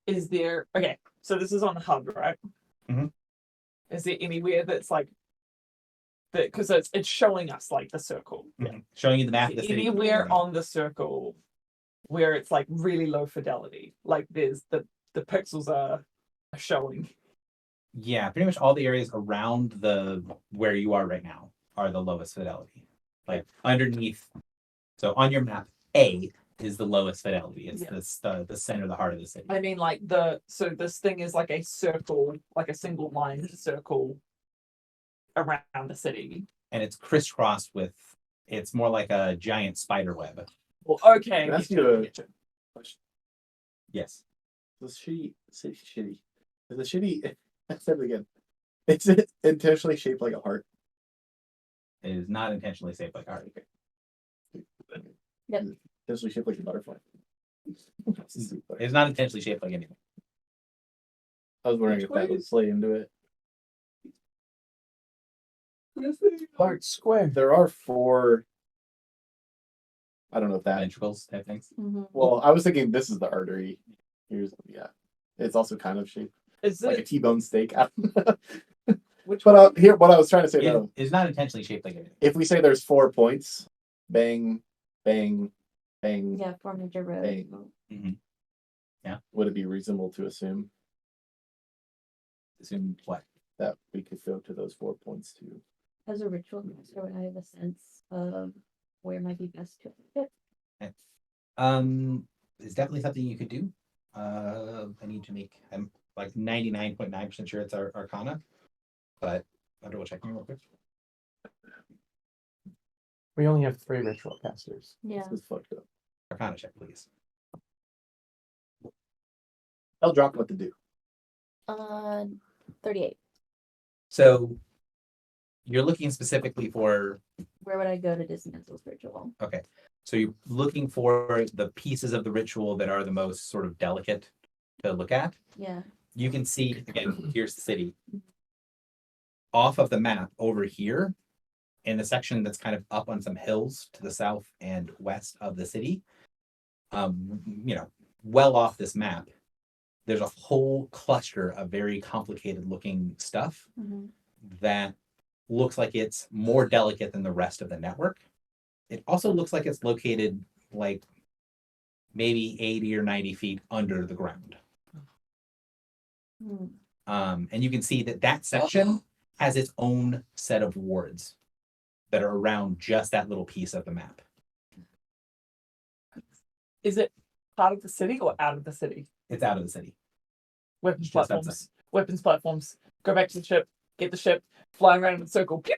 Is there okay? So this is on the hub, right? Mhm. Is there anywhere that's like that? Because it's showing us like the circle. Showing you the map Is of the there city. anywhere on the circle where it's like really low fidelity? Like there's the pixels are showing. Yeah, pretty much all the areas around the where you are right now are the lowest fidelity. Like underneath, so on your map, A is the lowest fidelity. It's Yeah. the center, the heart of the city. I mean, like so this thing is like a circle, like a single line circle around the city. And it's crisscrossed with. It's more like a giant spider web. Well, okay. That's get you, good. get you. Yes. The city shitty. Is the shitty? I said it again. Is it intentionally shaped like a heart? It is not intentionally safe like art. Yep. Intentionally shaped like a butterfly. It's not intentionally shaped like anything. I was wondering if that would play into it. Heart square. There are 4. I don't know if that. Ventricles type things. Mhm. Well, I was thinking this is the artery. Here's It's also kind of shaped Is like a it T-bone steak. I don't know. which But one? here, what I was trying to say It though, is not intentionally shaped like anything. if we say there's 4 points, bang, bang, bang, Yeah, four major roads. Hey. would it be reasonable to assume Assume what? that we could go to those 4 points too? As a ritual master, would I have a sense of where might be best to fit? It's definitely something you could do. I need to make. I'm like 99.9% sure it's our Arcana, but I'll double check real quick. We only have 3 ritual casters. Yeah. This is fucked up. Arcana check, please. Tell Jock what to do. 38. So you're looking specifically for. Where would I go to dismantle this ritual? Okay, so you're looking for the pieces of the ritual that are the most sort of delicate to look at. Yeah. You can see again. Here's the city. Off of the map over here, in the section that's kind of up on some hills to the south and west of the city, well off this map, there's a whole cluster of very complicated looking stuff Mhm. that looks like it's more delicate than the rest of the network. It also looks like it's located like maybe 80 or 90 feet under the ground. Hmm. And you can see that section has its own set of wards that are around just that little piece of the map. Is it part of the city or out of the city? It's out of the city. Weapons Just platforms. outside. Weapons platforms. Go back to the ship. Get the ship. Flying around in a circle. Pew!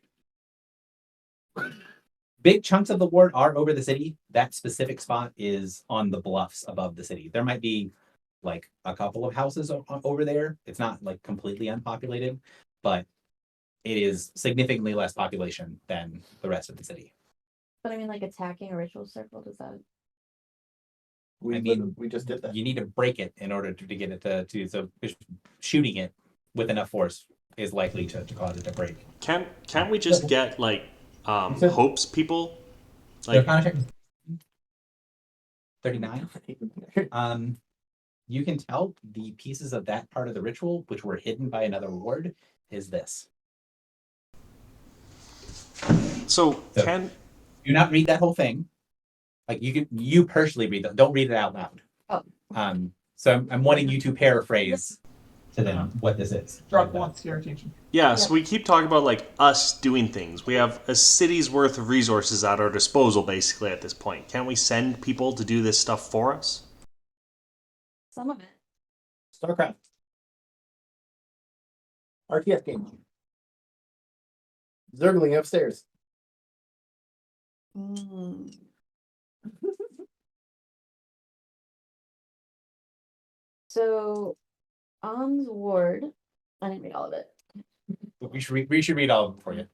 Big chunks of the ward are over the city. That specific spot is on the bluffs above the city. There might be like a couple of houses over there. It's not like completely unpopulated, but it is significantly less population than the rest of the city. But I mean, like attacking a ritual circle, does that? We I mean, we just did that. You need to break it in order to get it to so shooting it with enough force is likely to cause it to break. Can't we just get like said- Hope's people? Like, Like 39. You can tell the pieces of that part of the ritual, which were hidden by another ward, is this. So So- can Do not read that whole thing. Like you personally read that. Don't read it out loud. Oh. So I'm wanting you to paraphrase to them what this is. Drug wants your attention. Yeah, so we keep talking about like us doing things. We have a city's worth of resources at our disposal basically at this point. Can't we send people to do this stuff for us? Some of it. StarCraft. RTS game. Zergling upstairs. Mm. So, On's ward, I didn't read all of it. We should read all of them for you.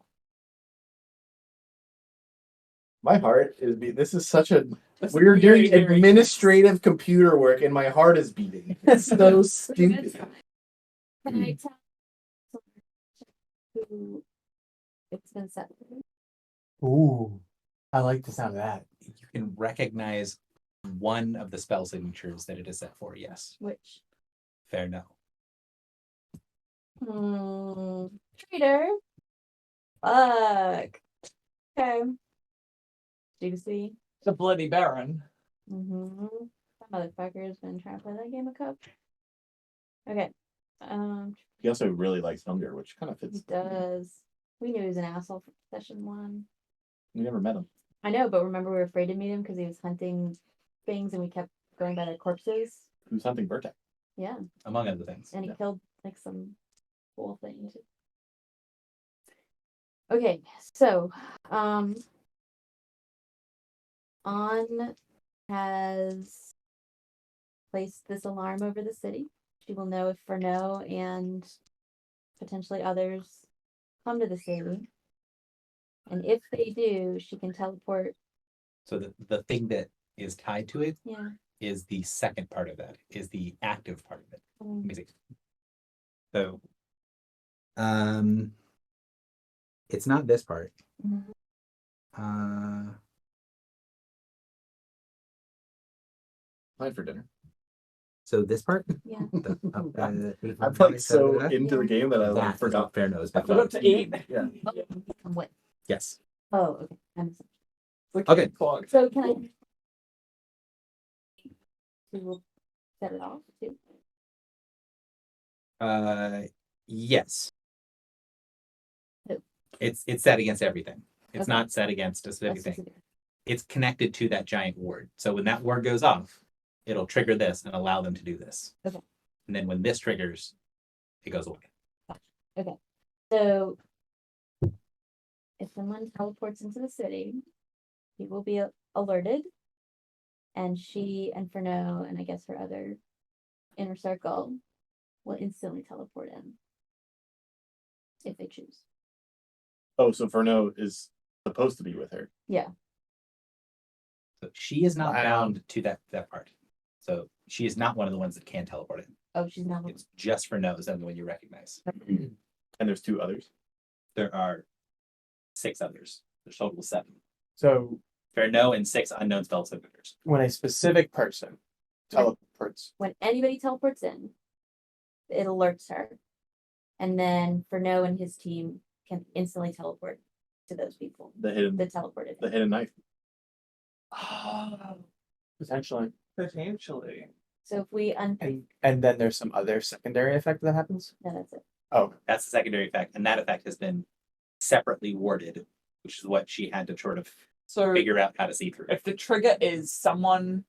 My heart is beating. This is such a. That's We're very, doing very administrative computer work, and my heart is beating. It's so stupid. Can I tell who it's been set for? Ooh, I like the sound of that. You can recognize one of the spell signatures that it is set for. Yes, Which? fair no. Traitor. Fuck. Okay. Juicy. The Bloody Baron. Mm-hmm. That motherfucker's been trying to play that game of Cup. Okay. He also really likes hunger, which kind of He fits. does. We knew he was an asshole for session 1. We never met him. I know, but remember we were afraid to meet him because he was hunting things and we kept going by their corpses. Who's hunting Vertex? Yeah. Among other things. And he Yeah. killed like some cool things. Okay, so On has placed this alarm over the city. She will know if Furneaux and potentially others come to the city. And if they do, she can teleport. So the thing that is tied to it Yeah. is the second part of that, is the active part of it. Let um, me see. So, it's not this part. Mhm. Time for dinner. So this part. Yeah. I'm like so into the game that I like, That forgot. forgot fair nose. I forgot to eat. Yeah. Come with. Yes. Oh, okay. I'm sorry. Okay. Clock. So can I? We will set it off too. Yes. Who? It's set against everything. It's Okay. not set against a That's specific thing. specific. It's connected to that giant ward. So when that ward goes off, it'll trigger this and allow them to do this. Okay. And then when this triggers, it goes away. So if someone teleports into the city, he will be alerted. And she and Furneaux and I guess her other inner circle will instantly teleport in. If they choose. Oh, so Furneaux is supposed to be with her. Yeah. So she is not Wow. bound to that part. So she is not one of the ones that can teleport in. Oh, she's not. It's just for nose and the one you recognize. And there's 2 others. There are 6 others. There's a total of 7. So Fair no and 6 unknown spell signatures. when a specific person teleports, When anybody teleports in, it alerts her. And then Furneaux and his team can instantly teleport to those people The hidden, that teleported. the hidden knife. Oh, potentially, potentially. So if we and then there's some other secondary effect that happens. no, that's it. Oh, That's the secondary effect. And that effect has been separately warded, which is what she had to sort of So figure out how to see through. if the trigger is someone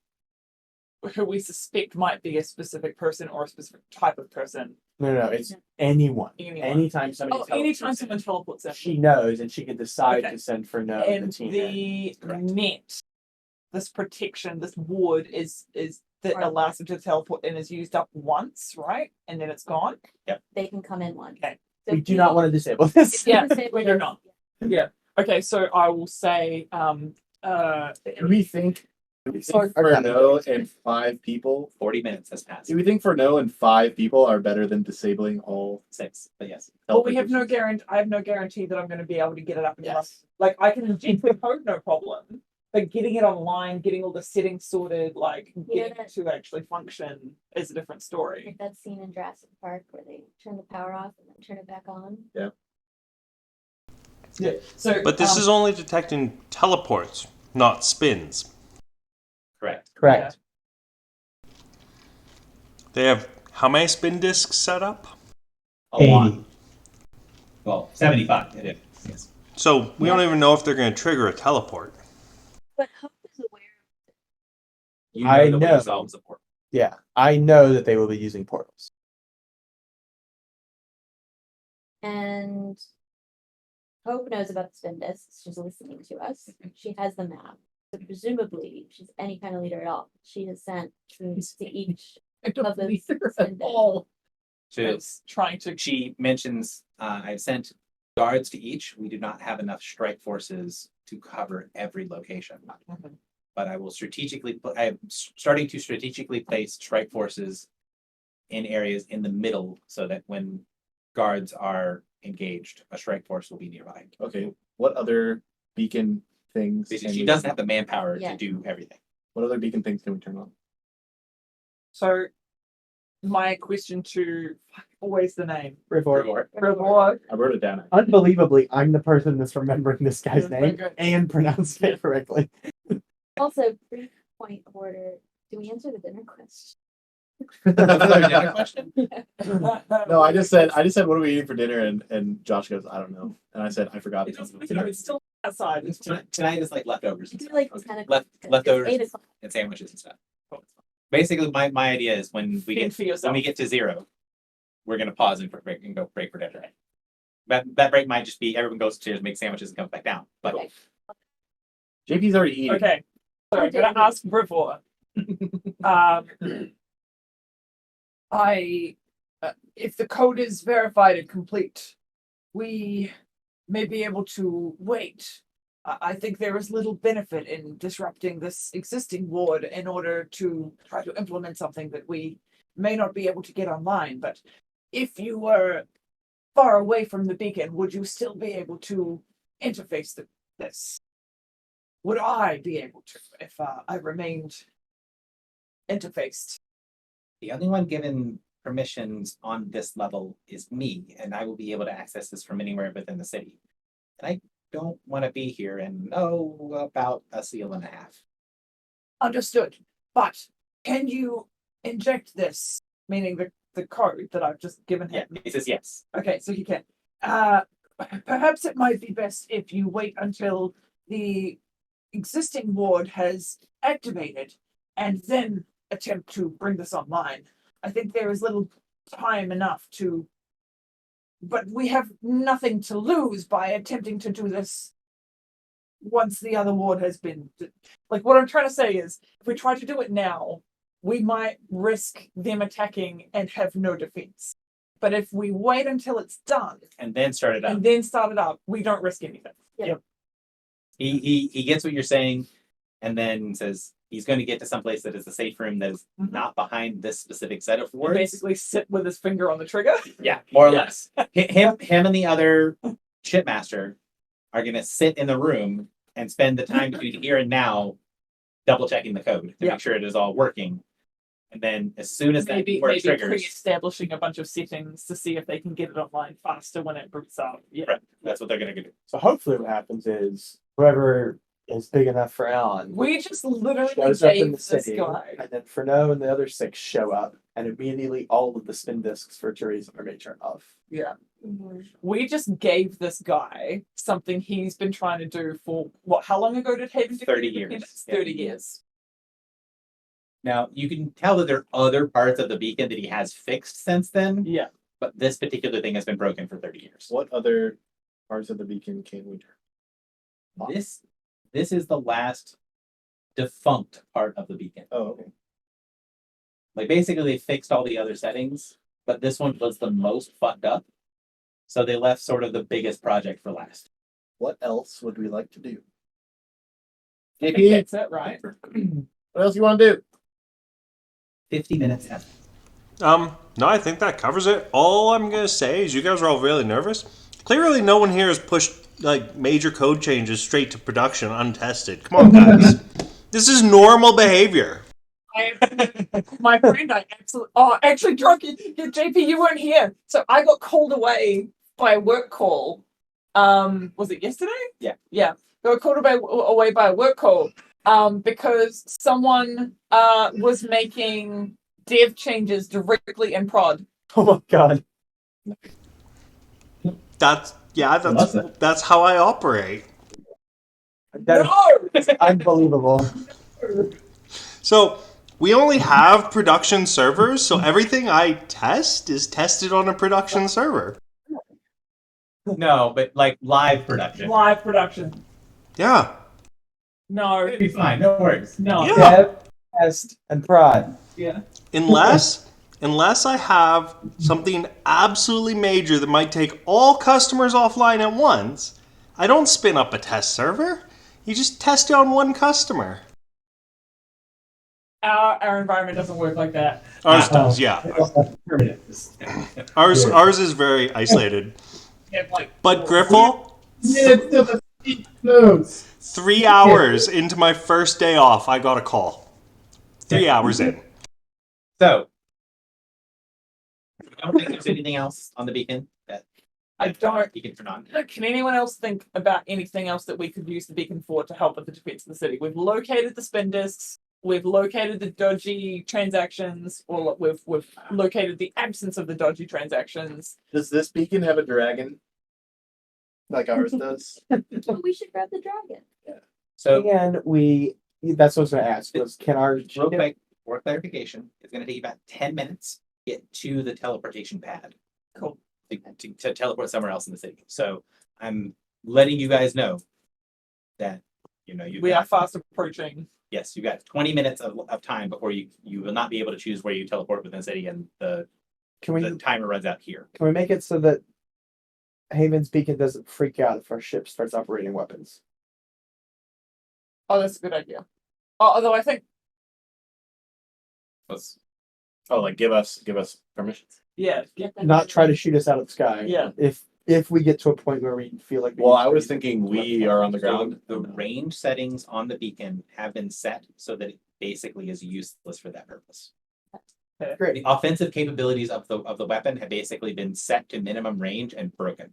who we suspect might be a specific person or a specific type of person. no, it's anyone. Anyone. Anytime somebody. Oh, anytime teleports someone in, teleports in. she knows, and she can decide Okay. to send Furneaux and the And team. in. the Correct. net, this protection, this ward is that Right. allows them to teleport in is used up once, right? And then it's gone. They can come in once. Okay. So We do not want to disable this. Yeah, disable we do this. not. Yeah. Okay, so I will say Do we think Sorry. Furneaux and 5 people? 40 minutes has passed. Do we think Furneaux and 5 people are better than disabling all 6, but yes. well, we have no guarantee. I have no guarantee that I'm going to be able to get it up and running. Yes. Like I can inject the code, no problem. But getting it online, getting all the settings sorted, like Yeah, getting that- it to actually function is a different story. Like that scene in Jurassic Park where they turn the power off and then turn it back on. Yeah. So, But this is only detecting teleports, not spins. Correct. Correct. They have how many spin disks set up? A lot. Well, 75. It is. Yes. So we don't even know if they're going to trigger a teleport. But Hope is aware. You I the way know. to solve the port. Yeah, I know that they will be using portals. And Hope knows about the spin discs. She's listening to us. She has the map. So presumably, she's any kind of leader at all. She has sent troops to each I don't of the believe her spin at discs. all. So it's trying to. she mentions, I've sent guards to each. We do not have enough strike forces to cover every location. But I will strategically put, I am starting to strategically place strike forces in areas in the middle so that when guards are engaged, a strike force will be nearby. Okay, what other beacon things? Basically, can she we- doesn't have the manpower Yeah. to do everything. What other beacon things can we turn on? So, my question to always the name Rivor. Reward. I wrote it down. Unbelievably, I'm the person that's remembering this guy's Yeah, name okay. and pronouncing it correctly. Also, brief point of order. Do we answer the dinner question? Another question? No, I just said, what are we eating for dinner? And Josh goes, I don't know. And I said, I forgot. It doesn't, it's still outside. It's Tonight is like leftovers and Do stuff. like Okay. 10 o'clock. It's Leftovers 8 o'clock. and sandwiches and stuff. Basically, my idea is when we Fend get for yourself. when we get to 0, we're gonna pause and go break for dinner. That break might just be everyone goes upstairs, make sandwiches, and comes back down. But Okay. JP's already eating. Okay, so I'm gonna ask Rivor. If the code is verified and complete, we may be able to wait. I think there is little benefit in disrupting this existing ward in order to try to implement something that we may not be able to get online. But if you were far away from the beacon, would you still be able to interface this? Would I be able to if I remained interfaced? the only one given permissions on this level is me, and I will be able to access this from anywhere within the city. And I don't want to be here and know about a seal and a half. Understood. But can you inject this, meaning the code that I've just given Yeah, him? he says yes. Okay, so he can. Perhaps it might be best if you wait until the existing ward has activated and then attempt to bring this online. I think there is little time enough to, but we have nothing to lose by attempting to do this once the other ward has been. Like, what I'm trying to say is, if we try to do it now, we might risk them attacking and have no defense. But if we wait until it's done And then start it up. and then start it up, we don't risk anything. He gets what you're saying, and then says he's going to get to some place that is a safe room that is Mhm. not behind this specific set of And words. basically sit with his finger on the trigger. Yeah, more or Yeah. less. Him and the other shipmaster are going to sit in the room and spend the time between here and now double checking the code to Yeah. make sure it is all working. And then as soon as that Maybe word maybe triggers, pre-establishing a bunch of settings to see if they can get it online faster when it boots up. Yeah. Right. That's what they're going to do. So hopefully what happens is whoever is big enough for Alan We just literally shows up in gave the this city, guy. and then Fernot and the other 6 show up, and immediately all of the spin discs for tourism are made turn off. Yeah. We just gave this guy something he's been trying to do for what? How long ago did Haven do 30 it? years. It's Yeah. 30 years. Now, you can tell that there are other parts of the beacon that he has fixed since then, Yeah. but this particular thing has been broken for 30 years. What other parts of the beacon can we turn on? This is the last defunct part of the beacon. Oh, okay. Like basically they fixed all the other settings, but this one was the most fucked up. So they left sort of the biggest project for last. What else would we like to do? I think JP, that's it, right? what else you want to do? 50 minutes. No, I think that covers it. All I'm going to say is you guys are all really nervous. Clearly, no one here has pushed like major code changes straight to production untested. Come on, guys. This is normal behavior. My friend, I absolutely. Oh, actually, drunk. JP, you weren't here, so I got called away by a work call. Was it yesterday? Yeah. Yeah. Got called away by a work call. Because someone was making dev changes directly in prod. Oh my god. That's how I operate. That is No. unbelievable. So we only have production servers, so everything I test is tested on a production server. No, but like live production. Live production. Yeah. No. It'd be fine. No worries. No. Yeah. Dev, test, and prod. Yeah. Unless I have something absolutely major that might take all customers offline at once, I don't spin up a test server. You just test it on one customer. Our environment doesn't work like that. Ours does, yeah. Permanent. Ours is very isolated. Yeah, like, But Griffle, Minutes to the speed notes. 3 hours into my first day off, I got a call. 3 hours in. So, I don't think there's anything else on the beacon that I don't. you can turn on. Can anyone else think about anything else that we could use the beacon for to help with the defense of the city? We've located the spin discs. We've located the dodgy transactions, or we've located the absence of the dodgy transactions. Does this beacon have a dragon? Like ours does? But we should grab the dragon. So, And that's what I was going to ask, was can our real quick, for clarification, it's going to take you about 10 minutes to get to the teleportation pad. Cool. To teleport somewhere else in the city. So, I'm letting you guys know that, We are fast approaching. Yes, you got 20 minutes of time before you will not be able to choose where you teleport within the city, and the can we timer runs out here. can we make it so that Haven's Beacon doesn't freak out if our ship starts operating weapons? Oh, that's a good idea. Although I think, Oh, like give us permission. yeah, Get them Not in. try to shoot us out of the sky. Yeah. If we get to a point where we feel like we Well, need I to was use thinking it. we are on the ground. The range settings on the beacon have been set so that it basically is useless for that purpose. Great. The offensive capabilities of the weapon have basically been set to minimum range and broken.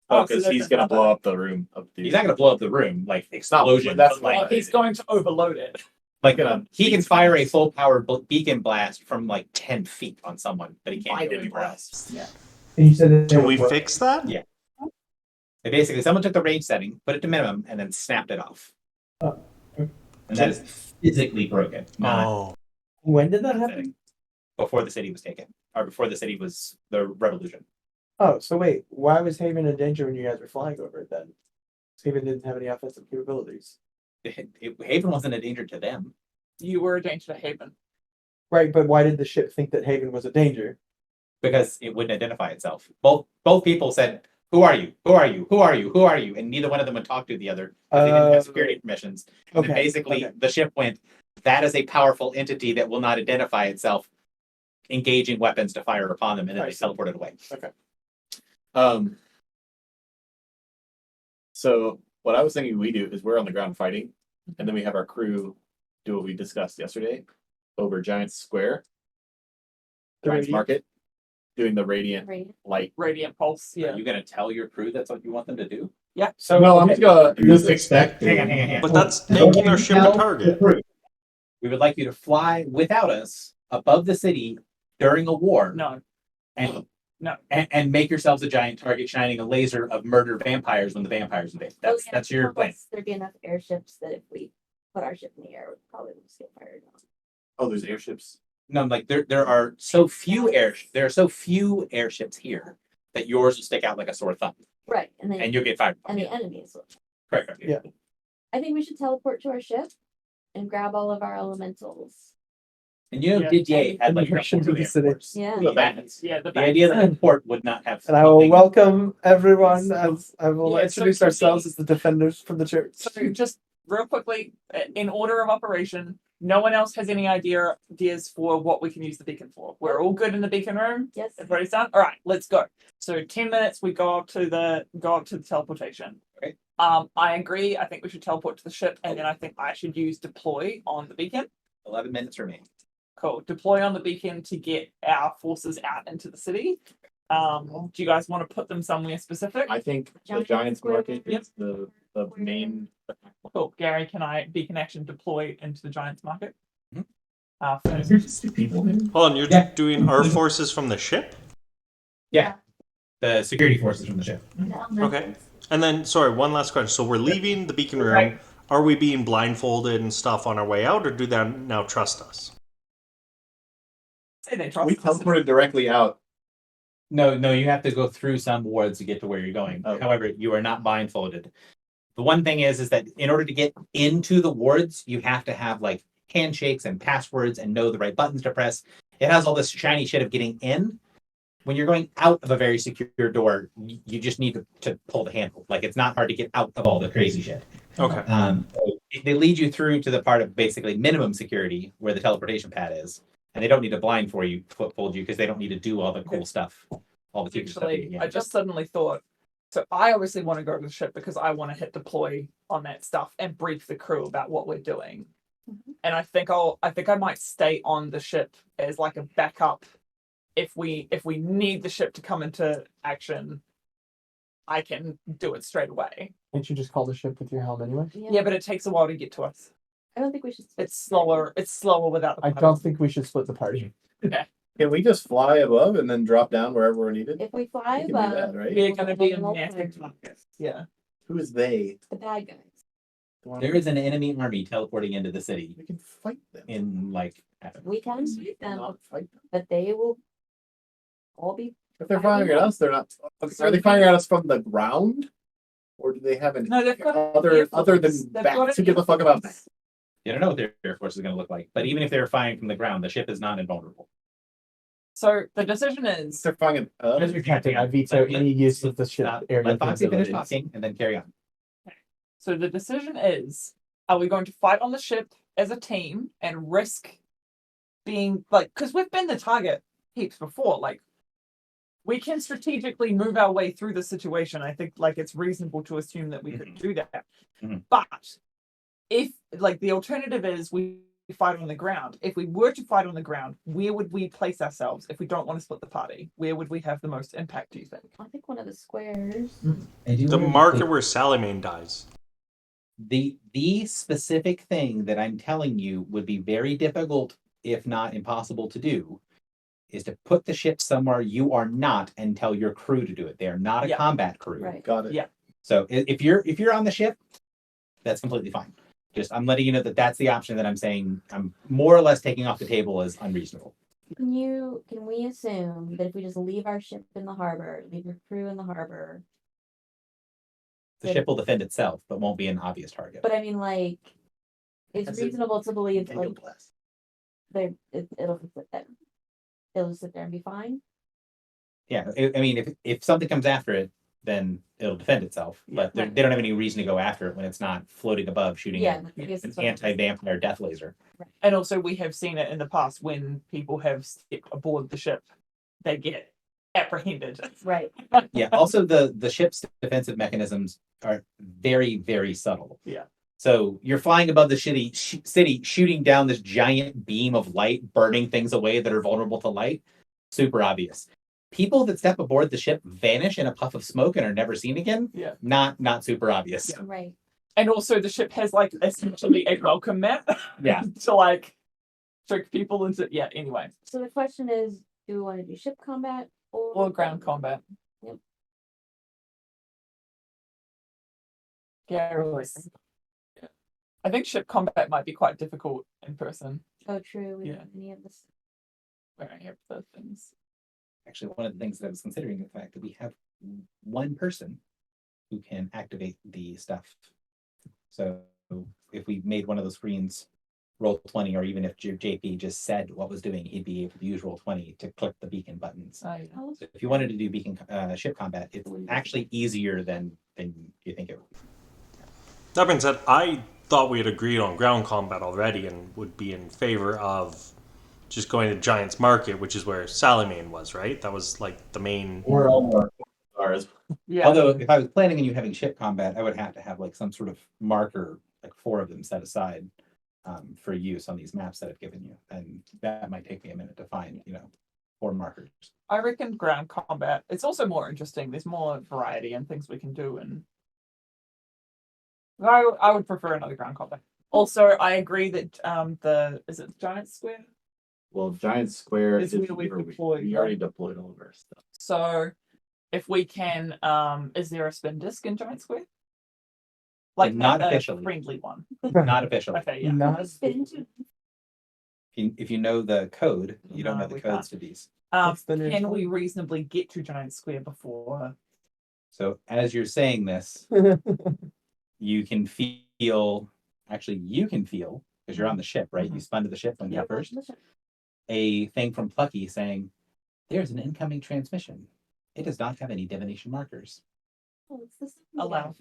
Oh, so because that's he's gonna not blow bad. up the room of the. He's not going to blow up the room like explosion. that's but, like, he's going to overload it. he can fire a full power beacon blast from like 10 feet on someone, but he can't do it anywhere else. Yeah. And you said that they Can were we broken. fix that? Yeah. They basically, someone took the range setting, put it to minimum, and then snapped it off. Oh. And that is physically broken. Not Oh. When did that the happen? setting. Before the city was taken, or before the city was the revolution. Oh, so wait, why was Haven in danger when you guys were flying over it then? Haven didn't have any offensive capabilities. Haven wasn't a danger to them. You were a danger to Haven. Right, but why did the ship think that Haven was a danger? Because it wouldn't identify itself. Both people said, "Who are you? Who are you? Who are you? Who are you?" And neither one of them would talk to the other because they didn't have security permissions. And then basically, okay. the ship went, "That is a powerful entity that will not identify itself," engaging weapons to fire upon them, and then I they see. teleported away. So what I was thinking we do is we're on the ground fighting, and then we have our crew do what we discussed yesterday over Giants Square, Giants Radiant? Market, doing the radiant Right. light. Radiant Pulse. Are Yeah. you going to tell your crew that's what you want them to do? So No, I'm okay. just gonna just expect. Hang on. But that's making our ship a target. We would like you to fly without us above the city during a war. No. And No. and make yourselves a giant target shining a laser of murder vampires when the vampires invade. That's your plan. There'd be enough airships that if we put our ship in the air, it would probably just get fired on. Oh, there's airships. No, like there are so few airships here that yours will stick out like a sore thumb, Right, and and then, you'll get fired. and the enemies. will- Correct. Yeah. I think we should teleport to our ship and grab all of our elementals. And you know, Yeah. Didier had like Immigration couple to the of city. airports. Yeah. The bats. Yeah. The The idea that the port would not have. And I will something- welcome everyone as I will Yeah, so introduce to ourselves me- as the defenders from the church. So just real quickly, in order of operation, no one else has any ideas for what we can use the beacon for. We're all good in the beacon room. Yes. Everybody's done. All right, let's go. So 10 minutes, we go up to the teleportation. Okay. I agree. I think we should teleport to the ship, and then I think I should use deploy on the beacon. 11 minutes remain. Cool. Deploy on the beacon to get our forces out into the city. Do you guys want to put them somewhere specific? I think the Giant Giants Square. Market is the main. Cool. Gary, can I beacon action deploy into the Giants Market? Mhm. Hold on, you're Yeah. doing our forces from the ship? Yeah. The security forces from the ship. Okay. And then, sorry, one last question. So we're leaving the beacon room. Right. Are we being blindfolded and stuff on our way out, or do they now trust us? Say they trust We us. teleported directly out. No, you have to go through some wards to get to where you're going. Oh. However, you are not blindfolded. The one thing is that in order to get into the wards, you have to have like handshakes and passwords and know the right buttons to press. It has all this shiny shit of getting in. When you're going out of a very secure door, you just need to pull the handle. Like it's not hard to get out of all the crazy shit. Okay. They lead you through to the part of basically minimum security where the teleportation pad is, and they don't need to blindfold you because they don't need to do all the cool stuff, all the secret stuff. Actually, I just suddenly thought. So I obviously want to go to the ship because I want to hit deploy on that stuff and brief the crew about what we're doing. And I think I might stay on the ship as like a backup. If we need the ship to come into action, I can do it straight away. Can't you just call the ship with your helm anyway? Yeah, but it takes a while to get to us. I don't think we should. It's slower. It's slower without the I pilot. don't think we should split the party. Can we just fly above and then drop down wherever we're needed? If we fly We can do above, that, right? We're gonna be in Multiple massive times. markets. Yeah. Who is they? the bad guys. There is an enemy army teleporting into the city We can fight them. in like. We can fight them, Not fight them. but they will all be. If they're firing at us, they're not. Are they firing at us from the ground, or do they have an No, they've got other than They've back got to an give a fuck about that? You don't know what their air force is going to look like, but even if they're firing from the ground, the ship is not invulnerable. So the decision is They're firing at us. As you're captain, I veto any use of the ship area. Let Foxy finish capabilities. talking and then carry on. So the decision is, are we going to fight on the ship as a team and risk being like, because we've been the target heaps before, like we can strategically move our way through the situation. I think like it's reasonable to assume that we could do that. Mhm. But if like the alternative is we fight on the ground, if we were to fight on the ground, where would we place ourselves if we don't want to split the party? Where would we have the most impact, do you think? I think one of the squares. The market where Salamane dies. The specific thing that I'm telling you would be very difficult, if not impossible to do, is to put the ship somewhere you are not and tell your crew to do it. They are not a Yeah. combat crew. Right. Got it. Yeah. So if you're on the ship, that's completely fine. Just I'm letting you know that that's the option that I'm saying I'm more or less taking off the table as unreasonable. Can we assume that if we just leave our ship in the harbor, leave your crew in the harbor? The that- ship will defend itself, but won't be an obvious target. But I mean, like, it's That's it. reasonable to believe Take a like blast. it'll just sit there. It'll just sit there and be fine. Yeah, I mean, if something comes after it, then it'll defend itself. But Right. they don't have any reason to go after it when it's not floating above shooting Yeah, an I guess that's an what I'm saying. anti-vampire death laser. And also, we have seen it in the past when people have stepped aboard the ship, they get apprehended. Right. Yeah. Also, the ship's defensive mechanisms are very, very subtle. Yeah. So you're flying above the city, shooting down this giant beam of light, burning things away that are vulnerable to light. Super obvious. People that step aboard the ship vanish in a puff of smoke and are never seen again. Yeah. Not super obvious. Right. And also, the ship has like essentially a welcome mat Yeah. to like trick people into. Yeah. Anyway, So the question is, do we want to do ship combat or ground combat. Yep. Gary. Yeah. I think ship combat might be quite difficult in person. Oh, true. We Yeah. don't have any of this. Where I have the things. Actually, one of the things that I was considering the fact that we have one person who can activate the stuff. So if we made one of those screens roll 20, or even if JP just said what was doing, he'd be able to use roll 20 to click the beacon buttons. Oh, yeah. Oh, So if you wanted to do beacon ship combat, it's actually easier than you think it would. That being said, I thought we had agreed on ground combat already and would be in favor of just going to Giant's Market, which is where Salamane was, right? That was like the main. Where all our ours. Yeah. Although if I was planning on you having ship combat, I would have to have like some sort of marker, like 4 of them set aside for use on these maps that I've given you. And that might take me a minute to find, 4 markers. I reckon ground combat. It's also more interesting. There's more variety and things we can do, and I would prefer another ground combat. Also, I agree that is it Giant Square? Well, Giant Square Is is where we've where deployed, we already deployed all of our stuff. So, if we can, is there a spin disc in Giant Square? Like Not a officially. friendly one. Not officially. Okay, yeah. Not If you know the code, you don't No, know the we codes can't. to these. What's the nearest Can we one? reasonably get to Giant Square before? So as you're saying this, you can feel, because you're on the ship, right? You spun to the ship when you Yep. first. A thing from Plucky saying, there's an incoming transmission. It does not have any divination markers. Oh, it's this Allow.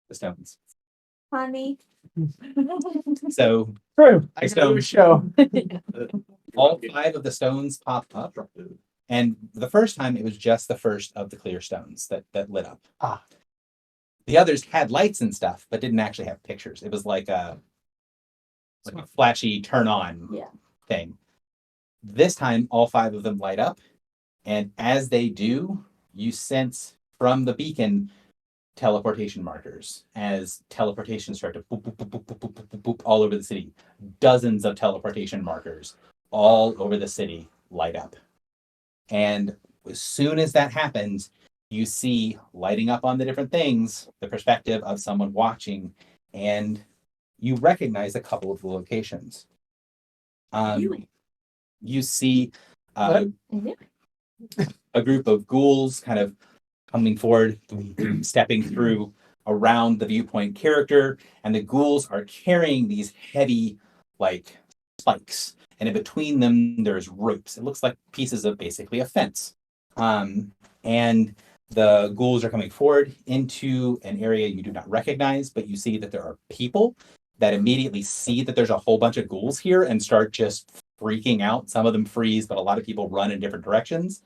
The stones. honey. So True. I So- can do a show. all 5 of the stones pop up. And the first time it was just the first of the clear stones that lit up. Ah. The others had lights and stuff, but didn't actually have pictures. It was like a flashy turn on Yeah. thing. This time all 5 of them light up. And as they do, you sense from the beacon teleportation markers as teleportation start to boop, boop, boop, boop, boop, boop, boop, boop, boop, all over the city. Dozens of teleportation markers all over the city light up. And as soon as that happens, you see lighting up on the different things, the perspective of someone watching, and you recognize a couple of the locations. You see a group of ghouls kind of coming forward, stepping through around the viewpoint character, and the ghouls are carrying these heavy, like, spikes. And in between them, there's ropes. It looks like pieces of basically a fence. And the ghouls are coming forward into an area you do not recognize, but you see that there are people that immediately see that there's a whole bunch of ghouls here and start just freaking out. Some of them freeze, but a lot of people run in different directions.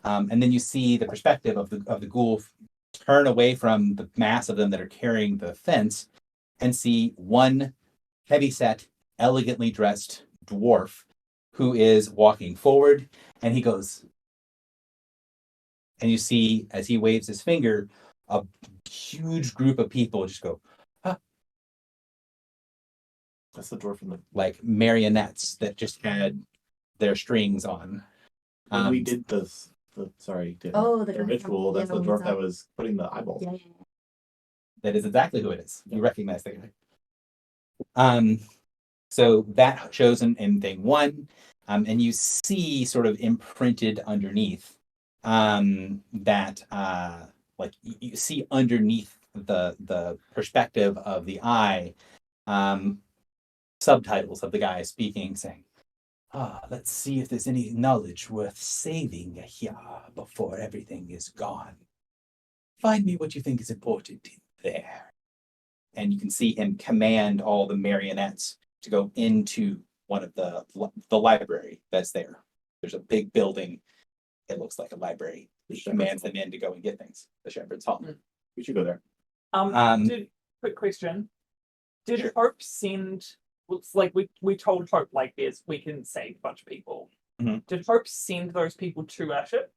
And then you see the perspective of the ghoul turn away from the mass of them that are carrying the fence and see one heavyset, elegantly dressed dwarf who is walking forward, and he goes, and you see as he waves his finger, a huge group of people just go, ah. That's the dwarf from the. Like marionettes that just had their strings on. When we did this. The Oh, the guy ritual. from- That's yeah, the when dwarf he's that up. was putting the eyeballs. Yeah. That is exactly who it is. You recognize the guy. So that shows in thing 1, and you see sort of imprinted underneath that like you see underneath the perspective of the eye subtitles of the guy speaking, saying, let's see if there's any knowledge worth saving here before everything is gone. Find me what you think is important in there. And you can see him command all the marionettes to go into one of the library that's there. There's a big building. It looks like a library. He commands them in to go and get things. The Shepherd's Hall. We should go there. Quick question. Did Sure. Hope send? Looks like we told Hope like this. We can save a bunch of people. Mhm. Did Hope send those people to our ship?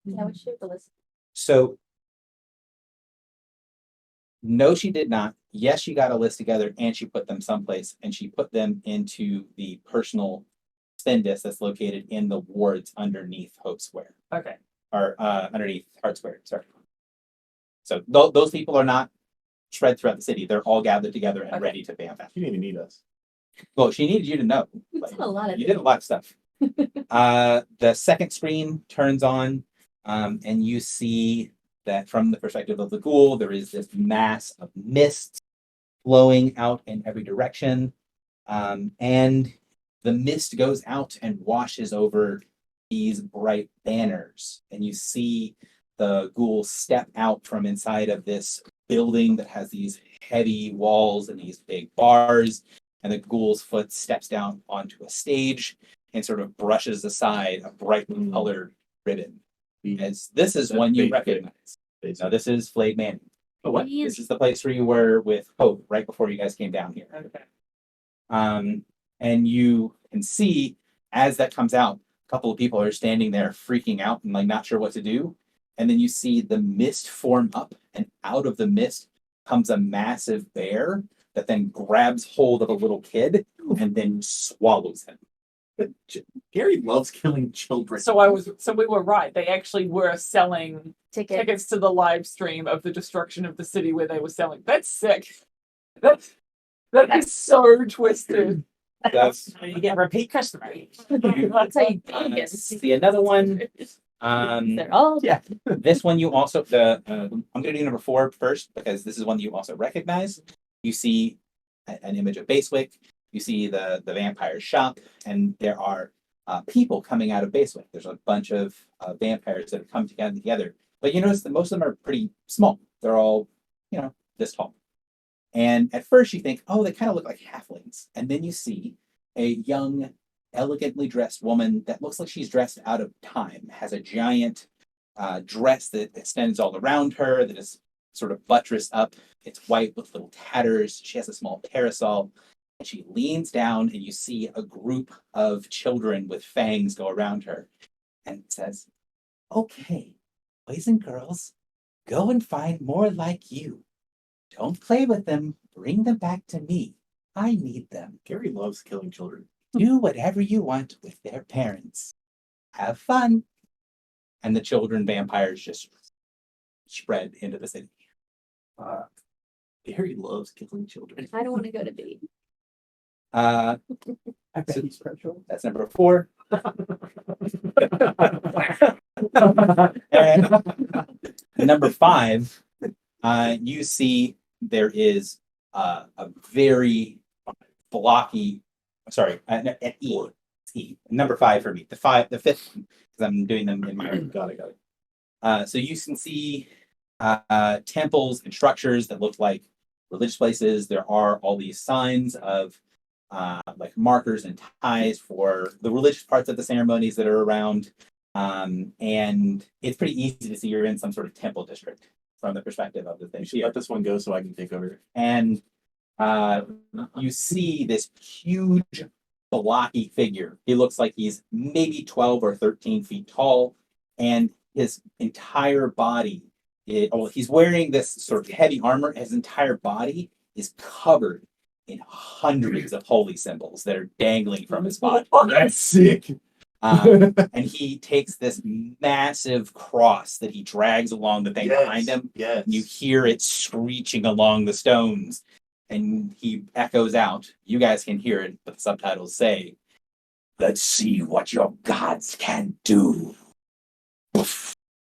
Yeah, we should the list. So, no, she did not. Yes, she got a list together and she put them someplace, and she put them into the personal spin disc that's located in the wards underneath Hope Square, Okay. or underneath Heart Square. Sorry. So those people are not spread throughout the city. They're all gathered together and Okay. ready to bam out. You didn't even need us. Well, she needed you to know. We've Like, done a lot of you did a lot of stuff. The second screen turns on, and you see that from the perspective of the ghoul, there is this mass of mist flowing out in every direction. And the mist goes out and washes over these bright banners. And you see the ghoul step out from inside of this building that has these heavy walls and these big bars, and the ghoul's foot steps down onto a stage and sort of brushes aside a brightly colored ribbon. As this is one you recognize. Now this is Flayed Manning. Oh, what? This is the place where you were with Hope right before you guys came down here. Okay. And you can see as that comes out, a couple of people are standing there freaking out and like not sure what to do. And then you see the mist form up, and out of the mist comes a massive bear that then grabs hold of a little kid and then swallows him. Gary loves killing children. So we were right. They actually were selling tickets to the live stream of the destruction of the city where they were selling. That's sick. That is so twisted. That's You get repeat customer. That's how you see another one. They're all This one you also I'm gonna do number 4 first because this is one that you also recognize. You see an image of Basewick. You see the vampire shop, and there are people coming out of Basewick. There's a bunch of vampires that have come together. But you notice that most of them are pretty small. They're all, this tall. And at first you think, oh, they kind of look like halflings. And then you see a young, elegantly dressed woman that looks like she's dressed out of time, has a giant dress that extends all around her, that is sort of buttressed up. It's white with little tatters. She has a small parasol. And she leans down, and you see a group of children with fangs go around her. And it says, okay, boys and girls, go and find more like you. Don't play with them. Bring them back to me. I need them. Gary loves killing children. Do whatever you want with their parents. Have fun. And the children vampires just spread into the city. Gary loves killing children. I don't want to go to B. Uh, I bet he's special. that's number 4. And number 5, you see there is a very blocky. Sorry, at E. It's E. Number 5 for me. The 5, the 5th, because I'm doing them in my order. Got it. So you can see temples and structures that look like religious places. There are all these signs of like markers and ties for the religious parts of the ceremonies that are around. And it's pretty easy to see you're in some sort of temple district from the perspective of the thing. You should let this one go so I can take over. And you see this huge blocky figure. He looks like he's maybe 12 or 13 feet tall, and his entire body, he's wearing this sort of heavy armor. His entire body is covered in hundreds of holy symbols that are dangling from his body. That's sick. And he takes this massive cross that he drags along the thing behind him. Yes. You hear it screeching along the stones, and he echoes out. You guys can hear it, but the subtitles say, "Let's see what your gods can do."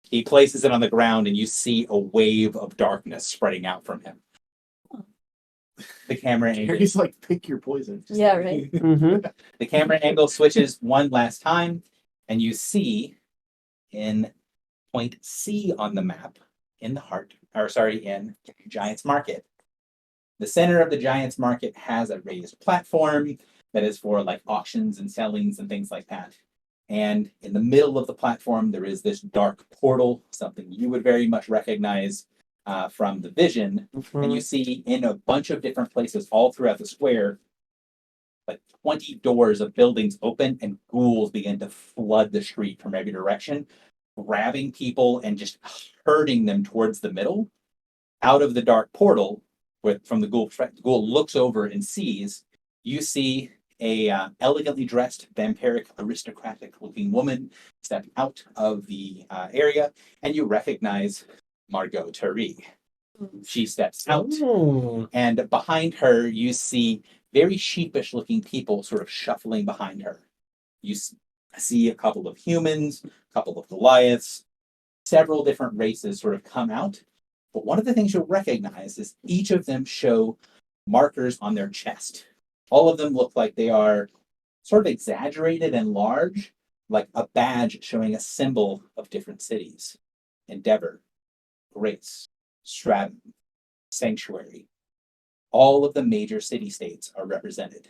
He places it on the ground, and you see a wave of darkness spreading out from him. The camera angle. Gary's like, pick your poison. Yeah, right. Mm-hmm. The camera angle switches one last time, and you see in point C on the map in Giants Market. The center of the Giants Market has a raised platform that is for like auctions and sellings and things like that. And in the middle of the platform, there is this dark portal, something you would very much recognize from the vision. And you see in a bunch of different places all throughout the square, like 20 doors of buildings open, and ghouls begin to flood the street from every direction, grabbing people and just herding them towards the middle. Out of the dark portal, from the ghoul perspective, the ghoul looks over and sees, you see a elegantly dressed, vampiric, aristocratic-looking woman step out of the area, and you recognize Margot Turi. She steps out, and behind her, you see very sheepish-looking people sort of shuffling behind her. You see a couple of humans, a couple of Goliaths, several different races sort of come out. But one of the things you'll recognize is each of them show markers on their chest. All of them look like they are sort of exaggerated and large, like a badge showing a symbol of different cities. Endeavor, Grace, Stratton, sanctuary. All of the major city-states are represented.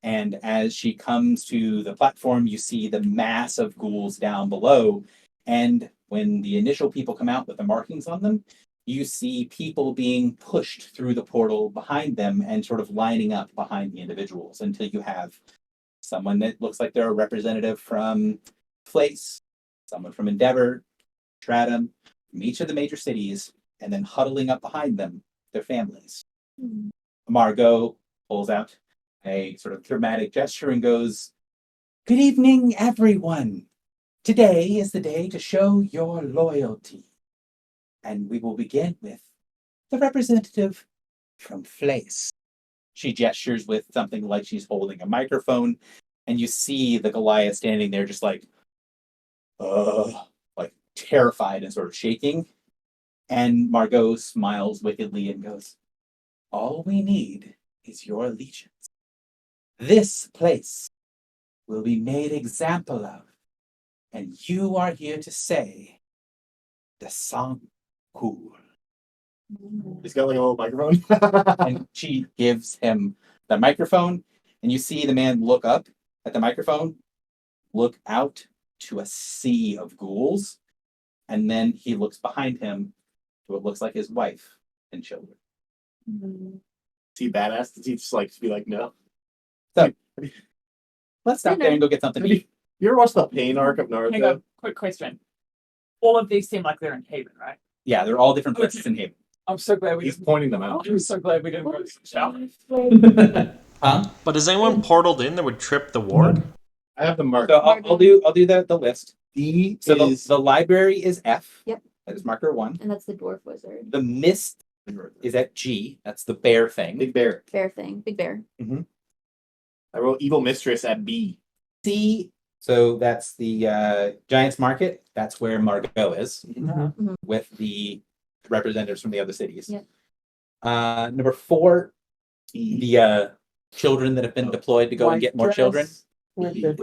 And as she comes to the platform, you see the mass of ghouls down below. And when the initial people come out with the markings on them, you see people being pushed through the portal behind them and sort of lining up behind the individuals until you have someone that looks like they're a representative from Place, someone from Endeavor, Stratum, from each of the major cities, and then huddling up behind them, their families. Margot pulls out a sort of dramatic gesture and goes, "Good evening, everyone. Today is the day to show your loyalty. And we will begin with the representative from Place." She gestures with something like she's holding a microphone, and you see the Goliath standing there just like terrified and sort of shaking. And Margot smiles wickedly and goes, "All we need is your allegiance. This place will be made example of, and you are here to say the song cool." He's got like a little microphone. And she gives him the microphone, and you see the man look up at the microphone, look out to a sea of ghouls, and then he looks behind him to what looks like his wife and children. Mm-hmm. Is he badass? Does he just like be like, no? Let's stop there and go get something to eat. You ever watch the Pain arc of Hang Naruto? on, quick question. All of these seem like they're in Haven, right? Yeah, they're all different places in Haven. I'm so glad we He's didn't. pointing them out. I'm so glad we didn't go to the shower. Huh? But is anyone portaled in that would trip the ward? I have the mark. So I'll do the list. D So is the library is F. Yep. That is marker 1. And that's the dwarf wizard. The mist is at G. That's the bear thing. Big Bear. Bear thing. Big bear. I wrote Evil Mistress at B. C. So that's the Giants Market. That's where Margot is with the representatives from the other cities. Yep. Number 4, the children that have been deployed to go and get more children. Which is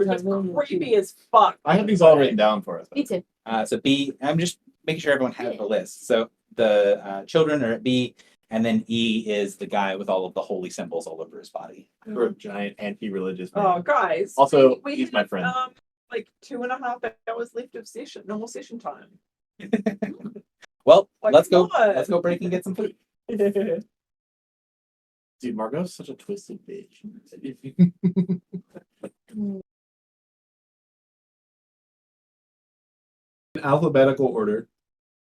creepy as fuck. I have these all written down for us. Me too. So B, I'm just making sure everyone has the list. So the children are at B, and then E is the guy with all of the holy symbols all over his body. For a giant anti-religious man. Oh, guys. Also, we he's have, my friend. Like 2.5 hours left of normal session time. Well, Like let's go. what? Let's go break and get some food. Dude, Margot's such a twisted bitch. Mm. In alphabetical order,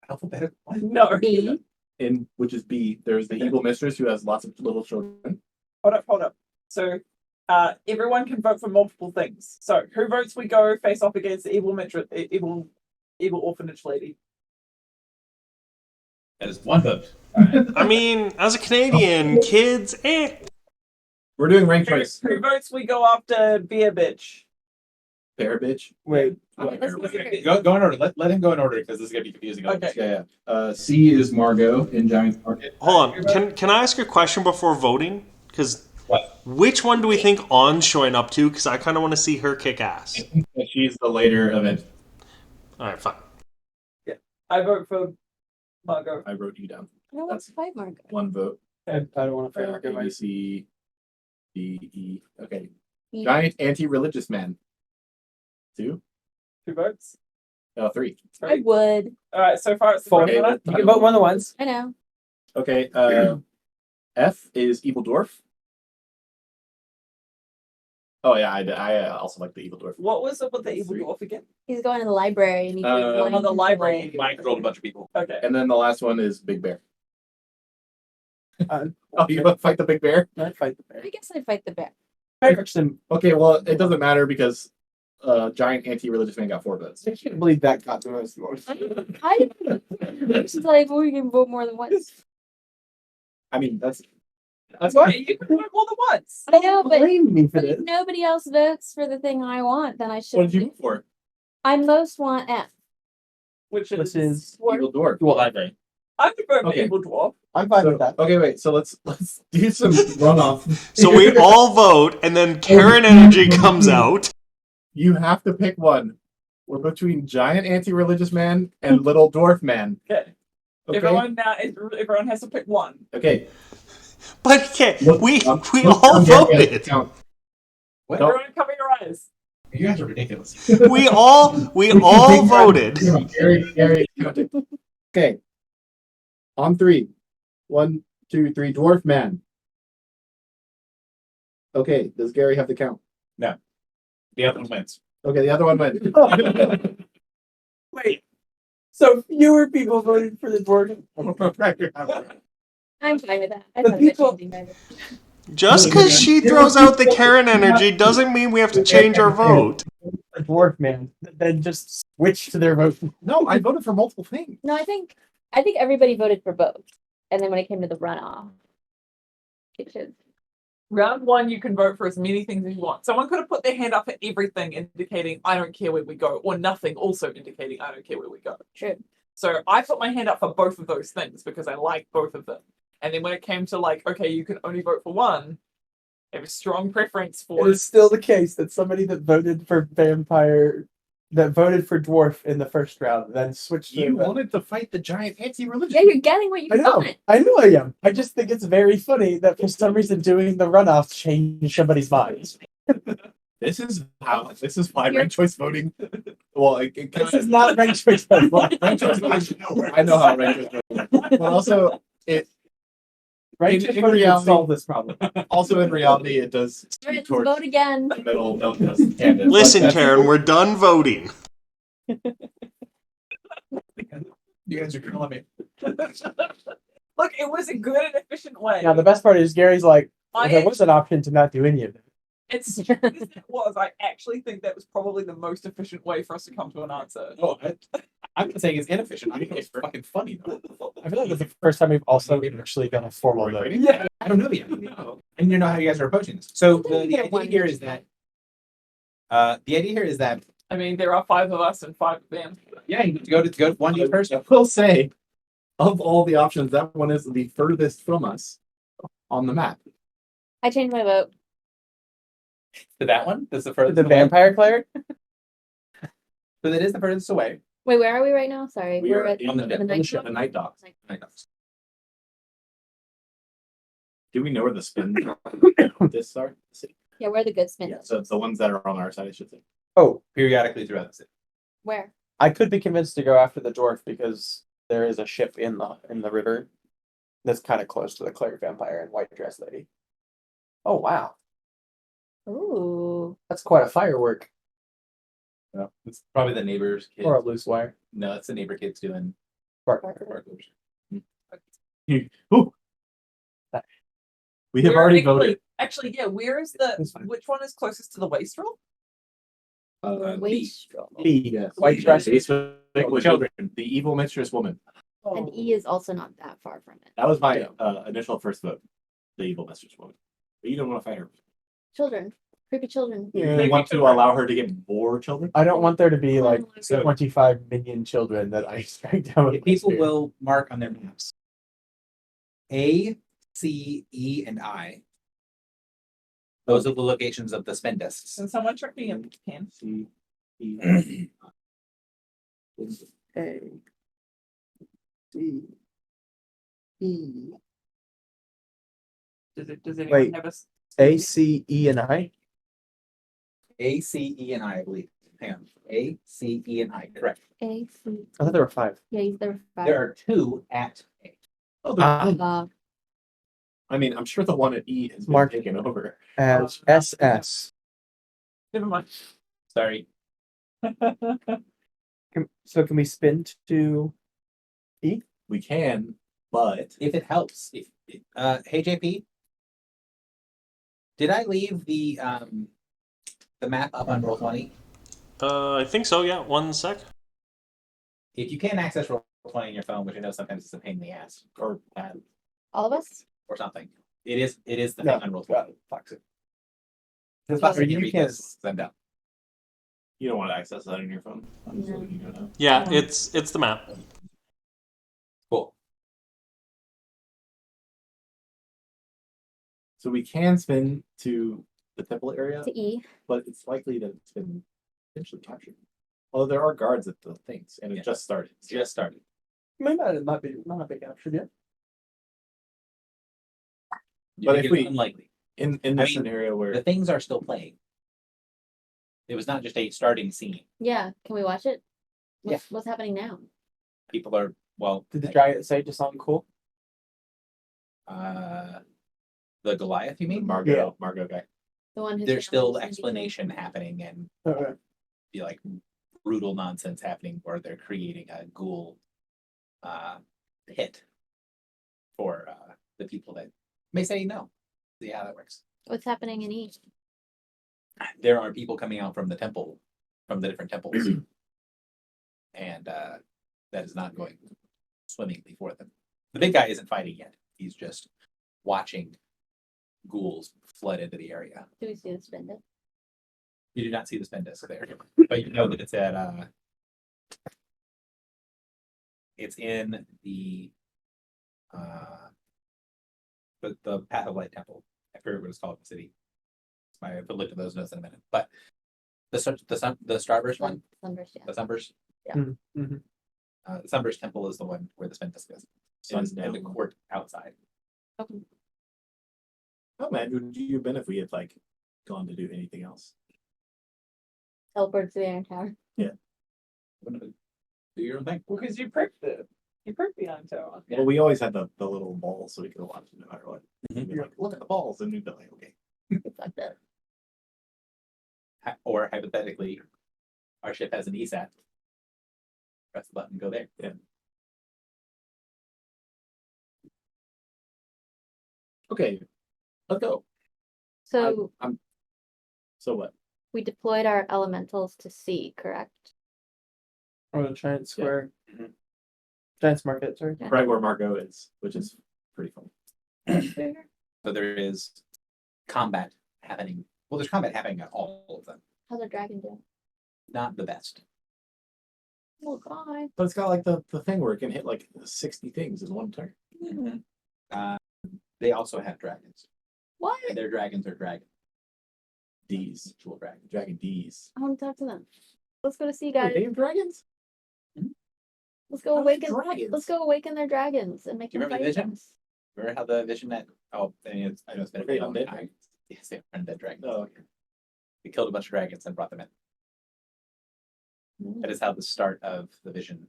Alphabetical. No. B. in which is B, there's the evil mistress who has lots of little children. Hold up. So, everyone can vote for multiple things. So, who votes we go face off against the evil orphanage lady? That is 1 vote. I mean, as a Canadian, kids, We're doing rank choice. Who votes we go after Beer Bitch? Bear bitch. Wait, Go in order. Let him go in order because this is gonna be confusing. Okay. Yeah. C is Margot in Giant Market. hold on. Can I ask a question before voting? Because What? which one do we think On's showing up to? Because I kind of want to see her kick ass. She's the later event. All right, fine. I vote for Margot. I wrote you down. I don't want to fight Margot. 1 vote. I don't want to A, fight B, C, D, E. Okay. E. Giant anti-religious man. 2. 2 votes. 3. I would. All right. So far, it's the 4. Okay. front You can vote one of the ones. I know. Okay. F is evil dwarf. Oh yeah, I also like the evil dwarf. What was it with the evil dwarf again? He's going to the library and he's Oh, the library. Mine controlled a bunch of people. Okay. And then the last one is Big Bear. Uh, Oh, you want to fight the Big Bear? I'd fight the bear. I guess I'd fight the bear. Actually, Okay, well, it doesn't matter because Giant anti-religious man got 4 votes. I can't believe that got to us. I She's like, oh, you can vote more than once. I mean, that's Why you can vote more than once? I know, but Blame me for this. if nobody else votes for the thing I want, then I should. what did you vote for? I most want F. Which Which is is Evil dwarf. Well, library. I would vote for Okay. evil dwarf. I'm fine with that. Okay, wait. So let's do some runoff. So we all vote, and then Karen Energy comes out. You have to pick one. We're between Giant anti-religious man and Little Dwarf man. Okay. Okay. Everyone has to pick one. Okay. But okay, Look, we look, all Gary has the voted. count. What? Don't- Everyone cover your eyes. You guys are ridiculous. We all voted. Gary, counting. Okay. On 3. 1, 2, 3. Dwarf man. Okay. Does Gary have the count? The other one wins. Okay. The other one went. Wait. So fewer people voted for the dwarf. I'm fine with that. I The thought people- changing by Just because she throws out the Karen energy doesn't mean we have to change our vote. A dwarf man, then just switch to their vote. No, I voted for multiple things. No, I think everybody voted for both. And then when it came to the runoff, it should. Round 1, you can vote for as many things as you want. Someone could have put their hand up for everything, indicating I don't care where we go, or nothing, also indicating I don't care where we go. True. So I put my hand up for both of those things because I like both of them. And then when it came to like, okay, you can only vote for one, I have a strong preference It for is still the case that somebody that voted for vampire, that voted for dwarf in the first round, then switched to. You wanted to fight the giant anti-religion. Yeah, you're getting what you I know. want. I know I am. I just think it's very funny that for some reason doing the runoff changed somebody's mind. This is why ranked choice voting. Well, it This is not ranked choice voting. ranked choice voting. I know how ranked choice voting. But also, Ranked choice in voting would reality- solve this problem. also in reality, it does All right, speak let's towards vote again. the middle. No, candidates. Listen, Like, Karen, we're done voting. You guys are killing me. look, it was a good and efficient way. Now the best part is Gary's like, I there was an option to not do any of it. It's as it was. I actually think that was probably the most efficient way for us to come to an answer. Oh, I'm not saying it's inefficient. I think it's fucking funny though. I feel like it's the first time we've also actually done a formal vote. Yeah, I don't know yet. And you know how you guys are approaching this. So the Yeah, idea one here is that I mean, there are 5 of us and 5 of them. yeah, you go to one each person. I will say, of all the options, that one is the furthest from us on the map. I changed my vote. To that one. That's the furthest. The away. vampire cleric? So that is the furthest away. Wait, where are we right now? Sorry. We we're are at on the night ship, the night docks. Night. Do we know where the spin discs are? Yeah, where are the good spins? Yeah, so it's the ones that are on our side, I should say. Oh, Periodically throughout the city. Where? I could be convinced to go after the dwarf because there is a ship in the river that's kind of close to the cleric vampire and white dress lady. Oh wow, Ooh. that's quite a firework No, it's probably the neighbor's kid. or a loose wire. No, it's the neighbor kids doing Bark. sparklers. Ooh. We have Where- already actually- voted. Actually, yeah, where is That's fine. which one is closest to the wastrel? Wastrel. B. Yes. White dress. Children, the evil mistress woman. And E is also not that far from it. That was my initial first vote. The evil mistress woman. But you don't want to fight her. Children. Creepy children. You want to allow her to get more children? I don't want there to be like So- 25 million children that I strike down with my People spear. will mark on their maps. A, C, E, and I. Those are the locations of the spin discs. Can someone trick me in pen? C, E, A, C, E. Does anyone Wait. have us? A, C, E, and I. A, C, E, and I believe. Hang on. A, C, E, and I. Correct. A, C. I thought there were 5. Yeah, there were 5. There are 2 at A. I mean, I'm sure the one at E has been Mark. taken over. As SS. Never mind. Sorry. So can we spin to We can, but If it helps. Hey JP. Did I leave the map up on Roll20? I think so, yeah. 1 sec. If you can't access Roll20 on your phone, which I know sometimes it's a pain in the ass, or All of us? or something. It is the No, thing on Roll20. well, toxic. This Well, you can't- I'm down. you don't want to access that on your phone. I'm just No. letting you know now. Yeah, Yeah. it's the map. Cool. So we can spin to the temple area, To E. but it's likely that it's been potentially captured. Although there are guards at the things, and it Yeah. just started. Just started. Maybe it might not be captured yet. You But think if it's we- unlikely, In I this mean, scenario where the things are still playing. It was not just a starting scene. Yeah, can we watch it? What's happening now? People are well. Did the dragon say just something cool? The Goliath, you mean? Margot guy. The one who's There's still family seems to be killed? explanation happening and Okay. be like brutal nonsense happening where they're creating a ghoul pit for the people that may say no. See how that works. What's happening in East? There are people coming out from the temple, from the different temples, and that is not going swimmingly for them. The big guy isn't fighting yet. He's just watching ghouls flood into the area. Do we see the spin it? You do not see the spin disc there, but you know that it's at it's in the Path of Light Temple. I forget what it's called in the city. I have to look at those notes in a minute. But the Starburst one, Sunburst, yeah. the Sunburst, Mm-hmm. the Sunburst Temple is the one where the spin disc is. It's in the court outside. Okay. How mad would you have been if we had like gone to do anything else? Teleport to the Iron Tower. Do your own thing. Because you pricked it. You pricked the Iron Tower. Well, we always had the little balls, so we could watch it no matter what. Mhm. We'd be like, look at the balls, and we'd be like, okay. Fuck that. Or hypothetically, our ship has an ESAT. Press the button, go there. Yeah. Okay, let's go. So So what? we deployed our elementals to sea, correct? Or the giant square. Mhm. Giant's market, sorry. Yeah. Right where Margot is, which is pretty fun. So there is combat happening. Well, there's combat happening at all of them. How's our dragon doing? Not the best. Oh god. But it's got like the thing where it can hit like 60 things in one turn. They also have dragons. What? And their dragons are dragons. D's. Actual dragons. Dragon D's. I want to talk to them. Let's go to sea, Wait, guys. they have dragons? Let's go How's awaken. dragons? Let's go awaken their dragons and make Do you them remember fight the vision? us. Remember how the vision that I mean, I know it's been a Are they long undead time. dragons? Yes, they are undead dragons. Oh, okay. They killed a bunch of dragons and brought them in. That is how the start of the vision.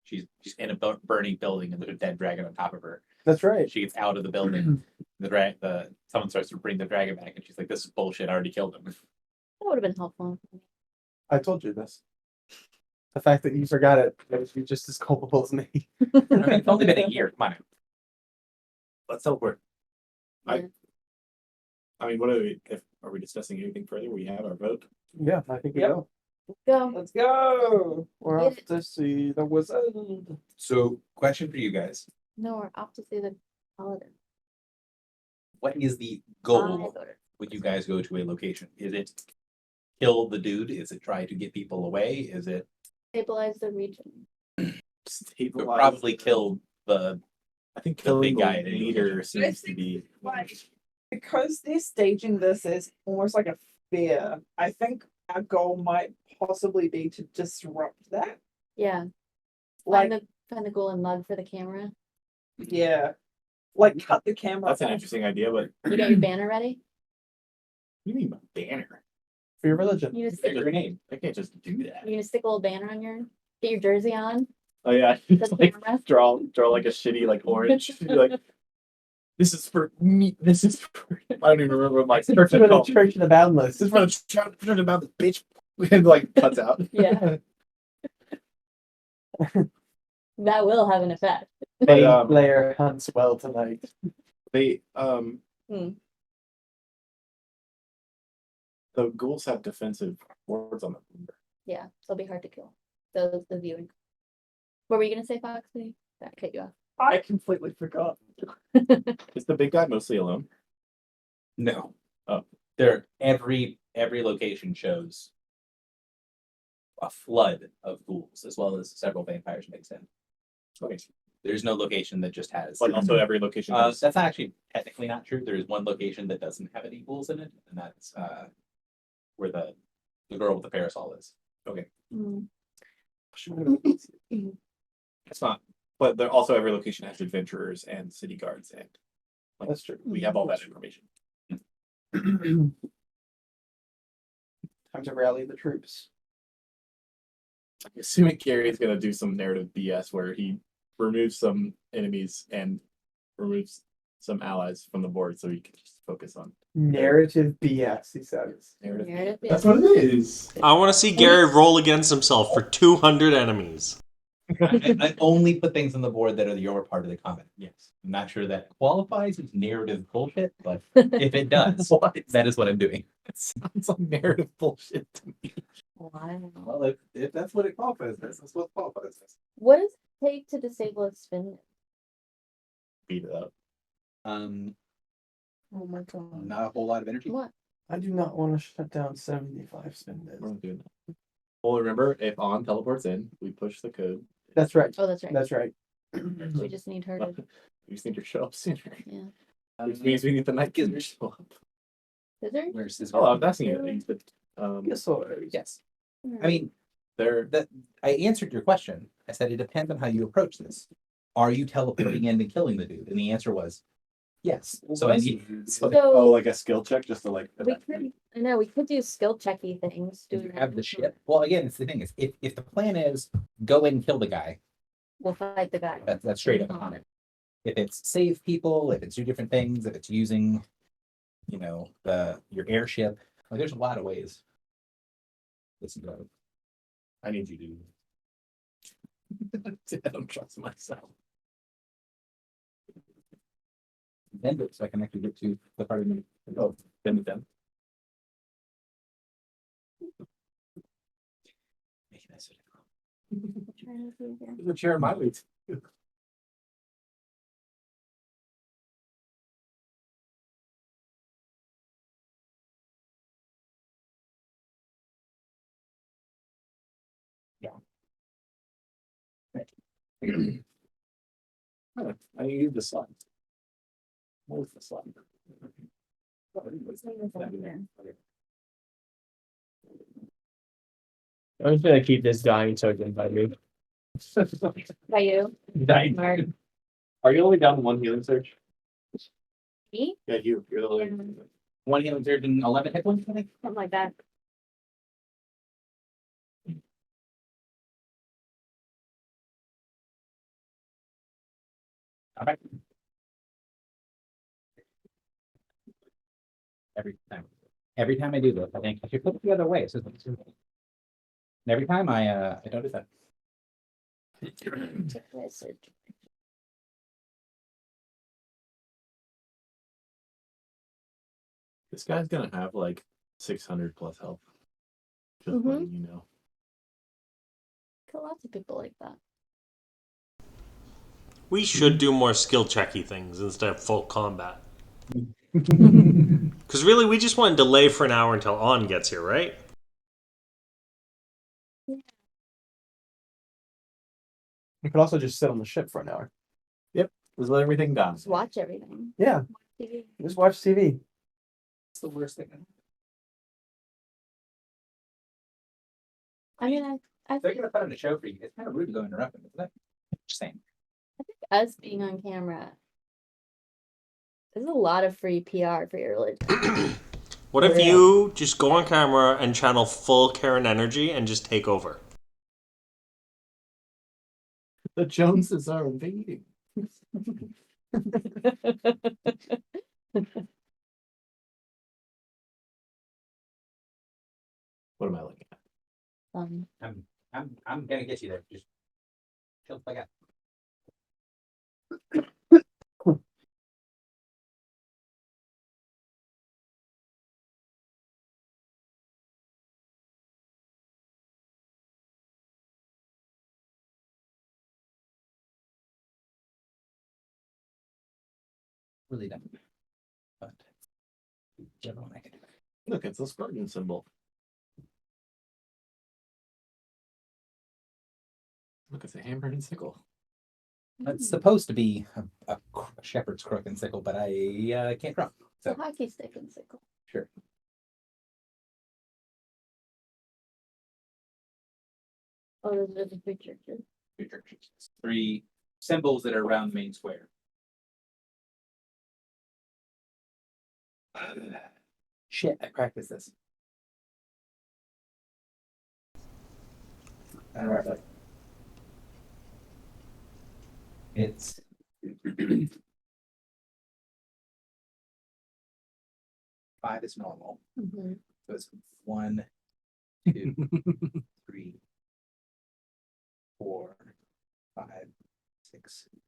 She's in a burning building and there's a dead dragon on top of her. That's right. She gets out of the building. Someone starts to bring the dragon back, and she's like, "This is bullshit. I already killed him." That would have been helpful. I told you this. The fact that you forgot it makes you just as culpable as me. I mean, it's only been a year. Come on. Let's teleport. I- Yeah. I mean, what are we? Are we discussing anything further? We have our vote. Yeah, I think we Yep. will. Go. Let's go. We're Get off it. to see the wizard. So, question for you guys: No, we're off to see the paladin. what is the I goal voted. when you guys go to a location? Is it kill the dude? Is it try to get people away? Is it Stabilize the region. Stabilize. probably kill the? I think the killing big guy the in leader Asia. seems to be. Like, because they're staging this as almost like a fair, I think our goal might possibly be to disrupt that. Yeah. Like, Find the golden mug for the camera. yeah. Like, cut the camera That's an off. interesting idea, but what You got your banner ready? do you mean a banner? For your religion. You gonna Pick stick your name. I can't just do that. you gonna stick a little banner on your get your jersey on? Oh yeah, The like camera. draw like a shitty like orange. Be like, this is for me. This is for. I don't even remember what my Church church of is the called. Church of the Boundless. This is for the church about the bitch. And like cuts out. Yeah. That will have an effect. But, Player hunts well tonight. They Hmm. the ghouls have defensive wards on them. Yeah, so it'll be hard to kill. So the viewing. What were you gonna say, Foxy? That cut you off. I completely forgot. Is the big guy mostly alone? No. Oh. There every location shows a flood of ghouls, as well as several vampires mixed in. Okay. There's no location that just has. But also every location. has- That's actually technically not true. There is one location that doesn't have any ghouls in it, and that's where the girl with the parasol is. Hmm. It's not But there also every location has adventurers and city guards, and like, That's true. we have all that information. Time to rally the troops. I'm assuming Gary is gonna do some narrative BS where he removes some enemies and removes some allies from the board so he can just focus on Narrative BS, he says. narrative. Narrative, That's yeah. what it is. I want to see Gary roll against himself for 200 enemies. I only put things on the board that are your part of the comment. Yes. I'm not sure that qualifies as narrative bullshit, but if it does, that is what I'm doing. It sounds like narrative bullshit to me. Wow. Well, if that's what it qualifies as, that's what it qualifies as. What does it take to disable a spin? Beat it up. Oh my god. Not a whole lot of energy. What? I do not want to shut down 75 spin We're days. not doing that. Well, remember, if On teleports in, we push the code. That's right. Oh, that's right. That's right. We just need her to, We just need to show up sooner. yeah. Which means we need the night giver to show up. Scissor? Where's this? Oh, I'm asking you. But, Yes, so yes. Hmm. I mean, I answered your question. I said it depends on how you approach this. Are you teleporting in and killing the dude? And the answer was yes. So I need. Oh, like a skill check just to like. We could, I know, we could do skill checky things. Do doing you that. have the ship? Well, again, it's the thing is, if the plan is go in and kill the guy, We'll fight the guy. that's straight up on it. If it's save people, if it's do different things, if it's using, your airship, like there's a lot of ways. Listen to it. I need you to. I don't trust myself. Bend it so I can actually get to the part of me. Oh, bend it down. Make it nice. Trying to do again. There's a chair in my way too. I need the slide. What was the slide? I'm just gonna keep this dying token by me. By you, Dying. Mark. Are you only down one healing search? Me? Yeah, you're the Yeah. only. One healing surge and 11 hit points, I think. Something like that. Okay. Every time I do this, I think I should put it the other way. So and every time I don't do that. Check message. This guy's gonna have like 600 plus health. Just Mhm. letting you know. Got lots of people like that. We should do more skill checky things instead of full combat. Because really, we just want to delay for an hour until On gets here, right? You could also just sit on the ship for an hour. Just let everything down. Just watch everything. Yeah, TV. just watch TV. It's the worst thing. I mean, I They're think gonna put on a show for you. It's kind of rude to go interrupt them, isn't it? Just saying. us being on camera is a lot of free PR for your religion. What if Yeah. you just go on camera and channel full Karen energy and just take over? The Joneses are invading. What am I looking at? I'm gonna get you there. Just chill the fuck out. Really don't. But whichever one I can do. Look, it's a Spartan symbol. Look, it's a hammer and sickle. It's supposed to be a shepherd's crook and sickle, but I can't draw. It's a So hockey stick and sickle. sure. Oh, those are the three churches. 3 symbols that are around the main square. Shit, I practiced this. Alright. It's 5 is normal. Mhm. So it's 1, 2, 3, 4, 5, 6, 8.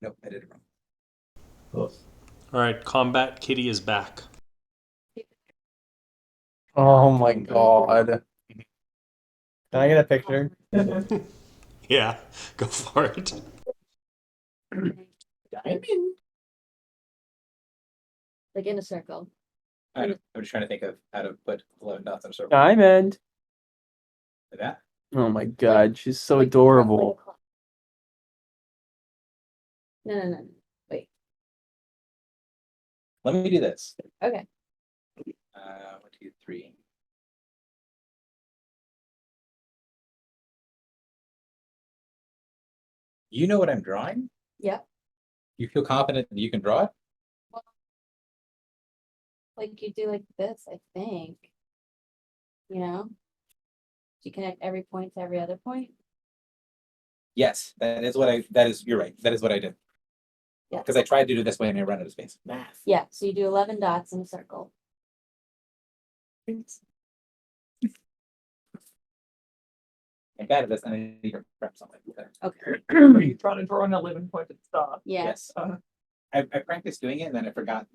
Nope, I did it wrong. Close. All right, Combat Kitty is back. Oh my god. Can I get a picture? Yeah, go for it. Diamond. Like in a circle. I'm just trying to think of how to put 11 dots in a circle. Diamond. Like that. Oh my god, she's so Like, drop like a adorable. clock. No. Wait. Let me do this. Okay. 1, 2, 3. You know what I'm drawing? Yep. You feel confident that you can draw it? Like you do like this, I think. You know? You connect every point to every other point. Yes, you're right. That is what I did. Yeah. Because I tried to do this way and I ran out of space. Math. Yeah, so you do 11 dots in a circle. I'm bad at this and I need to prep something. Okay. Are you trying to draw an 11-pointed star? Yeah. Yes. Uh, I practiced doing it and then I forgot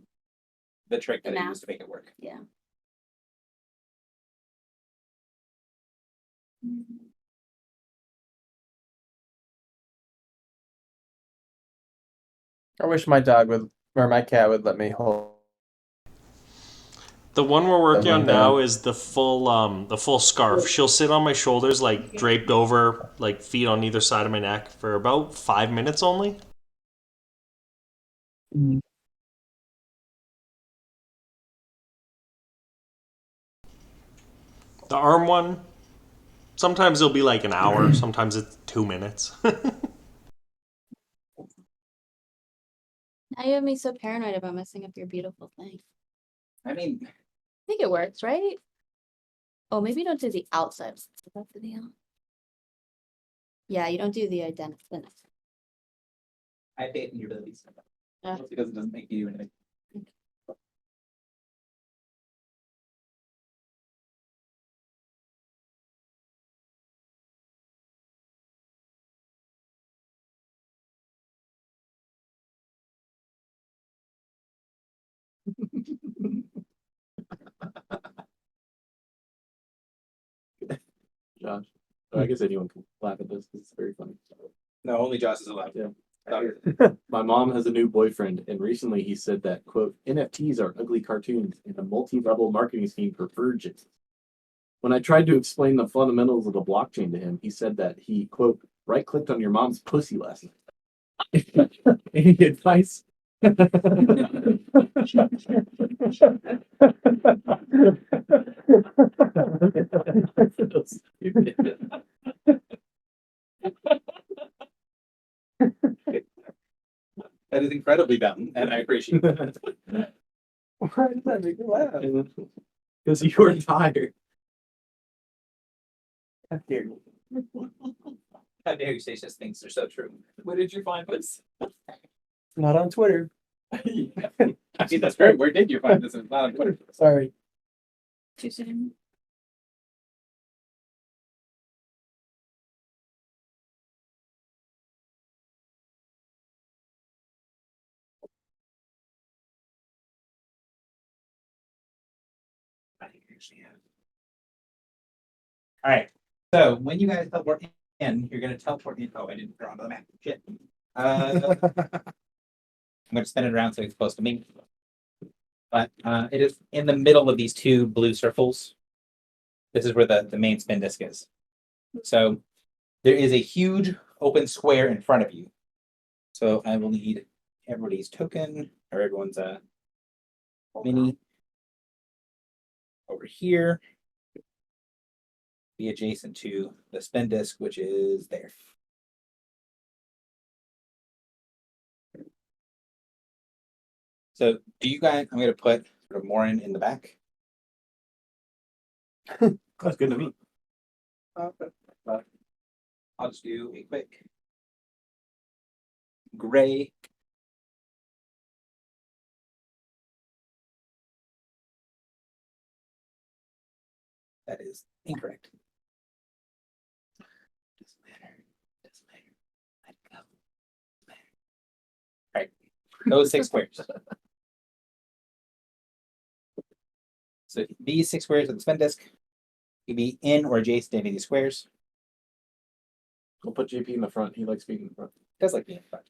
the trick that I Math. used to make it work. Yeah. I wish my dog would, or my cat would let me hold. The one we're working on window. now is the full scarf. She'll sit on my shoulders, like draped over, like feet on either side of my neck for about 5 minutes only. The arm one, sometimes it'll be like an hour, sometimes it's 2 minutes. Now you have me so paranoid about messing up your beautiful thing. I mean, I think it works, right? Oh, maybe you don't do the outside. Is that the deal? Yeah, you don't do the identical. I have faith in your abilities. Yeah. Mostly because it doesn't make you do anything. Josh. Oh, I guess anyone can laugh at this 'cause it's very funny. No, only Josh is allowed. Yeah. Sorry. My mom has a new boyfriend, and recently he said that, quote, NFTs are ugly cartoons and a multi-level marketing scheme for virgins. When I tried to explain the fundamentals of the blockchain to him, he said that he, quote, right-clicked on your mom's pussy last night. Any advice? That is incredibly dumb, and I appreciate it. Why does that make me laugh? Because you were tired. How dare you. How dare you say such things are so true? where did you find this? Not on Twitter. I mean, that's great. Where did you find this? It's not on Twitter. Sorry. Too soon. All right. So when you guys teleport in, you're going to teleport in. Oh, I didn't draw onto the map. Shit. I'm going to spin it around so it's close to me. But it is in the middle of these two blue circles. This is where the main spin disk is. So there is a huge open square in front of you. So I will need everybody's token or everyone's mini over here. be adjacent to the spin disc, which is there. So do you guys, I'm going to put sort of Morin in the back. That's good to me. I'll just do a quick gray. That is incorrect. Doesn't matter. Doesn't matter. Let it go. Doesn't matter. All right. Those 6 squares. So these 6 squares of the spin disc can be in or adjacent to any of these squares. We'll put JP in the front. He likes being in the front. Does like being in front.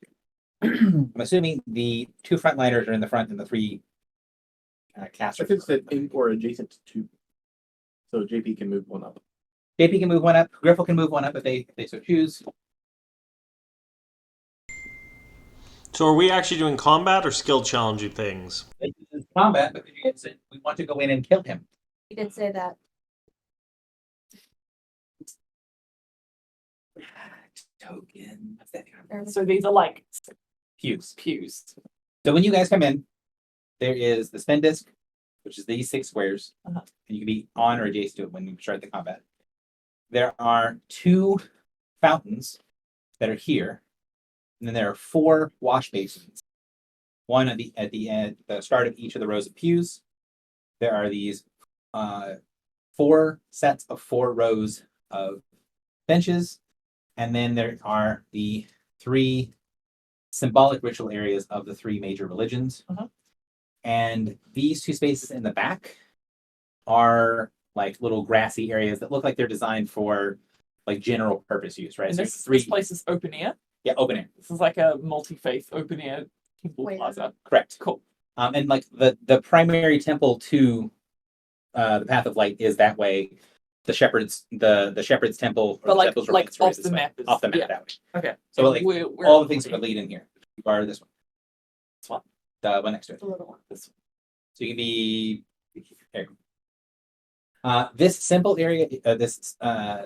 I'm assuming the 2 frontliners are in the front and the 3 I casters. think it's in or adjacent to 2. So JP can move one up. JP can move one up. Griffle can move one up if they so choose. So are we actually doing combat or skill challenging things? This is combat because you get to, we want to go in and kill him. You did say that. Token. So these are like Pews. pews. So when you guys come in, there is the spin disc, which is these 6 squares, Uh-huh. and you can be on or adjacent to it when you start the combat. There are 2 fountains that are here, and then there are 4 wash basins. One at the end, the start of each of the rows of pews. There are these 4 sets of 4 rows of benches, and then there are the 3 symbolic ritual areas of the 3 major religions. Uh-huh. And these 2 spaces in the back are like little grassy areas that look like they're designed for like general purpose use, right? And So this, 3, this place is open air. yeah, open air, This is like a multi-faith open air temple Wait. plaza. correct. Cool. And like the primary temple to the Path of Light is that way. The shepherd's temple, But like- temple's like remains right off this the way. map is- Off the map yeah. that way. Okay. So like we're all the things that would lead in here are this one. This one. The one next to it. The little one. This So you can be there. This simple area, this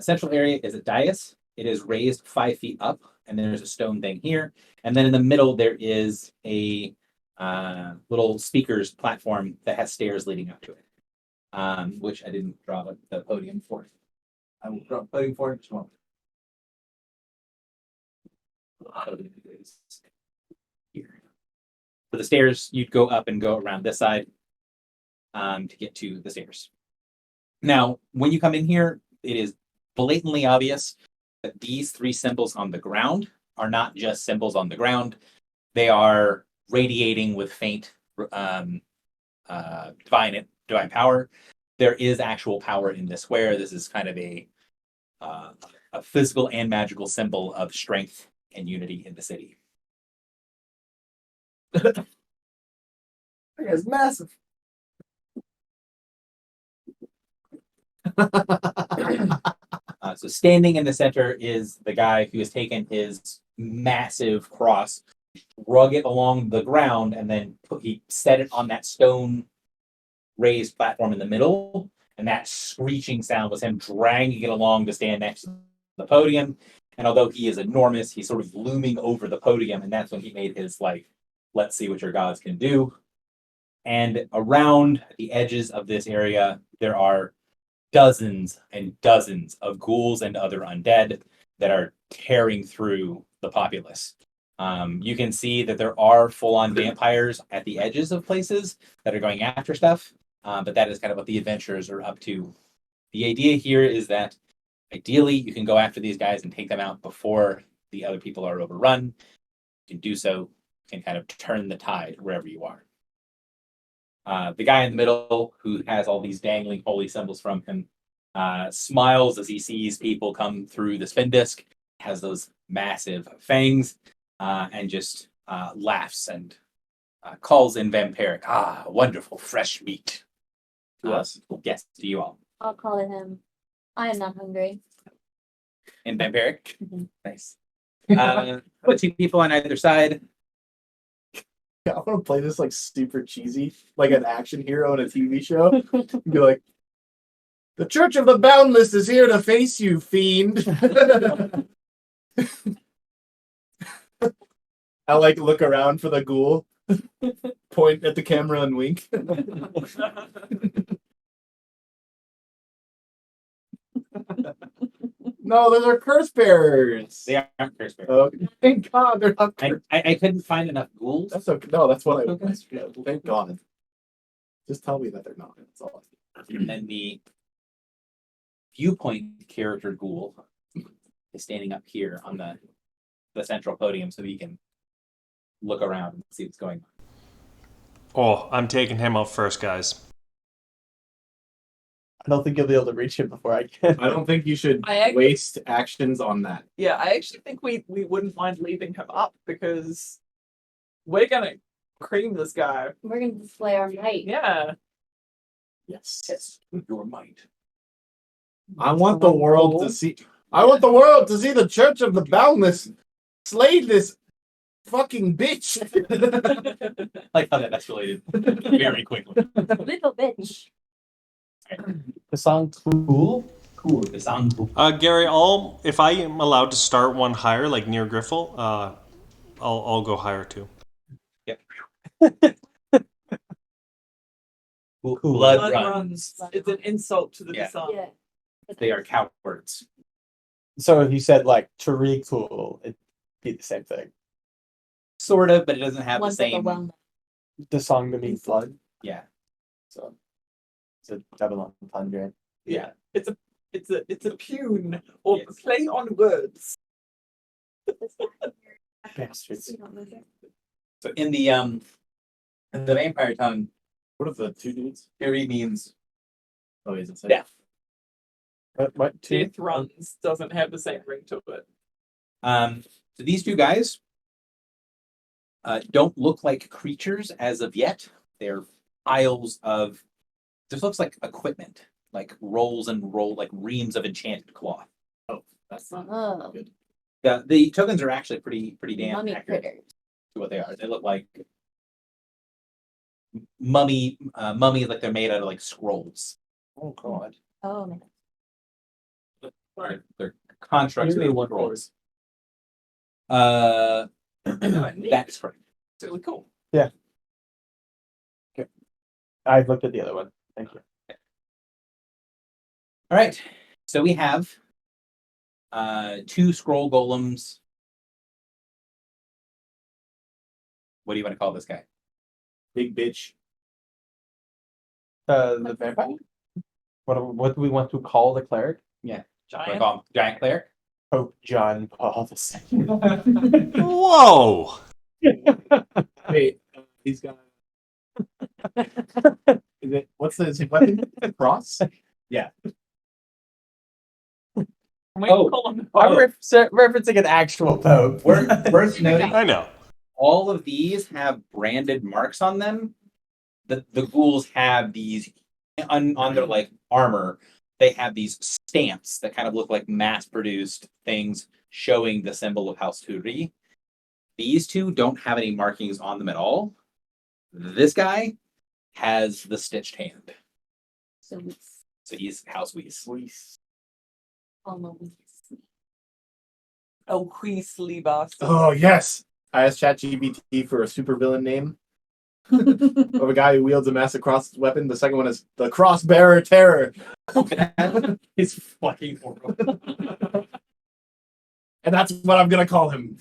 central area is a dais. It is raised 5 feet up, and there's a stone thing here. And then in the middle, there is a little speakers platform that has stairs leading up to it, which I didn't draw the podium for. I will draw a podium for it. Just a moment. Here. For the stairs, you'd go up and go around this side to get to the stairs. Now, when you come in here, it is blatantly obvious that these 3 symbols on the ground are not just symbols on the ground. They are radiating with faint divine power. There is actual power in this square. This is kind of a physical and magical symbol of strength and unity in the city. That guy's massive. So standing in the center is the guy who has taken his massive cross, rug it along the ground, and then he set it on that stone raised platform in the middle. And that screeching sound was him dragging it along to stand next to the podium. And although he is enormous, he's sort of looming over the podium. And that's when he made his like, let's see what your gods can do. And around the edges of this area, there are dozens and dozens of ghouls and other undead that are tearing through the populace. You can see that there are full-on vampires at the edges of places that are going after stuff, but that is kind of what the adventurers are up to. The idea here is that ideally you can go after these guys and take them out before the other people are overrun. You can do so, can kind of turn the tide wherever you are. The guy in the middle who has all these dangling holy symbols from him smiles as he sees people come through the spin disc, has those massive fangs, and just laughs and calls in vampiric, wonderful fresh meat. To us. Yes, to you all. I'll call it him. I am not hungry. In vampiric. Mhm. Nice. Put 2 people on either side. Yeah, I want to play this like super cheesy, like an action hero in a TV show. Be like, The Church of the Boundless is here to face you, fiend. I like look around for the ghoul, point at the camera and wink. No, those are curse bearers. They aren't curse bearers. Oh, thank God they're not curse. I couldn't find enough ghouls. That's okay. No, that's what I. Okay. Thank God. Just tell me that they're not. That's all. And then the viewpoint character ghoul is standing up here on the central podium so that you can look around and see what's going on. Oh, I'm taking him out first, guys. I don't think you'll be able to reach him before I can. I don't think you should I actually- waste actions on that. Yeah, I actually think we wouldn't mind leaving him up because we're gonna cream this guy. We're gonna display our might. Yeah. Yes. Your might. I want the world to see. I want the world to see the Church of the Boundless slay this fucking bitch. Like how that escalated very quickly. Little bitch. The song cool. Cool. The sound cool. Gary, if I am allowed to start one higher, like near Griffle, I'll go higher too. Blood Blood runs. runs. It's an insult to the Yeah. design. Yeah. They are cowards. So if you said like Tariq cool, it'd be the same thing. Sort of, but it doesn't have One's the like a same. well. The song to mean flood. Yeah. So it's a double entendre. Yeah. It's a pun or Yes. play on words. Bastards. So in the vampire tongue, What are the two dudes? Fury means Oh, is it? death. What two? Death runs doesn't have the same ring to it. So these two guys don't look like creatures as of yet. They're piles of. This looks like equipment, like rolls and like reams of enchanted cloth. That's not Oh, good. The tokens are actually pretty damn mummy accurate critters. to what they are. They look like mummies, like they're made out of like scrolls. Oh god. Oh man. They're constructs made of scrolls. That's correct. It's really cool. I looked at the other one. Thank you. All right. So we have two scroll golems. What do you want to call this guy? Big bitch. The vampire. What do we want to call the cleric? Want to Giant. call him Giant Cleric? Pope John Paul II. Whoa! Wait, he's got. Is it? What's his weapon? Cross. Can we Oh. call him I'm Oh. referencing an actual pope. Worth noting, I know. all of these have branded marks on them. The ghouls have these on their like armor. They have these stamps that kind of look like mass-produced things showing the symbol of House Turi. These two don't have any markings on them at all. This guy has the stitched hand, So we so he's House Weiss. almost. El Queasley bastard. Oh yes. I asked ChatGPT for a supervillain name of a guy who wields a massive cross weapon. The second one is the Crossbearer Terror. He's fucking horrible. And that's what I'm gonna call him.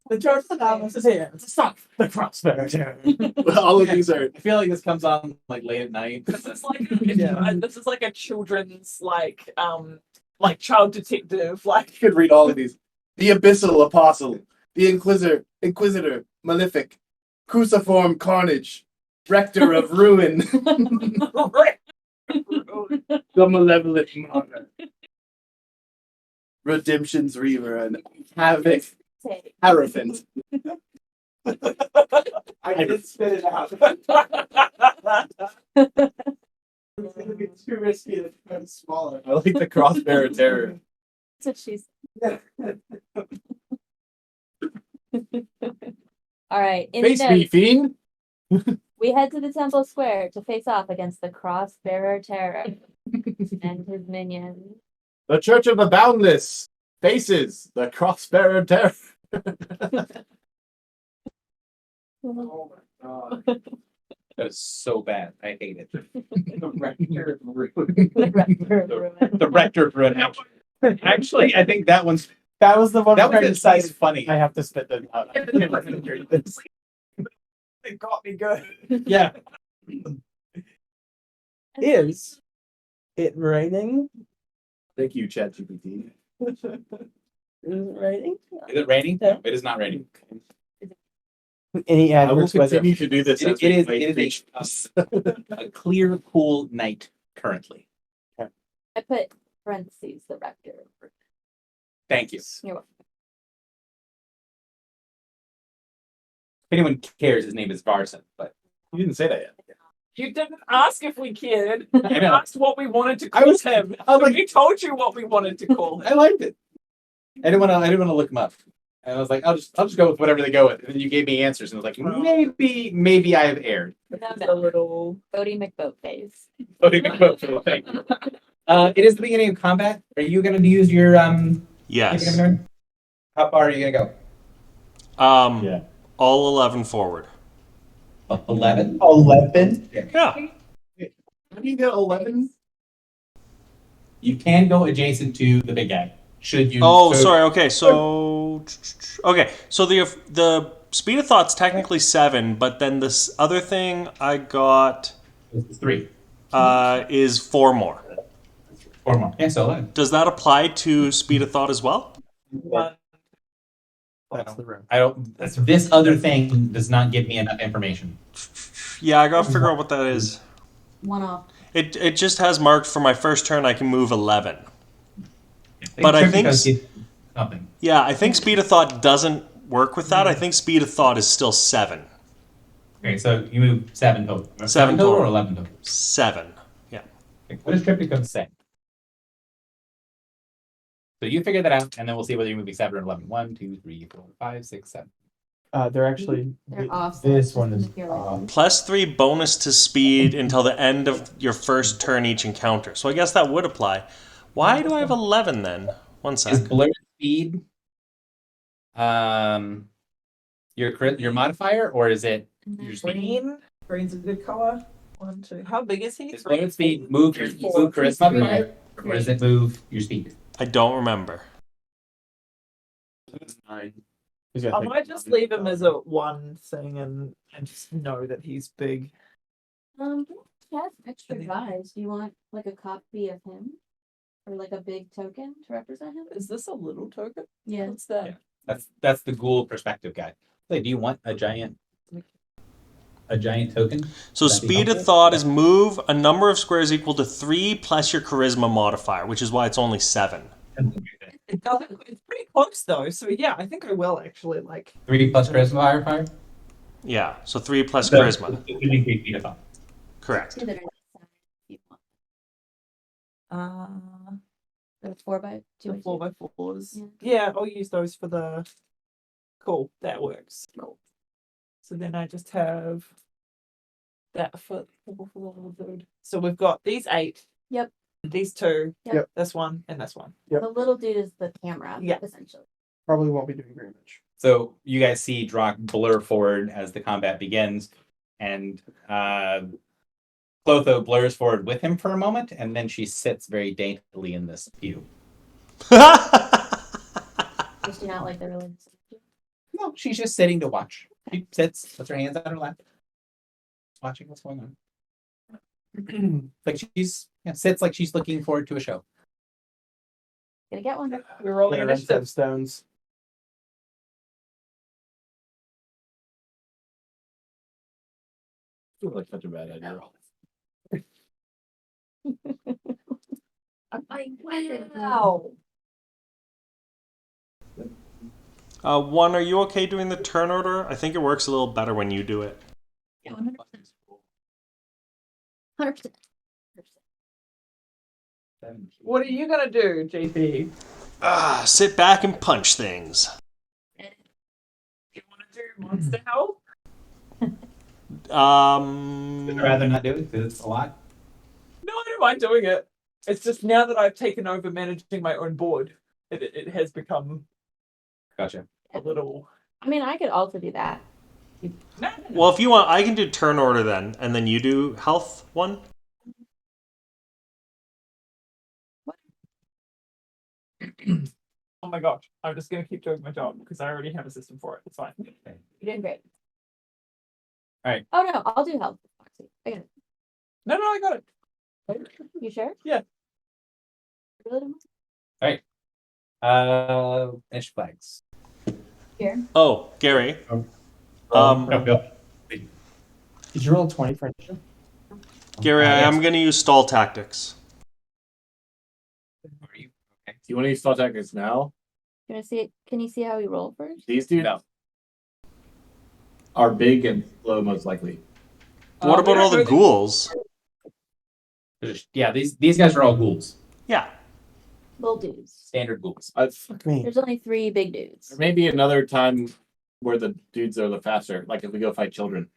The Church of the Boundless is here. Stop the crossbearer. All of these are I feel like this comes on like late at night. This is like Yeah. this is like a children's like child detective like you could read all of these. The Abyssal Apostle, the Inquisitor, Malefic, Cruciform Carnage, Rector of Ruin, the Malevolent Monarch, Redemption's Reaver, and Havoc Hierophant. I did spit it out. It's gonna be too risky to become smaller. I like the Crossbearer Terror. That's what she's. All right. In Face the me, notes, fiend! we head to the temple square to face off against the cross-bearer terror. And his minions. The Church of the Boundless faces the Crossbearer Terror. Oh my god. That is so bad. I hate it. The rector of ruin. The Rector of Ruin. The Rector of Ruin. Actually, I think that one's That was the one that where I was decided decided funny. I have to spit them out. It got me good. Yeah. Is it raining? Thank you, ChatGPT. Is it raining? Is it raining? No, it is not raining. Any I will adverse weather? continue to do this. It as we is play it is Patience. a clear, cool night currently. I put parentheses, the Rector of Ruin. Thank you. You're welcome. If anyone cares, his name is Varson, but You didn't say that yet. You didn't ask if we cared. I You know. asked what we wanted to I call was- him. I was like- We told you what we wanted to call I him. liked it. I didn't want to look him up. And I was like, I'll just go with whatever they go with. And then you gave me answers, and I was like, maybe I have erred. A little. Bodie McBoatface. It is the beginning of combat. Are you going to use your Yes. How far are you going to Yeah. All 11 forward. go? 11. 11? Yeah. How do you get 11? You can go adjacent to the big guy. Should you? Oh, sorry. Okay, so the speed of thought's technically 7, but then this other thing I got It's 3. is 4 more. 4 more. Yeah, so 11. Does that apply to speed of thought as well? That's the room. I don't. This other thing does not give me enough information. Yeah, I gotta figure out what that is. One off. It just has marked for my first turn I can move 11. But I think nothing. Yeah, I think speed of thought doesn't work with that. I think speed of thought is still 7. Okay, so you move 7 total. 7 total. or 11 total. 7. Yeah. Okay, what does Triptychon say? So you figure that out, and then we'll see whether you're moving 7 or 11. 1, 2, 3, 4, 5, 6, 7. They're actually. They're off. This one is. Plus 3 bonus to speed until the end of your first turn each encounter. So I guess that would apply. Why do I have 11 then? One Is sec. blur speed your modifier, or is it your speed? Green. Green's a good color. 1, 2. How big is he? Is blur speed move charisma by, or does it move your speed? I don't remember. He's got I like- might just leave him as a 1 thing and just know that he's big. He has extra guys. Do you want like a copy of him? Or like a big token to represent him? Is this a little token? Yeah. What's that? Yeah. That's the ghoul perspective guy. Like, do you want a giant token? So That'd be speed of helpful. thought is move a number of squares equal to 3 plus your charisma modifier, which is why it's only 7. It doesn't. It's pretty close though. So yeah, I think I will actually like. 3 plus charisma modifier. Yeah, so 3 plus So, charisma. it would increase speed of thought. Correct. Two that are inside if you want. The 4x2. The 4x4s. Yeah. Yeah, I'll use those for the. Cool, that works. So then I just have that for the dude. So we've got these 8. Yep. These 2. Yep. This one and this one. Yep. The little dude is the camera. Yeah. Essentially. Probably won't be doing very much. So you guys see Drock blur forward as the combat begins, and Clotho blurs forward with him for a moment, and then she sits very daintily in this pew. Just not like the really. No, she's just sitting to watch. She sits, puts her hands on her lap, watching what's going on. Like sits like she's looking forward to a show. Gonna get one. We're rolling There are initiative. stones. Feels like such a bad idea. I'm like, wow. 1, are you okay doing the turn order? I think it works a little better when you do it. Yeah, 100%. 100%. What are you gonna do, JP? Sit back and punch things. You wanna do monster help? I'd rather not do it because it's a lot. No, I don't mind doing it. It's just now that I've taken over managing my own board, it has become Gotcha. a little. I mean, I could also do that. No. Well, if you want, I can do turn order then, and then you do health one. Oh my gosh, I'm just gonna keep doing my job because I already have a system for it. It's fine. You're doing great. Alright. Oh no, I'll do health. I got it. No, I got it. You sure? Yeah. Really don't mind? Inch flags. Here. Oh, Gary. Did you roll a 20 for initiative? Gary, I am going to use stall tactics. Are you? Do you want to use stall tactics now? You wanna see it? Can you see how we roll first? These dudes No. are big and slow, most likely. What about all the ghouls? Yeah, these guys are all ghouls. Yeah. Little dudes. Standard ghouls. Fuck me. There's only 3 big dudes. There may be another time where the dudes are the faster, like if we go fight children.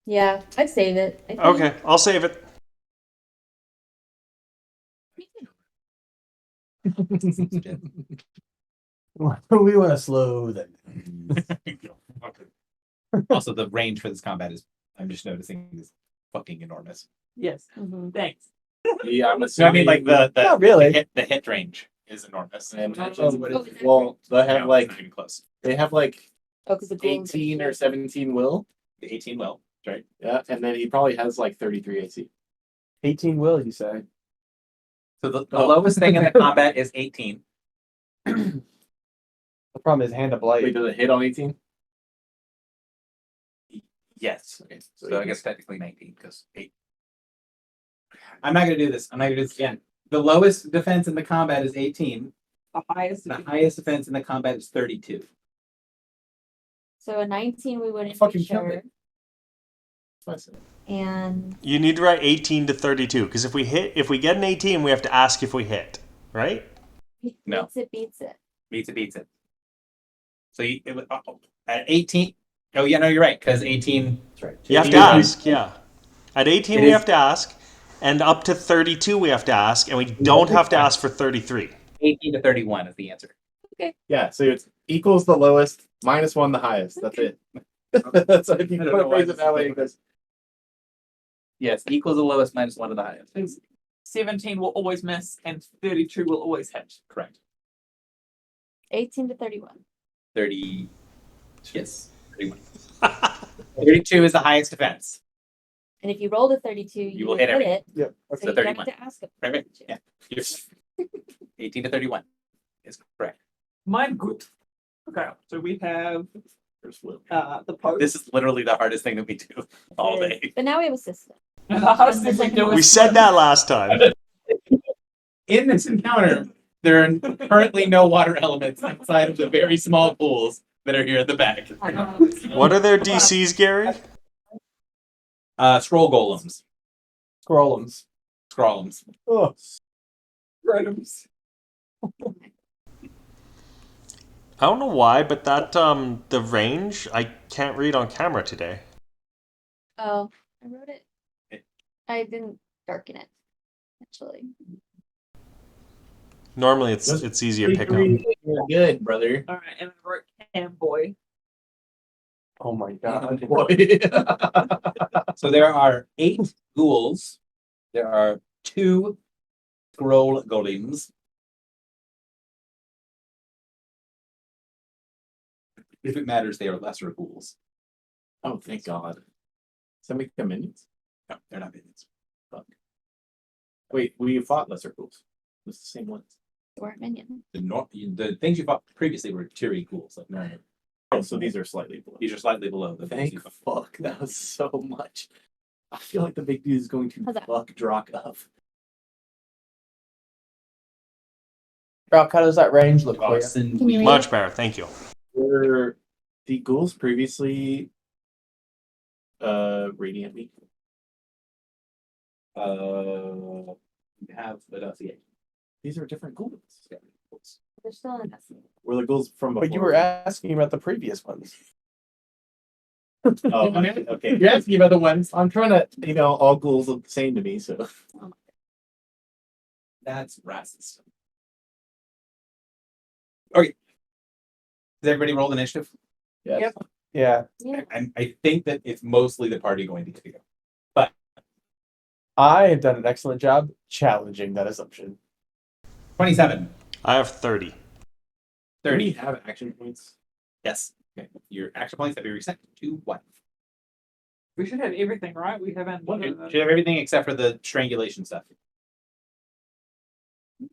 Yeah, I'd save it. I think. Okay, I'll save it. We want to slow them. Also, the range for this combat is, I'm just noticing, is fucking enormous. Yes. Mhm. Thanks. Yeah, I'm So I assuming. mean, like the Not really. the hit range is enormous. And Oh, well, they have No, like it's not even close. they have like Oh, because the ghouls- 18 or 17 will. The 18 will. Right. Yeah, and then he probably has like 33 AC. 18 will, you say? So the lowest thing in the combat is 18. The problem is Hand of Wait, Blight. does it hit on 18? Yes. Okay. So I guess technically 19 because 8. I'm not gonna do this. I'm not gonna do this again. The lowest defense in the combat is 18. The highest. The highest defense in the combat is 32. So a 19 we wouldn't Fucking be killed sure. it. That's it. And You need to write 18 to 32 because if we get an 18, we have to ask if we hit, right? No. beats it. Beats it. So it was at 18. Oh yeah, no, you're right. Because 18. That's right. You have to ask, yeah. At 18, It we is- have to ask, and up to 32, we have to ask, and we don't have to ask for 33. 18 to 31 is the answer. Yeah, so it's equals the lowest, minus 1 the highest. That's it. So if you I don't know why phrase it this that is way, it different. goes, Yes, equals the lowest minus 1 to the highest. 17 will always miss, and 32 will always hit. Correct. 18 to 31. 30. Yes. 31. 32 is the highest defense. And if you roll the 32, you will will hit hit every- it. Yep. So So you don't 31. have to ask it. Right. Yeah. You're 18 to 31 is correct. Mine good. Okay, so we have there's Will. the post. This is literally the hardest thing that we do all day. But now we have a system. And the hardest thing we do We is said that last time. In this encounter, there are currently no water elements outside of the very small pools that are here at the back. What are their DCs, Gary? Scroll golems. Scrollums. Scrollums. Oh, items. I don't know why, but that the range I can't read on camera today. Oh, I wrote it. I didn't darken it, actually. Normally it's easier to pick up. You're good, brother. All right, and I wrote Cam Boy. oh my god. So there are 8 ghouls. There are 2 scroll golems. If it matters, they are lesser ghouls. Oh, thank God. Does that make them minions? No, they're not minions. Fuck. Wait, we fought lesser ghouls. It's the same ones. They weren't minions. The things you fought previously were Tiri ghouls. Like, no, Oh, so these are slightly below. these are slightly below the things Thank you fought. fuck. That was so much. I feel like the big dude is going to How's that? fuck Drock up. Rock, how does that range look for you? Awesome. Can you read Much it? better, thank you. Were the ghouls previously radiant me? You have what else? Yeah. These are different ghouls. They're still in us. Were the ghouls from before? But you were asking about the previous ones. Oh, okay. You're asking about the ones. I'm trying to, all ghouls look the same to me, so. That's racist. Okay. Has everybody rolled initiative? Yes. Yep. Yeah. Yeah. I think that it's mostly the party going to get to go. I have done an excellent job challenging that assumption. 27. I have 30. Do we 30. have action points? Yes. Okay. Your action points have been reset to 1. We should have everything, right? We haven't. You should have everything except for the strangulation stuff.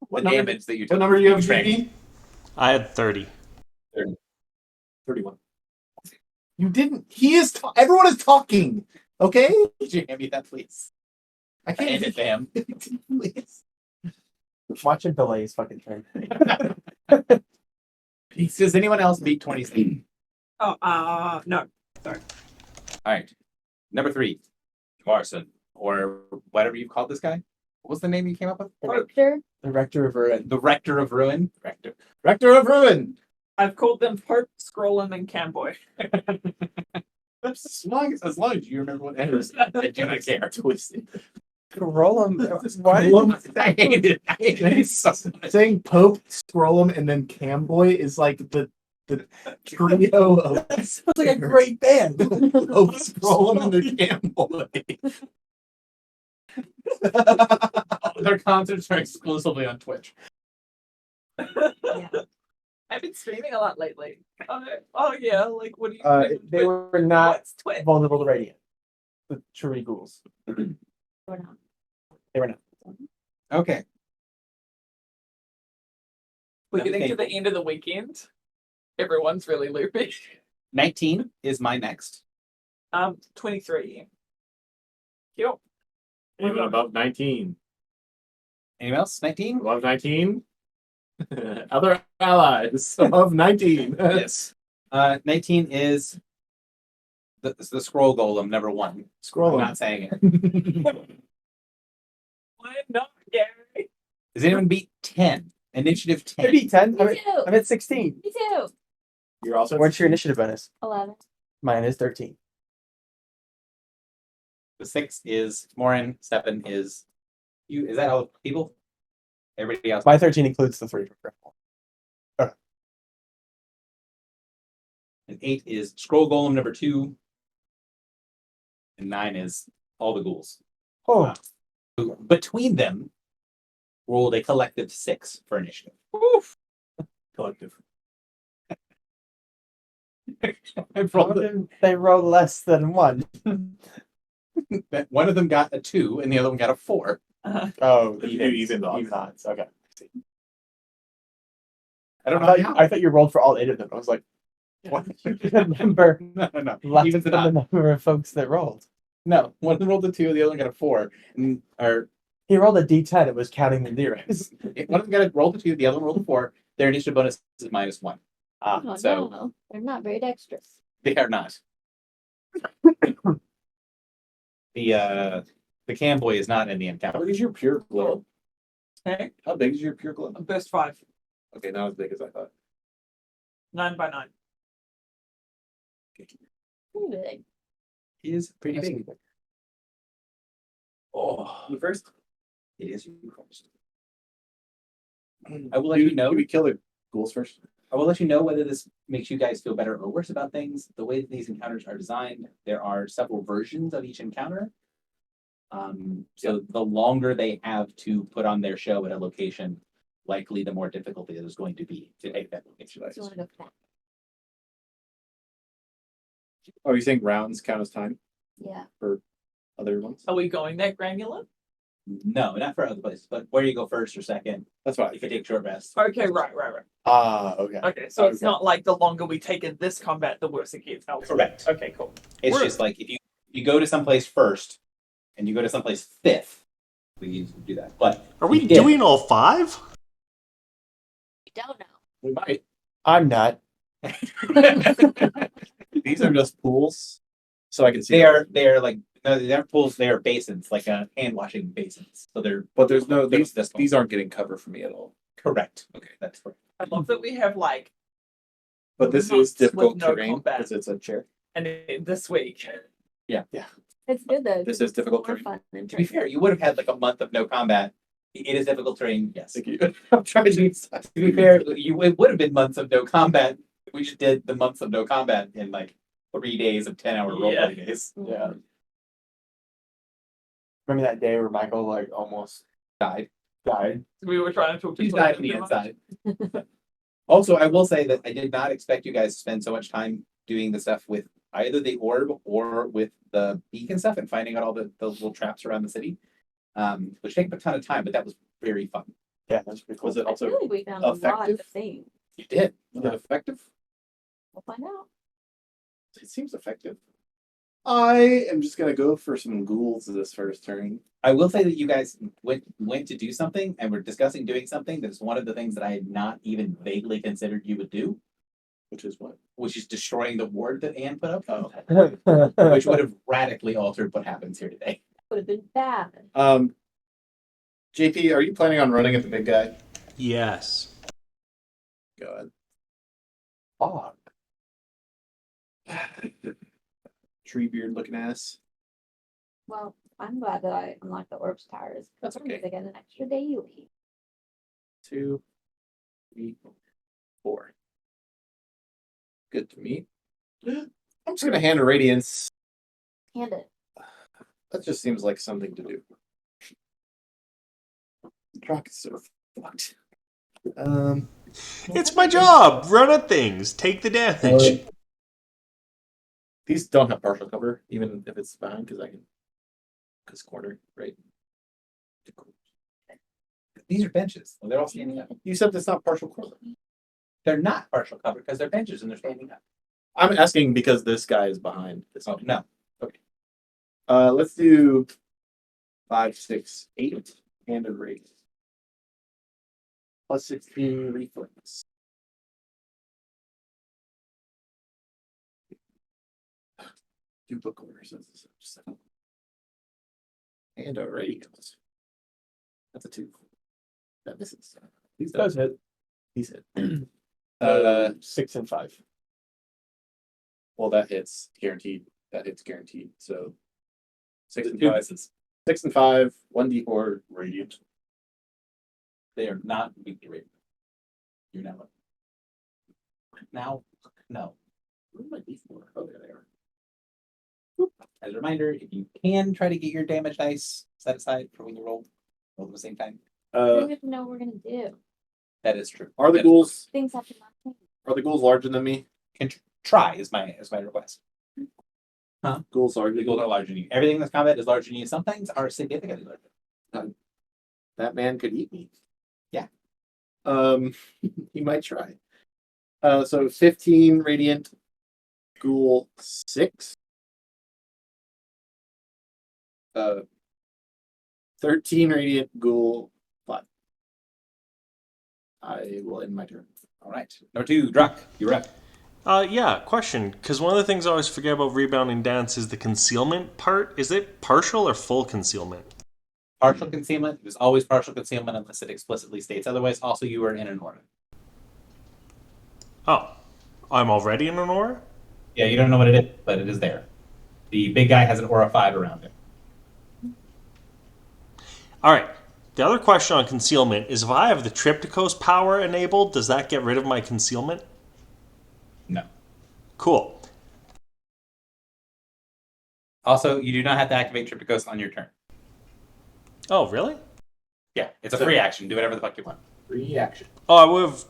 What The number? damage that you took. What number do you have, Strang- JD? I had 30. 31. You didn't. He is. Everyone is talking. Okay. Could you hand me that, please? I can't. Hand it to him. Please. Watching delays fucking turn. Does anyone else beat 27? Oh, no. All right. Number 3, Marson, or whatever you called this guy. What was the name you came up with? The Rector. The Rector of Ruin. The Rector of Ruin. Rector of Ruin. I've called them Pope, Scrollum, and Camboy. As long as you remember what that is, I do not care. Twisted. Roll him. Why? I hate it. I hate it so much. Saying Pope, Scrollum, and then Camboy is like the trio of That sounds like a great band. Pope, Scrollum, and the Camboy. Their concerts are exclusively on Twitch. I've been streaming a lot lately. Oh yeah, like what do you? They were not What's Twitch? vulnerable to radiant. The Tree ghouls. Or not. They were not. Okay. We're getting to the end of the weekend. Everyone's really loopy. 19 is my next. 23. Yep. Anyone above 19? Anyone else? 19? Above 19? Other allies above 19. Yes. 19 is the scroll golem number 1. I'm Scrollum. not saying it. Why not, Gary? Does anyone beat 10? Initiative 10. I beat 10. Me too. I'm at 16. Me too. You're also. What's your initiative bonus? 11. Mine is 13. The 6 is Morin. 7 is you. Is that all the people? Everybody else. My 13 includes the 3 from Griffin. And 8 is scroll golem number 2. And 9 is all the ghouls. Oh, Who, between them, rolled a collective 6 for initiative. Oof. Collective. I've rolled it. they rolled less than 1. One of them got a 2 and the other one got a 4. Oh, You do even odds. odds. Okay. I don't know how. I thought you rolled for all 8 of them. I was like, what? Number No. less Evens than it the out. number of folks that rolled. No, one of them rolled a 2, the other one got a 4. And or He rolled a D10. It was counting the zeros. one of them rolled a 2, the other one rolled a 4. Their initiative bonus is -1. Oh, So no. They're not very dexterous. they are not. The Camboy is not in the How encounter. big is your pure glow? Okay. How big is your pure glow? Burst 5. Okay, not as big as I thought. 9 by 9. Pretty big. It is pretty big. Oh, you first. It is you first. I will let you know. Do we kill the ghouls first? I will let you know whether this makes you guys feel better or worse about things. The way that these encounters are designed, there are several versions of each encounter. So the longer they have to put on their show at a location, likely the more difficult it is going to be to take that location. So you want to go fast? Oh, you saying rounds count as time Yeah. for other ones? Are we going that granular? No, not for other places, but where you go first or second, That's what I you can think. take short rest. Okay, right. Okay. Okay, so it's Okay. not like the longer we take in this combat, the worse it gets elsewhere. Correct. Okay, cool. It's We're- just like if you go to someplace first and you go to someplace fifth, we usually do that. But Are we you did. doing all 5? We don't know. We might. I'm not. These are just pools, so I can see. they are like no, they aren't pools, they are basins, like hand washing basins. So they're but there's no There's these. this one. These aren't getting cover for me at all. correct. Okay. That's correct. I love that we have like, But this Months is difficult with no terrain combat. because it's a chair. and this week. It's good though. This 'cause is difficult it's more terrain. fun than To be person. fair, you would have had like a month of no combat It is difficult terrain, yes. Thank you. I'm trying to decide. To be fair, it would have been months of no combat. We just did the months of no combat in like 3 days of 10-hour Yeah. roleplay days. Yeah. Remember that day where Michael like almost Died. died? We were trying to talk to He's each other died on the too much. inside. Also, I will say that I did not expect you guys to spend so much time doing the stuff with either the orb or with the beacon stuff and finding out all the little traps around the city. Which take a ton of time, but that was very fun. Yeah, that's pretty cool. Was it I also feel like we found a lot effective? of things. You did. was it effective? We'll find out. It seems effective. I am just gonna go for some ghouls this first turn. I will say that you guys went to do something and were discussing doing something that's one of the things that I had not even vaguely considered you would do, Which is what? which is destroying the ward that Anne put up, Oh. which would have radically altered what happens here today. Would have been bad. JP, are you planning on running at the big guy? Yes. God. Fuck. Tree beard looking ass. Well, I'm glad that I unlocked the orbs towers. That's okay. I get an extra daily. 2, 3, 4. Good to meet. I'm just gonna hand a radiance. Hand it. That just seems like something to do. Rock is so fucked. It's my job. Run at things. Take the damage. These don't have partial cover, even if it's behind, because corner, right? These are benches. Well, they're all standing up. You said it's not partial cover. They're not partial cover because they're benches and they're standing up. I'm asking because this guy is behind this. Oh, no. Let's do 5, 6, 8 handed rate. Plus 16 reflex. Two book orders. And a radiance. That's a 2. That misses. He's Does hit. He's hit. 6 and 5. Well, that hits guaranteed. That hits guaranteed. So 6 and Two 5. misses. 6 and 5. 1d4 radiant. They are not weakly rated. You know it. Now, no. Where are my d4? Oh, there they are. As a reminder, if you can try to get your damage dice set aside for when you roll them at the same time. We don't have to know what we're gonna do. That is true. Are the That- ghouls Things have to not change. larger than me? Can try is my request. Ghouls larger. The ghouls are larger than you. Everything that's combat is larger than you. Some things are significantly larger. That man could eat me. Yeah. He might try. So 15 radiant, ghoul 6. 13 radiant, ghoul 5. I will end my turn. All right. Number 2, Druck, you're up. Yeah, question. Because one of the things I always forget about rebounding dance is the concealment part. Is it partial or full concealment? Partial concealment. It was always partial concealment unless it explicitly states otherwise. Also, you were in an aura. Oh, I'm already in an aura? Yeah, you don't know what it is, but it is there. The big guy has an aura 5 around him. All right. The other question on concealment is if I have the Triptychos power enabled, does that get rid of my concealment? No. Cool. Also, you do not have to activate Triptychos on your turn. Oh, really? Yeah, it's a free action. Do whatever the fuck you want. Free action. Oh, I would have...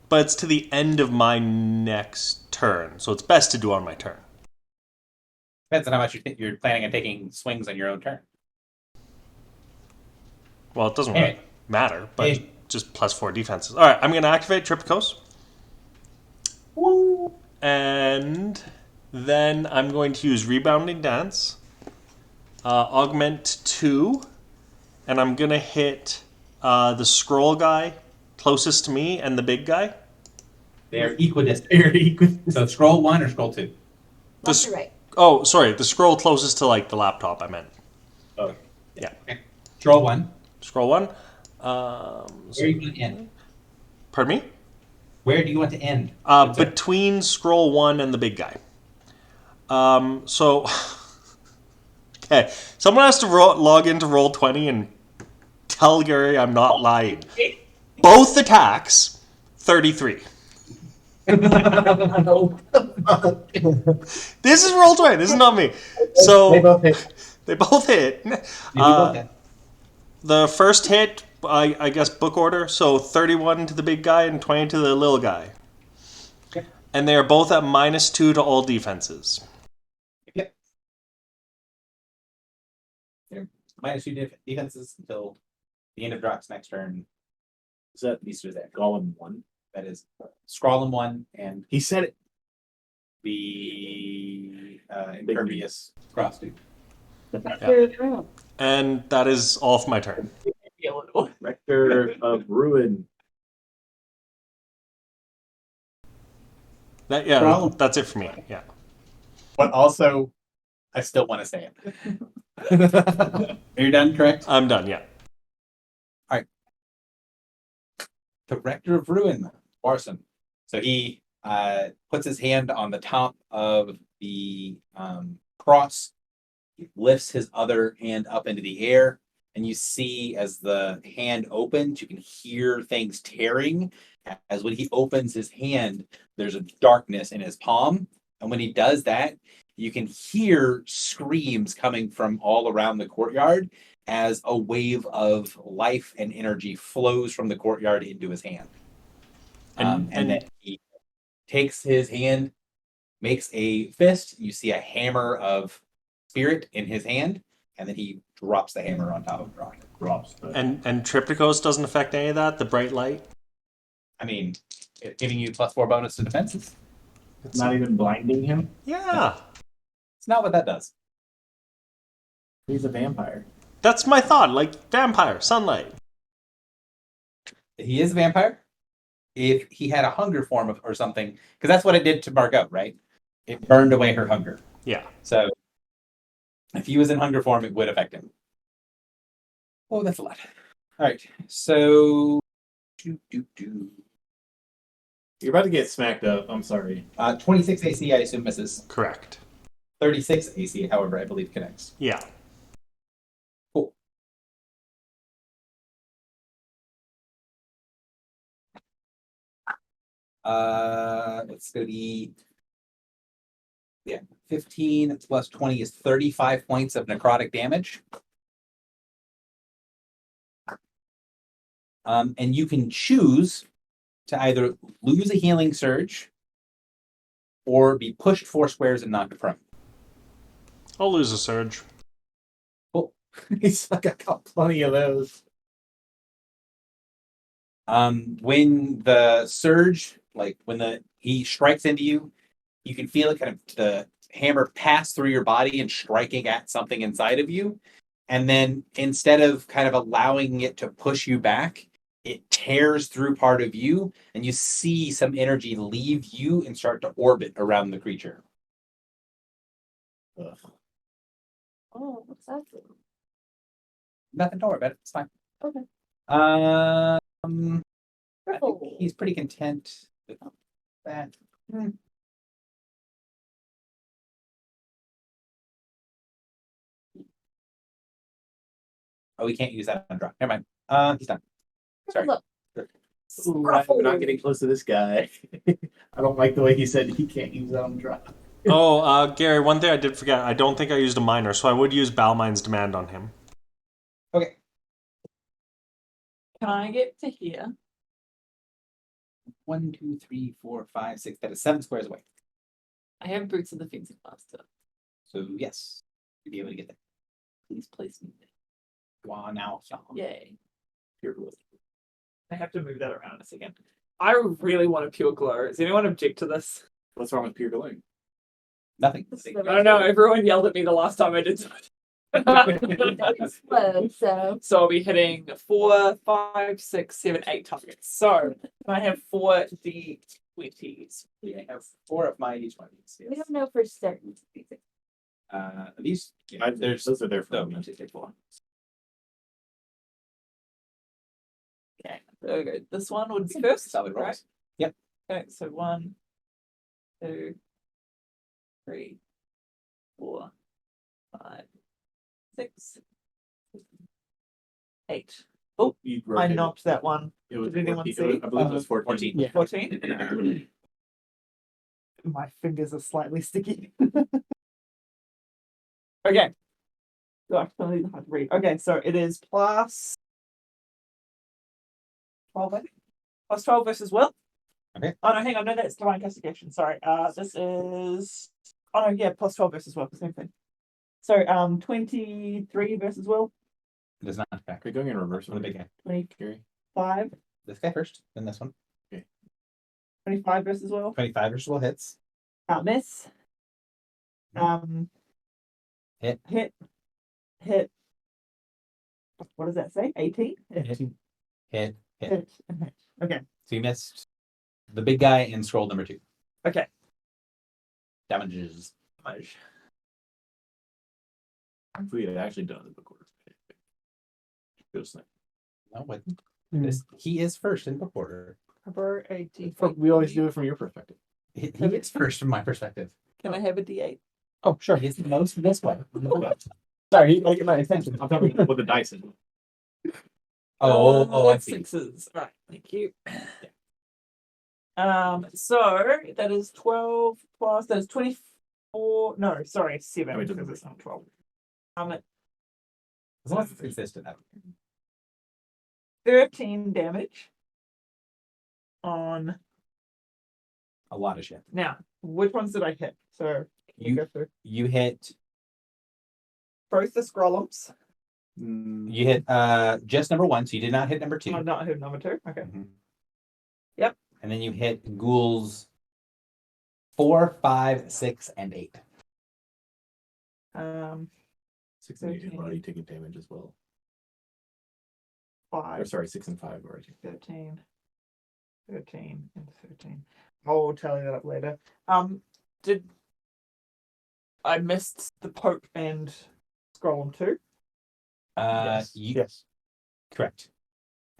But it's to the end of my next turn, so it's best to do on my turn. Depends on how much you're planning on taking swings on your own turn. Well, it doesn't Hey. really matter, but Hey. just +4 defenses. All right, I'm going to activate Triptychos. Woo! And then I'm going to use Rebounding Dance, Augment 2, and I'm going to hit the scroll guy closest to me and the big guy. They're equidistant. So scroll 1 or scroll 2? Left or right? Oh, sorry, the scroll closest to like the laptop, I meant. Oh. Yeah. Okay. Scroll 1. Scroll 1. Where do you want to end? Pardon me? Where do you want to end? Between scroll 1 and the big guy. So, okay, someone has to log into Roll20 and Tell Gary I'm not lying. Both attacks, 33. This is Roll20. This is not me. So They both hit. they both hit. You do both that. The first hit, I guess book order, so 31 to the big guy and 20 to the little guy. Okay. And they are both at -2 to all defenses. Yep. Here. -2 defenses until the end of Drock's next turn. So that these two is that Golem 1. That is Scrawlem 1 and He said it. the impervious cross dude. And that is all for my turn. Be a little. Rector of Ruin. Problem. That's it for me. Yeah. But also, I still want to say it. Are you done, correct? I'm done, yeah. The Rector of Ruin, Warson. So he puts his hand on the top of the cross, he lifts his other hand up into the air, and you see as the hand opens, you can hear things tearing. As when he opens his hand, there's a darkness in his palm. And when he does that, you can hear screams coming from all around the courtyard as a wave of life and energy flows from the courtyard into his hand. And then he takes his hand, makes a fist. You see a hammer of spirit in his hand, and then he drops the hammer on top of Drock. And Triptychos doesn't affect any of that, the bright light? I mean, giving you +4 bonus to defenses. It's not even blinding him. Yeah. It's not what that does. He's a vampire. That's my thought, like vampire, sunlight. He is a vampire. If he had a hunger form or something, because that's what it did to Margot, right? It burned away her hunger. Yeah. So if he was in hunger form, it would affect him. Oh, that's a lot. All right. So You're about to get smacked up. I'm sorry. 26 AC, I assume misses. Correct. 36 AC, however, I believe connects. Yeah. Cool. Let's go to 15 plus 20 is 35 points of necrotic damage. And you can choose to either lose a healing surge or be pushed 4 squares and knocked prone. I'll lose a surge. He's like, I got plenty of those. When the surge, like when he strikes into you, you can feel it kind of the hammer pass through your body and striking at something inside of you. And then instead of kind of allowing it to push you back, it tears through part of you, and you see some energy leave you and start to orbit around the creature. Ugh. Oh, what's that? Nothing to worry about. It's fine. Okay. I think he's pretty content with that. Oh, we can't use that on draw. Never mind. He's done. Sorry. Look, Ooh, I'm not getting close to this guy. I don't like the way he said he can't use on drop. Oh, Gary, one thing I did forget. I don't think I used a minor, so I would use Balmind's Demand on him. Okay. Can I get to here? 1, 2, 3, 4, 5, 6. That is 7 squares away. I have boots of the fencing master. So yes, you'll be able to get there. Please place me there. Wow, now. Yay. Pure glow. I have to move that around a second. I really want a pure glow. Does anyone object to this? What's wrong with pure glowing? Nothing. this is I don't know. Everyone yelled at me the last time I did something. slow, so So I'll be hitting 4, 5, 6, 7, 8 targets. So I have 4 D20s. I have 4 of my each one of these. we Yes. don't know for certain. These. There's those are there for No, me. 2, 3, 4. Okay. Okay. This one would be first. Solid right? rolls. Yep. Okay. So 1, 2, 3, 4, 5, 6, 8. Oh, You I rotated. knocked that one. It was Did anyone 14. see? I believe it was 14. Yeah. 14. My fingers are slightly sticky. Okay. Gosh, it's really hard to read. Okay, so it is plus 12, I think. Plus 12 versus Will. Okay. Oh no, hang on, no, that's divine castigation. Sorry. This is oh no, yeah, plus 12 versus Will, same thing. So 23 versus Will, It does not affect. Are you going in reverse For the big guy. 25, Gary? This guy first, then this one. 25 versus Will. 25 versus Will hits. Miss. Hit. Hit. What does that say? 18? Hit. Hit. Okay. So you missed the big guy and scroll number 2. Okay. Damages. If we had actually done it before. No, what? This, he is first in book order. Cover 18. We always do it from your perspective. He is first from my perspective. Can I have a D8? Oh, sure. He is the most this way. Sorry, you gotta get my attention. I'm talking about what the dice is. I that's see. 6s. Right, thank you. So that is 12 plus that is 24. No, sorry, 7 wait, because it's not 12. As long as it's consistent. 13 damage on A lot of shit. now. Which ones did I hit? So can you go through You hit. both the scrollums. You hit just number 1, so you did not hit number 2. I've not hit number 2. Okay. Mhm. Yep. And then you hit ghouls 4, 5, 6, and 8. 6 and 8 13. are already taking damage as well. 5. Or sorry, 6 and 5 already. 13, 13, and 13. I'll tally that up later. Did I missed the Pope and Scrollum too? Yes. Correct.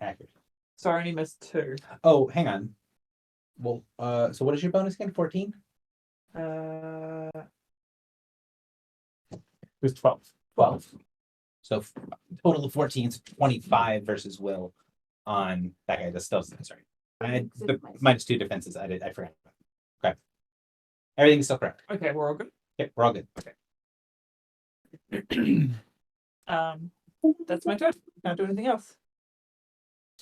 Accurate. So I only missed 2. Oh, hang on. Well, so what is your bonus again? 14? Uh, It was 12. 12. So total of 14 is 25 versus Will on that guy. That's still sorry. I had the minus 2 defenses. I forgot. Okay. Everything's still correct. okay, we're all good. Yep, we're all good. That's my turn. Can't do anything else.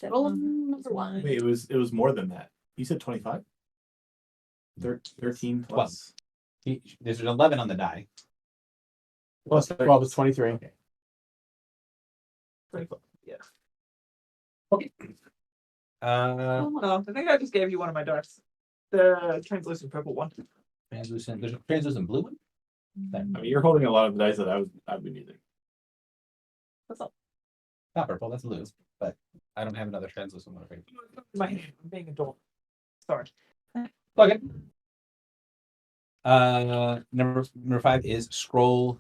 Roll number 1. Wait, it was more than that. You said 25? 13 plus. There's an 11 on the die. Plus 12 is 23. 24. Yeah. Uh, I think I just gave you one of my dice. The translucent purple one. translucent. There's a translucent blue one. I mean, you're holding a lot of the dice that I've been using. What's up? Not purple. That's blue. But I don't have another translucent one. My hand. I'm being a dork. Sorry. Okay. Number 5 is scroll.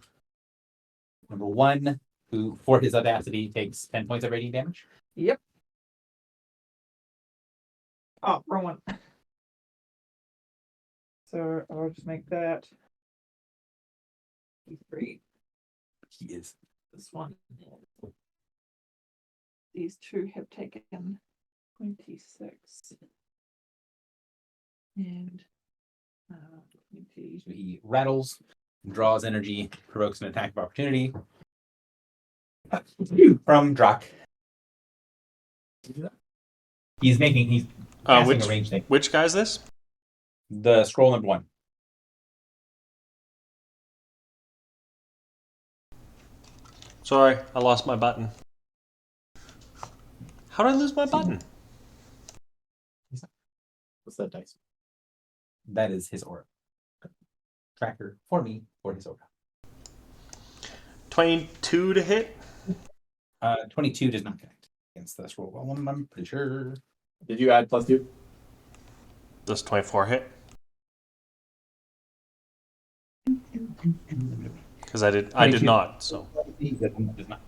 Number 1, who for his audacity takes 10 points of radiant damage. Yep. Oh, wrong one. So I'll just make that 3. He is. This one. These 2 have taken 26. And 20. So he rattles, draws energy, provokes an attack of opportunity from Drak. He's casting Which a range thing. which guy is this? The scroll number 1. Sorry, I lost my button. How did I lose my button? What's that dice? That is his aura. Tracker for me for his aura. 22 to hit. 22 does not connect against the scroll golem, I'm pretty sure. Did you add +2? Does 24 hit? Because I did not. So Does not.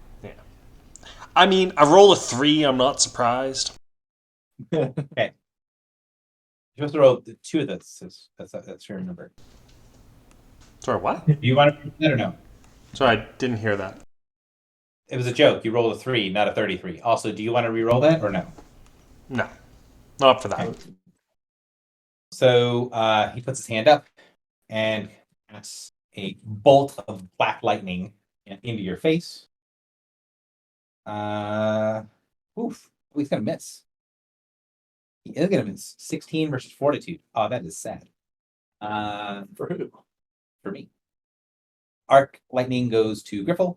I mean, I roll a 3. I'm not surprised. Okay. You're supposed to roll 2 of those. That's your number. Sorry, what? Do you want to repeat that or no? Sorry, I didn't hear that. It was a joke. You rolled a 3, not a 33. Also, do you want to re-roll that or no? No, not for that. So he puts his hand up and casts a bolt of black lightning into your face. Oof. Oh, he's gonna miss. He is gonna miss. 16 versus fortitude. Oh, that is sad. For who? For me. Arc lightning goes to Griffle.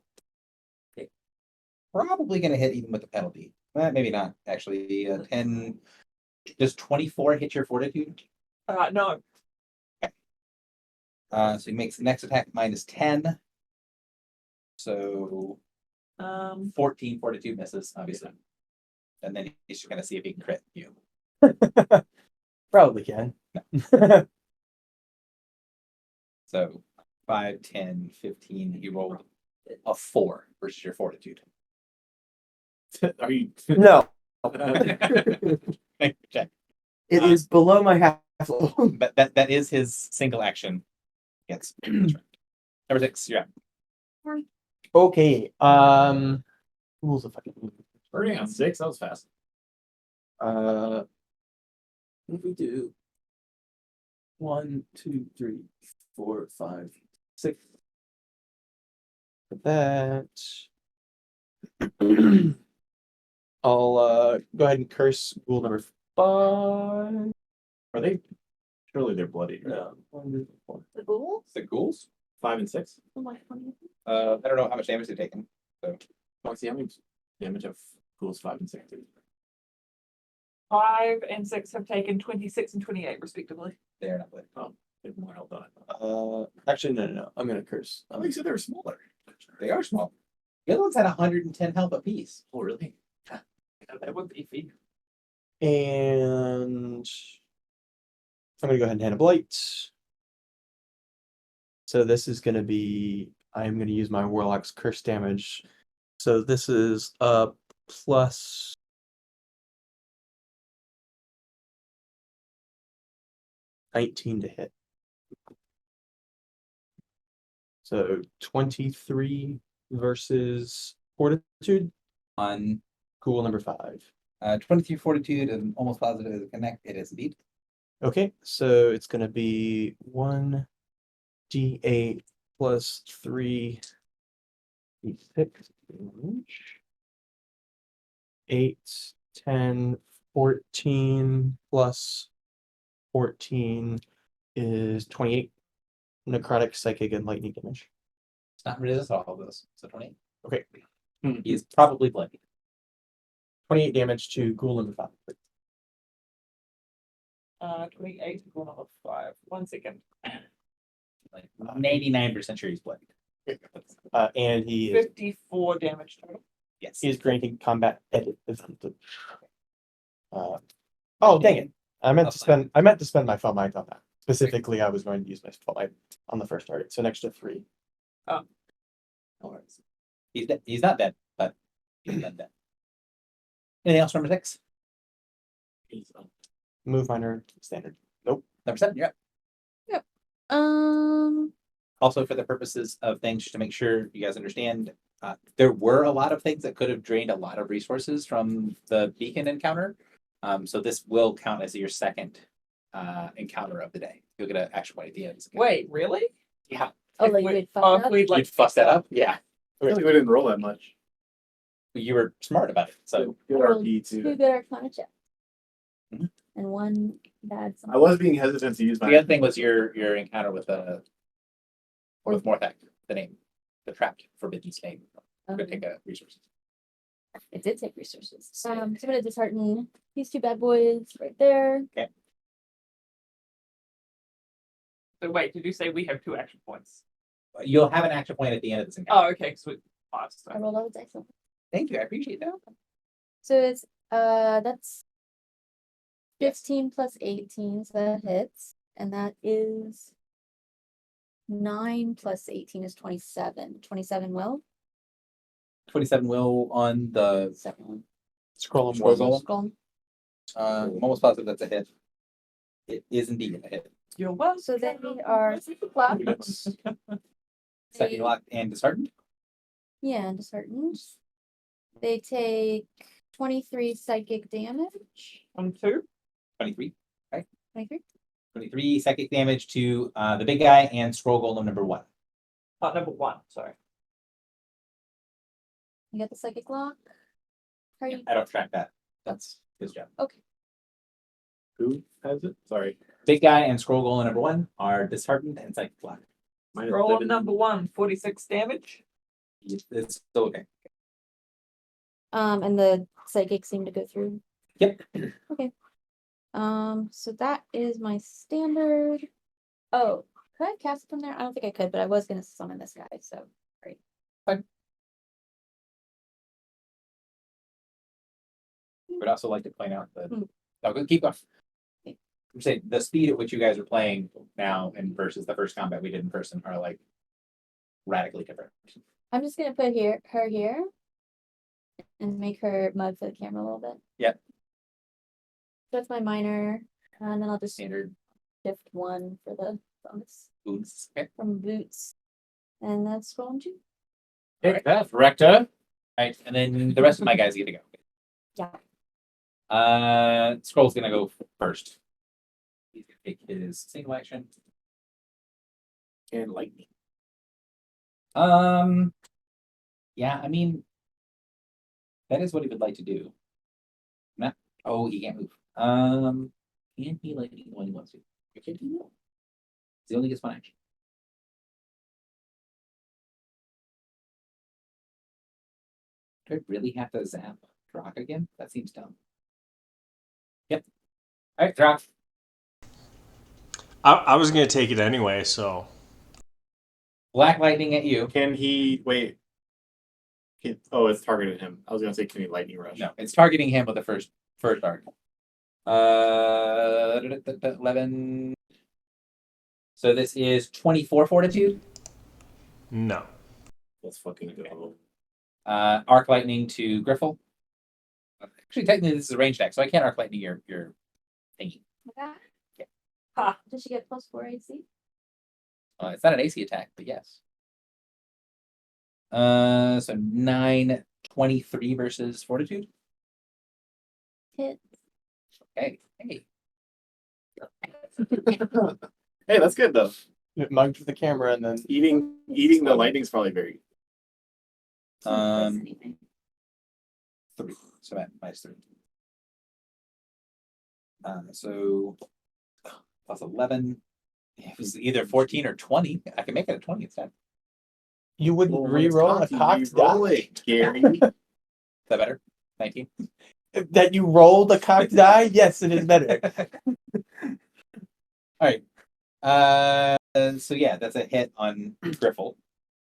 Probably gonna hit even with the penalty. Maybe not actually. 10. Does 24 hit your fortitude? No. So he makes the next attack -10. So 14 fortitude misses, obviously. And then he's just gonna see if he can crit you. Probably can. So 5, 10, 15. He rolled a 4 versus your fortitude. Are you? No, Check. it is below my half level. But that is his single action. Yes. That's right. Number 6, you're up. Okay. Rules of fucking. Already on 6. That was fast. What if we do 1, 2, 3, 4, 5, 6? For that, I'll go ahead and curse rule number 5. Are they? Surely they're bloody. No. The ghouls? The ghouls? 5 and 6. Oh my God. I don't know how much damage they've taken. Foxy, how many damage of ghouls 5 and 6? 5 and 6 have taken 26 and 28 respectively. They're not bloody. They have more health on it. Actually, no. I'm gonna curse. I think so. They were smaller. They are small. The other ones had 110 health apiece. Oh, really? That would be beefy. And I'm gonna go ahead and hand a blight. So this is gonna be. I'm gonna use my warlock's curse damage. So this is plus. $19 to hit. So 23 versus fortitude. On Cool, number 5. 23 fortitude and almost positive as a connect. It is indeed. Okay, so it's gonna be 1d8 plus 3 d6 damage. 8, 10, 14 plus 14 is 28 necrotic, psychic, and lightning damage. It's not resist all of those. So 20. Okay. He is probably bloody. 28 damage to ghoul number 5. 28 and number 5. 1 second. Like 99% sure he's bloody. And he is 54 damage total. Yes. he is granting combat advantage. Oh dang it! I meant to spend my fun might on that. Specifically, I was going to use my fun might on the first target, so an extra 3. No worries. He's dead. He's not dead, but he's not dead. Anything else, number 6? Move minor standard. Nope. Number 7, you're up. Also, for the purposes of things, just to make sure you guys understand, there were a lot of things that could have drained a lot of resources from the beacon encounter. So this will count as your second encounter of the day. You'll get an extra point at the end. Wait, really? Yeah. Oh, If like we- we'd oh, fucked if up? we'd like You'd fuss that up? Yeah. I feel like we didn't roll that much. You were smart about it. So Good Rolled RP 2 too. good Arcana checks. Mhm. And 1 bad. I was being hesitant to use my. the other thing was your encounter with Morthak, the name, the trapped forbidden snake. Could take a resources. It did take resources. So I'm gonna dishearten these 2 bad boys right there. So wait, did you say we have 2 action points? You'll have an action point at the end of this encounter. Oh, okay. Sweet. So I rolled all the dice. Thank you. I appreciate that. So it's that's 15 plus 18, so that hits, and that is 9 plus 18 is 27. 27 will. 27 will on the Second one. Scroll Scroll and golem. Scroll. I'm almost positive that's a hit. It is indeed a hit. you're welcome. So they are super flat. Second locked and disheartened. Yeah, disheartened. They take 23 psychic damage. 2. 23. 23. 23 psychic damage to the big guy and scroll golem number 1. Number 1, sorry. You got the psychic lock. How are you? I don't track that. That's his job. Who has it? Sorry. Big guy and scroll golem number 1 are disheartened and psychic lock. Mine is Roll living- number 1, 46 damage. It's still okay. And the psychic seemed to go through. Yep. Okay. So that is my standard. Oh, could I cast it from there? I don't think I could, but I was gonna summon this guy, so. Would also like to point out that Hmm. keep going. Okay. I'm saying the speed at which you guys are playing now and versus the first combat we did in person are like radically different. I'm just gonna put her here. And make her mug for the camera a little bit. Yep. That's my minor, and then I'll just Standard shift 1 for the bonus boots. Okay. from boots. And that's scroll 2. Okay, that's Recta. Right, and then the rest of my guys get to go. Yeah. Scroll's gonna go first. He's gonna take his single action. And lightning. Yeah, I mean, that is what he would like to do. Not, oh, he can't move. Can he lightning when he wants to? Or can he no? He only gets 1 action. Do I really have to zap Drock again? That seems dumb. Yep. All right, Drock. I was gonna take it anyway, so Black lightning at you. Can he wait? Oh, it's targeted him. I was gonna say, can he lightning rush? No, it's targeting him with the first arc. 11. So this is 24 fortitude. no. Let's fucking go. Arc lightning to Griffle. Actually, technically, this is a range attack, so I can't arc lightning your thingy. Okay. Yeah. Ha. Does she get +4 AC? It's not an AC attack, but yes. So 923 versus fortitude. Hit. Okay. Hey. Hey, that's good though. It mugged for the camera and then Eating the lightning's probably very. It's not Um, place anything. 3. So at -3. So plus 11. It was either 14 or 20. I can make it a 20 instead. you wouldn't Well, when it's re-roll a cocked, you cocked re-roll die. it, Gary. Is that better? 19. That you rolled a cocked die? Yes, it is better. All right. So yeah, that's a hit on Griffle.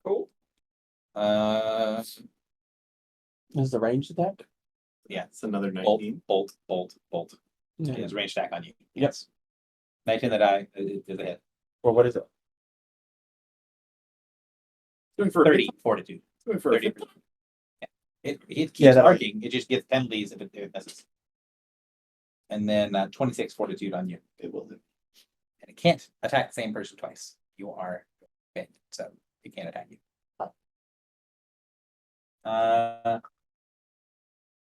Cool. This is the ranged attack? Yeah. It's another Bolt, 19. bolt. Yeah. His range attack on you. Yes. 19 the die is a hit. Well, what is it? Doing for 30 fortitude. Doing for 30. It keeps Yeah, that- arcing. It just gets penalties if it misses. And then 26 fortitude on you. It will do. And it can't attack the same person twice. You are bent, so it can't attack you.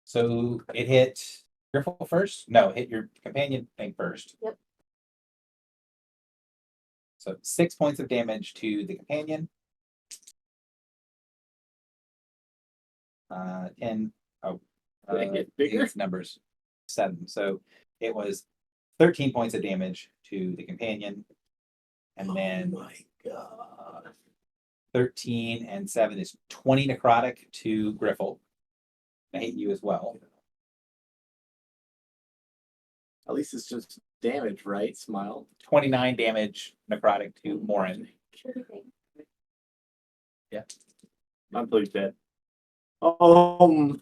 So it hit Griffle first? No, it hit your companion thing first. Yep. So 6 points of damage to the companion. 10. Oh, Did it get bigger? these numbers 7. So it was 13 points of damage to the companion. And then Oh my god. 13 and 7 is 20 necrotic to Griffle. I hate you as well. At least it's just damage, right? Smile. 29 damage necrotic to Morin. Sure thing. I'm pleased dead. Oh,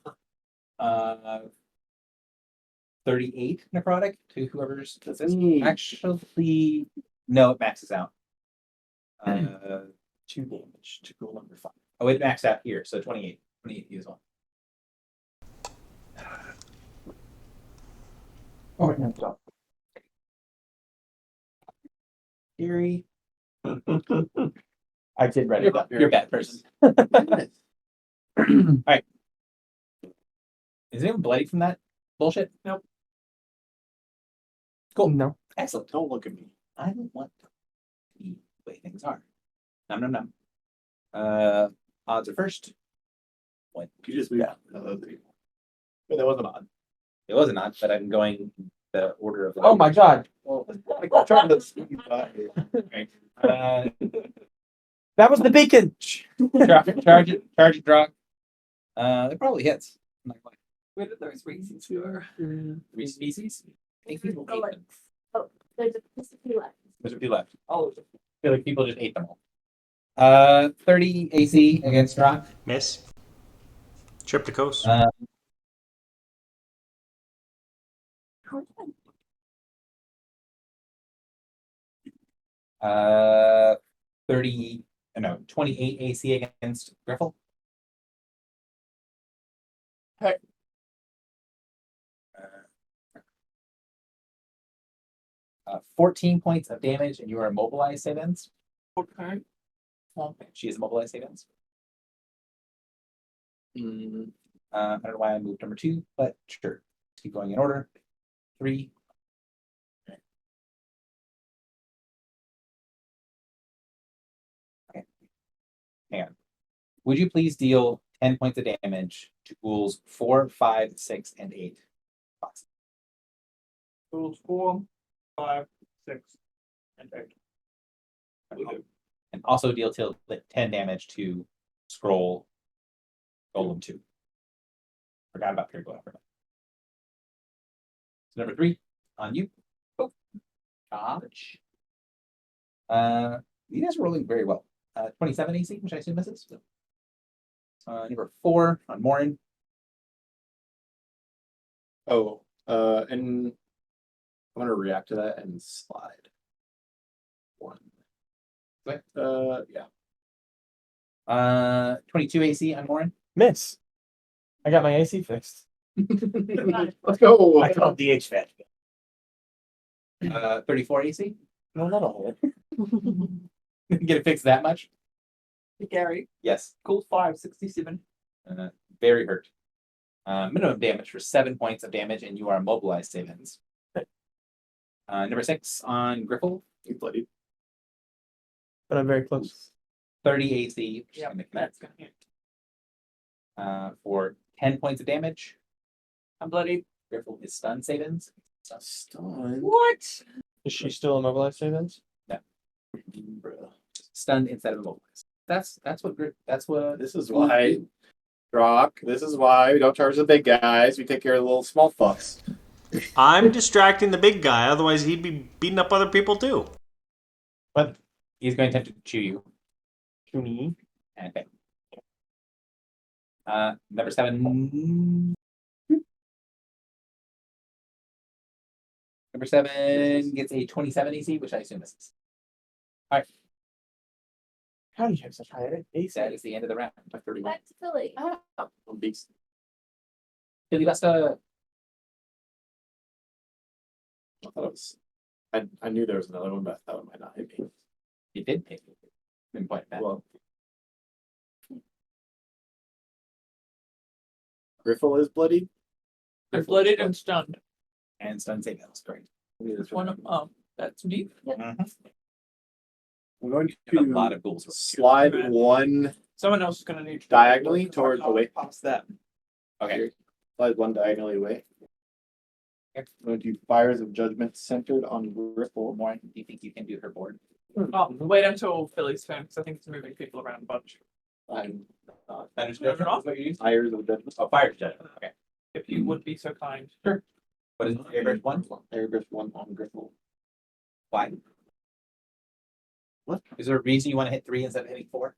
38 necrotic to whoever's this is. Mm. Actually, no, it maxes out. 2 damage to rule number 5. Oh, it maxed out here, so 28. 28 you as well. Oh, wait, no, stop. Eerie. I did read You're it up. a bad person. Is anyone bloody from that bullshit? Cool. No. Excellent. Don't look at me. I don't want to be the way things are. Num num num. Odds are first. What? You just moved. Wait, that wasn't odd. It was an odd, but I'm going the order of. Oh my god. Well, I'm trying to speed by. Uh, That was the beacon. charge it, draw. It probably hits. I'm not gonna lie. Where did those reasons go? Three species. I think people Oh, ate like- them. Oh, there's a few left. There's a few left. Oh, I feel like people just ate them all. 30 AC against rock. Miss. Tripticos. Uh, 30, no, 28 AC against Griffle. Heck. 14 points of damage, and you are immobilized, Savens. okay. She is immobilized, Savens. I don't know why I moved number 2, but sure. Let's keep going in order. 3. Okay. Hang on. Would you please deal 10 points of damage to ghouls 4, 5, 6, and 8? Rules 4, 5, 6, and 8. And also deal 10 damage to scroll Golem 2. Forgot about Pure Glow. So number 3 on you. Oh, dodge. You guys are rolling very well. 27 AC, which I assume misses. Number 4 on Morin. Oh, and I'm gonna react to that and slide. 1. Okay. Yeah. 22 AC on Morin. Miss. I got my AC fixed. Let's go. I called DHVAC. 34 AC. No, that'll hit. Get it fixed that much? Gary, Yes. cool 5, 67. Very hurt. Minimum damage for 7 points of damage, and you are immobilized, Savens. Number 6 on Griffle. You bloody. But I'm very close. 30 AC. which is Yep, gonna that's connect, gonna hit. for 10 points of damage. I'm bloody. Griffle is stunned, Savens. Stunned. What? Is she still immobilized, Savens? Bruh. Stunned instead of immobilized. That's what This is why, Rock. This is why we don't charge the big guys. We take care of the little small fucks. I'm distracting the big guy, otherwise he'd be beating up other people too. But he's going to attempt to chew you. To me. Okay. Number 7. Number 7 gets a 27 AC, which I assume misses. How do you have such high AC? That is the end of the round. By 31. Back to Philly. Beast. Billy Busta. I thought it was. I knew there was another one, but I thought it might not hit me. He did take it. Didn't point that. Well, Griffle is bloody. I'm blooded and stunned. And stun save else. Great. Which one of that's deep. I'm going A lot to of ghouls. slide one Someone else is gonna need to diagonally towards I'll away. past that. Okay. Slide one diagonally away. I'm going to do Fires of Judgment centered on Griffle. More. Do you think you can do her board? Oh, wait until Philly's turn because I think it's moving people around a bunch. I'm Thunder's Turn it off. is what you use? Fires of Judgment. Oh, fire judgment. Okay. If you would be so kind. What is it? Favorite one? Airbrush one on Griffle. Why? What? Is there a reason you want to hit 3 instead of hitting 4?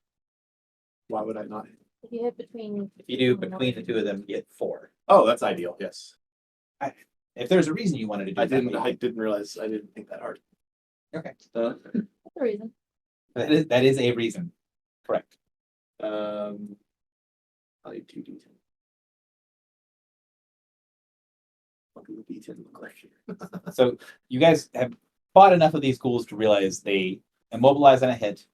Why would I not? If you hit between. If you do between the two of them, you get 4. Oh, that's ideal. Yes. If there's a reason you wanted to do I it that didn't. way, I didn't realize. I didn't think that hard. Okay. That's the reason. That is a reason. Correct. I'll do 2d10. What do the d10 look like here? So you guys have fought enough of these ghouls to realize they immobilize on a hit,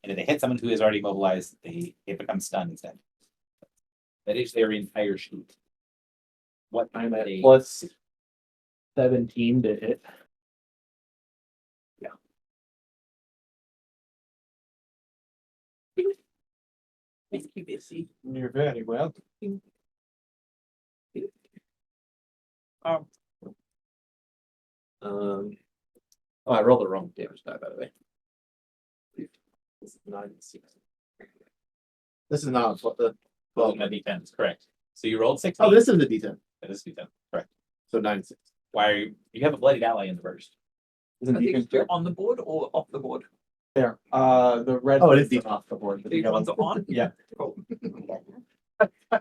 and if they hit someone who is already immobilized, they become stunned instead. That is their entire sheet. What I'm do at they? plus 17 to hit. Thank you, Missy. You're very well. Um, Oh, I rolled the wrong damage die, by the way. This is 9-6. This is not what the. Well, my D10 correct. So you rolled 16. Oh, this is the D10. That is D10. So 9-6. Why are you have a bloodied ally in the burst? Isn't I think D10 you're on the board or off the board. There. The red. Oh, it is D10 off the board. These ones are on. Yeah. Cool.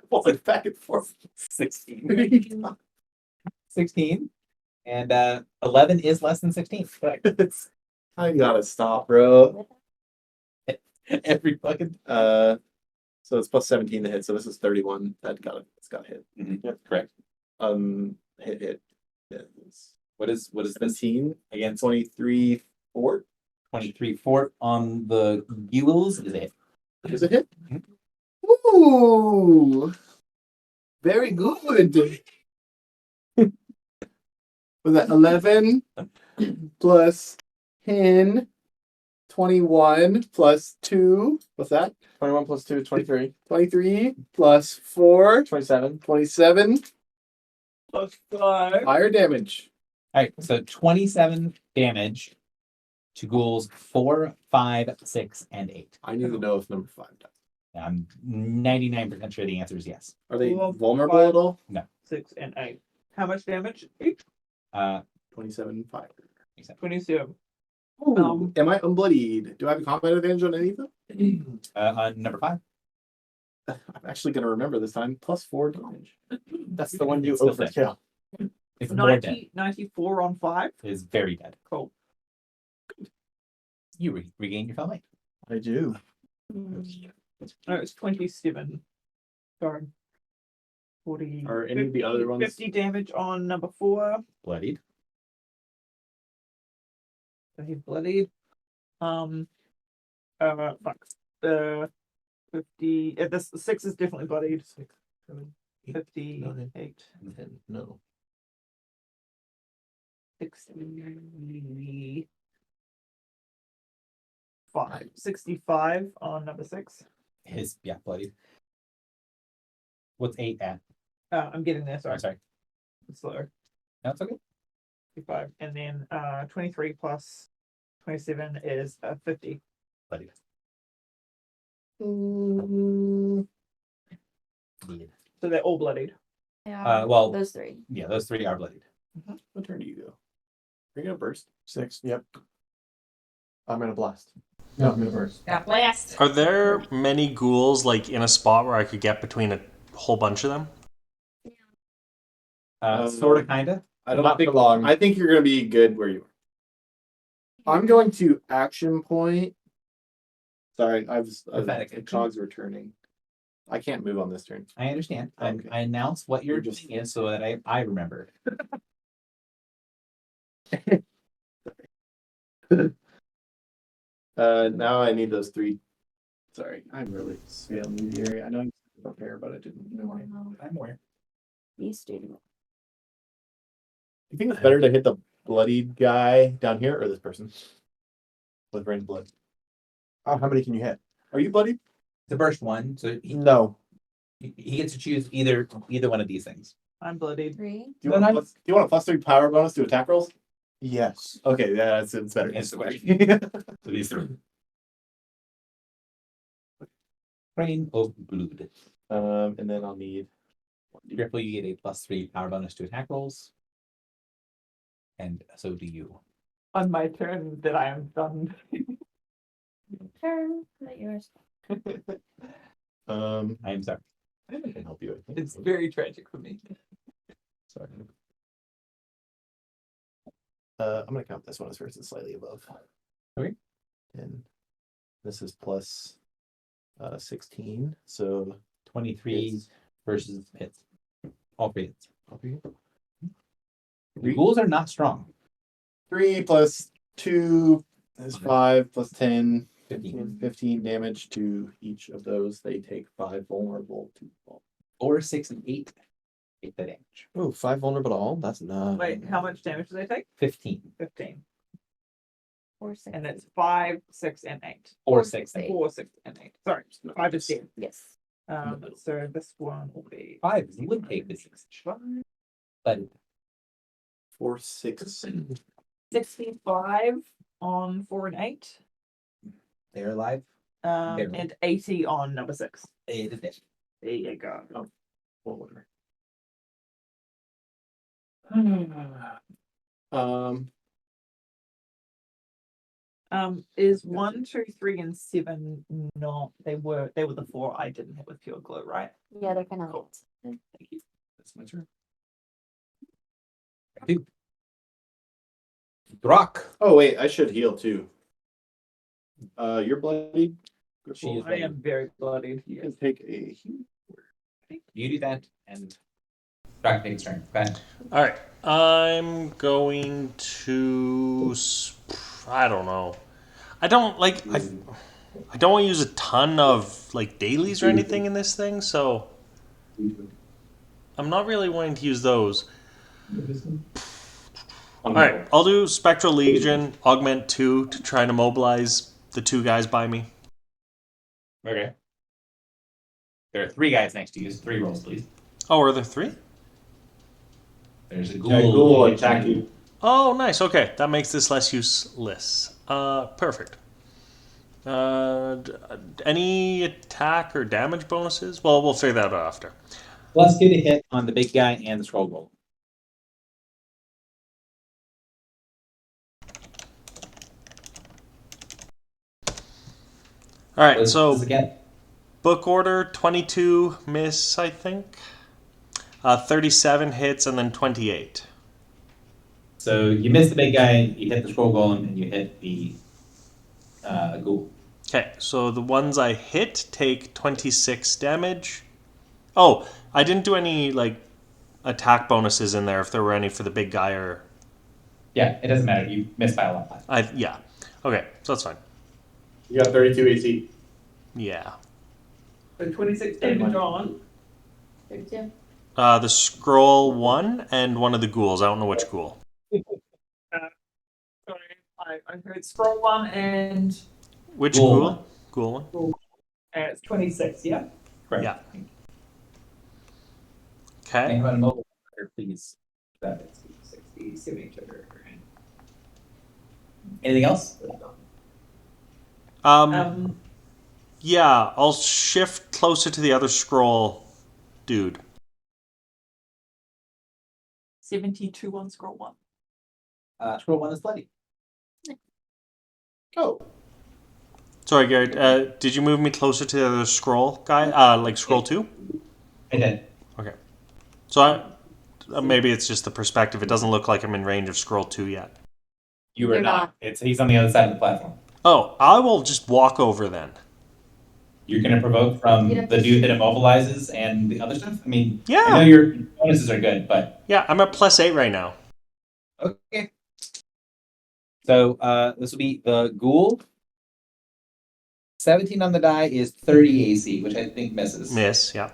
Well, like back and forth. 16. 16. And 11 is less than 16. Correct. I gotta stop, bro. Every fucking. So it's plus 17 to hit. So this is 31. It's got to hit. Yep, correct. Hit. Yeah, it's What is this 17 against 23 4. 23 fort on the Gules? Is it? Is it hit? Ooh, very good. Was that 11 plus 10, 21 plus 2? What's that? 21 plus 2, 23. 23 plus 4, 27. 27. Plus 5. Higher damage. All right, so 27 damage to ghouls 4, 5, 6, and 8. I need to know if number 5 dies. I'm 99% sure the answer is yes. Are they Well, vulnerable five- at all? 6 and 8. How much damage each? 27, 5. 27. Ooh, am I unbloodied? Do I have a combat advantage on any of them? On number 5. I'm actually going to remember this time. Plus 4 damage. That's the one you It's still dead. overkill. It's more dead. 94 on 5. It is very dead. Cool. You regain your felmate. I do. No, it's 27. Sorry. 40. Are any of the other ones- 50 damage on number 4. Bloodied. So he's bloodied. Fuck. 50. This 6 is definitely bloodied. 58. No. 65 on number 6. Bloodied. What's 8 at? I'm getting there. Sorry, Sorry, sorry. it's slower. That's okay. 55, and then 23 plus 27 is 50. Bloodied. Bloodied. So they're all bloodied. Well, Those 3. yeah, those 3 are bloodied. What turn do you go? Are you going to burst? 6. Yep. I'm gonna blast. No, I'm gonna burst. Got blast. Are there many ghouls like in a spot where I could get between a whole bunch of them? Sort of, kind of. I don't Not think for long. I think you're going to be good where you are. I'm going to action point. Sorry, Pathetic. the cogs were turning. I can't move on this turn. I understand. Okay. I announce what your You're just- thing is so that I remember. Now I need those 3. Sorry, I'm really failing you here. I know you said prepare, but I didn't know. I'm aware. These students. Do you think it's better to hit the bloodied guy down here or this person with range blood? Oh, how many can you hit? Are you bloodied? The burst one, so No. he gets to choose either one of these things. I'm bloodied. 3. Do you want a plus 3 power bonus to attack rolls? Yes. Okay, yeah, it's better. Answer the question. So these 3. Rain of blood. And then I'll need Triple, you get a +3 power bonus to attack rolls. And so do you. On my turn, that I am done. Turn. Not yours. I am sorry. I can help you. I think. It's very tragic for me. Sorry. I'm gonna count this one as first. It's slightly above. Okay. 10. This is plus 16. So 23 Hits. versus hits. All 3 hits. okay. The ghouls are not strong. 3 plus 2 is 5 plus 10. 15. 15 damage to each of those. They take 5 vulnerable to 4, 6, and 8. Take the damage. Ooh, 5 vulnerable to all. That's not. Wait, how much damage do they take? 15. 15. 4, 6. And it's 5, 6, and 8. 4, 6, and 8. 4, 6, and 8. Sorry, 5 is 10. Yes. So this one will be 5. You would take this. But 4, 6. 65 on 4 and 8. they're alive. Barely. And 80 on number 6. It is dead. There you go. Forward. Is 1, 2, 3, and 7 not? They were the 4 I didn't hit with pure glow, right? Yeah, they're kind of. Cool. Thank you. That's my turn. Brock. Oh wait, I should heal too. You're bloody. She is I am very bloodied. You can take a heal. You do that, and Brock takes turn. Okay. All right, I'm going to. I don't know. I don't like. I don't want to use a ton of like dailies or anything in this thing, so I'm not really wanting to use those. All right, I'll do Spectral Legion, Augment 2 to try to mobilize the 2 guys by me. Okay. There are 3 guys next to you. So 3 rolls, please. Oh, are there 3? There's a Yeah, ghoul attack you. Oh, nice. Okay, that makes this less useless. Perfect. Any attack or damage bonuses? Well, we'll figure that out after. Plus 2 to hit on the big guy and the scroll gold. All right, This so again. book order 22 miss, I think. 37 hits and then 28. So you miss the big guy, you hit the scroll golem, and you hit the ghoul. Okay, so the ones I hit take 26 damage. Oh, I didn't do any like attack bonuses in there if there were any for the big guy or Yeah, it doesn't matter. You missed by a lot. yeah. Okay, so that's fine. You got 32 AC. Yeah. So 26 damage on. 32. The scroll one and one of the ghouls. I don't know which ghoul. Sorry, I heard scroll 1 and Which Ghoul ghoul? one. Ghoul one. it's 26, yeah? Correct. Yeah. Think Okay. about a mobile order, please. That is 60, 72. Anything else? Yeah, I'll shift closer to the other scroll dude. 72 on scroll 1. Scroll 1 is bloody. Oh, Sorry, Gary. Did you move me closer to the other scroll guy? Like scroll 2? I did. Okay. So maybe it's just the perspective. It doesn't look like I'm in range of scroll 2 yet. You were You're not. not. He's on the other side of the platform. Oh, I will just walk over then. You're going to provoke from You'd have the to dude that immobilizes and the other stuff? I mean, I know Yeah. your bonuses are good, but Yeah, I'm at +8 right now. okay. So this will be the ghoul. 17 on the die is 30 AC, which I think misses. Miss, yeah.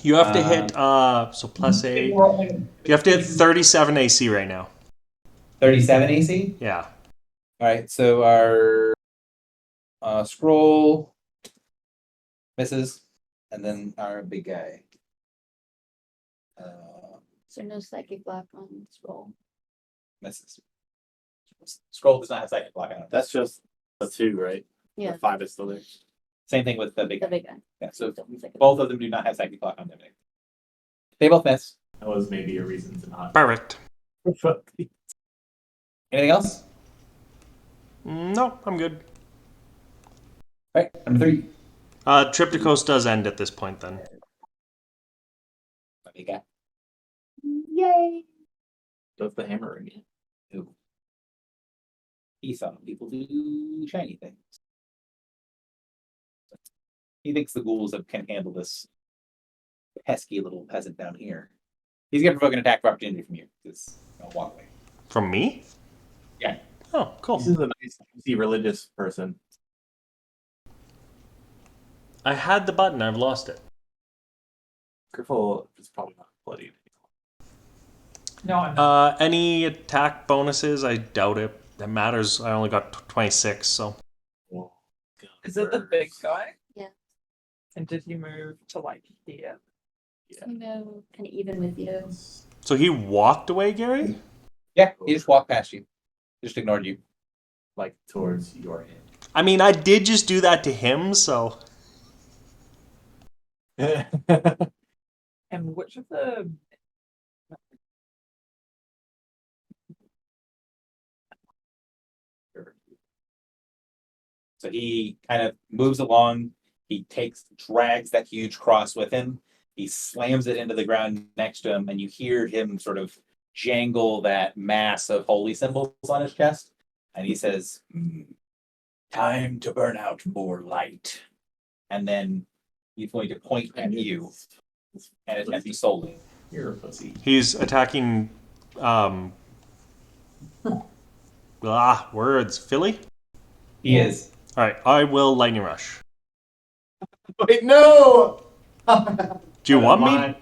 You have to hit, so +8. You have to hit 37 AC right now. 37 AC? Yeah. All right, so our scroll misses, and then our big guy. So no psychic block on scroll. Misses. Scroll does not have psychic block on it. that's just a 2, right? Yeah. The 5 is still there. Same thing with the big The guy. big guy. Yeah, so Don't psychic both of them do not have psychic block on them. They both miss. That was maybe a reason to not. Perfect. Anything else? No, I'm good. All right, number 3. Triptychos does end at this point then. My big guy. Yay! Does the hammer again? Ooh. He saw people do shiny things. He thinks the ghouls can handle this pesky little peasant down here. He's gonna provoke an attack of opportunity from you. Just walk away. From me? Yeah. Oh, cool. This is a nice, easy religious person. I had the button. I've lost it. Griffle is probably not bloodied. No, I'm not. Any attack bonuses? I doubt it. That matters. I only got 26, so. Is it the big guy? Yeah. And did he move to like here? You know, kind of even with you. So he walked away, Gary? Yeah, he just walked past you. Just ignored you. Like towards your hand. I mean, I did just do that to him, so. And which of the So he kind of moves along. He drags that huge cross with him. He slams it into the ground next to him, and you hear him sort of jangle that mass of holy symbols on his chest. And he says, "Time to burn out more light." And then he's going to point at you and attempt to soul you. You're a pussy. He's attacking. Words. Philly? He is. Alright, I will Lightning Rush. Wait, no! Do you want me?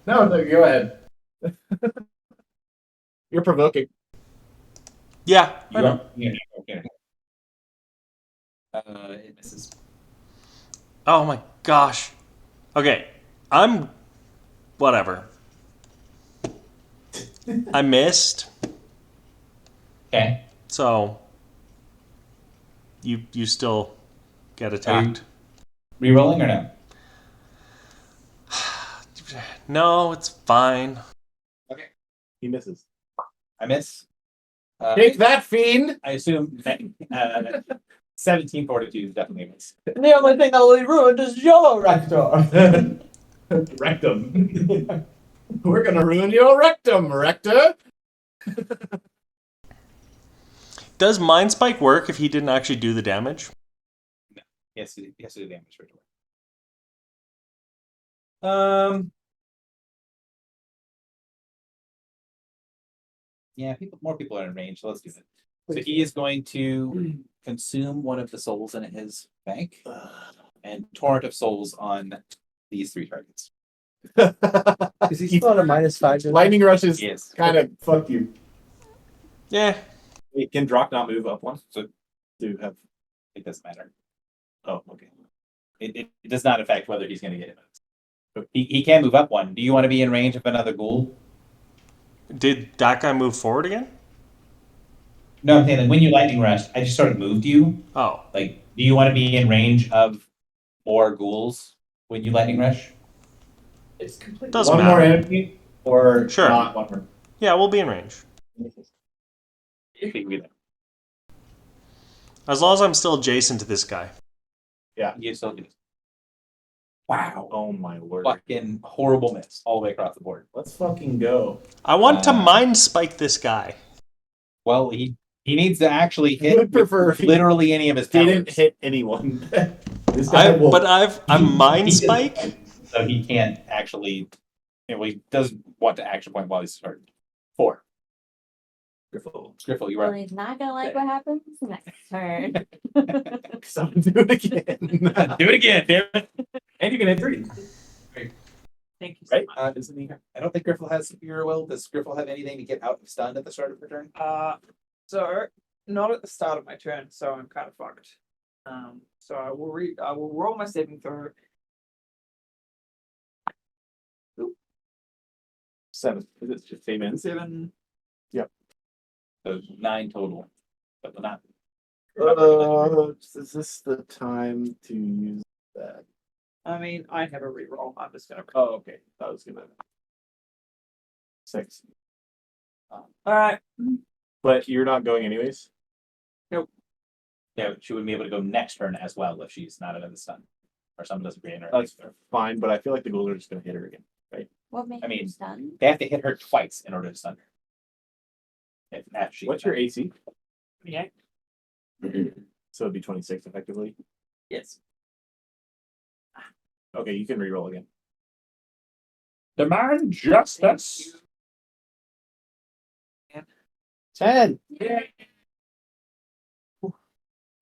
No, go ahead. You're provoking. Yeah. You are, yeah, okay. It misses. Oh my gosh. Okay. I'm. Whatever. I missed. Okay. So. You still get attacked. Rerolling or no? No, it's fine. He misses. I miss. Take that, fiend! I assume that 17 fortitude definitely miss. The only thing that will be ruined is your rector. Rectum. We're gonna ruin your rectum, Rector. Does Mind Spike work if he didn't actually do the damage? Yes, to do damage right away. Yeah, more people are in range, so let's do it. So he is going to consume one of the souls in his bank and torrent of souls on these 3 targets. Is he still at a -5? Lightning Rush is Yes. kind of fuck you. Yeah. Wait, can Drock not move up one? So do have. It doesn't matter. Oh, okay. It does not affect whether he's going to get it. But he can move up one. Do you want to be in range of another ghoul? Did that guy move forward again? No, I'm saying that when you lightning rush, I just sort of moved you. Oh. Like, do you want to be in range of more ghouls when you lightning rush? It's completely. Doesn't One more matter. enemy or Sure. not one more. Yeah, we'll be in range. You can be there. As long as I'm still adjacent to this guy. Yeah, you still do. Wow. Oh my word. Fucking horrible miss all the way across the board. Let's fucking go. I want to Mind Spike this guy. Well, he needs to actually I hit would prefer with if he literally any of his powers. Didn't hit anyone. This guy will. I'm Mind He Spike. So he can't actually. He doesn't want to action point while he's starting. 4. Griffle, you Well, are. he's not gonna like what happens next turn. So do it again. Do it again, damn it. And you can hit 3. Thank you so Right? much. Isn't he? I don't think Griffle has Superior Will. Does Griffle have anything to get out of stun at the start of her turn? So not at the start of my turn, so I'm kind of fucked. So I will roll my saving throw. 7. Is it just same ends? 7. So 9 total. But not. Is this the time to use that? I mean, I have a reroll. I'm just gonna. Oh, okay. That was gonna. 6. All right. But you're not going anyways. Yeah, she would be able to go next turn as well if she's not out of the stun. Or someone doesn't agree in her. That's fine, but I feel like the ghouls are just gonna hit her again. What makes I mean, you stun? They have to hit her twice in order to stun her. After she What's your AC? Yeah. So it'd be 26 effectively. Yes. Okay, you can reroll again. Demand justice. 10.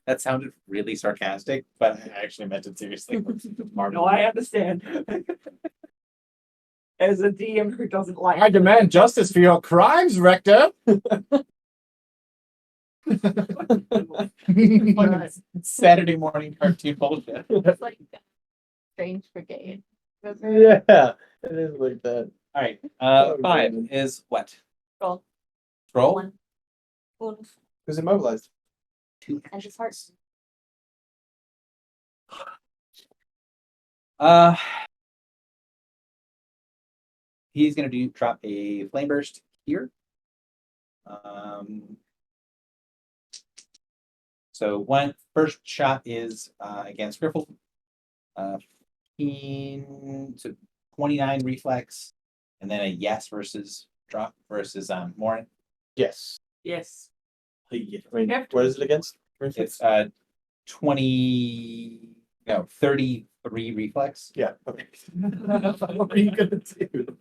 That sounded really sarcastic, but I actually meant it seriously. No, I understand. as a DM who doesn't like. I demand justice for your crimes, Rector. Saturday morning cartoon bullshit. It's like Strange Brigade. Remember? Yeah, it is like that. All right. Oh, 5 goodness. is what? Scroll. Scroll. One. Wound. Who's immobilized? And his heart. Uh, he's gonna drop a flame burst here. So first shot is against Griffle. 29 reflex, and then a yes versus drop versus Morin. Yes. Yes. I mean, Yep. what is it against? It's 33 reflex. Yeah. Okay. What are you gonna do?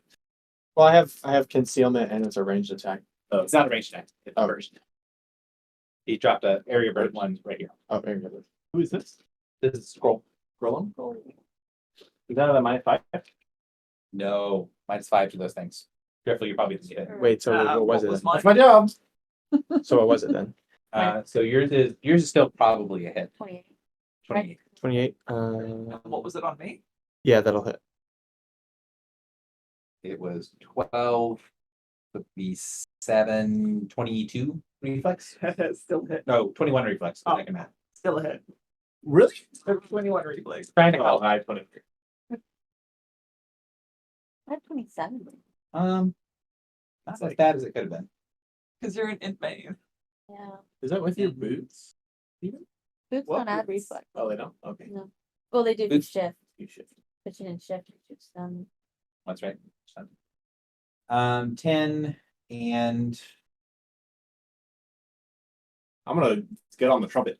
Well, I have concealment and it's a ranged attack. Oh, it's not a ranged attack. It's Oh. burst. He dropped a area bird one right here. Oh, very good. Who is this? This is scroll. Roland? Is that a -5? No, -5 to those things. Griffle, you're probably the hit. Wait, so what was it? mine? That's my job. So what was it then? So yours is still probably a hit. 28. 28. 28. What was it on me? Yeah, that'll hit. It was 12. Would be 7, 22 reflex. Still hit. No, 21 reflex. Oh. Second math. Still a hit. Really? 21 reflex. Trying to help. I put it. I have 27. Not as bad as it could have been. Because you're an inmate. Yeah. Is that with your boots? Even? Boots What don't add boots? reflex. Oh, they don't? Okay. No. Well, they do if you Boots- shift. You shift. Pitching and shift. It's That's right. 10 and I'm gonna get on the trumpet.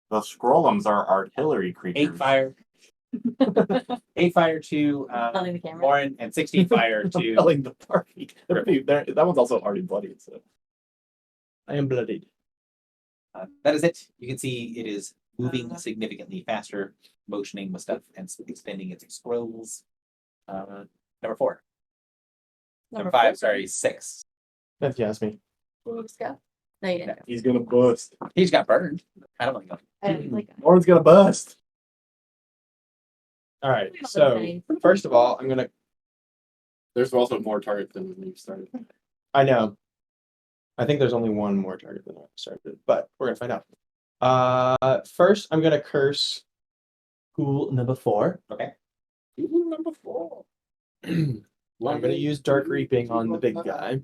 The Scrollums are artillery creatures. 8 fire. 8 fire to telling the camera. Morin and 16 fire to Telling the party. That one's also already bloodied, so. I am bloodied. that is it. You can see it is moving significantly faster, motioning with stuff and expending its scrolls. Number 4. Number 5, sorry, 6. That's Yasmin. Let's go. No, you didn't. He's gonna bust. He just got burned. I don't know. I didn't like. Orin's gonna bust. All right. We don't So really first of all, I'm gonna. There's also more targets than when you started. I know. I think there's only one more target than I started, but we're gonna find out. First I'm gonna curse Ghoul number 4. Okay. Number 4. I'm gonna use Dark Reaping on the big guy.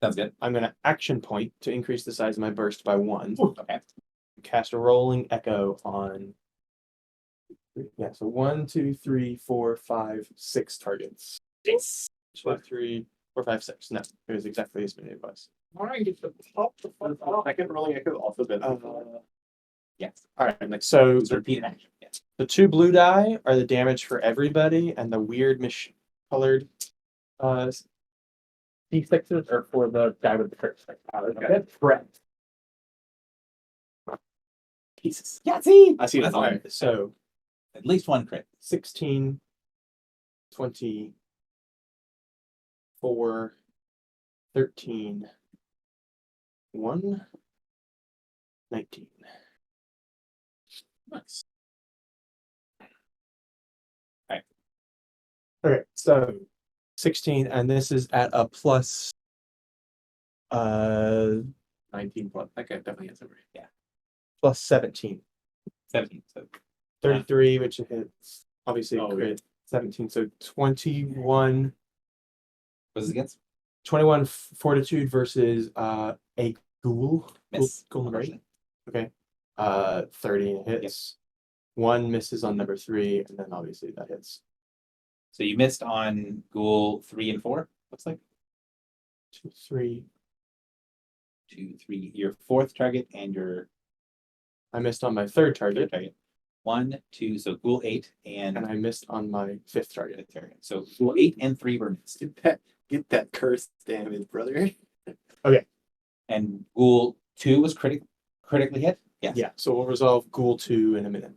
Sounds good. I'm gonna action point to increase the size of my burst by 1. Okay. Cast a rolling echo on. Yeah, so 1, 2, 3, 4, 5, 6 targets. 2, 3, 4, 5, 6. No, it was exactly as many it was. Second rolling echo also been. Yes. All right, next. So It's a repeated action. Yes. the 2 blue die are the damage for everybody, and the weird colored D6s are for the guy with the curse. Correct. Pieces. Yahtzee! I see That's that. all. All right, so At least one crit. 16, 20, 4, 13, 1, 19. Nice. Okay, so 16, and this is at a plus 19 plus. That guy definitely has every. Yeah. plus 17. 17. So 33, which hits obviously Oh, crit 17. So 21, what is it against? 21 fortitude versus a ghoul. Miss. Ghoul number 8. unfortunately. Okay. 30 hits. 1 misses on number 3, and then obviously that hits. So you missed on Ghoul 3 and 4, looks like. 2, 3. 2, 3. Your 4th target and your I missed on my 3rd 3rd target, target. 1, 2, so Ghoul 8 and and I missed on my 5th target. 5th target. So Ghoul 8 and 3 were missed. Get that curse damage, brother. And Ghoul 2 was critically hit? Yes. Yeah, so we'll resolve Ghoul 2 in a minute.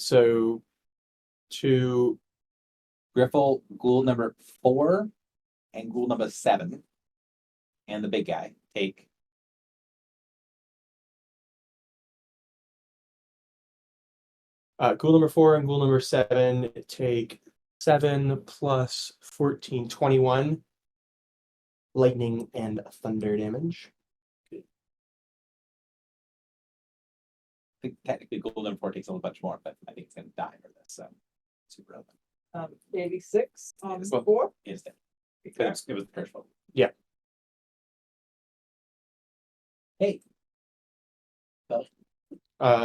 So to Griffle, ghoul number 4, and ghoul number 7, and the big guy take. Ghoul number 4 and ghoul number 7 take 7 plus 14, 21 lightning and thunder damage. I think technically ghoul number 4 takes a little bunch more, but I think it's gonna die for this, so super relevant. 86 on Yes, well- 4. Instant. Because it was the curse roll. Yeah. Hey.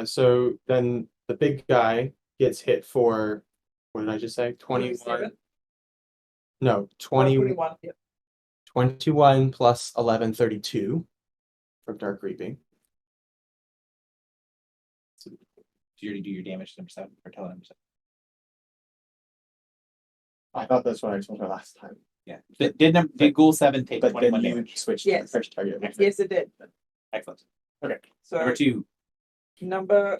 So then the big guy gets hit for, what did I just say? 21. 27? No, 20, 21. Yep. 21 plus 11, 32 from Dark Reaping. So you already do your damage to number 7 or tele number 7. I thought that's what I told her last time. Yeah. Did ghoul 7 take But then 21 you damage? switched to the Yes. first target. Yes, it did. Excellent. So Number 2. number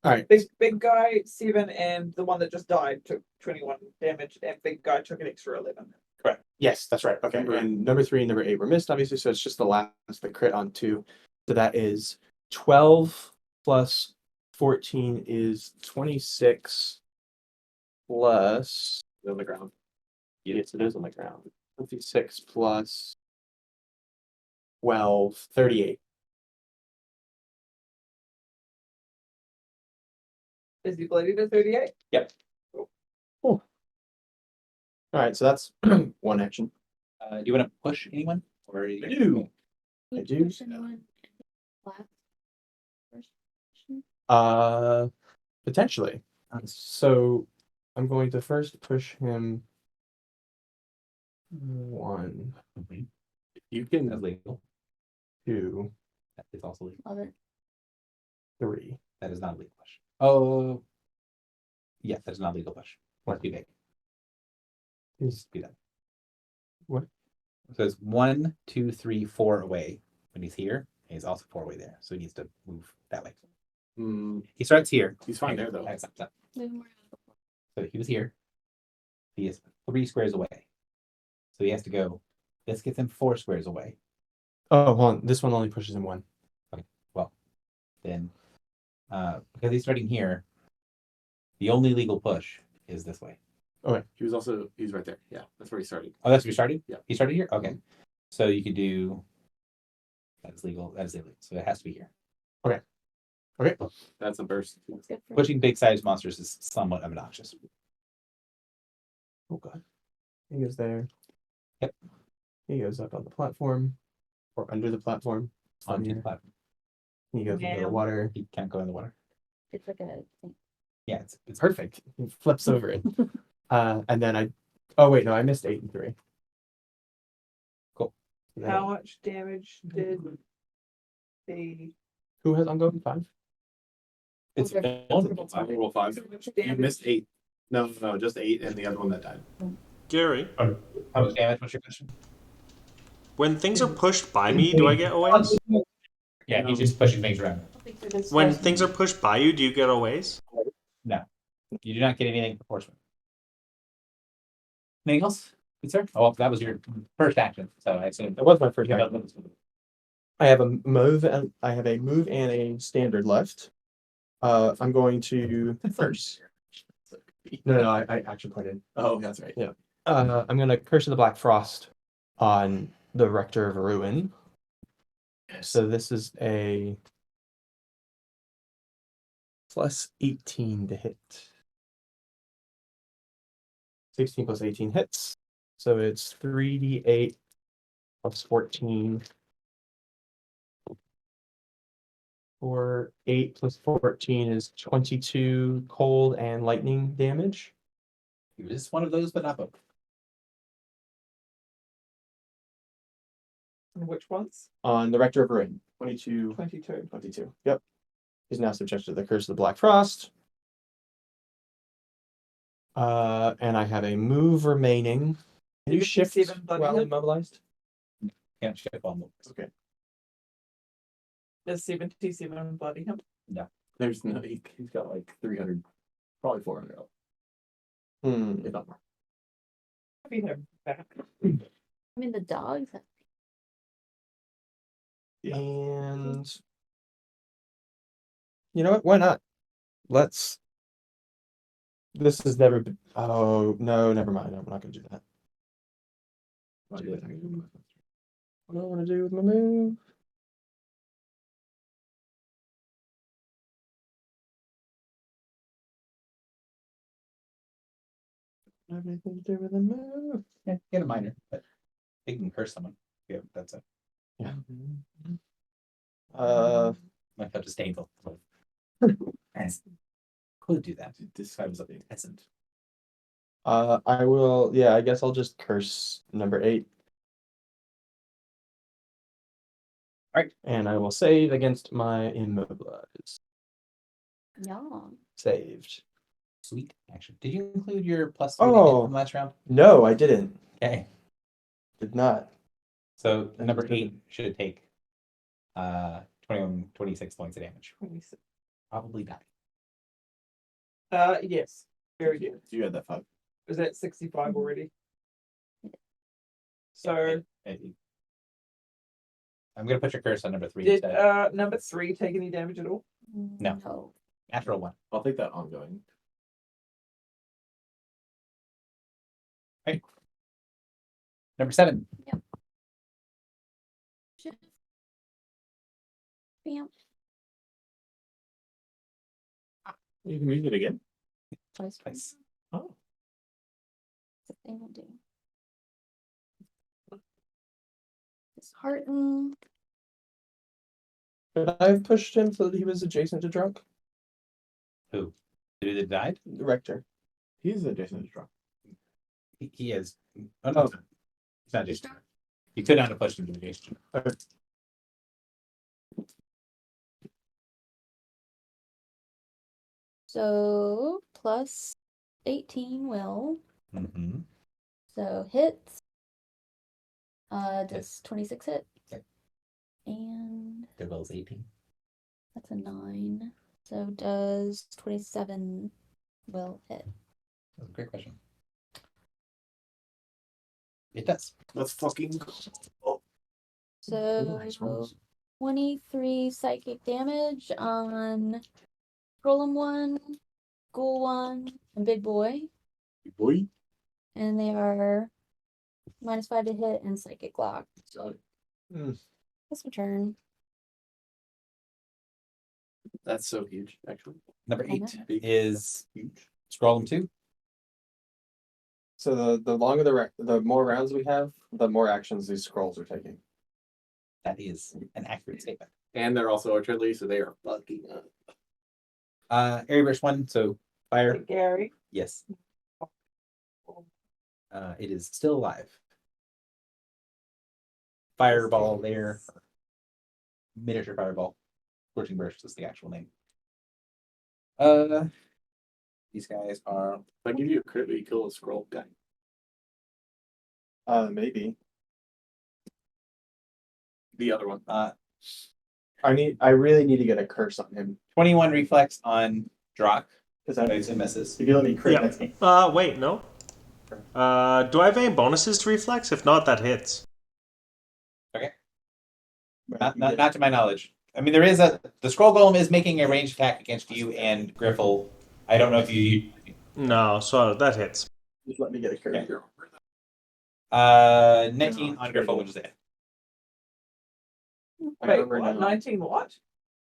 All right. big guy 7 and the one that just died took 21 damage, and big guy took an extra 11. Yes, that's right. Okay. And number 3 and number 8 were missed, obviously. So it's just the last, the crit on 2. So that is 12 plus 14 is 26 plus. On the ground. Yes, it is on the ground. 56 plus 12, 38. Is he bloody to 38? All right. So that's one action. Do you want to push anyone? Or I do. I do. Push anyone last first action? Potentially. So I'm going to first push him 1, You can. That's legal. 2, That is also legal. Love it. 3. That is not a legal push. Oh. Yeah, that's not a legal push. Must be big. He's Be that. What? So it's 1, 2, 3, 4 away when he's here. And he's also 4 away there. So he needs to move that way. He starts here. He's fine there though. Stop. Move more out. So he was here. He is 3 squares away. So he has to go. This gets him 4 squares away. Oh, hold on. This one only pushes him 1. Then, because he's starting here, the only legal push is this way. He's right there. Yeah, that's where he started. Oh, that's where he started? Yeah. He started here? Okay. So you could do. That's legal. That is illegal. So it has to be here. Okay. That's a burst. That's good for Pushing big sized monsters is somewhat obnoxious. Oh, God. He goes there. Yep. He goes up on the platform or under the platform. Onto the here. platform. He goes into Yeah. the water. He can't go in the water. It's like a thing. Yeah, it's Perfect. He flips over it. And then oh, wait, no, I missed 8 and 3. Cool. And then- How much damage did the Who has ongoing 5? It's Okay. vulnerable. I roll 5. so much You damage? missed 8. No, just 8 and the other one that died. Gary, How much damage? What's your question? when things are pushed by me, do I get OAs? Yeah, he's just pushing things around. When things are pushed by you, do you get OAs? You do not get anything proportional. Anything else? Good sir? Oh, well, that was your first action, so I assume. That was my first Yeah, action. I have a move and a standard left. I'm going to first. No, I actually pointed. Oh, that's right. Yeah. I'm gonna Curse of the Black Frost on the Rector of Ruin. So this is a plus 18 to hit. 16 plus 18 hits. So it's 3d8 plus 14. Or 8 plus 14 is 22 cold and lightning damage. He was one of those, but not both. And which ones? On the Rector of Ruin. 22. 22. 22. Yep. He's now subjected to the Curse of the Black Frost. And I have a move remaining. Can you You shift see them bloody while him? immobilized? Can't shift on them. Okay. Does 77 bloody him? There's no. He's got like 300, probably 400. Hmm. If not more. Be there back. I mean, the dogs. Yeah. And you know what? Why not? Let's. This has never been. Oh no, never mind. I'm not gonna do that. What do I want to do with my move? Have anything to do with the move? Yeah, get a minor, but you can curse someone. Yeah, that's it. Yeah. Might have disdainful. As could do that. This guy was a peasant. I will. Yeah, I guess I'll just curse number 8. Alright. And I will save against my immobilize. Yeah. Saved. Sweet action. Did you include your +3 Oh. from last round? No, I didn't. Okay. Did not. So number 8 should take 26 points of damage. 26. Probably die. Yes. Very good. You had that 5. Is that 65 already? Yeah, So I'm gonna put your curse on number 3 did instead. number 3 take any damage at all? No. No. Natural 1. I'll take that ongoing. Number 7. Bam. You can use it again. Twice. Twice. Oh. What's the thing I'll do? Dishearten. Could I have pushed him so that he was adjacent to drunk? Who? The dude that died? The rector. He's adjacent to drunk. He is. Oh no. He's not just. You could not have pushed him to the Jason. So plus 18 will. Mm-hmm. So hits. Does 26 hit? Yep. And Good is 18. that's a 9. So does 27 will hit? That's a great question. It does. Let's fucking. So 23 psychic damage on Golem 1, Ghoul 1, and Big Boy. Boy. And they are -5 to hit and psychic lock. So That's my turn. that's so huge, actually. Number I 8 know. is Huge. scroll them 2. So the longer the more rounds we have, the more actions these scrolls are taking. That is an accurate statement. And they're also artillery, so they are fucking up. Area burst 1, so fire. Gary. Yes. It is still alive. Fireball there. Miniature fireball. Scorching burst is the actual name. These guys are If I give you a crit, will you kill a scroll guy? Maybe. The other one. I really need to get a curse on him 21 reflex on Drock. because That I is a misses. if you let me crit Yeah. next game. Wait, no. Do I have any bonuses to reflex? If not, that hits. Not to my knowledge. I mean, there is the scroll golem is making a ranged attack against you and Griffle. I don't know if you. No, so that hits. Just let me get a curse Okay. here. 19 on Griffle, which is it. I Wait, remember what? now. 19 what?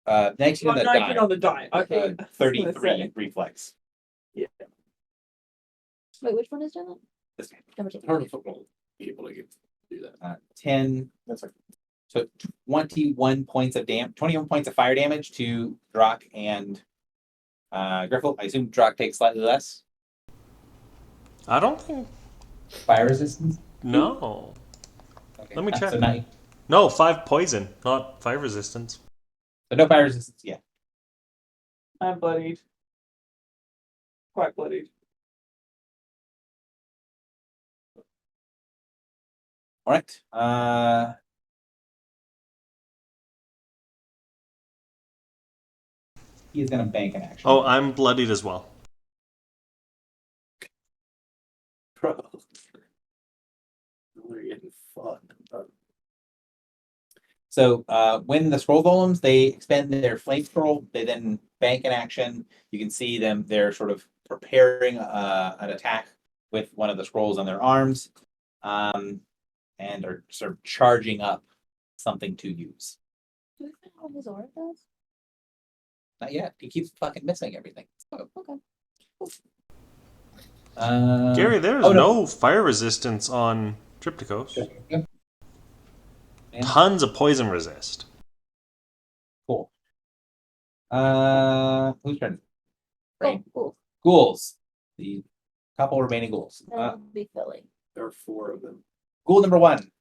19 on the 19 die. on the die. Okay. 33 reflex. Yeah. Wait, which one is doing that? This guy. Number 2. Hard football. Be able to do that. 10. That's like So 21 points of 21 points of fire damage to Drock and Griffle. I assume Drock takes slightly less. I don't think. Fire resistance? No. Okay. Let me check. So, No, 5 poison, not 5 resistance. so no fire resistance yet. I'm bloodied. Quite bloodied. All right. He is going to bank an action. Oh, I'm bloodied as well. They're getting fucked. So when the scroll golems they expend their flame scroll, they then bank an action. You can see them; they're sort of preparing an attack with one of the scrolls on their arms, and are sort of charging up something to use. Do we find what his aura does? Not yet. He keeps fucking missing everything. So, Okay. Gary, there's oh, no fire resistance on Triptychos. Yeah. Tons of poison resist. Cool. Who's turn? Right. Cool. Ghouls. The couple remaining ghouls. That'll be filling. There are 4 of them. Ghoul number 1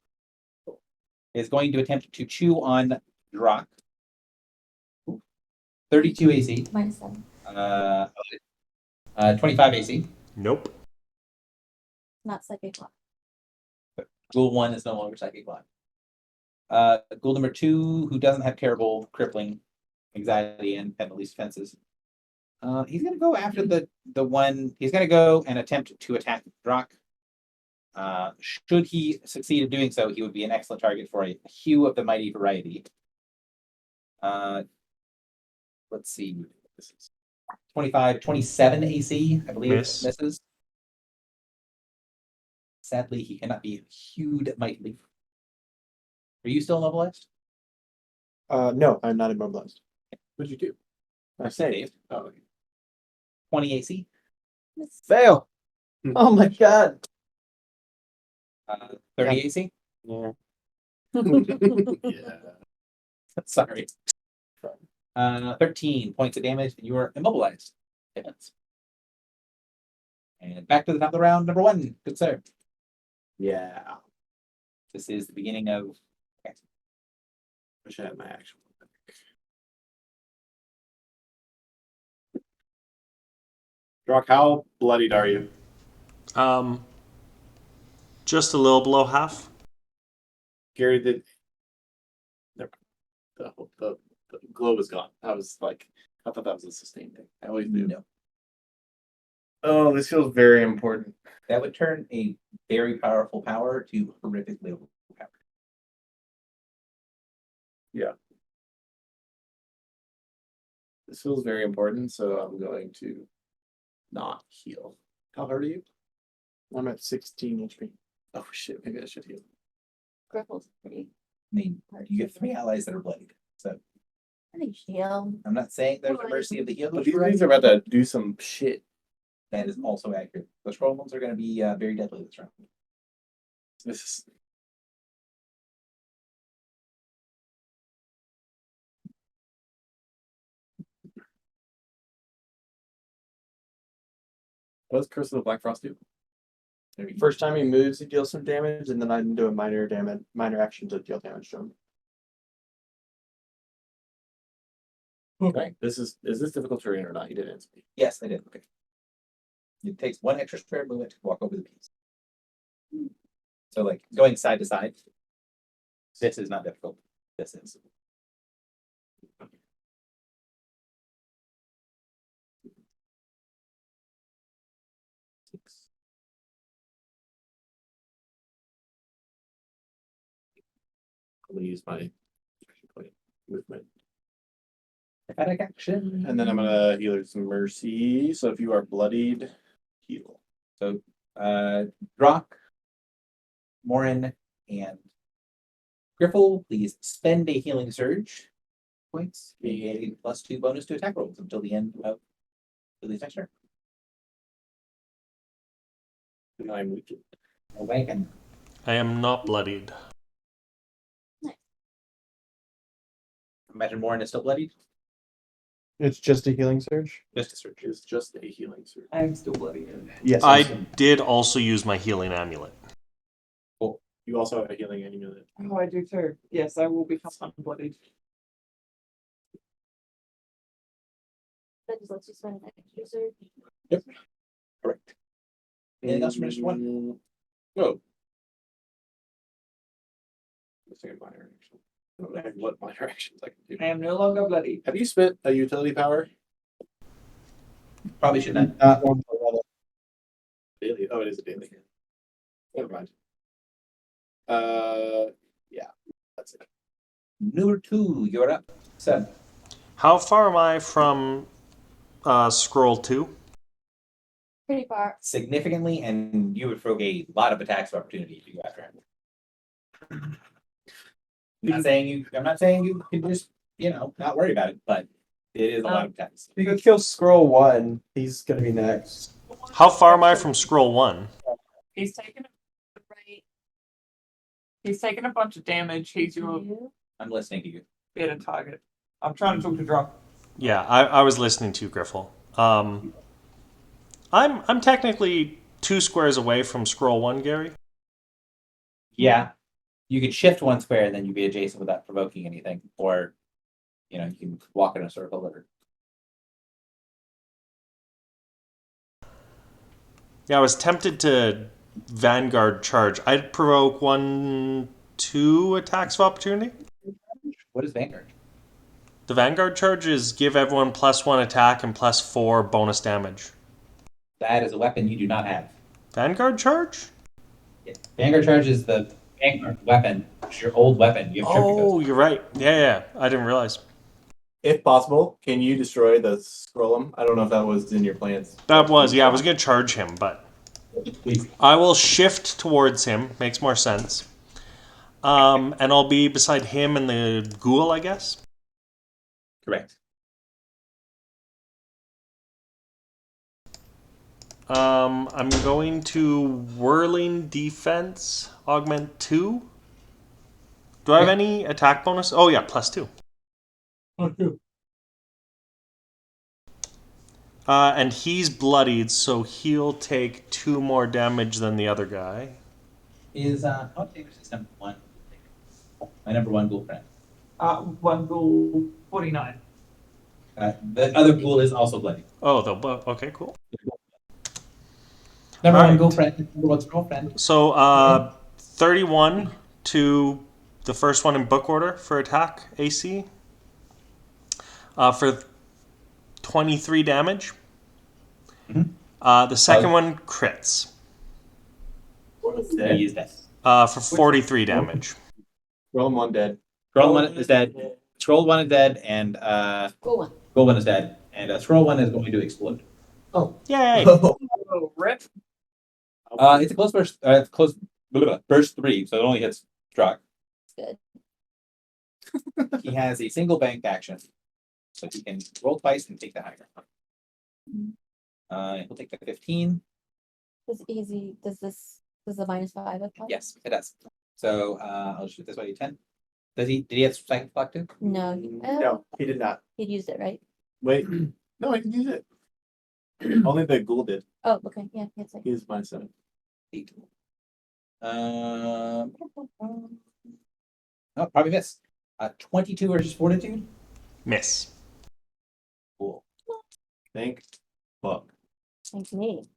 is going to attempt to chew on Drak. 32 AC. -7. 25 AC. Nope. Not psychic lock. Ghoul 1 is no longer psychic block. Ghoul number 2, who doesn't have terrible crippling, anxiety, and penalties defenses. He's gonna go after the one. He's gonna go and attempt to attack Drak. Should he succeed in doing so, he would be an excellent target for a Hue of the Mighty variety. Let's see. This is 25, 27 AC, I believe. Miss. Misses. Sadly, he cannot be hewed mightily. Are you still immobilized? No, I'm not immobilized. What'd you do? I saved. Oh, okay. 20 AC. Fail. Oh my god. 30 AC. Yeah. Yeah. Sorry. 13 points of damage, and you are immobilized. Evans. And back to the top of the round, number 1. Good sir. Yeah. This is the beginning of. Wish I had my action. Drock, how bloodied are you? Just a little below half. Gary did. Never. The glow was gone. I was like, I thought that was a sustained thing. I always knew. No. Oh, this feels very important. That would turn a very powerful power to horrifically overpowered. This feels very important, so I'm going to not heal. How hard are you? I'm at 16 HP. Oh shit, maybe I should heal. Griffle's pretty I mean, hard. you get to- 3 allies that are bloodied. So I think you should heal. I'm not saying there's a mercy of the healer. But these things are about to do some shit. That is also accurate. The scroll ones are going to be very deadly this round. This is what does Curse of the Black Frost do? First time he moves, he deals some damage, and then I can do a minor action to deal damage to him. Okay. Is this difficult terrain or not? You didn't answer me. Yes, I did. Okay. It takes 1 extra square movement to walk over the piece. So, like going side to side. This is not difficult. This is. I'm gonna use my point movement. Pathetic action. And then I'm gonna heal some mercy. So if you are bloodied, heal. So, Drak, Morin, and Griffle, please spend a healing surge points. Being a +2 bonus to attack rolls until the end of Lily's next turn. And I'm weakened. Awaken. I am not bloodied. Imagine Morin is still bloodied. It's just a healing surge? Just a surge. It's just a healing surge. I'm still bloody. Yes. I did also use my healing amulet. You also have a healing amulet. Oh, I do too. Yes, I will become unbloodied. That just lets you spend an extra surge. Correct. Anything else from Minister 1? Oh. Let's take a minor action. I don't know what minor actions I can do. I am no longer bloody. Have you spent a utility power? Probably should not. Not one for the other. Daily. Oh, it is a daily. Never mind. Yeah, that's it. Number 2, you're up. Seb. How far am I from scroll 2? Pretty far. Significantly, and you would throw a lot of attacks of opportunity if you go after him. I'm not saying you can just, not worry about it, but it is a lot of attacks. If you could kill Scroll 1, he's gonna be next. How far am I from scroll 1? He's taken Right. he's taken a bunch of damage. He's your You. I'm listening to you. better target. I'm trying to talk to Drop. Yeah, I was listening to you, Griffle. I'm technically 2 squares away from scroll 1, Gary. Yeah. You could shift 1 square and then you'd be adjacent without provoking anything. Or, you can walk in a circle or Yeah, I was tempted to Vanguard charge. I'd provoke 1, 2 attacks of opportunity. what is Vanguard? The Vanguard charge is give everyone +1 attack and +4 bonus damage. That is a weapon you do not have. Vanguard charge? Yeah. Vanguard charge is the Vanguard weapon. It's your old weapon. You have Oh, you're right. Yeah, I didn't realize. If possible, can you destroy the Scrollum? I don't know if that was in your plans. That was, yeah, I was going to charge him, but Please. I will shift towards him. Makes more sense. And I'll be beside him and the ghoul, I guess. Correct. I'm going to Whirling Defense, Augment 2. Do I have any attack bonus? Oh, yeah, +2. And he's bloodied, so he'll take 2 more damage than the other guy. Is what flavor is number 1? My number 1 ghoul friend. 1 ghoul 49. The other ghoul is also bloody. Oh, okay, cool. Number All 1 right. ghoul friend. Number 1's girlfriend. So, 31 to the first one in book order for attack AC. For 23 damage. Mhm. The second one crits. He is dead. For 43 damage. Scrollum 1 dead. Scroll 1 is dead. Scroll 1 is dead, and Go on. Ghoul 1 is dead. And Scroll 1 is going to explode. Yay! Oh, rip. It's a close burst. It's close burst 3, so it only hits Strzok. Good. He has a single bank action, so he can roll twice and take the higher. He'll take the 15. Does easy? Does the -5 apply? Yes, it does. So I'll shoot this way. 10. Did he have psychic block too? No. No, he did not. He'd used it, right? Wait. No, I can use it. Only the ghoul did. Oh, okay. Yeah, it's like He is -7. 8. Oh, probably miss. 22 versus fortitude. Miss. Cool. Thank fuck. thank me.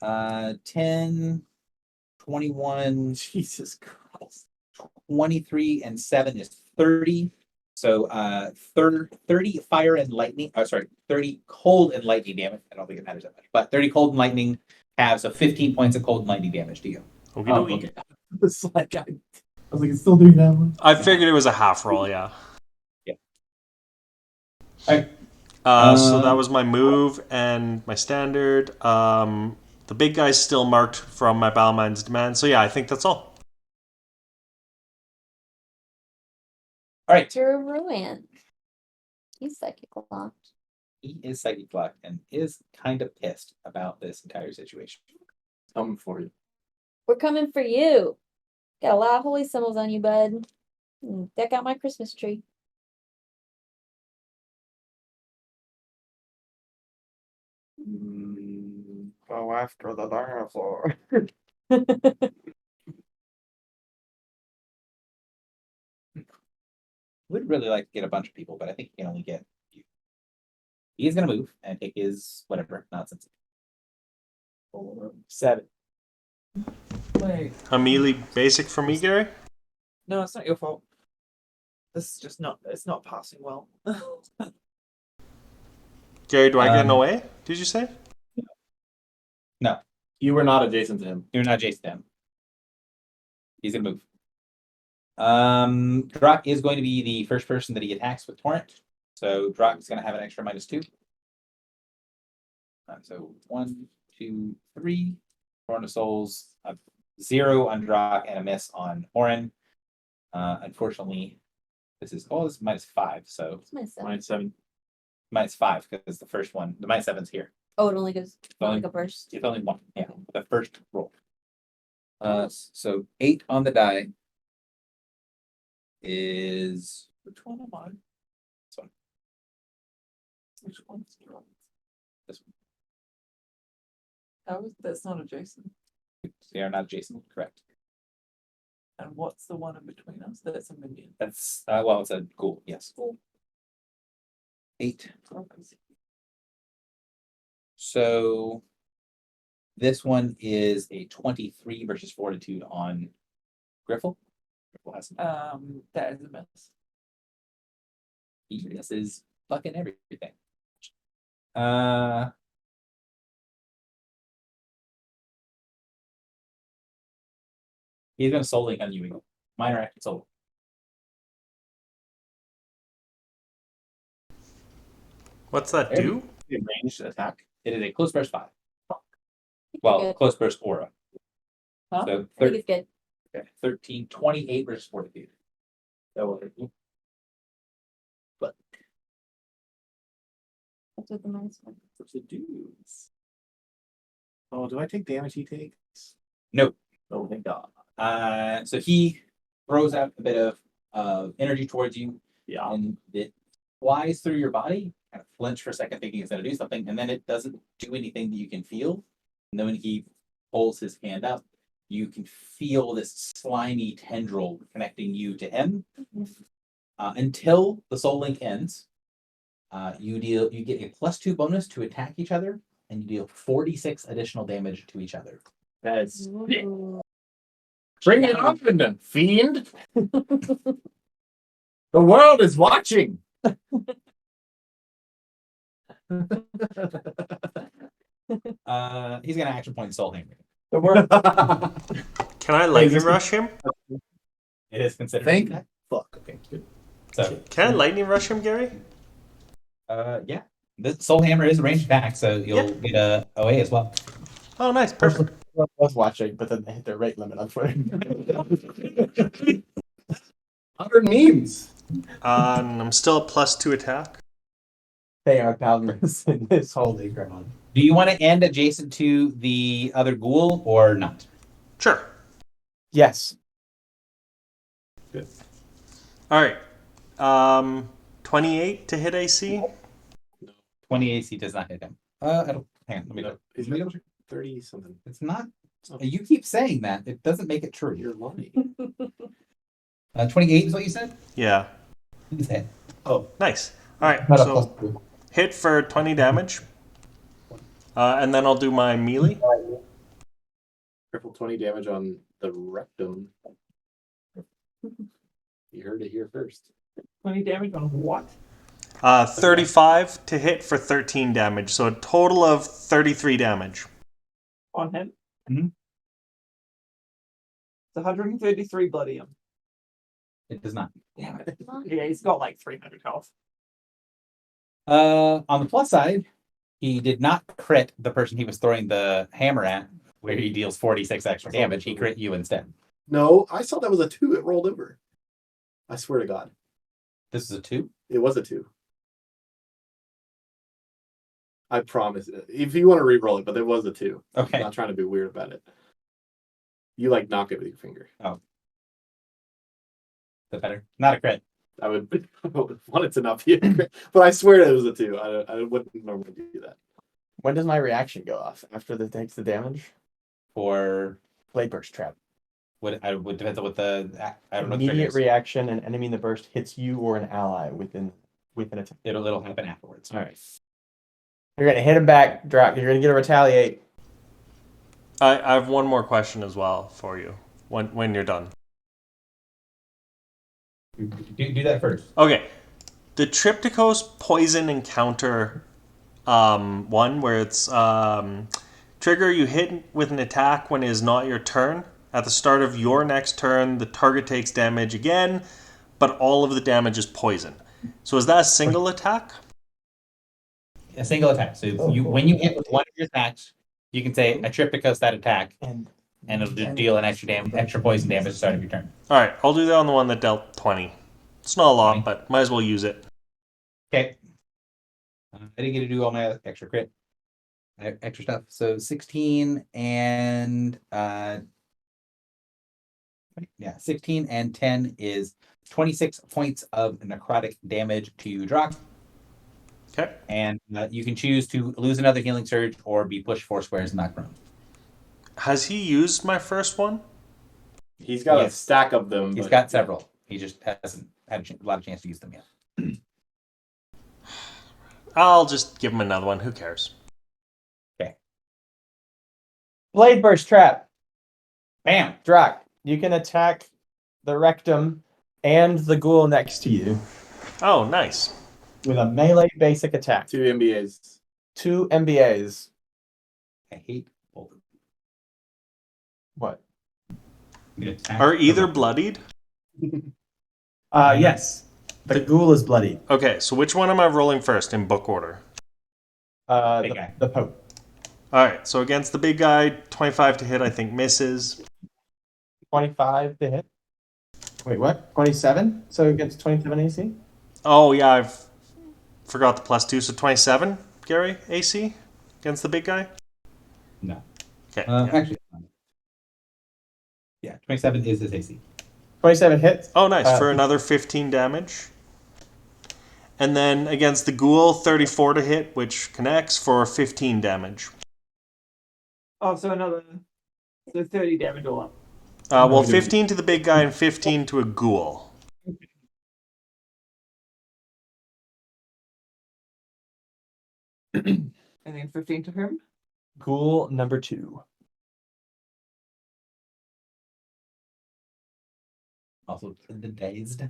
10, 21, Jesus Christ. 23, and 7 is 30. So 30 fire and lightning. Oh, sorry, 30 cold and lightning damage. I don't think it matters that much, but 30 cold and lightning have so 15 points of cold and lightning damage to you. Okie Oh, dokie. okay. It's like I was like, it's still doing that one. I figured it was a half roll, yeah. Yeah. Alright. So that was my move and my standard. The big guy's still marked from my Battlemind's demand. So yeah, I think that's all. All right. To ruin. He's psychic locked. He is psychic blocked and is kind of pissed about this entire situation. Coming for you. We're coming for you. Got a lot of holy symbols on you, bud. Deck out my Christmas tree. Go after the dinosaur. Would really like to get a bunch of people, but I think he can only get you. He's gonna move and take his whatever nonsense. 7. Wait. A melee basic for me, Gary? No, it's not your fault. This is just not. It's not passing well. Gary, do I get an Um, away? Did you say? No. You were not adjacent to him. You're not adjacent to him. He's gonna move. Drock is going to be the first person that he attacks with Torrent. So Drock is gonna have an extra -2. So 1, 2, 3. Torrent of Souls, 0 on Drock and a miss on Orin. Unfortunately, this is -5, so It's my seven. Mine 7. -5 because the first one, the -7's here. Oh, it only goes Only- like a burst. It's only one. Yeah, the first roll. So 8 on the die is Which one am I? This one. Which one's Drock? This one. How is that's not adjacent? They are not adjacent, correct? And what's the one in between us? That's a minion. That's well, it's a ghoul. Yes, Ghoul. 8. Okay. So this one is a 23 versus Fortitude on Griffle. Griffle has That is a miss. this is fucking everything. He's gonna soul link on you. Minor action soul. What's that do? Ranged attack. It is a close burst 5. It's Well, good. close burst aura. Huh? So I think it's good. 13, 28 versus Fortitude. That will hit you. But That's with the -1. what's it do? Oh, do I take damage he takes? No. Oh, thank God. So he throws out a bit of energy towards you, Yeah. and it flies through your body. Kind of flinch for a second, thinking it's going to do something, and then it doesn't do anything that you can feel. And then when he pulls his hand up, you can feel this slimy tendril connecting you to him. Until the soul link ends, you get a +2 bonus to attack each other, and you deal 46 additional damage to each other. That's Ooh. bring it on, fiend. The world is watching. He's gonna action point soul hammer. The word Can I lightning rush him? It is considered. Thank- an attack. Fuck. Okay, good. So Can I lightning rush him, Gary? yeah. The soul hammer is a ranged attack, so you'll get a OA as well. Oh, nice, perfect. was watching, but then they hit their rate limit on Twitter. 100 memes. And I'm still at +2 attack. They are boundless in this holy ground. Do you want to end adjacent to the other ghoul or not? Sure. Yes. All right. 28 to hit AC. 20 AC does not hit him. Hang on, let me look. Is it 30 something? It's not. You keep saying that. It doesn't make it true. You're lying. 28 is what you said? Yeah. It's hit. Nice. All right. Not a So +2. hit for 20 damage. And then I'll do my melee. Triple 20 damage on the rectum. You heard it here first. 20 damage on what? 35 to hit for 13 damage. So a total of 33 damage. On him? Mhm. It's 133 bloody him. It does not. Damn it. Yeah, he's got like 300 health. On the plus side, he did not crit the person he was throwing the hammer at, where he deals 46 extra damage. He crit you instead. No, I saw that was a 2. It rolled over. I swear to God. This is a 2. It was a 2. I promise. If you want to re-roll it, but it was a 2. Okay. I'm not trying to be weird about it. You like knock it with your finger. The better. Not a crit. I would want it to not be a crit, but I swear it was a 2. I wouldn't normally do that. When does my reaction go off? After it takes the damage? For Blade burst trap. what I would depend on what the I don't know. What the Immediate trigger is. reaction, an enemy in the burst hits you or an ally within a time. It'll happen afterwards. All right. You're gonna hit him back, drop. You're gonna get a retaliate. I have one more question as well for you when you're done. Do that first. Okay. The Triptychos poison encounter one where it's Trigger, you hit with an attack when it is not your turn. At the start of your next turn, the target takes damage again, but all of the damage is poison. So is that a single attack? A single attack. So when you hit with one of your attacks, you can say a trip because that attack, And and it'll just deal an extra poison damage at the start of your turn. All right, I'll do that on the one that dealt 20. It's not a lot, 20. but might as well use it. Okay. I didn't get to do all my extra crit, extra stuff. So 16 and 16 and 10 is 26 points of necrotic damage to Drock. Okay. And you can choose to lose another healing surge or be pushed 4 squares knocked prone. Has he used my first one? He's got a Yes. stack of them. He's but- got several. He just hasn't had a lot of chance to use them yet. I'll just give him another one. Who cares? Blade Burst Trap. Bam! Drac, you can attack the rectum and the ghoul next to you Oh, nice. with a melee basic attack. 2 MBAs. 2 MBAs. I hate both of them. What? Are either bloodied? Yes. The ghoul is bloody. Okay, so which one am I rolling first in book order? Big guy. The Pope. All right, so against the big guy, 25 to hit, I think misses. 25 to hit. Wait, what? 27? So against 27 AC? Oh, yeah, I've forgot the +2, so 27, Gary, AC against the big guy? No. Okay. Yeah. Actually, yeah, 27 is his AC. 27 hits. Oh, nice, for another 15 damage. And then against the ghoul, 34 to hit, which connects for 15 damage. Oh, so 30 damage all up. Well, 15 to the big guy and 15 to a ghoul. And then 15 to whom? Ghoul number 2. Also, the dazed.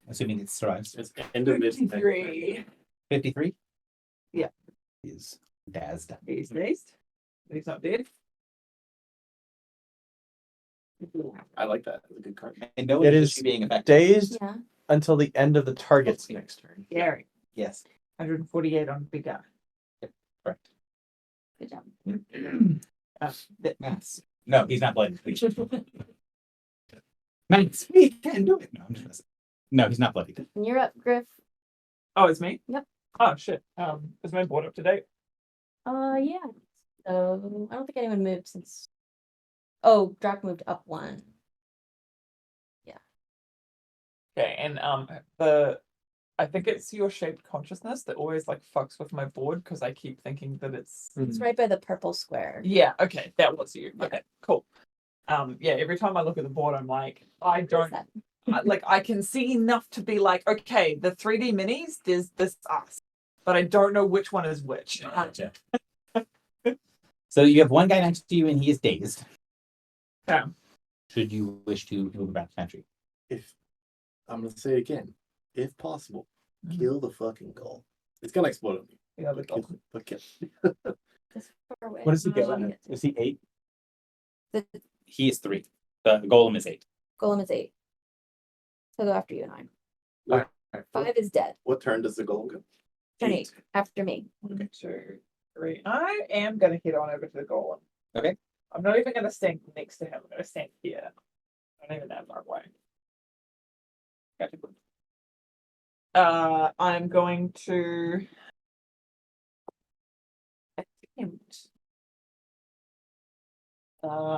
Assuming it survives. It's end of this. 53. 53? Yeah. He's dazed. He's dazed. He's not dead. I like that. That's a good card. And no It one is is being effective. Dazed Yeah. until the end of the target's next turn. Gary. Yes. 148 on big guy. Correct. Good job. Mass. No, he's not bloody. Mass, we can do it. No, I'm just messing. No, he's not bloody. And you're up, Griff. Oh, it's me? Yep. Oh, shit. Is my board up to date? Yeah. So I don't think anyone moved since. Oh, Drac moved up 1. Okay, and I think it's your shaped consciousness that always like fucks with my board because I keep thinking that it's It's right by the purple square. yeah, okay, that was you. Yeah. Okay, cool. Yeah, every time I look at the board, I'm like, I What is don't that? like I can see enough to be like, okay, the 3D minis, there's this us, but I don't know which one is which. Gotcha. So you have one guy next to you and he is dazed. Yeah. Should you wish to move about the country? If I'm gonna say it again, if possible, Mhm. kill the fucking goal. It's gonna explode on me. Yeah, the Kill, goal. but kill. This far away. What does he get? Oh, Is he 8? The He is 3. The golem is 8. golem is 8. So go after you and I. Alright, 5 is dead. What turn does the golem go? Turn 8 after me. 1, 2, 3. I am gonna head on over to the golem. Okay. I'm not even gonna stand next to him. I'm gonna stand here. I don't even that far away. Gotcha. I'm going to attempt.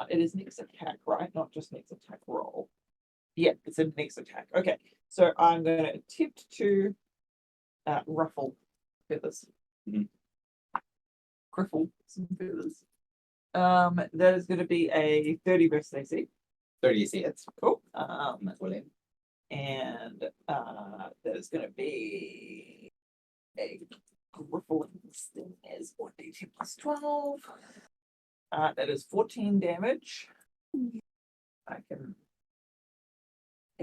It is next attack, right? Not just next attack roll. Yeah, it's a next attack. Okay, so I'm going to attempt to ruffle feathers. Mhm. Griffle some feathers. That is going to be a 30 versus AC. 30 AC hits. Cool. That's brilliant. And that is going to be a griffle sting as 1d10 plus 12. That is 14 damage. I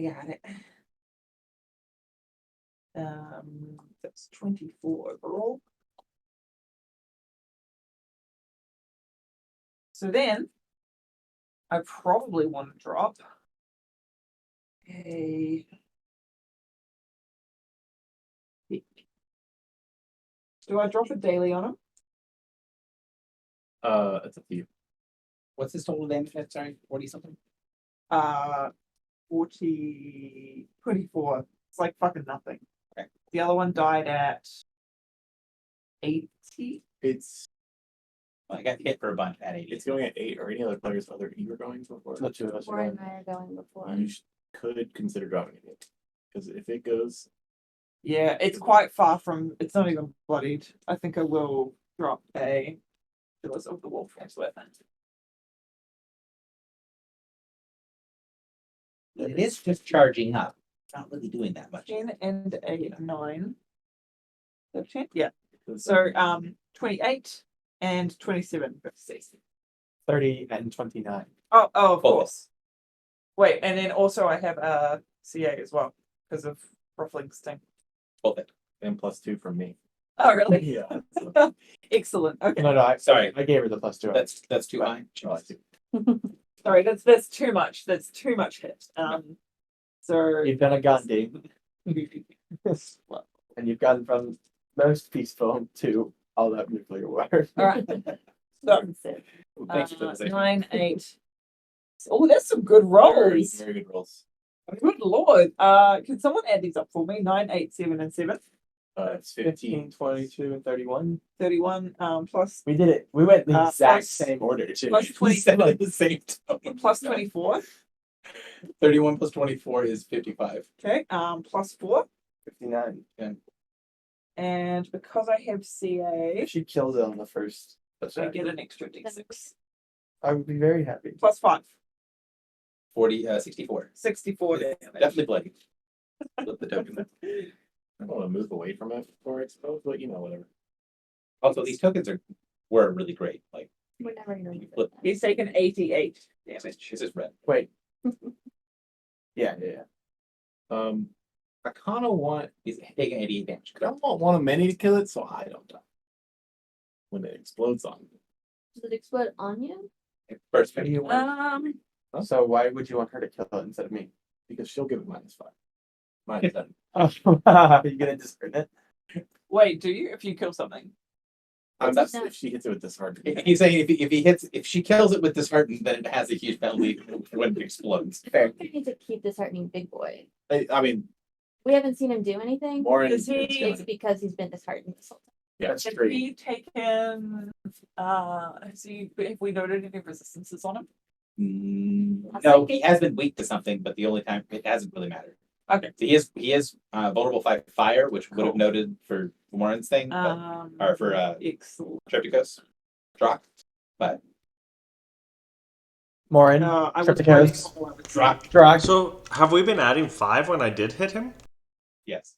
got it. That's 24 overall. So then I probably want to drop a. Do I drop a daily on him? It's up to you. What's his total damage? Sorry, 40 something. 24. It's like fucking nothing. Okay. The other one died at 80. It's Well, I got hit for a bunch at 80. it's going at 8. Or any other players other than you were going before? The two of us. Four and I are going before. You could consider dropping it because if it goes, Yeah, it's quite far from. It's not even bloodied. I think I will drop a Pillars of the Wolfram's weapon. It is just charging up. It's not really doing that much. 10 and a 9. 13? Yeah. So 28 and 27 versus 30 and 29. Oh, of Both. course. Wait, and then also I have a CA as well because of Ruffling Sting. Both it. and +2 from me. Oh, really? Yeah. So, Excellent. Okay. No, I Sorry. I gave her the +2. That's too high. Sorry, that's too much. That's too much hit. So You've done a Gandhi, and you've gone from most peaceful to all that nuclear war. all right. So Thank you for the 9, 8. Oh, that's some good rolls. very good rolls. Good lord. Can someone add these up for me? 9, 8, 7, and 7. It's 15. 15, 22, and 31. 31 plus We did it. We went the Uh, exact plus- same order too. plus We 20 said it at the same time. plus 24. 31 plus 24 is 55. Okay. Plus 4. 59. And because I have CA, If she kills it on the first I attack, get an extra D6. I would be very happy. Plus 5. 64. 64 damage. Definitely bloody. Flip the token. I don't want to move away from it before it's exposed, but whatever. Also, these tokens were really great. Like, We're never gonna use flip. it. He's taken 88 damage. This is red. Wait. Yeah. I kind of want. He's taking 88 damage. I don't want one of many to kill it, so I don't die when it explodes on me. Does it explode on you? First What do you Um, want? So why would you want her to kill it instead of me? Because she'll give it -5. -10. Oh, you gonna discern it? wait, do you? If you kill something? That's No. if she hits it with disheartened. He's saying if she kills it with disheartened, then it has a huge penalty when it explodes. Fair. We need to keep disheartening big boy. I mean, We haven't seen him do anything. more Is he- It's because he's been disheartened this whole time. Yeah, That's Have great. we taken, have we noted any resistances on him? No, he has been weak to something, but the only time it hasn't really mattered. Okay. So he is vulnerable by fire, which would have Cool. noted for Warren's thing, but or for excellent. Tripticos. Drock. But Morin, I was Tripticos. wondering- Drock. So have we been adding 5 when I did hit him? yes.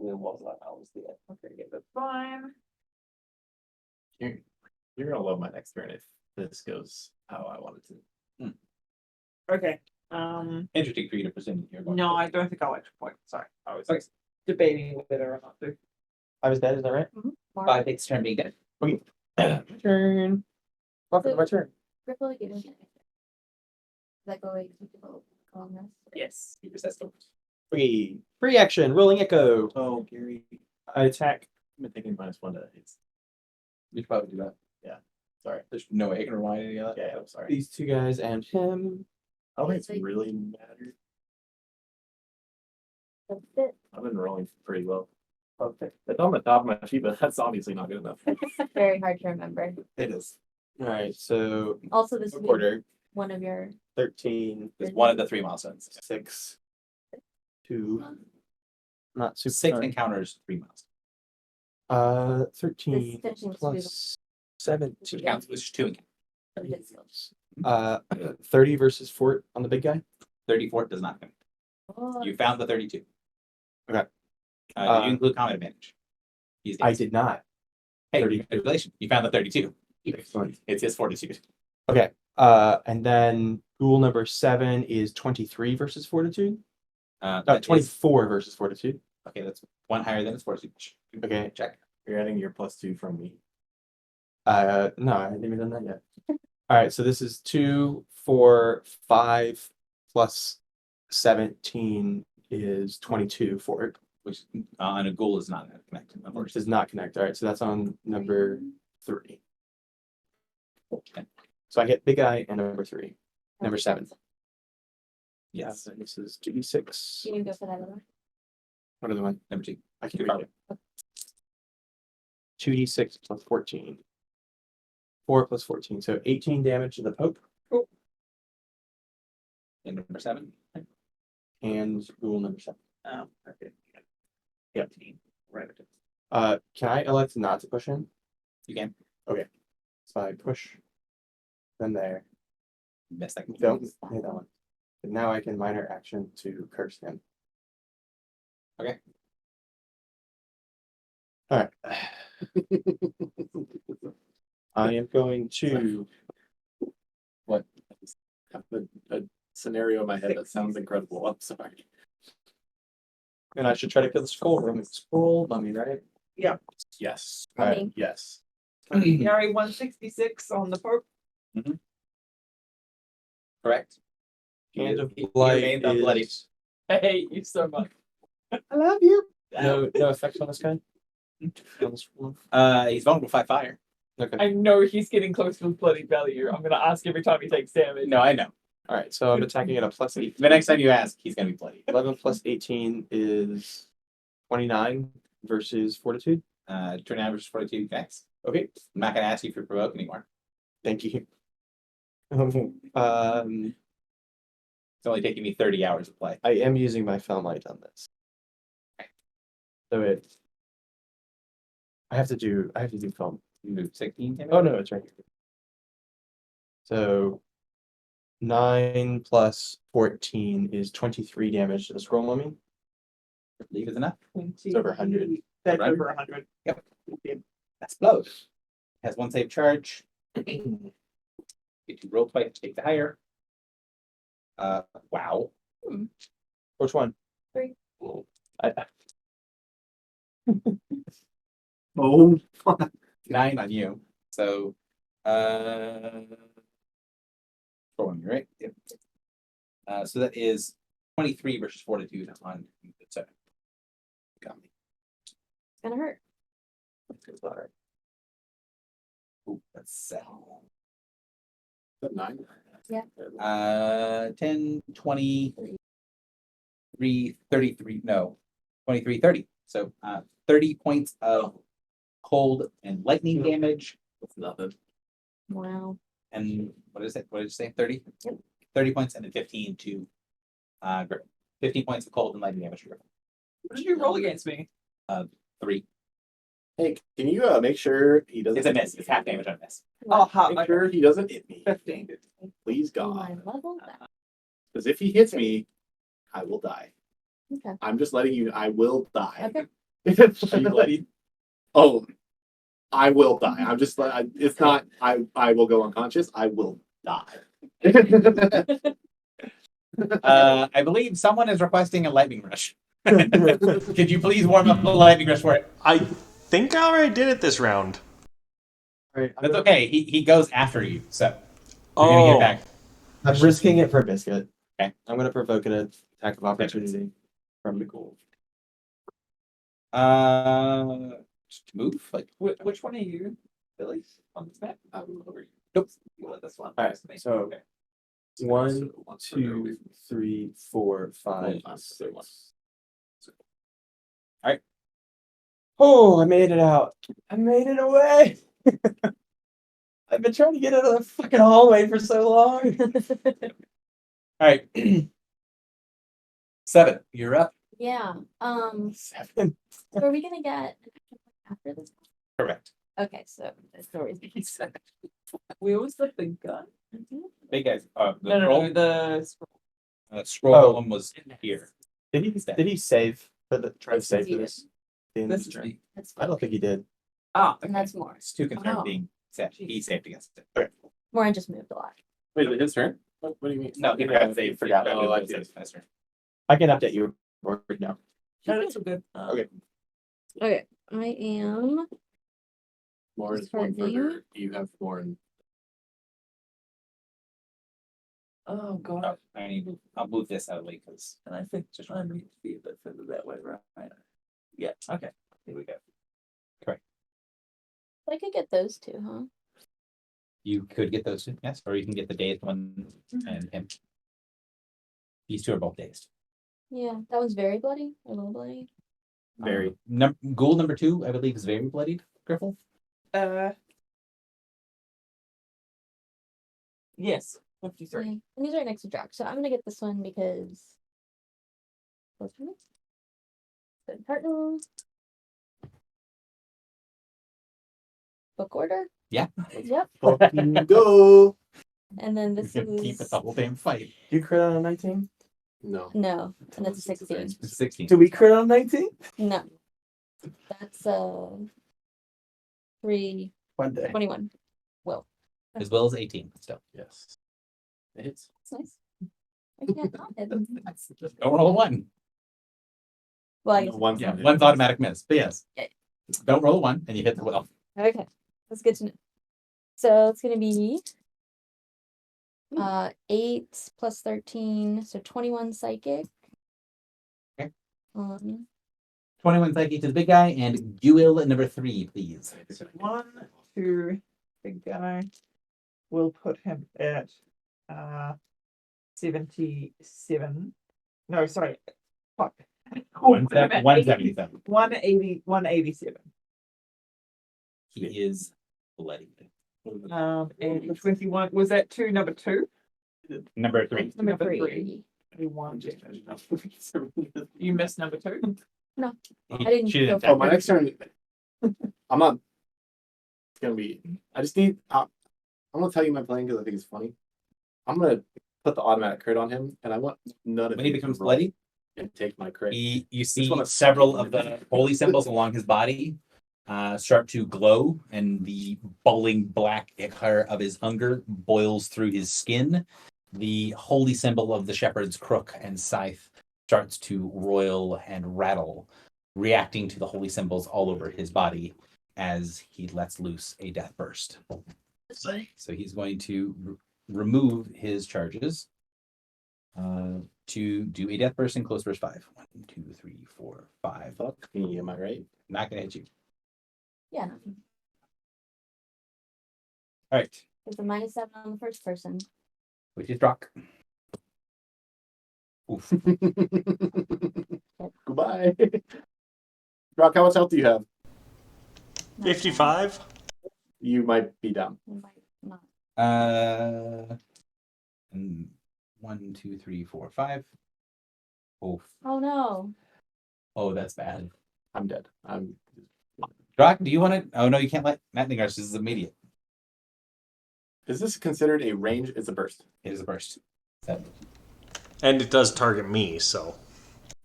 Okay, yeah, that's fine. you're gonna love my next turn if this goes how I want it to. Okay. Interesting for you to presume you're going No, to. I don't think I'll extra point. Sorry, I was Okay. debating whether or not to. I was dead, is that right? Five takes turn being dead. My turn. Welcome to my turn. Ripple again. Does that go away? 'Cause we develop calmness? Yes. You resist them. Okay. Free action, Rolling Echo. Oh, Gary, I attack. I've been thinking -1 to hits. You should probably do that. Yeah, sorry. There's no way I can rewind any of that. Yeah, I'm sorry. These two guys and him. I don't think it's really mattered. That's it. I've been rolling pretty well. Okay, it's on the top of my sheet, but that's obviously not good enough. Very hard to remember. It is. Alright, so Also, this would be quarter. one of your 13, It's one of the 3 milestones. 6, 2. Not super. 6 encounters, 3 miles. 13 finishing plus Which 17. counts, which is 2 encounters. we did skills. 30 versus Fort on the big guy. 34 does not count. Oh, You found the 32. Okay. Did you include combat advantage? He's I dancing. did not. Hey, 32. congratulations. You found the 32. Excellent. It's his fortitude. Okay. And then ghoul number 7 is 23 versus Fortitude. That is- 24 versus Fortitude. Okay, that's one higher than his fortitude. Okay. Check. You're adding your +2 from me. No, I haven't even done that yet. All right, so this is 2, 4, 5 plus 17 is 22 for it, Which on a goal is not connected, which unfortunately. does not connect. All right, so that's on number 3. So I hit big eye and number 3. Number 7. Yes, And this is 2d6. Can you go for that other one? What are the one? number 2. I can read it. 2d6 plus 14. 4 plus 14. So 18 damage to the Pope And number 7. and rule number 7. Okay. Yeah. Right. Can I elect not to push him? You can So I push. Then there. miss that. Don't hit that one. And now I can minor action to curse him. Okay. All right. I am going to. I have a scenario in my head that sounds incredible. I'm sorry. And I should try to kill the scroll mummy, right? Yes. Mummy. Yes. Gary 166 on the Pope. Correct. Hand of He Blight remains unbloodied. is I hate you so much. I love you. No effects on this guy. On this one? He's vulnerable 5 fire. Okay. I know he's getting close to his bloody value. I'm gonna ask every time he takes damage. No, I know. All right. So I'm attacking at a plus 8. The next time you ask, he's gonna be bloody. 11 plus 18 is 29 versus fortitude. Turn average 42 attacks. Okay. I'm not gonna ask you for provoke anymore. Thank you. It's only taking me 30 hours of play. I am using my Felmite on this. So I have to do film. You move 16 damage? Oh no, it's right here. So 9 plus 14 is 23 damage to the scroll mummy. I believe is enough. It's over 100. That's Right. over 100. Yep. Explode. Has 1 save charge. Get to roll twice to take the higher. Wow. Which one? 3. Oh. 9 on you. So for you, right? Yep. So that is 23 versus fortitude on the 7. Got me. It's gonna hurt. Ooh, that's 7. 9. 10, 20, 33, no, 23, 30. So 30 points of cold and lightning damage. That's nothing. Wow. And what is it? What did you say? 30? Yep. 30 points and then 15 to Griffin. 15 points of cold and lightning damage to Griffin. What did you roll against me? 3. Hey, can you make sure he doesn't? It's a miss. It's half damage on a miss. Oh, hot. Make sure he doesn't hit me. 15. Please Oh, I God, leveled that. because if he hits me, I will die. Okay. I'm just letting you. I will die. Okay. Are you bloody? Oh, I will die. I'm just. It's not. I will go unconscious. I will die. I believe someone is requesting a lightning rush. Could you please warm up the lightning rush for it? I think I already did it this round. All right. That's okay. He goes after you, so you're gonna get back. I'm risking it for a biscuit. Okay. I'm gonna provoke an attack of opportunity from the gold. Just move like Which one are you, Billy, on this map? nope. You want this one? All right, so Okay. 1, 2, 3, 4, 5, Hold on, 6. All right. Oh, I made it out. I made it away. I've been trying to get out of the fucking hallway for so long. All right. 7. You're up. Yeah. 7. So are we gonna get after this? Correct. Okay, so the story's being said. Where was the big gun? Big guys. The No, scroll, the scroll Oh. one was here. Did he save for the try to save for He this? The end of This the is turn? That's I don't think he did. ah. And that's more. It's too concerned Oh. being saved. He saved against it. Morin just moved a lot. Wait, is it his turn? What do you mean? No, he Yeah, forgot to I save. forgot. Oh, I It was see. his turn. I can update you right now. No, that's all good. Okay. Okay. I am. Lauren is What's her one name? further. You have Lauren. Oh god. Oh, I'll move this out of the way because And I think just I need to be a bit further that way, right? Yeah, okay. Here we go. I could get those two, huh? you could get those two, yes, or you can get the dazed one and him. These two are both dazed. Yeah, that one's very bloody, a little bloody. Very. Goal number 2, I believe, is very bloodied. Griffle. Yes, 53. Yeah, and he's right next to Drac, so I'm gonna get this one because. Close for me. Good partner. Book order. Yeah. Yep. Fucking go. And then this You can keep it is the whole damn fight. You crit on a 19? No. no, and that's a 16. It's 16. Do we crit on 19? No, that's 3 One day. 21. Well, As well as 18 still. Yes. It hits. that's nice. I can't not hit. Don't roll a 1. Well, I No, guess- one's Yeah, not one's automatic miss. But yes. Okay. Don't roll a 1 and you hit the well. Okay, that's good to know. So it's gonna be 8 plus 13, so 21 psychic. Okay. 21 psychic to the big guy and Guil number 3, please. 1, 2, big guy. We'll put him at 77. No, sorry. Fuck. We'll put him at 177. 187. He is bloodied. And 21 was that number 2? Number 3. Number Number 3. 1. You missed number 2. I didn't She go didn't for Oh, it. my next turn. I'm not. It's gonna be. I just need. I'm gonna tell you my plan because I think it's funny. I'm gonna put the automatic crit on him, and I want none of When he you to becomes roll bloody, and take my crit. you see one is several fucking of the ridiculous. holy symbols along his body start to glow, and the bubbling black ichor of his hunger boils through his skin. The holy symbol of the shepherd's crook and scythe starts to roil and rattle, reacting to the holy symbols all over his body as he lets loose a death burst. So he's going to remove his charges to do a death burst in close burst 5. 1, 2, 3, 4, 5. Fuck me, am I right? Not gonna hit you. Yeah, no. All right, It's a -7 on the first person. which is Drock. Oof. Goodbye. Rock, how much health do you have? 55. You might be down. You might not. 1, 2, 3, 4, 5. Oh, Oh no. oh, that's bad. I'm dead. I'm. Drock, do you want to? Oh no, you can't let Lightning Rush. This is immediate. Is this considered a range? It's a burst. It is a burst. So And it does target me, so.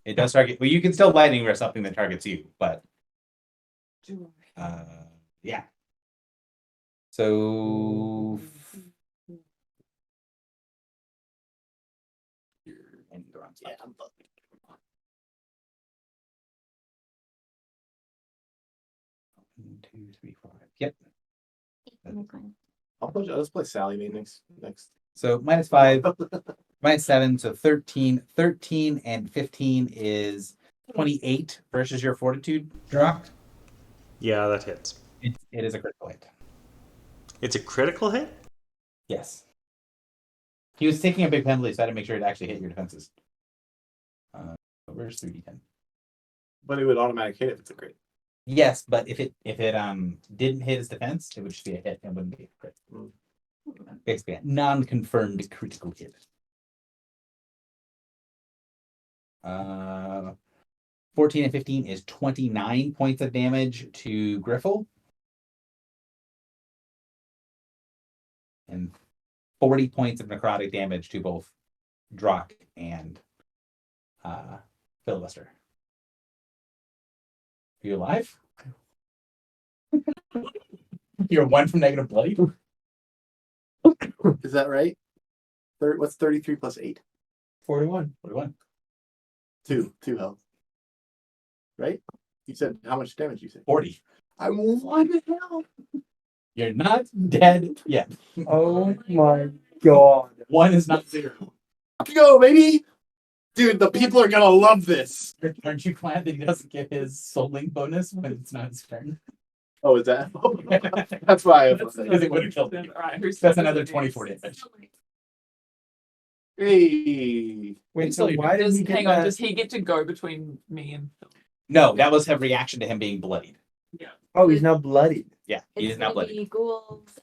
it does target. Well, you can still Lightning Rush something that targets you, but yeah. So. And you're on spot. Yeah, I'm fucked. 1, 2, 3, 4. Yep. That's fine. Let's play Sally Mae next. So -5, -7, so 13. 13 and 15 is 28 versus your fortitude, Drock. Yeah, that hits. It is a critical hit. It's a critical hit? Yes. He was taking a big penalty, so I had to make sure it actually hit your defenses. Where's 3d10? But it would automatic hit if it's a crit. Yes, but if it didn't hit his defense, it would just be a hit and wouldn't be a crit. Basically, a non-confirmed critical hit. 14 and 15 is 29 points of damage to Griffle. And 40 points of necrotic damage to both Drock and Filibuster. Are you alive? You're 1 from negative bloody? Is that right? What's 33 plus 8? 41. 41. 2 health. Right? You said how much damage you said? 40. I'm one health. You're not dead yet. Oh my god. One is not 0. Go, baby! Dude, the people are gonna love this. Aren't you glad that he doesn't get his soul link bonus when it's not his turn? Oh, is that? That's why I Because it would have killed him. Alright, who's That's another 24 damage. Hey. Wait, So so why did Does, he get hang on, that? does he get to go between me and Phil? No, that was a reaction to him being bloodied. Oh, he's now bloodied. Yeah, he It's is now gonna bloodied. be ghouls.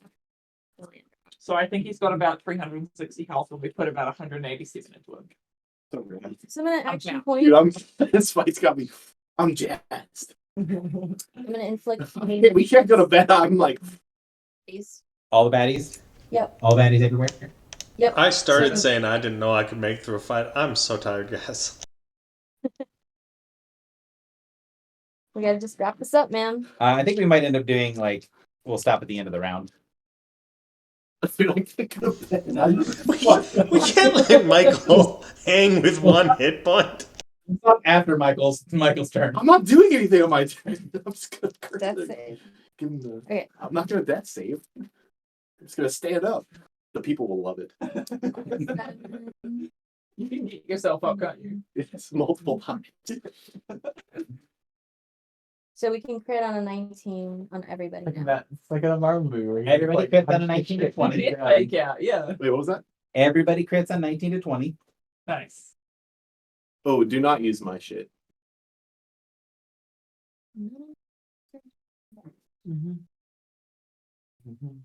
So I think he's got about 360 health, and we put about 187 into him. So I'm gonna I'm action down. point. Dude, this fight's got me. I'm jazzed. I'm gonna inflict We can't go to bed. I'm like, these. All the baddies? Yep. All baddies everywhere? Yep. I started So- saying I didn't know I could make it through a fight. I'm so tired, guys. We gotta just wrap this up, man. I think we might end up doing like, we'll stop at the end of the round. dude, I can't go to bed. We can't let Michael hang with one hit point. Stop after Michael's turn. I'm not doing anything on my turn. I'm just gonna curse That's it. it. Give him the. Okay. I'm not gonna death save. I'm just gonna stand up. The people will love it. You can get yourself up, can't you? It's multiple times. So we can crit on a 19 on everybody Like now. that. It's like in a Marvel movie. Where you Everybody like, crits on a punch 19 the to 20. shit Yeah, out of yeah, yeah. Wait, what was that? Everybody crits on 19 to 20. Nice. Oh, do not use my shit.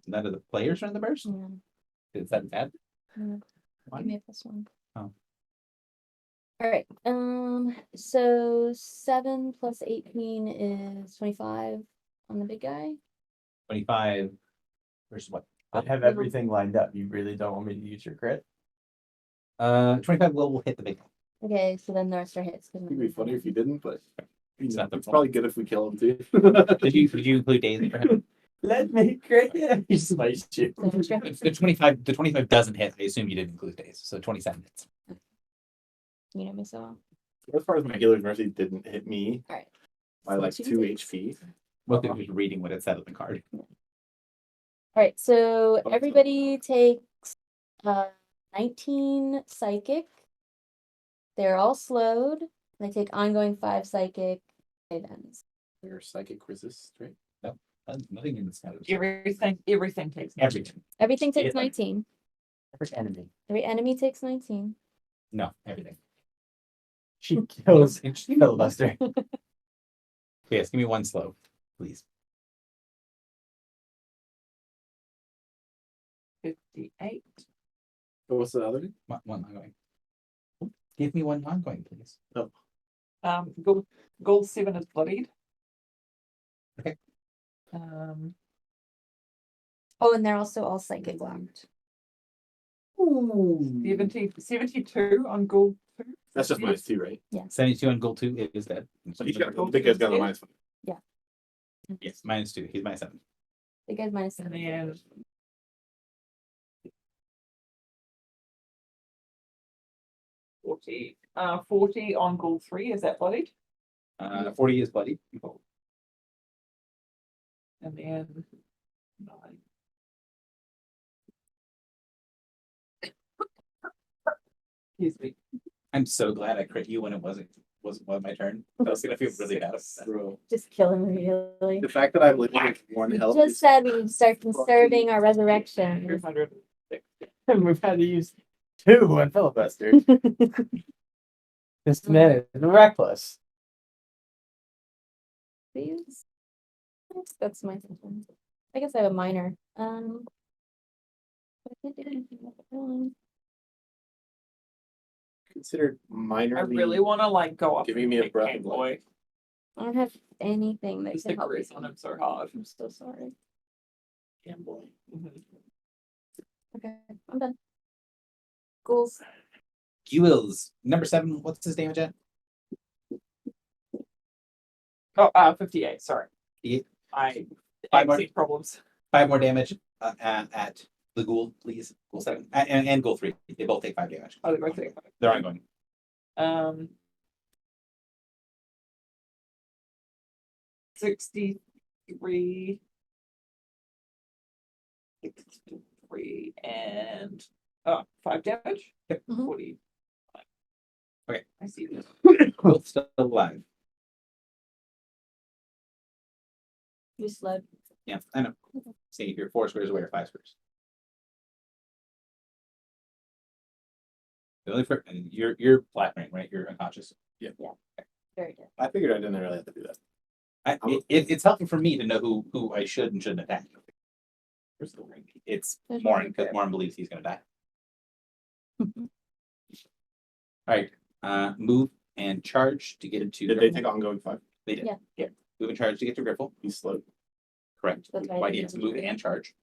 None of the players are in the burst? Yeah. Is that bad? Give me a +1. Oh. All right. So 7 plus 18 is 25 on the big guy. 25 versus what? I have everything lined up. You really don't want me to use your crit? 25 will hit the big one. Okay, so then the rest are hits. It'd be funny if you didn't, but It's not the it's probably good if we kill him too. Did you include Daisy for him? Let me crit him. He sliced you. So extra. The 25 doesn't hit. I assume you didn't include Daisy, so 27 hits. You know me so well. As far as my healer's mercy didn't hit me Alright. by like 2 26. HP. Well, I was reading what it said on the card. All right, so Oh, everybody takes 19 psychic. They're all slowed. They take ongoing 5 psychic. It ends. Your psychic resist, right? Nothing in this kind of Everything takes. everything. Everything takes Yeah. 19. Every enemy. Every enemy takes 19. No, everything. She kills filibuster. Yes, give me one slow, please. 58. What's the other thing? One ongoing. Give me one ongoing, please. Gold 7 is bloodied. Okay. Oh, and they're also all psychic locked. 72 on gold 2. That's just -2, right? 72 on gold 2, it is dead. So he's got the big guy's got a -5. Yes, -2. He's -7. The guy's minus And 7. then 40 on gold 3. Is that bloodied? 40 is bloody. And then 9. Excuse me. I'm so glad I crit you when it wasn't my turn. I was gonna feel really bad about that. Bro. Just kill him immediately. The fact that I'm living with 1 We health just is said we would start conserving our resurrection. 200. And we've had to use 2 on filibuster. This man is reckless. Please. That's my thing. I guess I have a minor. I can't do anything with it. considered minorly. I really want to like go up. Giving and me a pick breath Cat of life. Boy. I don't have anything that Just can the help grace me. on him so hard. I'm so sorry. Damn boy. Mhm. Okay, I'm done. Ghouls. Guils. Number 7, what's his damage at? Oh, 58. Sorry. 58. I Five more. accent problems. 5 more damage at the ghoul, please. Ghoul 7. And ghoul 3. They both take 5 damage. Oh, they both take five. They're ongoing. 63. 63 and 5 damage. Yep. 40. Okay. I see this. Both still alive. You slowed. Yeah, I know. See, if you're 4 squares away or 5 squares. The only and you're flattering, right? You're unconscious. Very good. I figured I didn't really have to do that. It's helpful for me to know who I should and shouldn't attack. It's There's Morin one because there. Morin believes he's gonna die. Alright, move and charge to get into. Did they take ongoing 5? They did. Yeah. Move and charge to get to Griffle. He's slow. Correct. That's why I Why he didn't has to do move it. and charge.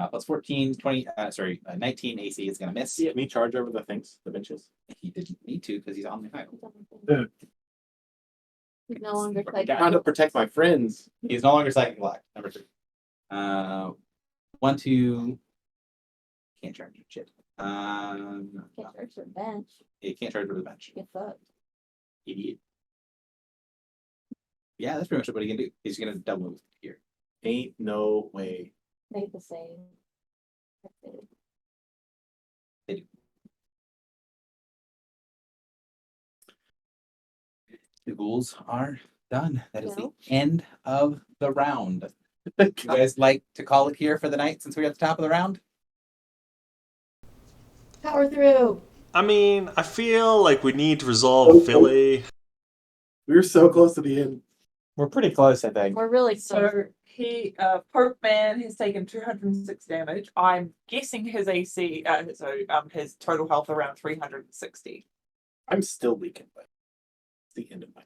Plus 14, 20, 19 AC is gonna miss. Can he charge over the things, the benches? He didn't need to because he's on the tile. He's no longer like. Trying to protect my friends. He's no longer psychic locked. Number 3. 1, 2. Can't charge. Shit. Can't charge the bench. He can't charge over the bench. Get fucked. Idiot. Yeah, that's pretty much what he can do. He's gonna double move here. Ain't no way. Make the save. The ghouls are done. That is the No. end of the round. You guys like to call it here for the night since we're at the top of the round? Power through. I mean, I feel like we need to resolve Philly. We were so close to the end. We're pretty close, I think. We're really close. So he, Pope Man has taken 206 damage. I'm guessing his AC, his total health around 360. I'm still leaking, but it's the end of my.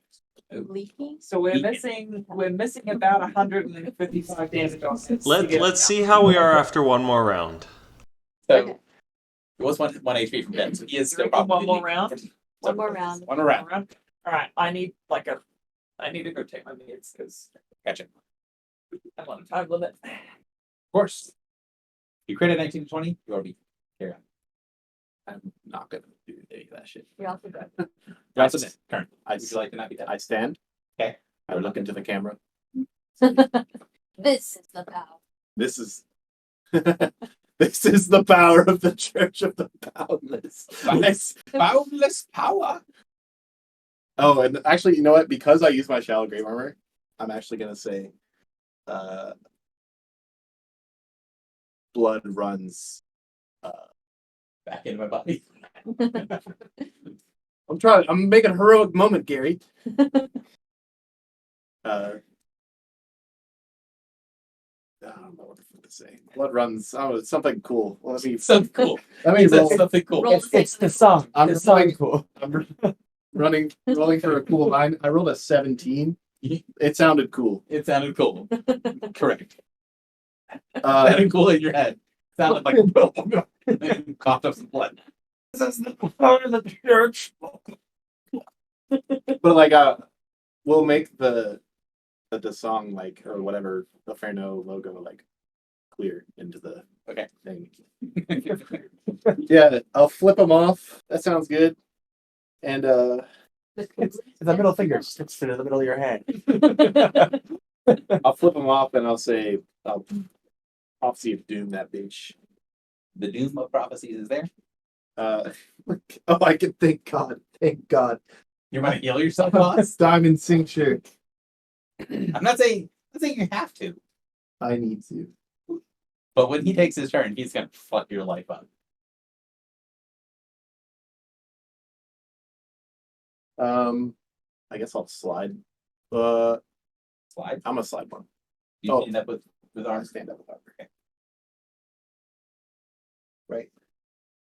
Leaking. So we're He- missing about 155 damage on this. Let's see how we are after one more round. So Okay. it was one HP from dead, so he is still Reckon probably one more round? One more round. One more round. All right, I need to go take my meds because Gotcha. Of I'm on a time limit. course. You crit at 19 to 20, you are beat. Carry on. I'm not gonna do any of that shit. You're also good. That's it. Turn. I, Would you like to not be dead? I stand. Okay. I look into the camera. This is the power. This is this is the power of the Church of the Boundless. Boundless, boundless power. Oh, and actually, you know what? Because I use my shallow grave armor, I'm actually gonna say, blood runs. Back into my body. I'm making a heroic moment, Gary. I don't know what the fuck to say. Blood runs. Oh, it's something cool. Let me. Something cool. Let me That's roll. something cool. Roll. It's the song. I'm The song rolling- cool. I'm rolling for a cool line. I rolled a 17. It sounded cool. It sounded cool. Correct. Uh, Sounded cool in your head. Sounded like coughed up some blood. This is the power of the church. but like, we'll make the song like or whatever the Fairno logo like clear into the Okay. thing. Yeah, I'll flip them off. That sounds good. And It's the middle finger sticks to the middle of your hand. I'll flip them off and I'll say, Prophecy of Doom, that bitch. The doom of prophecies is there. Oh, I can thank God. Thank God. You want to heal yourself, boss? Diamond cincture. I'm not saying you have to, I need to. but when he takes his turn, he's gonna fuck your life up. I guess I'll slide. Slide. I'm a slide one. You Oh. end up with I'll arms. stand up with that. Okay. Right.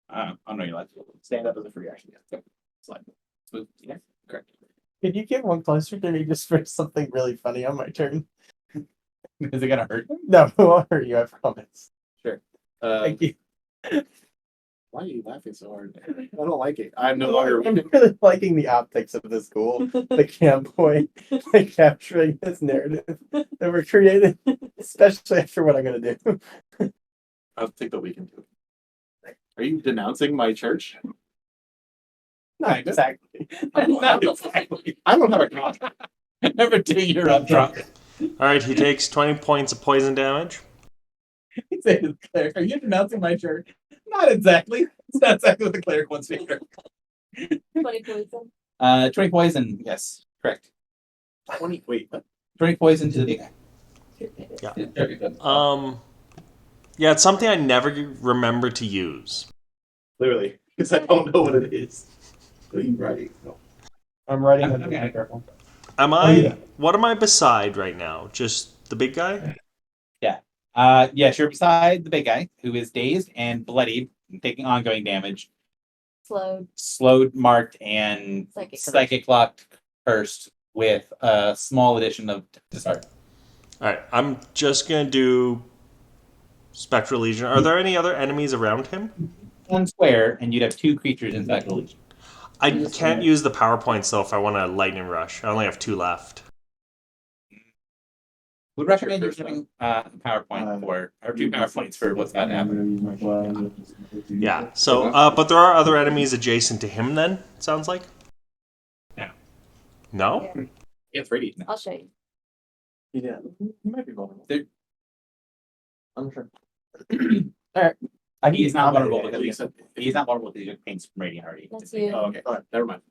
I don't know your life. Stand up as a free action. Yeah. Slide. Smooth. Yeah. Correct. Can you get one closer to me just for something really funny on my turn? Is it gonna hurt? No, it won't hurt you, I promise. Why Thank you. are you laughing so hard? I don't like it. I'm no longer. I'm really liking the optics of this school. The camboy, like capturing this narrative that we're creating, especially after what I'm gonna do. I'll take the weekend too. Are you denouncing my church? Not exactly. Not exactly. I don't have a cross. Number 2, you're up drunk. All right, he takes 20 points of poison damage. He said to the cleric, "Are you denouncing my shirt?" Not exactly. It's not exactly what the cleric wants to hear. 20 poison. 20 poison. Yes, correct. 20. Wait, what? 20 poison to the big guy. Yeah, it's something I never remember to use. Clearly, because I don't know what it is. What are you writing? No. I'm writing. Okay. Be careful. Am Oh, I? yeah. What am I beside right now? Just the big guy? Yes, you're beside the big guy who is dazed and bloodied, and taking ongoing damage, Slowed. slowed, marked, and Psychic locked, cursed with a small addition of discard. All right, I'm just gonna do Spectral Legion. Are there any other enemies around him? One square, and you'd have 2 creatures in Spectral Legion. I can't use the powerpoints though if I want to lightning rush. I only have 2 left. Would recommend you giving PowerPoint for or 2 PowerPoints for what's about to happen. Yeah. So, but there are other enemies adjacent to him. Then it sounds like. No. No. Yeah. It's ready. I'll show you. Yeah, you might be vulnerable. There- I'm sure. All right. He's not vulnerable Yeah, because he's not vulnerable because he just paints from radiant already. That's you. Oh, okay. All right. Never mind.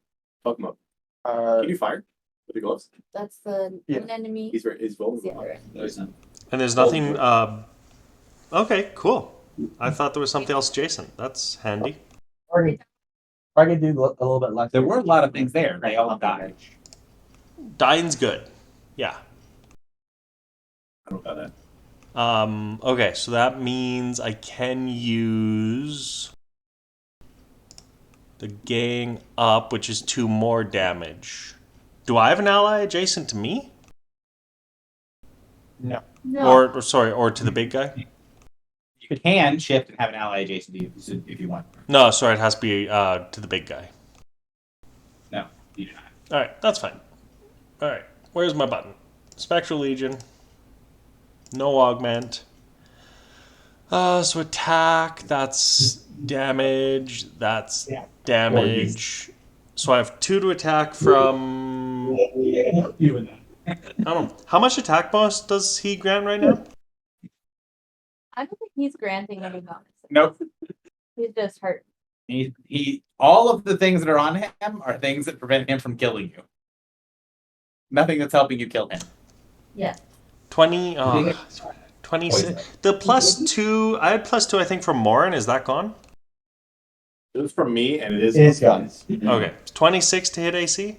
Fuck him up. Uh, Can you fire with the gloves? That's the Yeah. one enemy. He's vulnerable. The other. There's none. And there's nothing. Okay. Cool. I thought there was something else adjacent. That's handy. I could do a little bit less. There were a lot of things there. They all died. Dying's good. Yeah. I don't know about that. Okay, so that means I can use the gang up, which is 2 more damage. Do I have an ally adjacent to me? No. No. Or to the big guy? You can shift and have an ally adjacent to you if you want. No, sorry, it has to be to the big guy. No, you do not. All right, that's fine. All right, where's my button? Spectral Legion. No augment. So attack, that's damage, that's damage. So I have 2 to attack from... You and that. I don't know. How much attack bonus does he grant right now? I don't think he's granting any bonuses. Nope. He's just hurt. He all of the things that are on him are things that prevent him from killing you. Nothing that's helping you kill him. Yeah. 20... Poison. 26. The +2... I had +2, I think, from Morin. Is that gone? It was from me, and it is. It's gone. Okay. 26 to hit AC?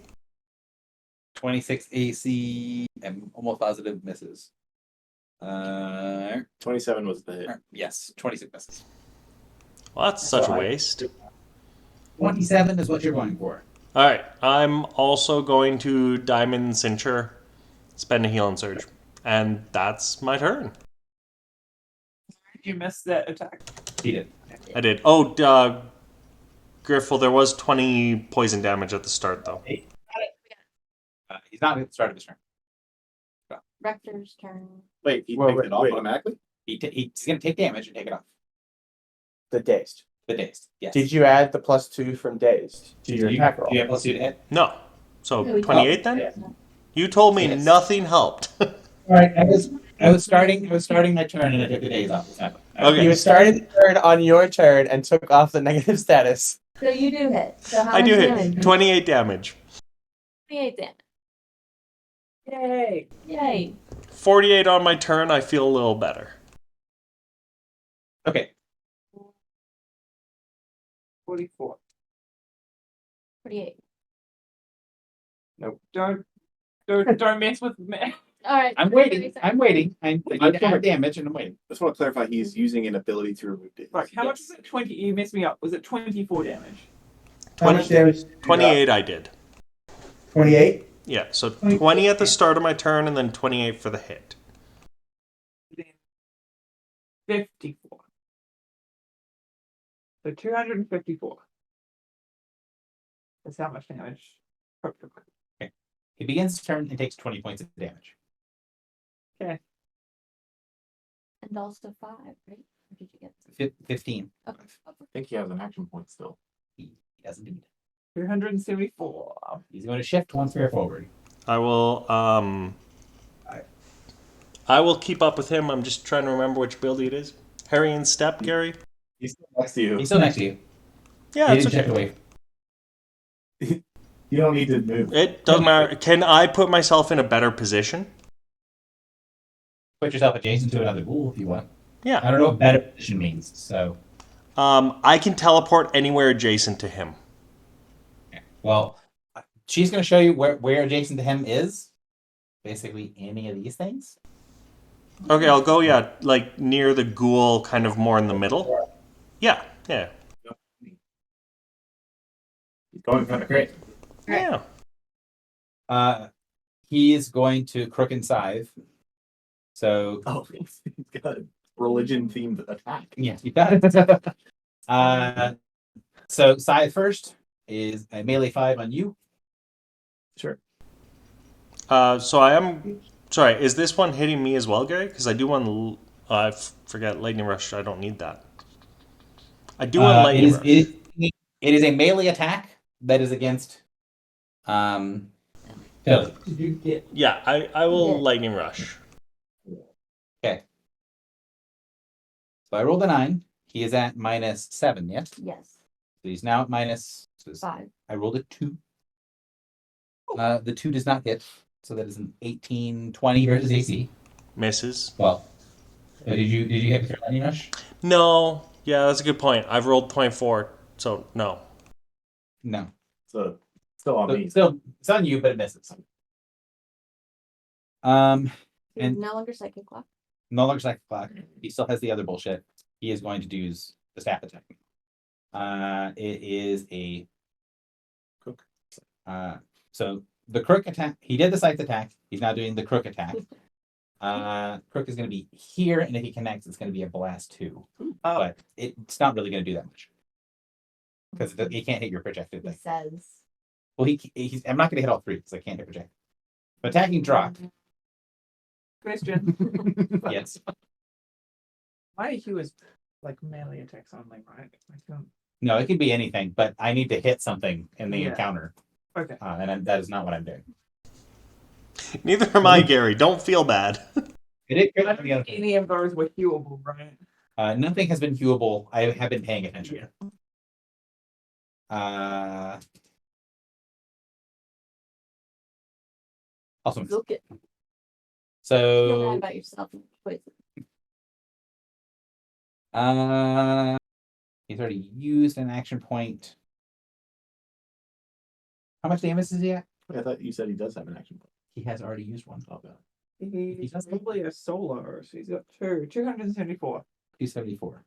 26 AC. I'm almost positive misses. 27 was the hit. Yes, 26 misses. Well, that's such a waste. 27 is what you're going for. All right. I'm also going to Diamond Cincher, spend a healing surge. And that's my turn. You missed that attack. He did. I did. Oh, Griffle, there was 20 poison damage at the start, though. He's not at the start of his turn. Rector's turn. Wait, he Wait, picked wait, it off wait. automatically? He's going to take damage and take it off. The dazed. The dazed. Yes. Did you add the +2 from dazed to your attack roll? Do you have +2 to hit? No. So No, we 28 don't. then? You told me Yes. nothing helped. All right. I was starting my turn and I took the days off. Okay. You started the turn on your turn and took off the negative status. So you do hit. So how I much do damage? hit 28 damage. 28 damage. Yay! Yay. 48 on my turn. I feel a little better. Okay. 44. 48. Don't mess with me. All right. I'm waiting. I'm waiting. I need to add damage and I'm waiting. I just want to clarify, he's using an ability to remove days. Like, how much is it? 20. You messed me up. Was it 24 damage? 20, damage? 28 I did. 28? Yeah, so 20 at the start of my turn and then 28 for the hit. Then 54. So 254. That's how much damage. He begins his turn and takes 20 points of damage. And also 5, right? Or did you get 15. okay. I think he has an action point still. He does indeed. 274. He's going to shift one square forward. I will I will keep up with him. I'm just trying to remember which ability it is. Harry Step, Gary? He's still next to you. He's still next to you. Yeah, He it's didn't shift okay. away. You don't need to move. It doesn't matter. Can I put myself in a better position? Put yourself adjacent to another ghoul if you want. Yeah. I don't know what better position means, so. I can teleport anywhere adjacent to him. Well, she's going to show you where adjacent to him is. Basically, any of these things. Okay, I'll go, like near the ghoul, kind of more in the middle. Yeah. He's going kind of great. Yeah. He's going to crook and scythe. So Oh, he's got a religion-themed attack. yeah, you got it. So scythe first is a melee 5 on you. Sure. So I am. Sorry, is this one hitting me as well, Gary? Because I do want. I forget lightning rush. I don't need that. I do want lightning rush. It is a melee attack that is against. Philly. Did you get? Yeah, I will Yeah. lightning rush. Okay. So I rolled a 9. He is at -7. Yes. Yes, So he's now at minus. So 5. I rolled a 2. The 2 does not hit. So that is an 18, 20 versus AC. Misses. Well, did you hit with your lightning rush? No. Yeah, that's a good point. I've rolled 24, so no. No. So still on So me. still, it's on you, but it misses. He's And- no longer psychic clock. No longer second clock. He still has the other bullshit. He is going to use the staff attack. It is a crook. So the crook attack. He did the scythe attack. He's now doing the crook attack. Crook is going to be here, and if he connects, it's going to be a blast 2. But it's not really going to do that much because he can't hit your projected He thing. says. Well, he's. I'm not going to hit all 3 because I can't hit project. But attacking Drock. Question. Yes. My IQ is like melee attacks only, right? I don't. No, it can be anything, but I need to hit something in the Yeah. encounter, Okay. that is not what I'm doing. Neither am I, Gary. Don't feel bad. It I don't think any of those were hewable, right? Nothing has been hewable. I have been paying attention. Awesome. Look at. Feel bad So, about yourself. Wait, he's already used an action point. How much damage is he at? I thought you said he does have an action point. He has already used one. Oh, God. He's does- probably a solo, so he's got 274. 274.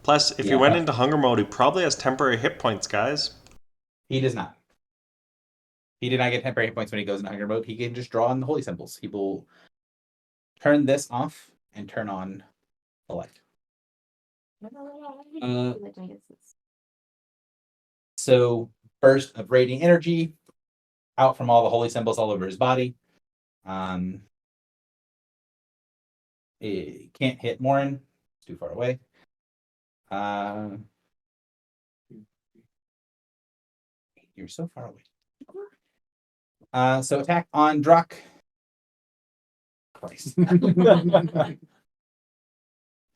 Plus, if Yeah. you went into hunger mode, he probably has temporary hit points, guys. He does not. He did not get temporary hit points when he goes in hunger mode. He can just draw on the holy symbols. He will turn this off and turn on the light. So, burst of radiant energy out from all the holy symbols all over his body. It can't hit Morin. It's too far away. You're so far away. So attack on Drock. Christ.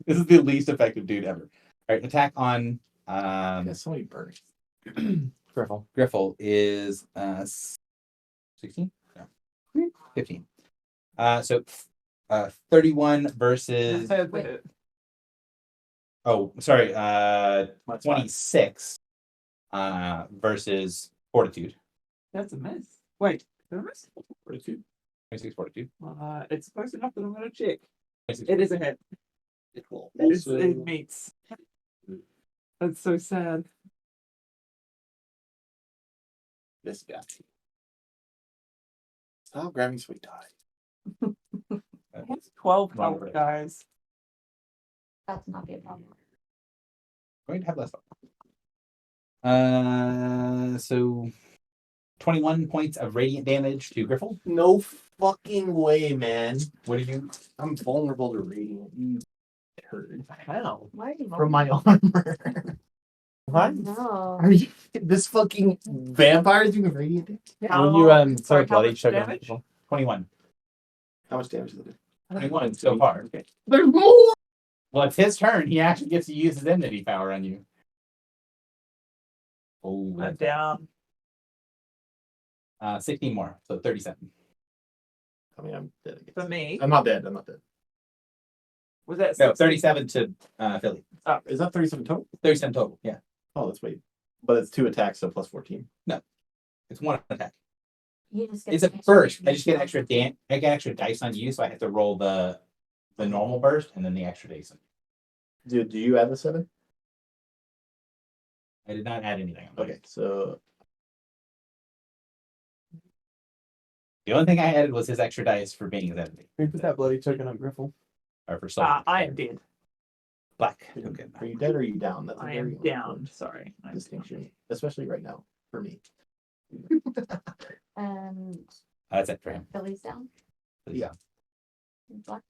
This is the least effective dude ever. All right, attack on There's so many birds. Griffle. Griffle is 16? No. 15. So 31 versus That's it. oh sorry, That's fine. 26 versus fortitude. That's a miss. Wait, did I miss? 26 fortitude. It's close enough that I'm gonna check. 26. It is a hit. It will It also- meets. That's so sad. This guy. Stop grabbing sweet tie. It's 12 Wrong health, place. guys. That's not be a problem. Going to have less fun. So 21 points of radiant damage to Griffle. No fucking way, man. What do you? I'm vulnerable to radiant. You heard. How? Why are you From my armor. What? No. Are you this fucking vampires doing radiant damage? When you throw Sorry, a how bloody much choke on damage? people. 21. How much damage does it do? 21 so far. There's more. Well, it's his turn. He actually gets to use his enmity power on you. Oh, I'm down. 16 more, so 37. I mean, I'm dead again. For me, I'm not dead. I'm not dead. was that No, 16? 37 to Philly. Is that 37 total? 37 total. Yeah, Oh, that's way. But it's 2 attacks, so plus 14. it's one attack. You just get It's a the burst. extra I just get extra I get extra dice on you, so I have to roll the normal burst and then the extra dice. Do you add the 7? I did not add anything. Okay, so The only thing I added was his extra dice for being his enemy, We put that bloody token on Griffle. or for soul. I am dead. Black token. are you dead or are you down? That's a I very am down. important Sorry. I'm distinction, especially right now for me. And That's it for him. Billy's down. Yeah. Black.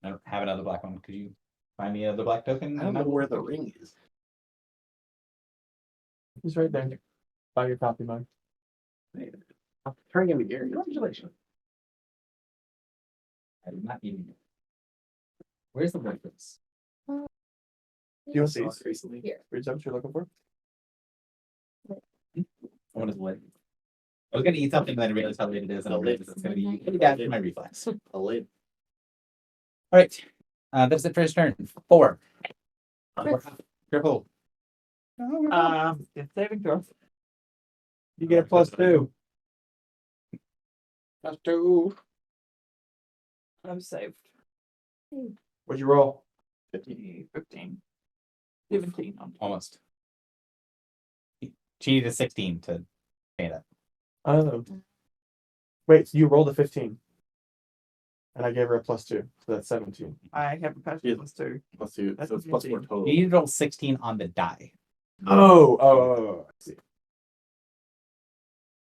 I don't have another black one. Could you find me another black token? I don't know where the ring is. He's right there. By your copy mug. I'm turning into Gary. Congratulations. I did not even. Where's the reference? Do you want Saw these? it recently. Here. Is that what you're looking for? What is late? I was gonna eat something, but then I realized how late it is, and I Oh, realized it's gonna be late. pretty bad for my reflex. All A lid. right, that's it for his turn. 4. Chris. Triple. It's saving throw. You get a +2. +2. I'm saved. What'd you roll? 50. 15. 17 on Almost. She needed a 16 to stand up. Oh. Wait, so you rolled a 15. And I gave her a +2. So that's 17. I have a passion Yeah. +2. Plus 2. That's So it's +4 confusing. total. You need to roll 16 on the die. Oh. I see.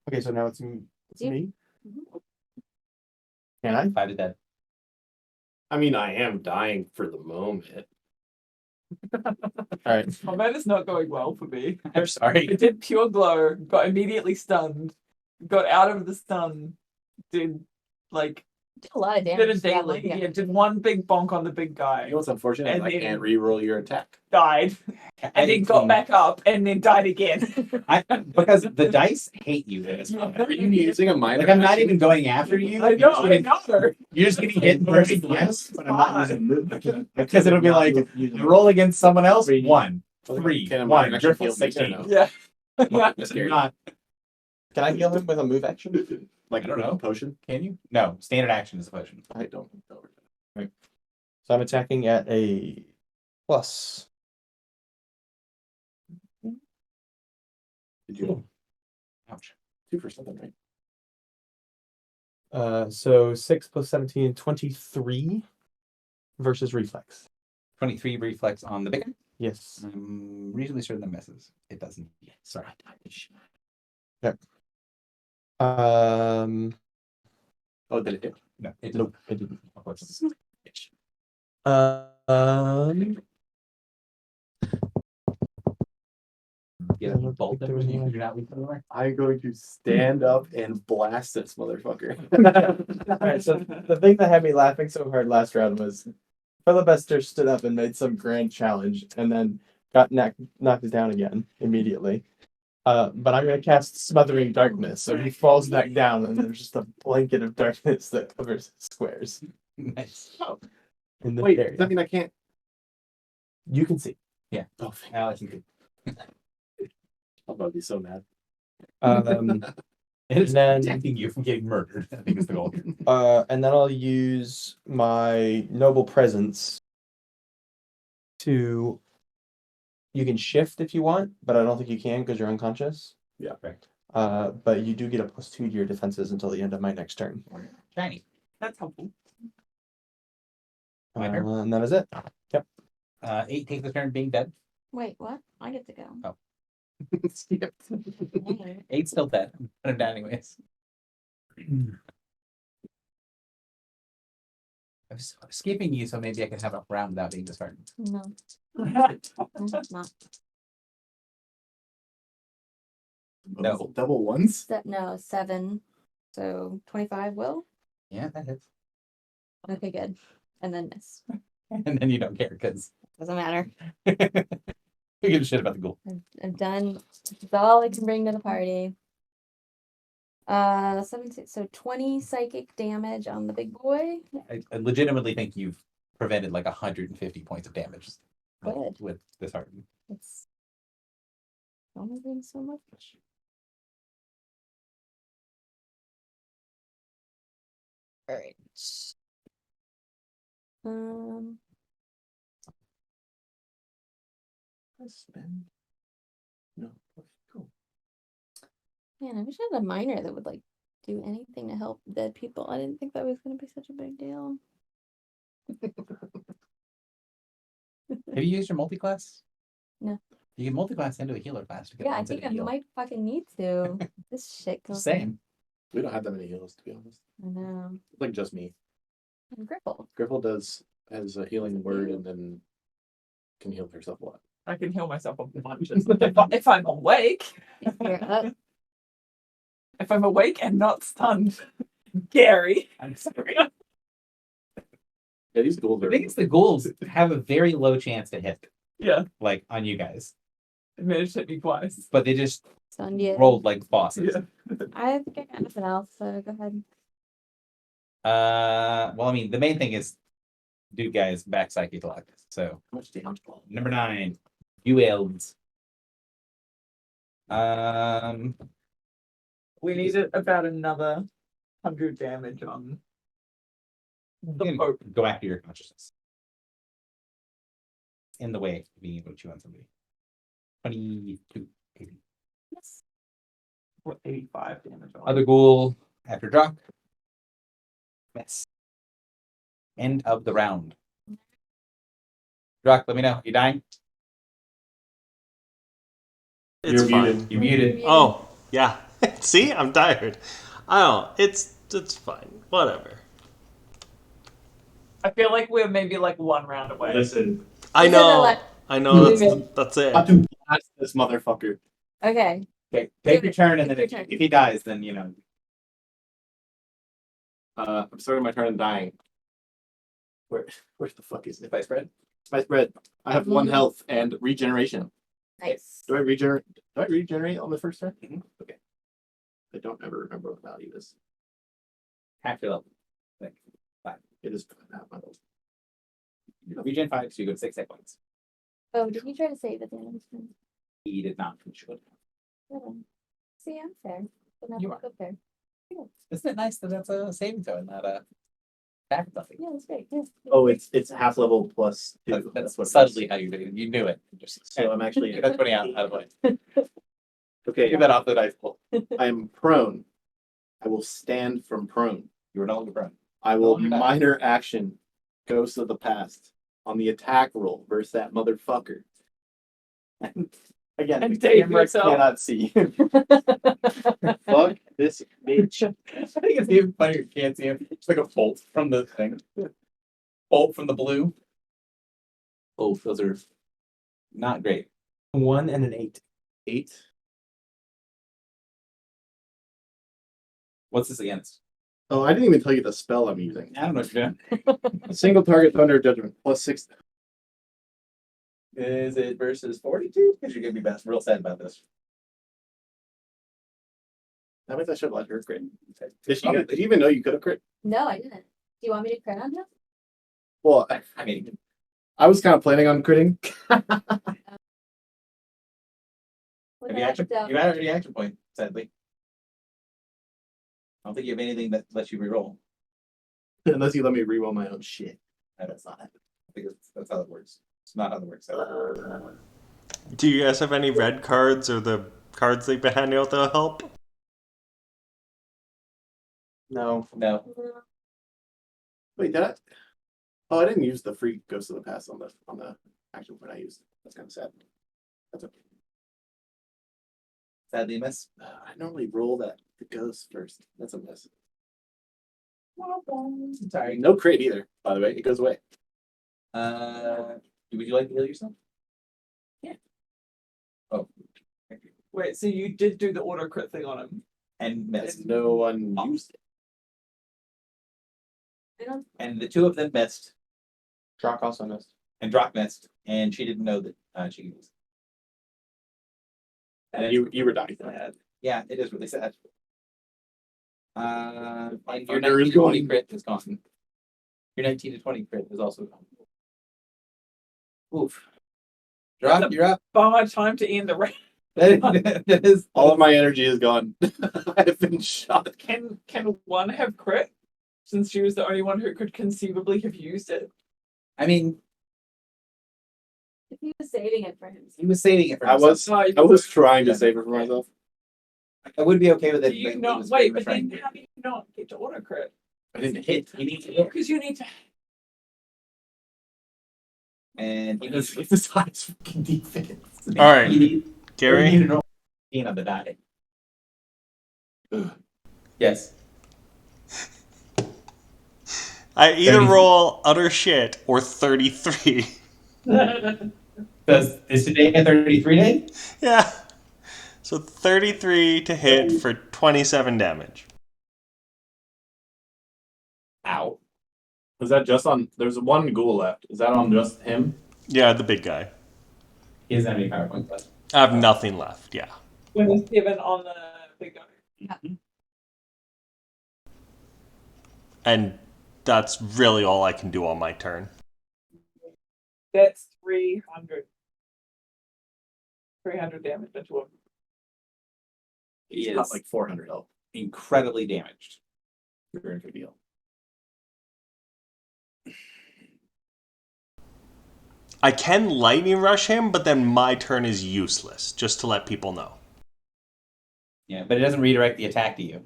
Okay, so now it's you. me. Mhm. Can I? 5 to dead. I mean, I am dying for the moment. All right. Oh man, it's not going well for me. I'm sorry. It did pure glow, got immediately stunned, got out of the stun, did like Did a lot of damage. did a to that daily. one, Yeah, did one big bonk on the big guy, You know what's unfortunate? And I then- can't re-roll your attack. died, and then got back up, and then died again. Because the dice hate you. Are you using a minor? Like, I'm not even going after you. I know. You're just getting hit first. Yes, but I'm not using move. Because it'll be like, you roll against someone else, 1, 3, Can a 1, minor actually triple heal me or 16. no? Yeah. You're not. Can I heal him with a move action? Like I don't know. potion. Can you? No, standard action is a potion. I don't know. So I'm attacking at a plus. Did you Ouch. 2 for something, right? So 6 + 17, 23 versus reflex. 23 reflex on the big one. Yes. I'm reasonably certain that misses. It doesn't. Yeah, sorry. Oh, did it hit? No, it Nope, it didn't. unfortunately. Yeah, bolt that was you. You're not weak anymore. I'm going to stand up and blast this motherfucker. Alright, so the thing that had me laughing so hard last round was Filibuster stood up and made some grand challenge and then got knocked down again immediately. But I'm going to cast Smothering Darkness, so he falls back down and there's just a blanket of darkness that covers his squares Nice. in the Wait, area. does that mean I can't? You can see. Oh, thank Alex, you could. I'm about to be so mad. It's then- protecting you from getting murdered. I think is the goal. And then I'll use my Noble Presence to. You can shift if you want, but I don't think you can because you're unconscious. Yeah. Correct. But you do get a +2 to your defenses until the end of my next turn. Shiny. That's helpful. My turn. And that is it. 8 takes the turn being dead. Wait, what? I get to go. Oh. Skip. Dang. 8's still dead. Put him down anyways. I'm skipping you, so maybe I can have a round without being disheartened. No, it's not. No. Double ones? No, 7. So 25 will? Yeah, that hits. Okay, good. And then miss. And then you don't care because Doesn't matter. who gives a shit about the ghoul? I've done. It's all I can bring to the party. 17, so 20 psychic damage on the big boy. I legitimately think you've prevented like 150 points of damage Good. with this harden. It's only doing so much. All right. Um. No. Cool. Man, I wish I had a minor that would like do anything to help dead people. I didn't think that was going to be such a big deal. Have you used your multi-class? No. You can multi-class into a healer class to get Yeah, I incident think I heal. might fucking need to. This shit goes. Same. We don't have that many heals, to be honest. I know. It's like just me. I'm crippled. Griffle has a healing word and then can heal herself a lot. I can heal myself a bunch if I'm awake. If you're up, If I'm awake and not stunned. Gary. I'm sorry. Yeah, these ghouls The are. thing is, the ghouls have a very low chance to hit, Yeah. like on you guys, It managed to hit me twice. but they just stunned you. rolled like bosses. Yeah. I think I got nothing else, so go ahead. Well, I mean, the main thing is, dude, guys, back psychic lock. So How much damage? number 9, you elves. We needed about another 100 damage on the you Pope. can go after your consciousness. In the way of being able to chew on somebody. 22, 80. Yes. What, 85 damage on. Other ghoul after Drock. Miss. End of the round. Drock, let me know. You dying? It's You're fine. muted. You muted. Oh, yeah. See, I'm tired. I don't. It's fine. Whatever. I feel like we're maybe like one round away. Listen, I This is know. elect- I know. Okay. That's it. about to blast this motherfucker. Okay. Okay, take your turn, and Take then your turn. if he dies, then you know. I'm starting my turn and dying. Where the fuck is it? If I spread, My spread. I have 1 health and regeneration. Nice. Do I regenerate? Do I regenerate on the first turn? Mhm. Okay. I don't ever remember what value is. half your level. Like, It is not my level. regen 5, so you go to 6 hit points. Oh, did you try to save at the end of this turn? He did not finish it. Good one. See, I'm fair. But not You are. go fair. Isn't it nice that that's a saving throw and not a back something? Yeah, that's great. Yeah. Oh, it's half level plus 2. That's what it subtly is. how you did it. You knew it. Just So I'm actually that's putting out of way. okay. Get that off the dice pool. I am prone. I will stand from prone. You were no longer prone. I will Oh, you're not. minor action Ghost of the Past on the attack roll versus that motherfucker. Again, And the save camera yourself. cannot see. Fuck this bitch. I think it's even funnier. You can't see him. It's like a bolt from the thing. Bolt from the blue. Oh, those are not great. 1 and an 8. 8. What's this against? Oh, I didn't even tell you the spell I'm using. I don't know what you're doing. Single target thunder judgment plus 6. Is it versus 42? Because you're gonna be real sad about this. That means I should let her crit. Did you even know you could have crit? No, I didn't. Do you want me to crit on him? Well, I mean, I was kind of planning on critting. What have the you heck, action? though? You had a reaction point, sadly. I don't think you have anything that lets you reroll. Unless you let me reroll my own shit. That's not happening. I think that's how it works. It's not how it works. Do you guys have any red cards or the cards they've been handing out that'll help? No. No. Wait, did I? Oh, I didn't use the free Ghost of the Past on the action point I used. That's kind of sad. That's okay. Sadly, miss. I normally roll the ghost first. That's a miss. Sorry. No crit either, by the way. It goes away. Would you like to heal yourself? Yeah. Oh. Wait, so you did do the auto crit thing on him? And missed. No one used it. I don't, And the two of them missed. Drock also missed. And Drock missed. And she didn't know that she missed. And you were dying. Sad. Yeah, it is really sad. And your thunder 19 is to 20 going. crit is gone. Your 19 to 20 crit is also gone. Oof. Drock, you're up. By time to end the round. That is All of my energy is gone. I've been shot. Can one have crit? Since she was the only one who could conceivably have used it. I mean, if he was saving it for him. he was saving it for I himself. was trying to save it for myself. I would be okay with it. Do you but he not was wait? very But then much how do you not get to auto crit? I didn't hit. He needs to hit. Because you need to. And he needs It's his highest fucking defense. All right, he needs Gary. to roll 15 on the die. Yes. I either 33. roll utter shit or 33. Does is today a 33 day? Yeah. So 33 to hit for 27 damage. Ow. Is that just on? There's one ghoul left. Is that on just him? Yeah, the big guy. He doesn't have any power points left. I have nothing left. Yeah. 27 on the big guy. And that's really all I can do on my turn. That's 300. 300 damage into him. He He's got is like 400 health. incredibly damaged. Very good deal. I can lightning rush him, but then my turn is useless, just to let people know. Yeah, but it doesn't redirect the attack to you.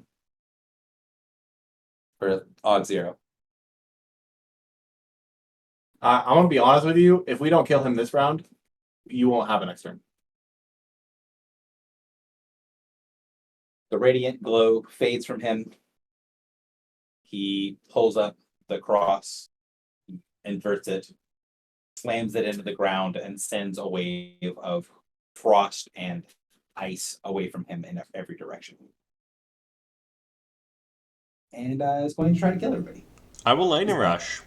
For odd 0. I'm gonna be honest with you. If we don't kill him this round, you won't have a next turn. The radiant glow fades from him. He pulls up the cross, inverts it, slams it into the ground, and sends a wave of frost and ice away from him in every direction. And is going to try to kill everybody. I will lightning rush.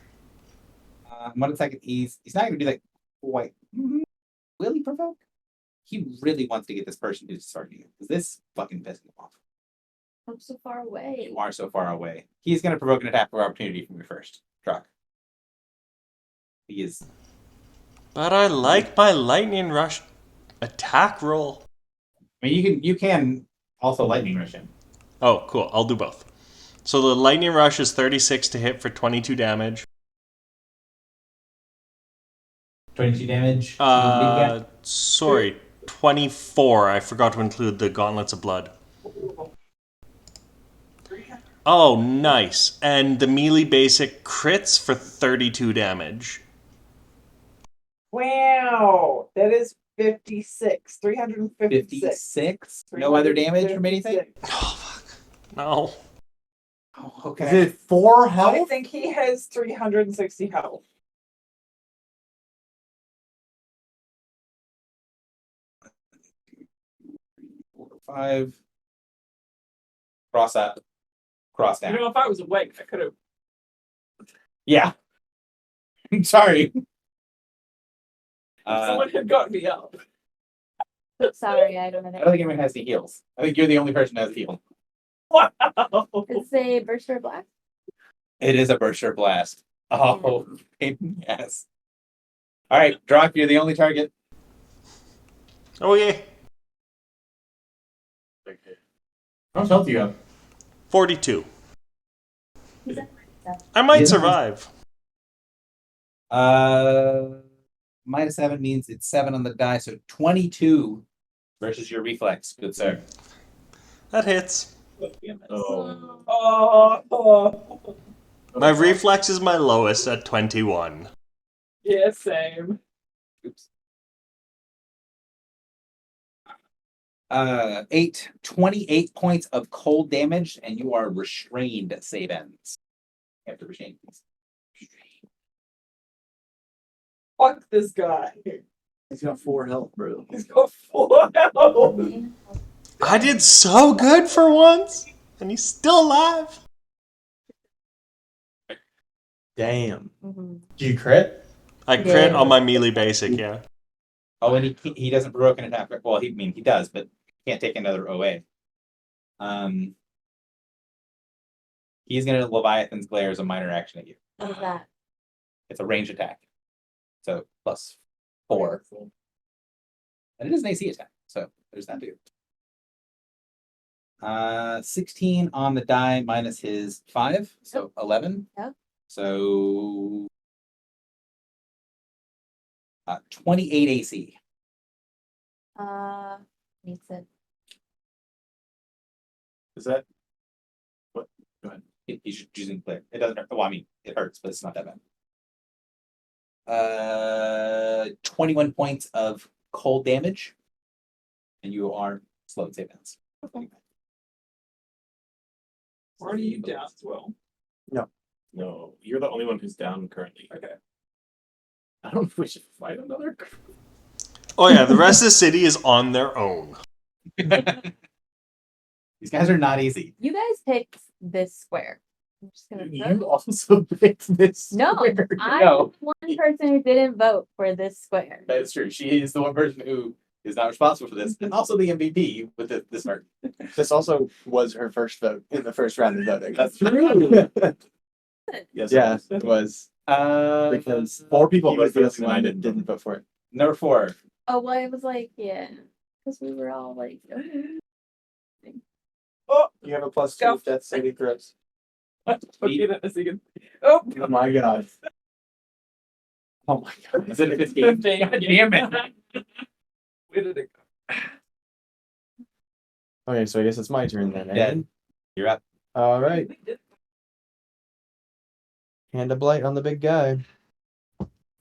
1 second. He's not going to do that quite. Will he provoke? He really wants to get this person to start you because this fucking pissing him off. I'm so far away. You are so far away. He's going to provoke an attack of opportunity from your first truck. He is. But I like my lightning rush attack roll. I mean, you can also lightning rush him. Oh, cool. I'll do both. So the lightning rush is 36 to hit for 22 damage. 22 damage. to the big guy. Sorry, 24. I forgot to include the gauntlets of blood. Oh, nice. And the melee basic crits for 32 damage. Wow, that is 56. 356. 56. No other damage from anything. 356. Oh, fuck. No. Oh, Is okay. it 4 I health? think he has 360 health. Four, 5. Cross up. Cross You down. know, if I was awake, I could have. Yeah. I'm sorry. Someone had got me up. Sorry, I don't have I don't think any. anyone has the heals. I think you're the only person who has the heal. Wow. It's a burster blast. It is a Burster Blast. Oh, yes. All right, Drock, you're the only target. Okay. How much health do you have? 42. He's at I might Yeah. survive. -7 means it's 7 on the die, so 22 versus your reflex. Good sir. That hits. Oh. Oh, My reflex is my lowest at 21. yeah, same. Oops. 28 points of cold damage, and you are restrained, save ends. After machine. Fuck this guy. He's got 4 health, bro. He's got 4 health. I did so good for once, and he's still alive. Damn. Mhm. Do you crit? I crit Yeah. on my melee basic, yeah. Oh, and he doesn't broken attack. Well, he does, but can't take another OA. He's gonna Leviathan's Glare as a minor action at you. What is that? It's a range attack. So +4. And it is an AC attack. So there's that too. 16 on the die minus his 5, so 11. Yep. So 28 AC. Needs it. Is that He's using clear. It doesn't hurt. Well, I mean, it hurts, but it's not that bad. 21 points of cold damage, and you are slowed save ends. Where are you down as well? no? You're the only one who's down currently. Okay. I don't know if we should fight another. Oh yeah, the rest of the city is on their own. These guys are not easy. You guys picked this square. I'm just gonna You vote. also picked this. No, square. I'm No, one person who didn't vote for this square. That's true. She is the one person who is not responsible for this, and also the MVP with this part. This also was her first vote in the first round of voting. That's true. yes, Yeah, it was. Because 4 people He was voted for the this, only and I one that didn't vote for it. number 4. Oh, well, I was like, yeah, because we were all like, Oh, You have a +2 Go. death saving throws. I'll get it in a second. Oh, Oh my god. Oh my god. Is it a 15? 15. God damn it. Where did it go? Okay, so I guess it's my turn then. Yeah. Eh? You're up. All right. Hand of blight on the big guy.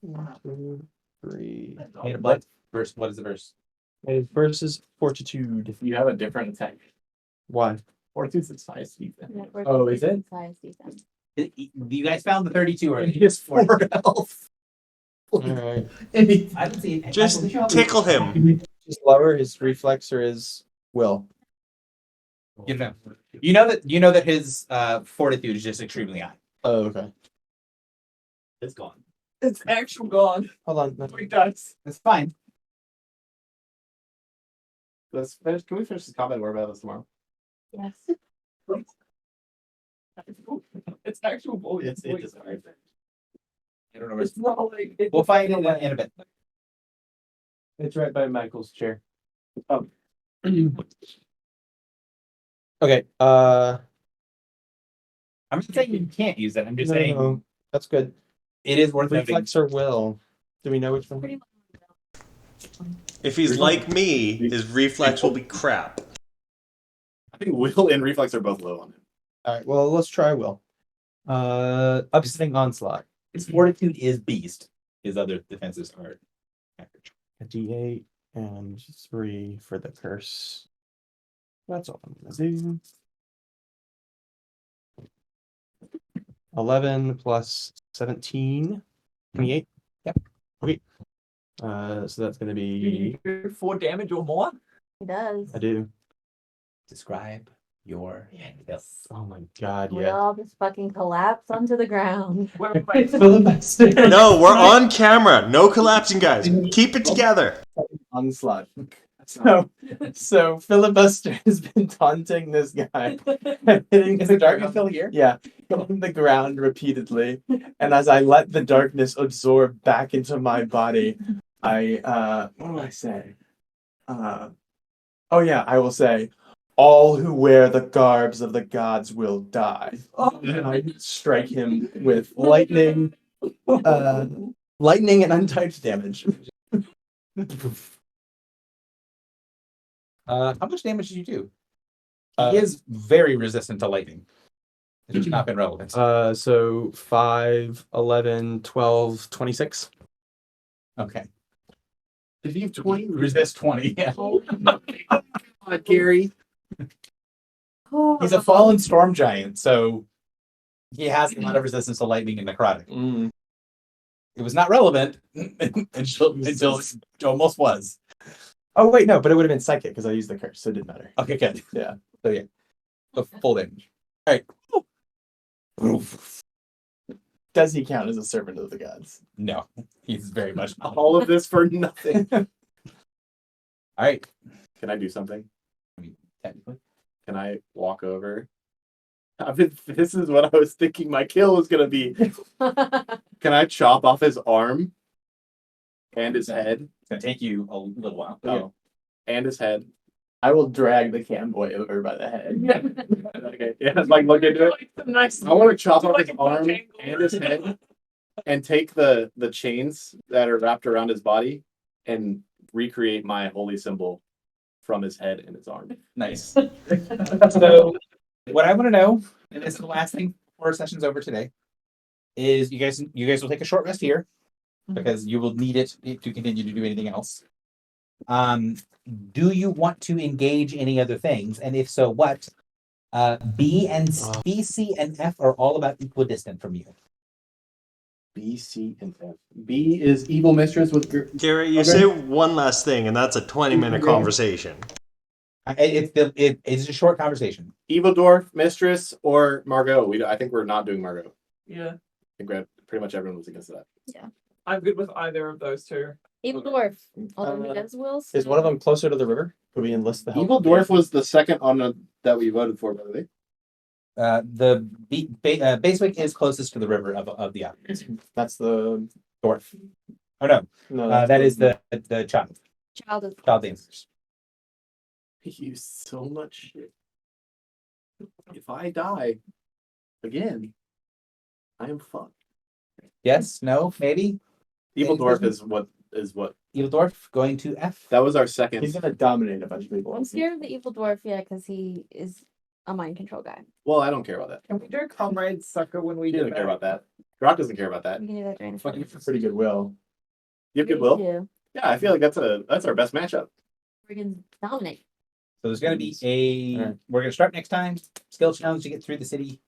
1, 2, 3. Hand of blood. Verse. What is the verse? His versus fortitude. You have a different attack. Why? Fortitude's its highest defense. Oh, is it? Size defense. You guys found the 32 already. He has 4 health. All right. I don't see it. Just tickle him. Just lower his reflex or his will. You know that his fortitude is just extremely high. Oh, okay. It's gone. It's actual gone. Hold on. 3 dice. It's fine. Let's finish. Can we finish this combat? Worry about this tomorrow. Yes. It's actual volume. It's just hard. I don't know where It's not like it's we'll fight in a bit. It's right by Michael's chair. Oh. Okay. I'm not saying you can't use it. I'm just saying No, that's good. it is worth noting. Reflex or will? Do we know which one? Pretty If he's like me, his reflex will be crap. I think Will and Reflex are both low on it. All right. Well, let's try will. Upsetting onslaught. His fortitude is beast. His other defenses are average. A D8 and 3 for the curse. That's all I'm gonna do. 11 plus 17. 28. Yep. Okay. So that's gonna be. you do 4 damage or more. It does. I do. Describe your yes. Oh my god, We yeah. all just fucking collapse onto the ground. Wait, wait, Filibuster. No, we're on camera. No collapsing, guys. Keep it together. Onslaught. So Filibuster has been taunting this guy. Hitting Is the darkness still here? Yeah, on the ground repeatedly. And as I let the darkness absorb back into my body, what do I say? Oh yeah, I will say, all who wear the garbs of the gods will die. And I strike him with lightning, lightning and untyped damage. How much damage did you do? Uh, He is very resistant to lightning. It's not been relevant. So 5, 11, 12, 26. Okay. Did you have 20? Resist 20. Yeah. Gary. He's a fallen storm giant, so he has a lot of resistance to lightning and necrotic. Mm. It was not relevant until it almost was. Oh wait, no, but it would have been psychic because I used the curse, so it didn't matter. Okay, good. Yeah. So yeah, the full damage. All right. Does he count as a servant of the gods? No, he's very much not. All of this for nothing. All right. Can I do something? Technically. Can I walk over? This is what I was thinking my kill was gonna be. Can I chop off his arm and his head? It's gonna take you a little while. Oh, and his head. I will drag the cam boy over by the head. Okay, yeah, like look into it. Nice. I want to chop off Like his a arm bojangles. and his head, and take the chains that are wrapped around his body, and recreate my holy symbol from his head and his arm. Nice. So, what I want to know, and this is the last thing before our session's over today, is you guys will take a short rest here because you will need it to continue to do anything else. Do you want to engage any other things, and if so, what? B, C, and F are all about equidistant from you. B, C, and F. B is evil mistress with. Garrett, you Okay. say one last thing, and that's a 20-minute conversation. It's a short conversation. Evil dwarf mistress or Margot. I think we're not doing Margot. Yeah, I think pretty much everyone was against that. I'm good with either of those two. Evil dwarf, although he Uh, does wills. Is one of them closer to the river? Could we enlist the help? Evil dwarf was the second on that we voted for, by the way. The Basewick is closest to the river of the islands. That's the Dwarf. Oh no, no. that is the child. Child is Child dancers. I used so much shit. If I die again, I am fucked. Yes, no, maybe. Evil Yeah, dwarf is what Evil dwarf going to F. that was our second. He's gonna dominate a bunch of people. I'm scared of the evil dwarf, yeah, because he is a mind control guy. Well, I don't care about that. Can we do comrade sucker when we He do doesn't care about that. Rock doesn't care about that. We can do that during the Fucking fight. pretty good will. You have goodwill. Yeah, Yeah, I feel like that's our best matchup. we can dominate. So there's going to be Alright. we're going to start next time. Skill challenge to get through the city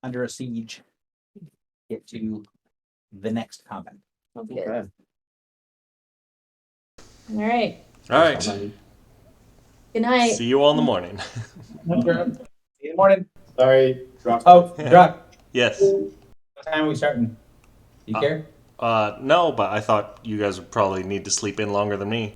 under a siege. Get to the next combat. Sounds good. Okay. All right. All right. Good night. See you all in the morning. See you in the morning. Sorry, Rock. Oh, Druck, Yes. what time are we starting? Do you care? No, but I thought you guys would probably need to sleep in longer than me.